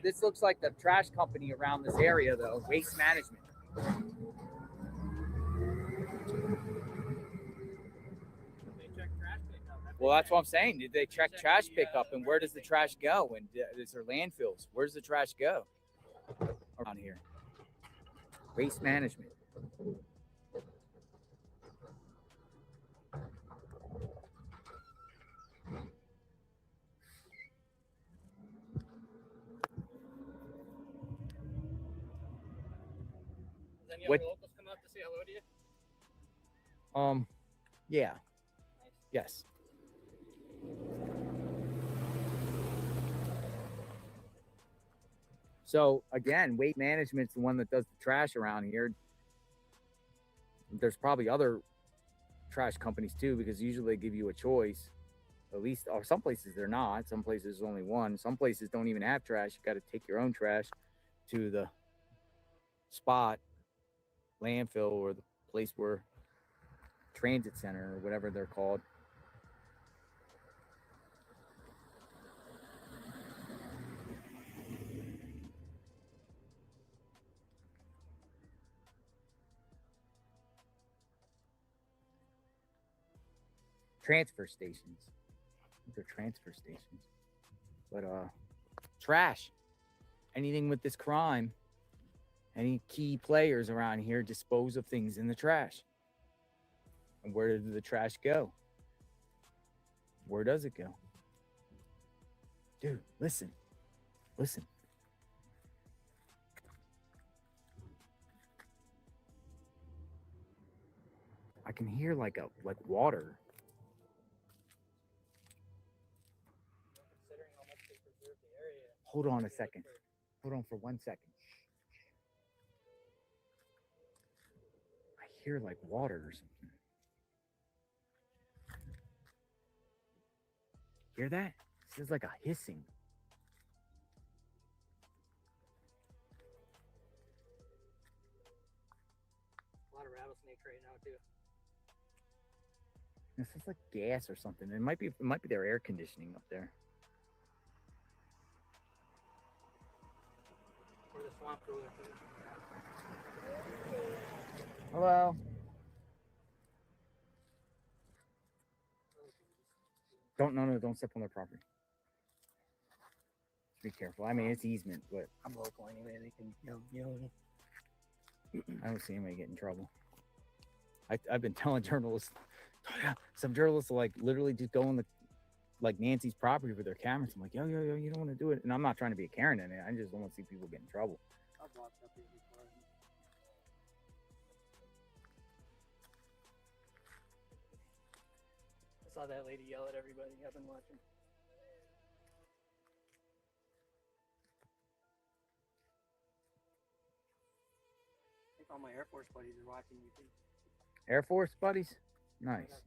trash company around this area, though. Waste Management. Well, that's what I'm saying. Did they check trash pickup, and where does the trash go? And is there landfills? Where's the trash go around here? Waste Management. Does any other locals come out to say hello to you? Yeah. Yes. So again, Waste Management's the one that does the trash around here. There's probably other trash companies too, because usually they give you a choice. At least, or some places they're not. Some places there's only one. Some places don't even have trash. You got to take your own trash to the spot, landfill, or the place where transit center or whatever they're called. Transfer stations. They're transfer stations. But trash. Anything with this crime, any key players around here dispose of things in the trash. And where does the trash go? Where does it go? Dude, listen. Listen. I can hear like water. Hold on a second. Hold on for 1 second. I hear like water or something. Hear that? This is like a hissing. right now too. This is like gas or something. It might be their air conditioning up there. Or the swamp cooler too. Hello. Don't step on their property. Be careful. I mean, it's easement, but I'm local anyway. They can, you know. I don't see anybody get in trouble. I've been telling journalists, some journalists will like literally just go on the like Nancy's property with their cameras. I'm like, yo, you don't want to do it. And I'm not trying to be a Karen in it. I just don't want to see people get in trouble. I've walked up here before. I saw that lady yell at everybody. I've been watching. I think all my Air Force buddies are watching you too. Air Force buddies? Nice.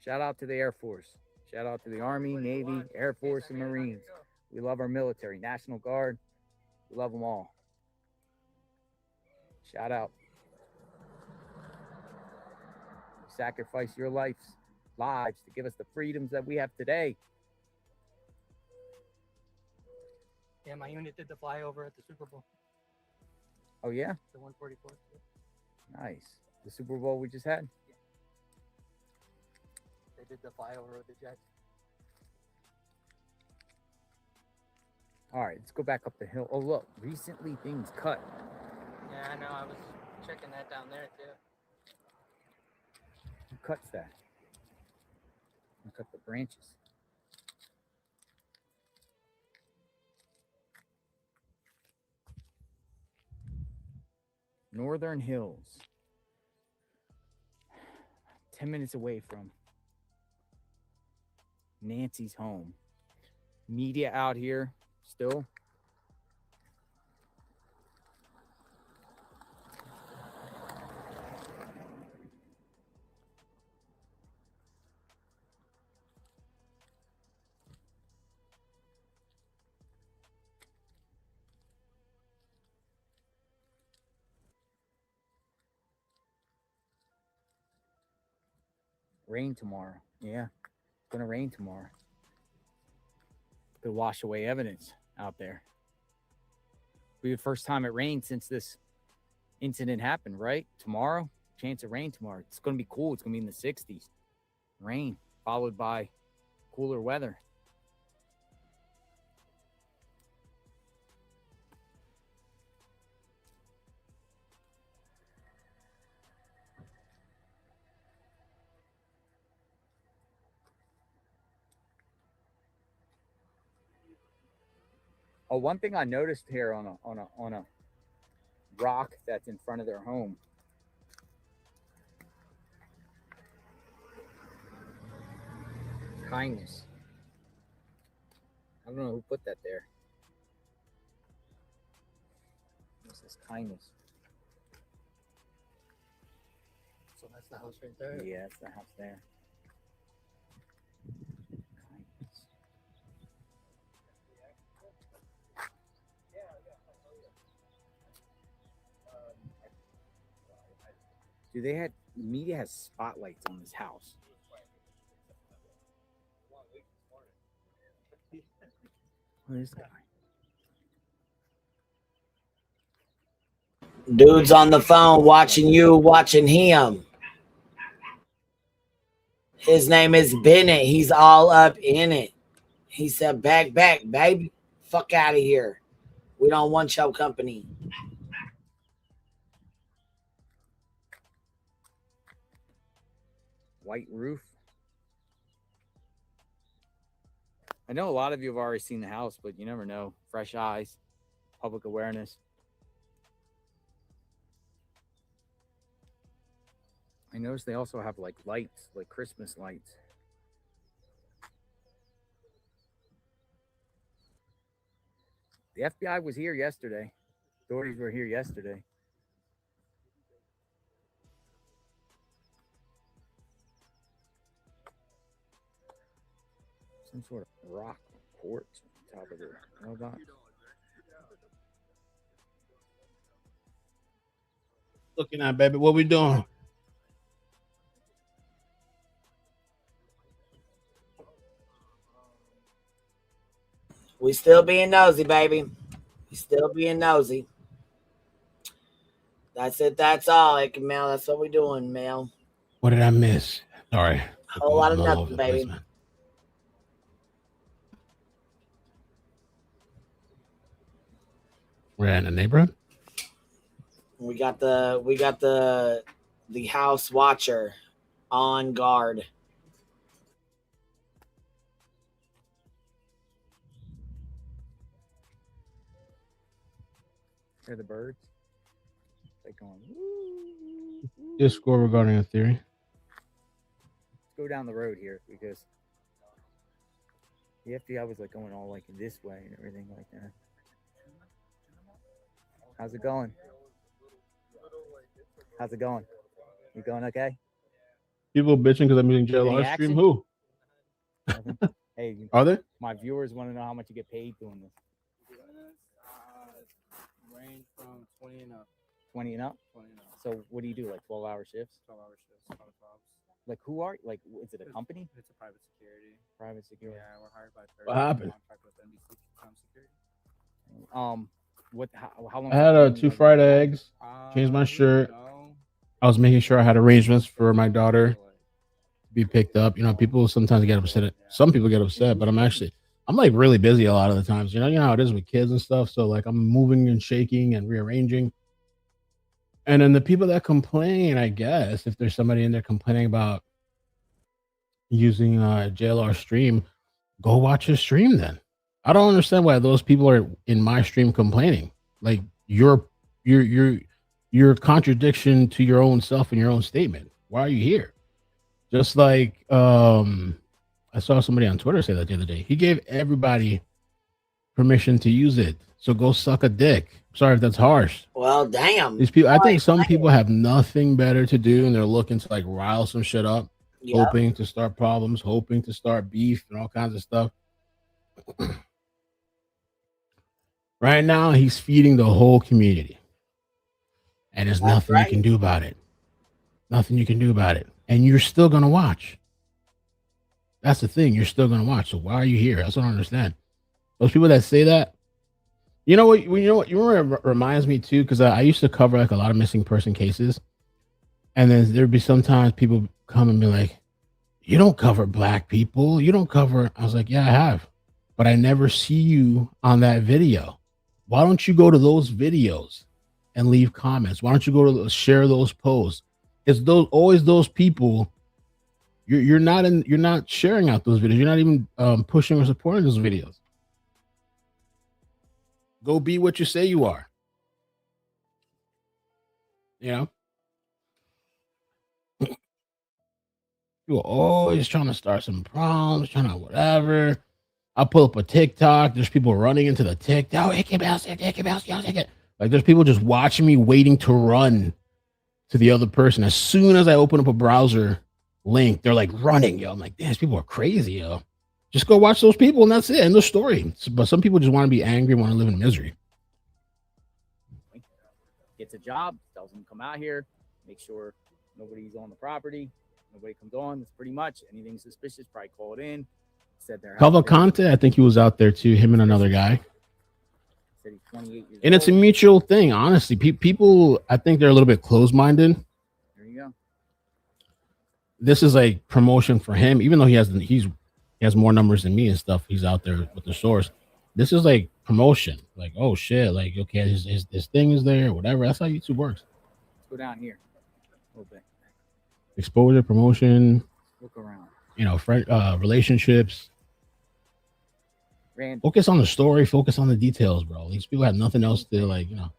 Shout out to the Air Force. Shout out to the Army, Navy, Air Force, and Marines. We love our military, National Guard. We love them all. Shout out. You sacrifice your lives to give us the freedoms that we have today. Yeah, my unit did the flyover at the Super Bowl. Oh, yeah? The 144th. Nice. The Super Bowl we just had? They did the flyover with the Jets. All right, let's go back up the hill. Oh, look, recently things cut. Yeah, I know. I was checking that down there too. Who cuts that? Who cut the branches? Northern Hills. 10 minutes away from Nancy's home. Media out here still. Rain tomorrow. Yeah, it's gonna rain tomorrow. Could wash away evidence out there. Be the first time it rained since this incident happened, right? Tomorrow, chance of rain tomorrow. It's gonna be cool. It's gonna be in the 60s. Rain followed by cooler weather. Oh, one thing I noticed here on a rock that's in front of their home. Kindness. I don't know who put that there. This is kindness. So that's the house right there. Yeah, that's the house there. Dude, media has spotlights on this house. Look at this guy. Dude's on the phone watching you, watching him. His name is Bennett. He's all up in it. He said, back, baby. Fuck out of here. We don't want your company. White roof. I know a lot of you have already seen the house, but you never know. Fresh eyes, public awareness. I noticed they also have like lights, like Christmas lights. The FBI was here yesterday. Authorities were here yesterday. Some sort of rock quartz on top of their mailbox. Looking at, baby, what we doing? We still being nosy, baby. We still being nosy. That's it. That's all, Mel. That's what we doing, Mel. What did I miss? Sorry. A whole lot of nothing, baby. We're in a neighborhood. We got the house watcher on guard. Hear the birds? They going. Just score regarding a theory. Let's go down the road here because the FBI was like going all like this way and everything like that. How's it going? How's it going? You going okay? People bitching because I'm using jail Any live stream. action? Who? Hey, Are there? My viewers want to know how much you get paid doing this. Range from 20 and up. 20 and up? 20 and up. So what do you do? Like 12-hour shifts? 12-hour shifts, 12 jobs. Like who are like? Is it a company? It's a private security. Private security. Yeah, we're hired by. What happened? Contract with NBC Security. What? How long? I had 2 fried eggs. Changed my shirt. I was making sure I had arrangements for my daughter to be picked up. You know, people sometimes get upset. Some people get upset, but I'm like really busy a lot of the times. You know how it is with kids and stuff. So like I'm moving and shaking and rearranging. And then the people that complain, I guess, if there's somebody in there complaining about using JLR stream, go watch his stream then. I don't understand why those people are in my stream complaining. Like your contradiction to your own self and your own statement. Why are you here? Just like I saw somebody on Twitter say that the other day. He gave everybody permission to use it. So go suck a dick. Sorry if that's harsh. Well, damn. These people, I think some people have nothing better to do and they're looking to like rile some shit up, hoping to start problems, hoping to start beef and all kinds of stuff. Right now, he's feeding the whole community. And there's nothing you can do about it. Nothing you can do about it. And you're still going to watch. That's the thing. You're still going to watch. So why are you here? That's what I don't understand. Those people that say that, you know what? You know what? You know what it reminds me too? Because I used to cover like a lot of missing person cases. And then there'd be sometimes people come and be like, you don't cover black people. You don't cover. I was like, yeah, I have. But I never see you on that video. Why don't you go to those videos and leave comments? Why don't you go to share those posts? It's always those people. You're not sharing out those videos. You're not even pushing or supporting those videos. Go be what you say you are. You know? You're always trying to start some problems, trying to whatever. I'll pull up a TikTok. There's people running into the TikTok. Like there's people just watching me waiting to run to the other person. As soon as I open up a browser link, they're like running, yo. I'm like, damn, these people are crazy, yo. Just go watch those people and that's it. End of story. But some people just want to be angry, want to live in misery. Gets a job, tells them to come out here, make sure nobody's on the property, nobody comes on. That's pretty much anything suspicious. Probably call it in. Said they're Cavalcante, I think he was out there too. Him and another guy. Said he's 28 years And it's a old. mutual thing, honestly. People, I think they're a little bit closed-minded. There you go. This is like promotion for him, even though he has more numbers than me and stuff. He's out there with the source. This is like promotion. Like, oh shit, like okay, his thing is there, whatever. That's how YouTube works. Let's go down here a little bit. Exposure, promotion. Look around. You know, relationships. Rand. Focus on the story. Focus on the details, bro. These people have nothing else to like. You know.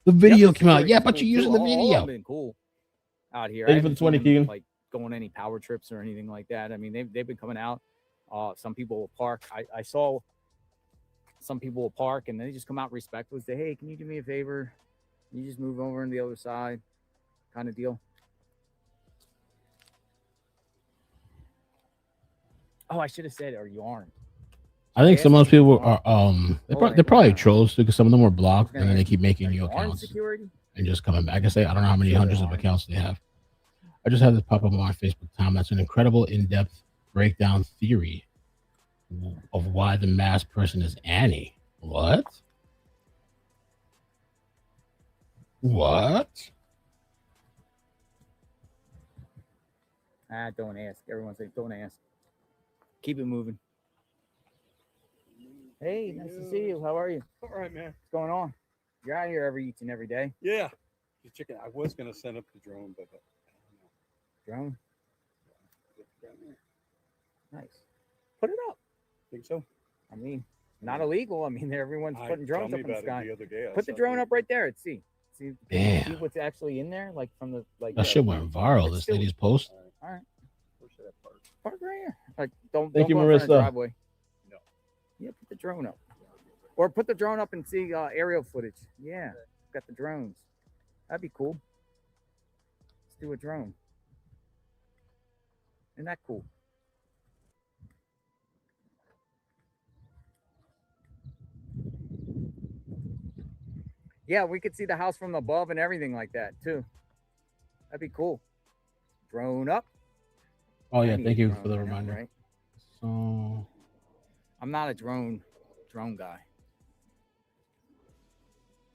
The video came out. Yeah, but you're using the video. Been cool out here. Thank you I for the haven't 20, seen them, Keegan. like going any power trips or anything like that. I mean, they've been coming out. Some people will park. I saw some people will park and they just come out respectfully, say, "Hey, can you do me a favor? Can you just move over on the other side?" Kind of deal. Oh, I should have said, "Are you armed?" I think some of those people are they're probably trolls too, because some of them were blocked and then they keep making new accounts and just coming back. I say I don't know how many hundreds of accounts they have. I just had this pop up on my Facebook time. That's an incredible in-depth break down theory of why the masked person is Annie. What? What? Don't ask. Everyone say, don't ask. Keep it moving. Hey, nice to see you. How are you? All right, man. What's going on? You're out here each and every day. Yeah. Just checking. I was going to send up the drone, but Drone? Nice. Put it up. Think so? I mean, not illegal. I mean, everyone's putting drones told up me in the about sky. it the other day. I Put the saw drone it. up right there and see. See Damn. what's actually in there, like from the like. That shit went viral. It's This still- lady's post. All right. Park right here. Like, don't Thank you, go in front of the Marissa. driveway. No. Yeah, put the drone up. Or put the drone up and see aerial footage. Yeah, got the drones. That'd be cool. Let's do a drone. Isn't that cool? Yeah, we could see the house from above and everything like that too. That'd be cool. Drone up. Oh I yeah, need thank a you drone for the right now, reminder. right? So I'm not a drone guy.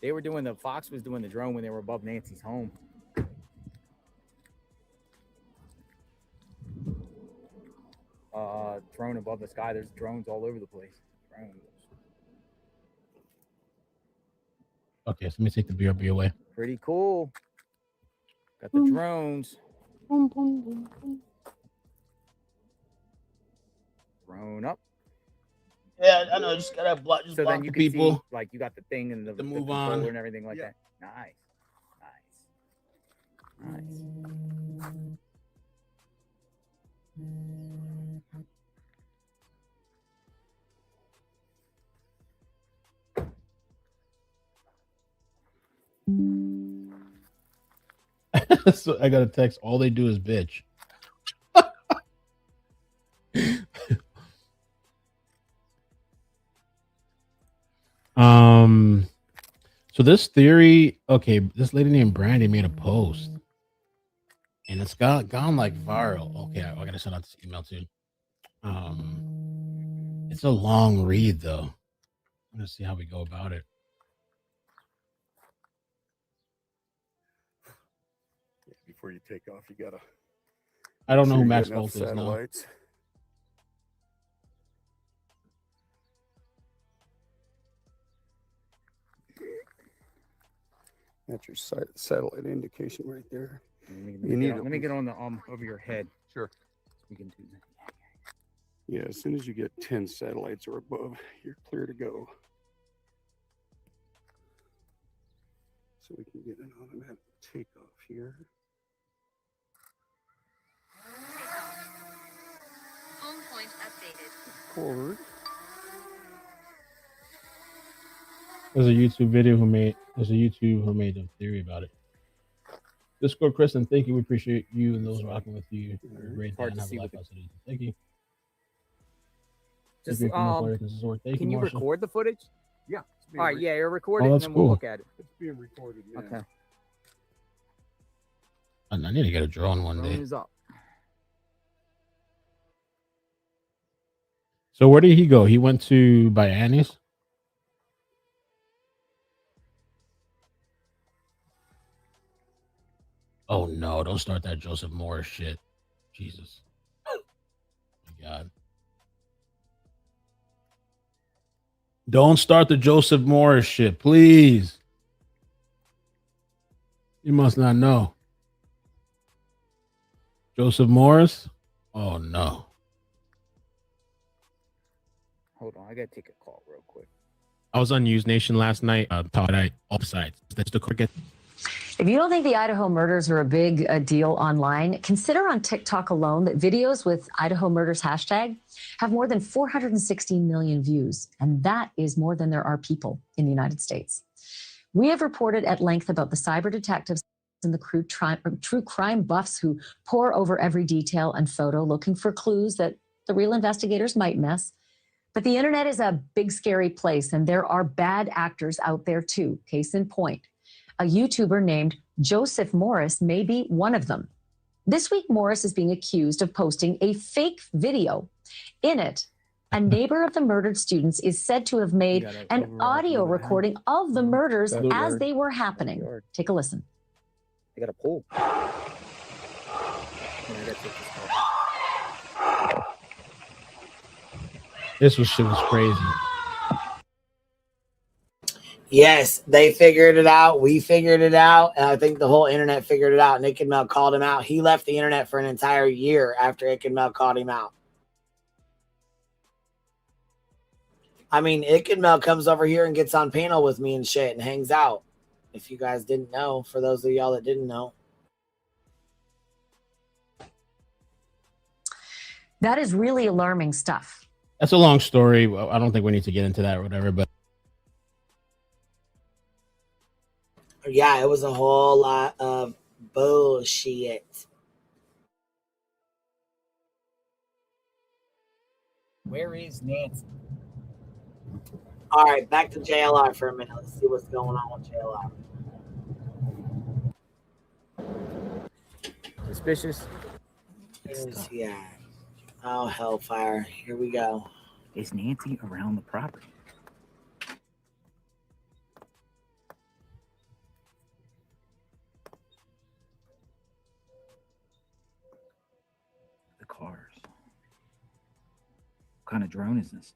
They were doing Fox was doing the drone when they were above Nancy's home. Drone above the sky. There's drones all over the place. Drones. okay, so let me take the BRB away. Pretty cool. Got the drones. Drone up. Yeah, I know. Just gotta block. So then you can people. see, like, you got the thing and the move controller on. and everything like that. Nice. So I got a text. All they do is bitch. So this theory, okay, this lady named Brandy made a post, and it's gone like viral. Okay, I gotta send out this email too. It's a long read though. I'm gonna see how we go about it. Before you take off, you gotta. I don't know make who sure you Max got enough Bolt is now. satellites. That's your satellite indication right there. You need Let me get on the over your head. Sure. We can do that. Yeah, as soon as you get 10 satellites or above, you're clear to go. So we can get an automatic takeoff here. Home point updated. Forward. There's a YouTube who made a theory about it. Discord Kristen, thank you. We appreciate you and those rocking with you. You're a great day Hard and to have a see life with outside of you. Thank you. Just Thank you, can you Marshall. record the footage? Yeah. All right, yeah, you're Oh, recording, and that's then we'll cool. look at it. It's being recorded now. Okay. I need to get a drone one Drone day. is up. So where did he go? He went to by Annie's. Oh no! Don't start that Joseph Morris shit. Jesus. Oh my God. Don't start the Joseph Morris shit, please. You must not know. Joseph Morris? Oh no. Hold on, I gotta take a call real quick. I was on News Nation last night. Thought I all sides. That's the cricket. If you don't think the Idaho murders are a big deal online, consider on TikTok alone that videos with Idaho murders hashtag have more than 416 million views. And that is more than there are people in the United States. We have reported at length about the cyber detectives and the true crime buffs who pore over every detail and photo looking for clues that the real investigators might miss. But the internet is a big, scary place, and there are bad actors out there too. Case in point, a YouTuber named Joseph Morris may be one of them. This week, Morris is being accused of posting a fake video. In it, a neighbor of the murdered students is said to have made an audio recording of the murders as they were happening. Take a listen. They got a pool. This shit was crazy. Yes, they figured it out. We figured it out. And I think the whole internet figured it out. Nick and Mel called him out. He left the internet for an entire year after Nick and Mel called him out. I mean, Nick and Mel comes over here and gets on panel with me and shit and hangs out. If you guys didn't know, for those of y'all that didn't know. That is really alarming stuff. That's a long story. Well, I don't think we need to get into that or whatever, but Yeah, it was a whole lot of bullshit. Where is Nancy? All right, back to JLR for a minute. Let's see what's going on with JLR. Suspicious? Yeah. Oh, hellfire. Here we go. Is Nancy around the property? The cars. What kind of drone is this?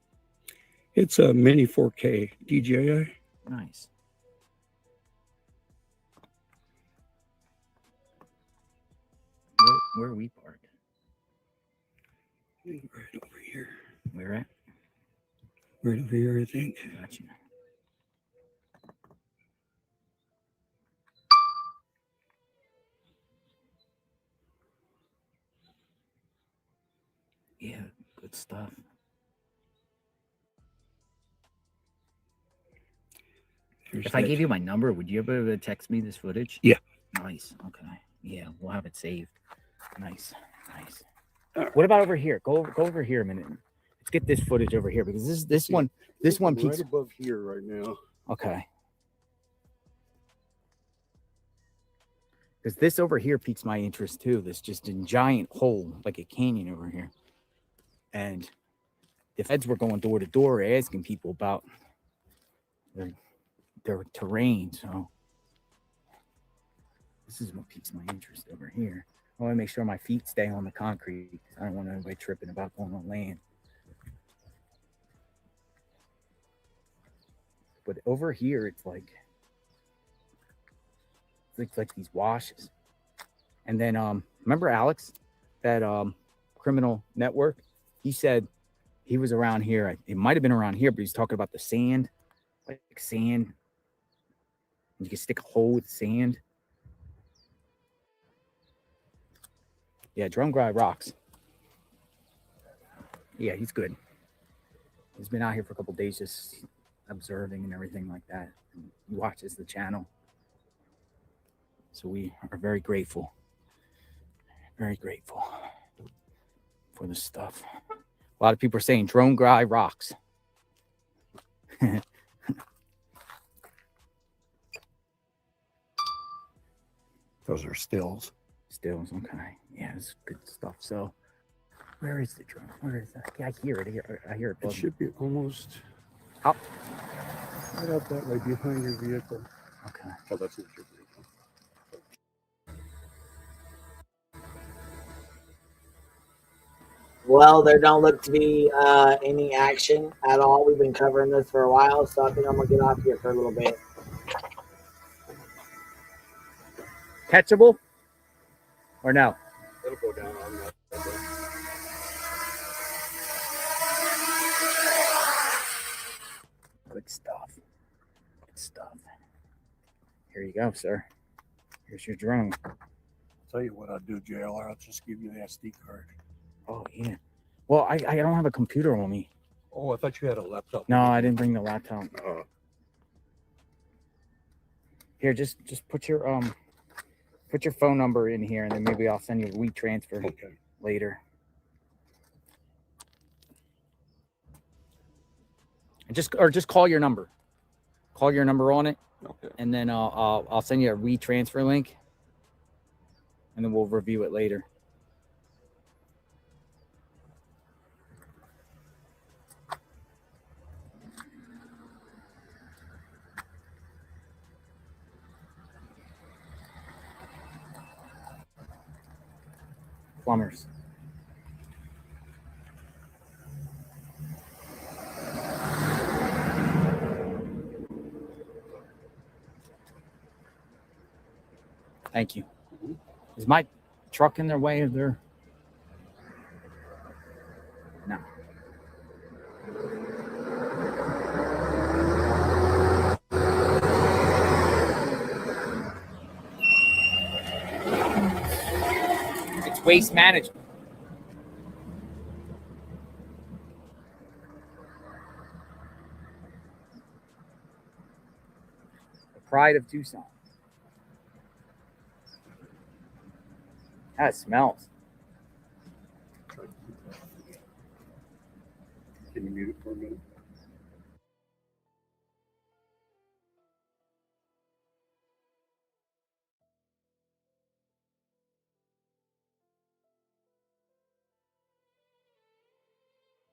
It's a mini 4K DJI. Nice. Where are we parked? Right over here. Where at? Right over here, I think. Gotcha. Yeah, good stuff. If I gave you my number, would you be able to text me this footage? Yeah. Nice. Okay. Yeah, we'll have it saved. Nice. Nice. What about over here? Go over here a minute. Let's get this footage over here because this one right peaks above here right now. Okay. Because this over here piques my interest too. This just a giant hole, like a canyon over here. And the feds were going door to door asking people about their terrain. So this is what piques my interest over here. I want to make sure my feet stay on the concrete. I don't want anybody tripping about going on land. But over here, it's like these washes. And then remember Alex, that criminal network? He said he was around here. It might have been around here, but he's talking about the sand, like sand. You can stick a hole with sand. Yeah, Drone Guy rocks. Yeah, he's good. He's been out here for a couple days just observing and everything like that. And he watches the channel. So we are very grateful for this stuff. A lot of people are saying Drone Guy rocks. Those are stills. Stills, okay. Yeah, it's good stuff. So where is the drone? Where is that? Yeah, I hear it. I hear it. It should be almost up. Right up that way behind your vehicle. Okay. Oh, that's not your vehicle. Well, there don't look to be any action at all. We've been covering this for a while, so I think I'm going to get off here for a little bit. Catchable? Or no? It'll go down on that. Good stuff. Good stuff. Here you go, sir. Here's your drone. I'll tell you what I'll do, JLR. I'll just give you the SD card. Oh, yeah. Well, I don't have a computer on me. Oh, I thought you had a laptop. No, I didn't bring the laptop. Here, just put your phone number in here, and then maybe I'll send you a WeTransfer later. And just call your number. Call your number on it. Okay. And then I'll send you a WeTransfer link. and then we'll review it later. Plumbers. Thank you. Is my truck in their way of their? No. It's waste management. The pride of Tucson. That smells. Can you mute it for a minute?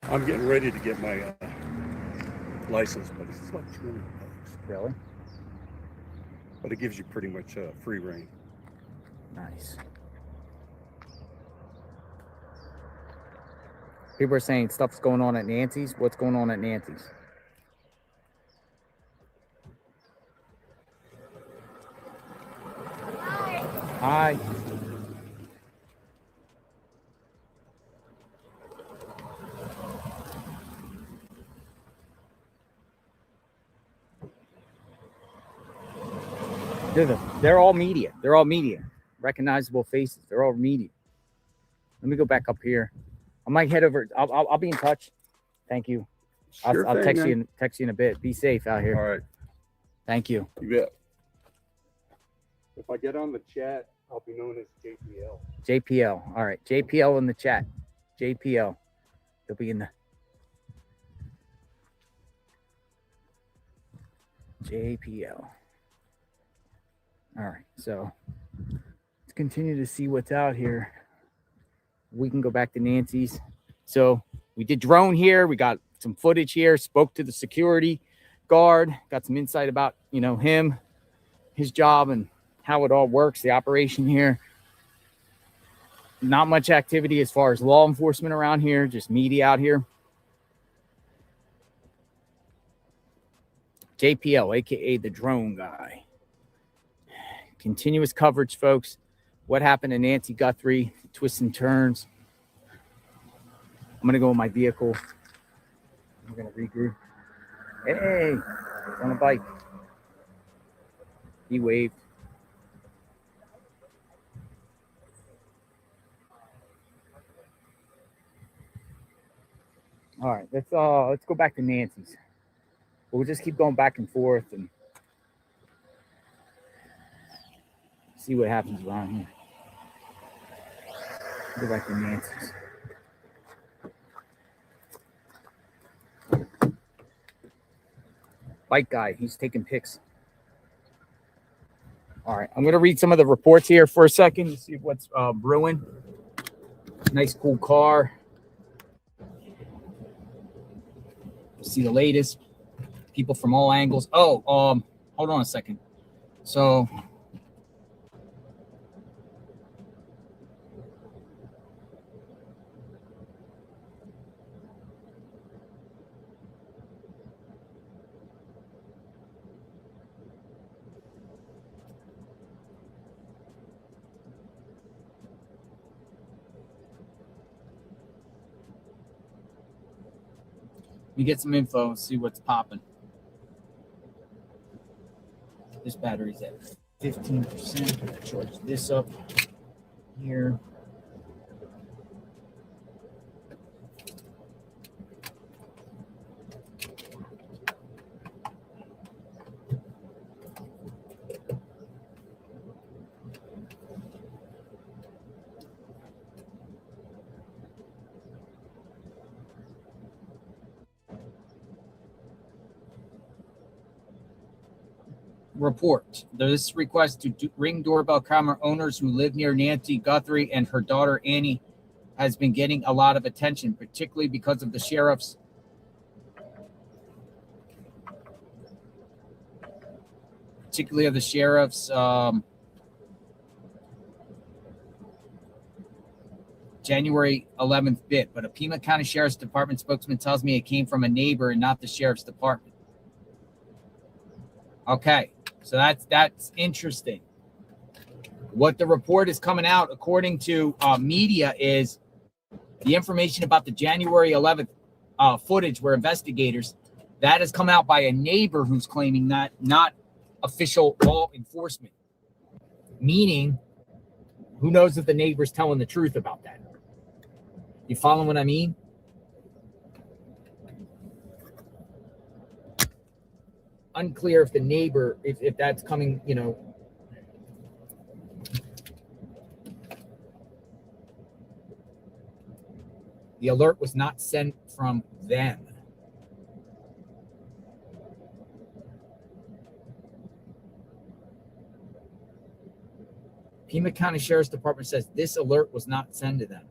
I'm getting ready to get my license, but it's like $200. Really? But it gives you pretty much free reign. Nice. People are saying stuff's going on at Nancy's. What's going on at Nancy's? Hi. They're all media. They're all media. Recognizable faces. They're all media. Let me go back up here. I might head over. I'll be in touch. Thank you. Sure I'll thing, text man. you in a bit. Be safe out here. All right. Thank you. You bet. If I get on the chat, I'll be known as JPL. JPL. All right. JPL in the chat. JPL. He'll be in the JPL. All right. So let's continue to see what's out here. We can go back to Nancy's. So we did drone here. We got some footage here. Spoke to the security guard. Got some insight about, him, his job, and how it all works, the operation here. Not much activity as far as law enforcement around here, just media out here. JPL, aka the drone guy. Continuous coverage, folks. What happened to Nancy Guthrie? Twists and turns. I'm going to go in my vehicle. I'm going to regroup. Hey, on a bike. He waved. All right, let's go back to Nancy's. We'll just keep going back and forth and see what happens around here. Go back to Nancy's. Bike guy, he's taking pics. All right, I'm going to read some of the reports here for a second to see what's brewing. Nice, cool car. See the latest. People from all angles. Oh, hold on a second. So we get some info and see what's popping. This battery's at 15%. Charge this up here. report. This request to ring doorbell camera owners who live near Nancy Guthrie and her daughter Annie has been getting a lot of attention, particularly because of the sheriff's January 11th bit. But a Pima County Sheriff's Department spokesman tells me it came from a neighbor and not the sheriff's department. Okay, so that's interesting. What the report is coming out, according to media, is the information about the January 11th footage where investigators, that has come out by a neighbor who's claiming that, not official law enforcement. Meaning, who knows if the neighbor's telling the truth about that? You follow what I mean? Unclear if the neighbor, if that's coming, you know. The alert was not sent from them. Pima County Sheriff's Department says this alert was not sent to them.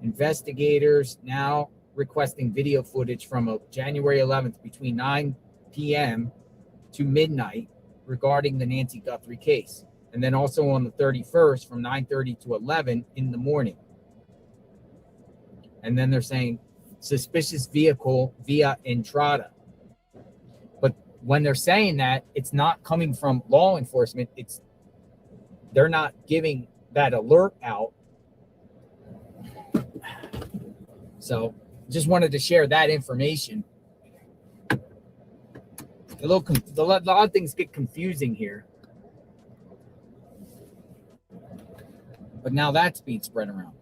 Investigators now requesting video footage from a January 11th between 9 p.m. to midnight regarding the Nancy Guthrie case. And then also on the 31st from 9:30 to 11 in the morning. And then they're saying suspicious vehicle via Entrada. But when they're saying that, it's not coming from law enforcement. They're not giving that alert out. So just wanted to share that information. A lot of things get confusing here. But now that's being spread around.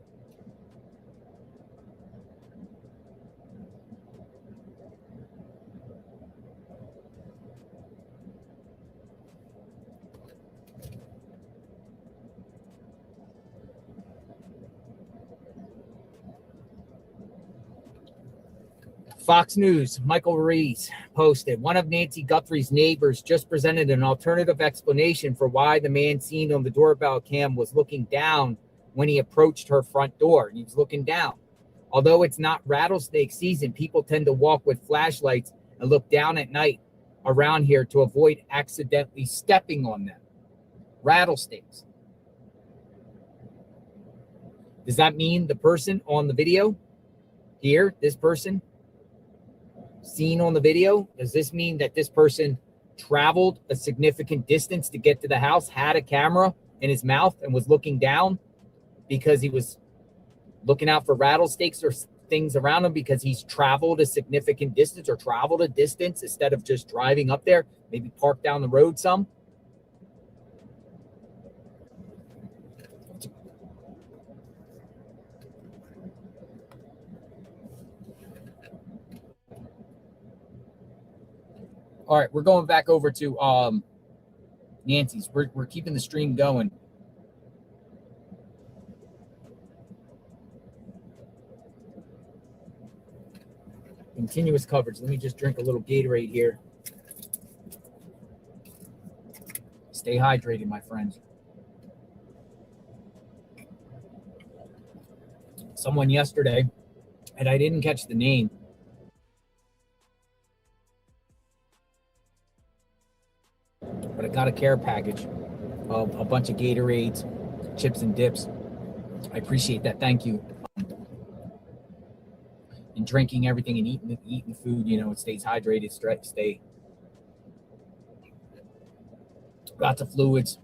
Fox News, Michael Reese posted, one of Nancy Guthrie's neighbors just presented an alternative explanation for why the man seen on the doorbell cam was looking down when he approached her front door. He was looking down. Although it's not rattlesnake season, people tend to walk with flashlights and look down at night around here to avoid accidentally stepping on them. Rattlesnakes. Does that mean the person on the video here, this person, seen on the video, does this mean that this person traveled a significant distance to get to the house, had a camera in his mouth and was looking down because he was looking out for rattlesnakes or things around him because he's traveled a significant distance or traveled a distance instead of just driving up there, maybe park down the road some? All right, we're going back over to Nancy's. We're keeping the stream going. Continuous coverage. Let me just drink a little Gatorade here. Stay hydrated, my friends. Someone yesterday, and I didn't catch the name, but I got a care package of a bunch of Gatorades, chips and dips. I appreciate that. Thank you. And drinking everything and eating food, you know, it stays hydrated, stay lots of fluids.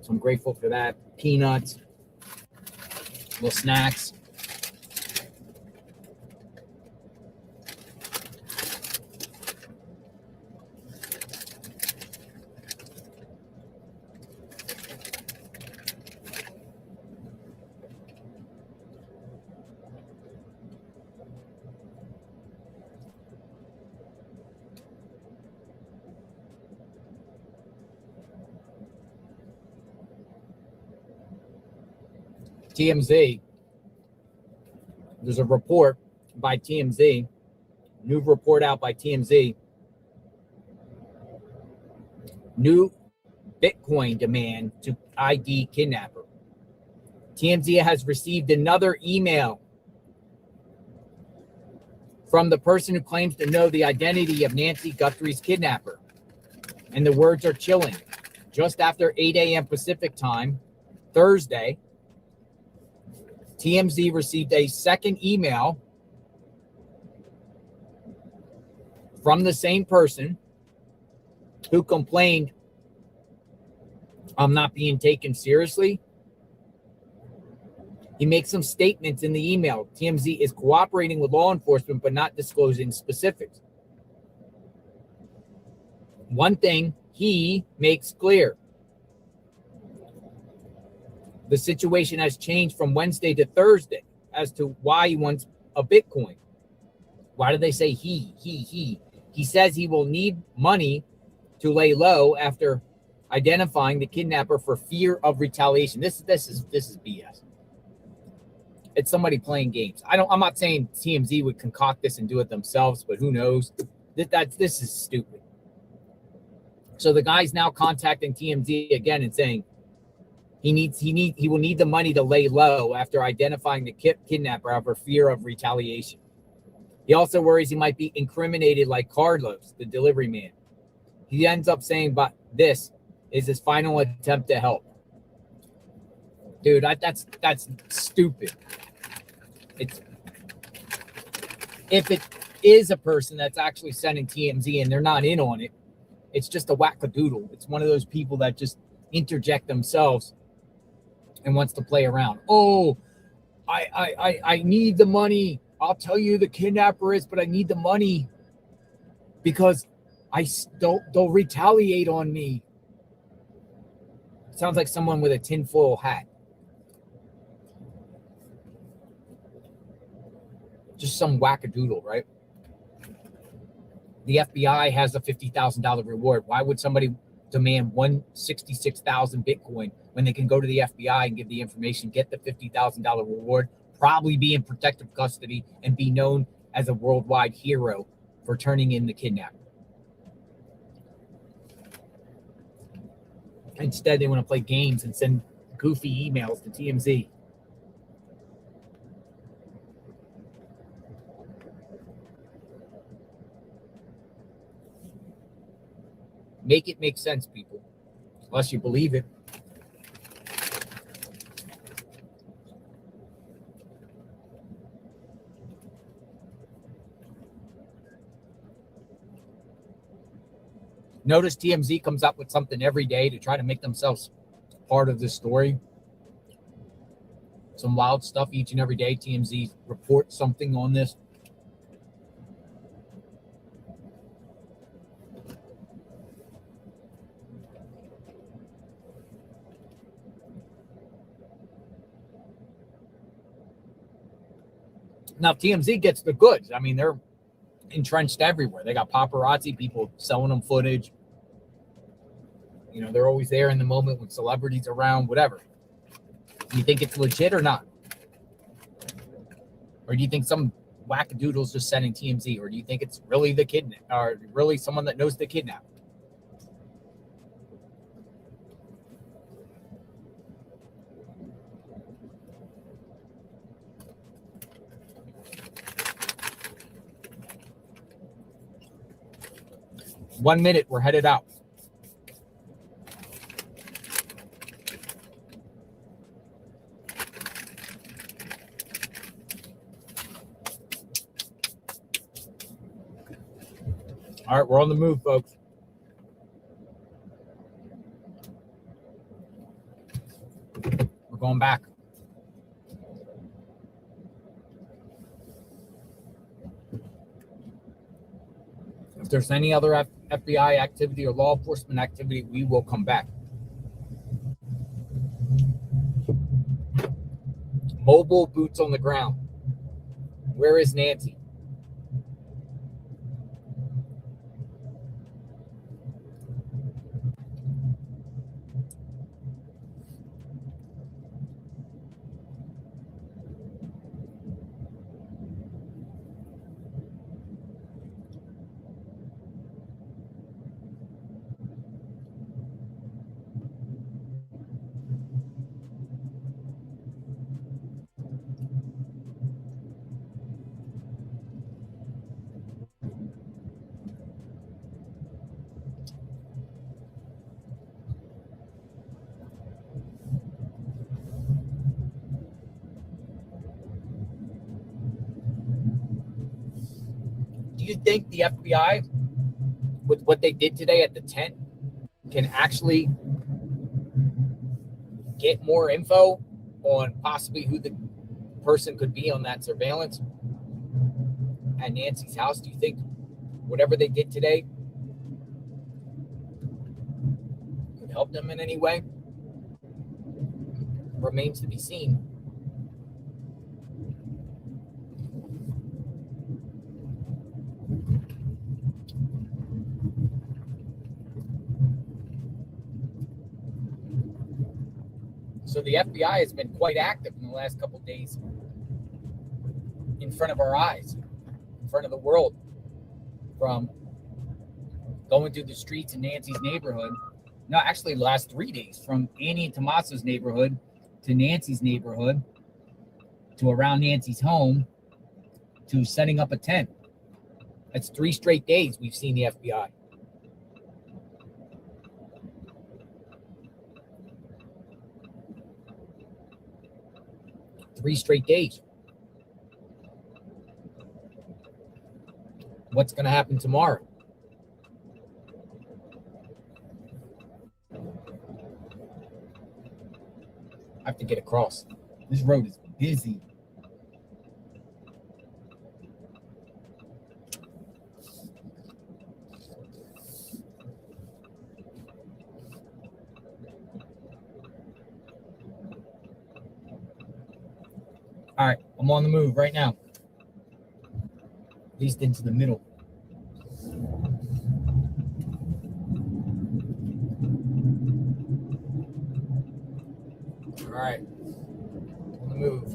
So I'm grateful for that. Peanuts, little snacks. TMZ, there's a report by TMZ, new report out by TMZ, new Bitcoin demand to ID kidnapper. TMZ has received another email from the person who claims to know the identity of Nancy Guthrie's kidnapper. And the words are chilling. Just after 8 a.m. Pacific time, Thursday, TMZ received a second email from the same person who complained, "I'm not being taken seriously." He makes some statements in the email. TMZ is cooperating with law enforcement but not disclosing specifics. One thing he makes clear: the situation has changed from Wednesday to Thursday as to why he wants a Bitcoin. Why do they say he? He says he will need money to lay low after identifying the kidnapper for fear of retaliation. This is BS. It's somebody playing games. I'm not saying TMZ would concoct this and do it themselves, but who knows? This is stupid. So the guy's now contacting TMZ again and saying he will need the money to lay low after identifying the kidnapper for fear of retaliation. He also worries he might be incriminated like Carlos, the delivery man. He ends up saying, but this is his final attempt to help. Dude, that's stupid. If it is a person that's actually sending TMZ and they're not in on it, it's just a wackadoodle. It's one of those people that just interject themselves and wants to play around. Oh, I need the money. I'll tell you the kidnapper is, but I need the money because they'll retaliate on me. Sounds like someone with a tinfoil hat. Just some wackadoodle, right? The FBI has a $50,000 reward. Why would somebody demand 166,000 Bitcoin when they can go to the FBI and give the information, get the $50,000 reward, probably be in protective custody, and be known as a worldwide hero for turning in the kidnapper? Instead, they want to play games and send goofy emails to TMZ. Make it make sense, people. Unless you believe it. Notice TMZ comes up with something every day to try to make themselves part of this story. Some wild stuff each and every day. TMZ reports something on this. Now, TMZ gets the goods. I mean, they're entrenched everywhere. They got paparazzi people selling them footage. You know, they're always there in the moment when celebrities are around, whatever. Do you think it's legit or not? Or do you think some wackadoodle's just sending TMZ? Or do you think it's really the kidnap, or really someone that knows the kidnap? One minute, we're headed out. All right, we're on the move, folks. We're going back. If there's any other FBI activity or law enforcement activity, we will come back. Mobile boots on the ground. Where is Nancy? you think the FBI, with what they did today at the tent, can actually get more info on possibly who the person could be on that surveillance at Nancy's house? Do you think whatever they did today could help them in any way? Remains to be seen. So the FBI has been quite active in the last couple of days in front of our eyes, in front of the world, from going through the streets in Nancy's neighborhood. No, actually the last 3 days, from Annie and Tommaso's neighborhood to Nancy's neighborhood to around Nancy's home to setting up a tent. That's 3 straight days we've seen the FBI. Three straight days. What's going to happen tomorrow? I have to get across. This road is busy. All right, I'm on the move right now. At least into the middle. All right, on the move.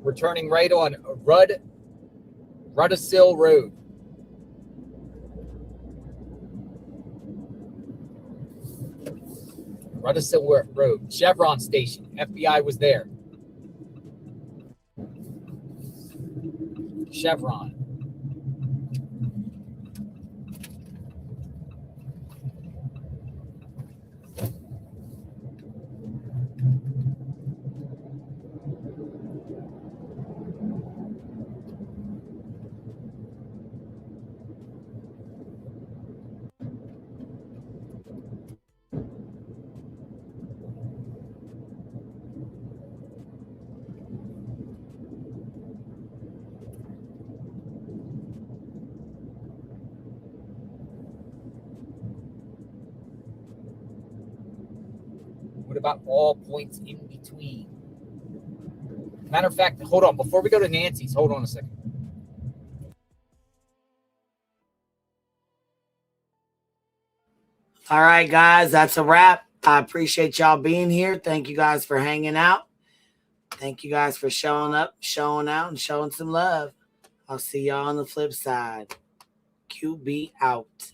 We're turning right on Rudisill Road. Rudisill Road, Chevron station. FBI was there. Chevron. What about all points in between? Matter of fact, hold on. Before we go to Nancy's, hold on a second. All right, guys, that's a wrap. I appreciate y'all being here. Thank you guys for hanging out. Thank you guys for showing up, showing out, and showing some love. I'll see y'all on the flip side. QB out.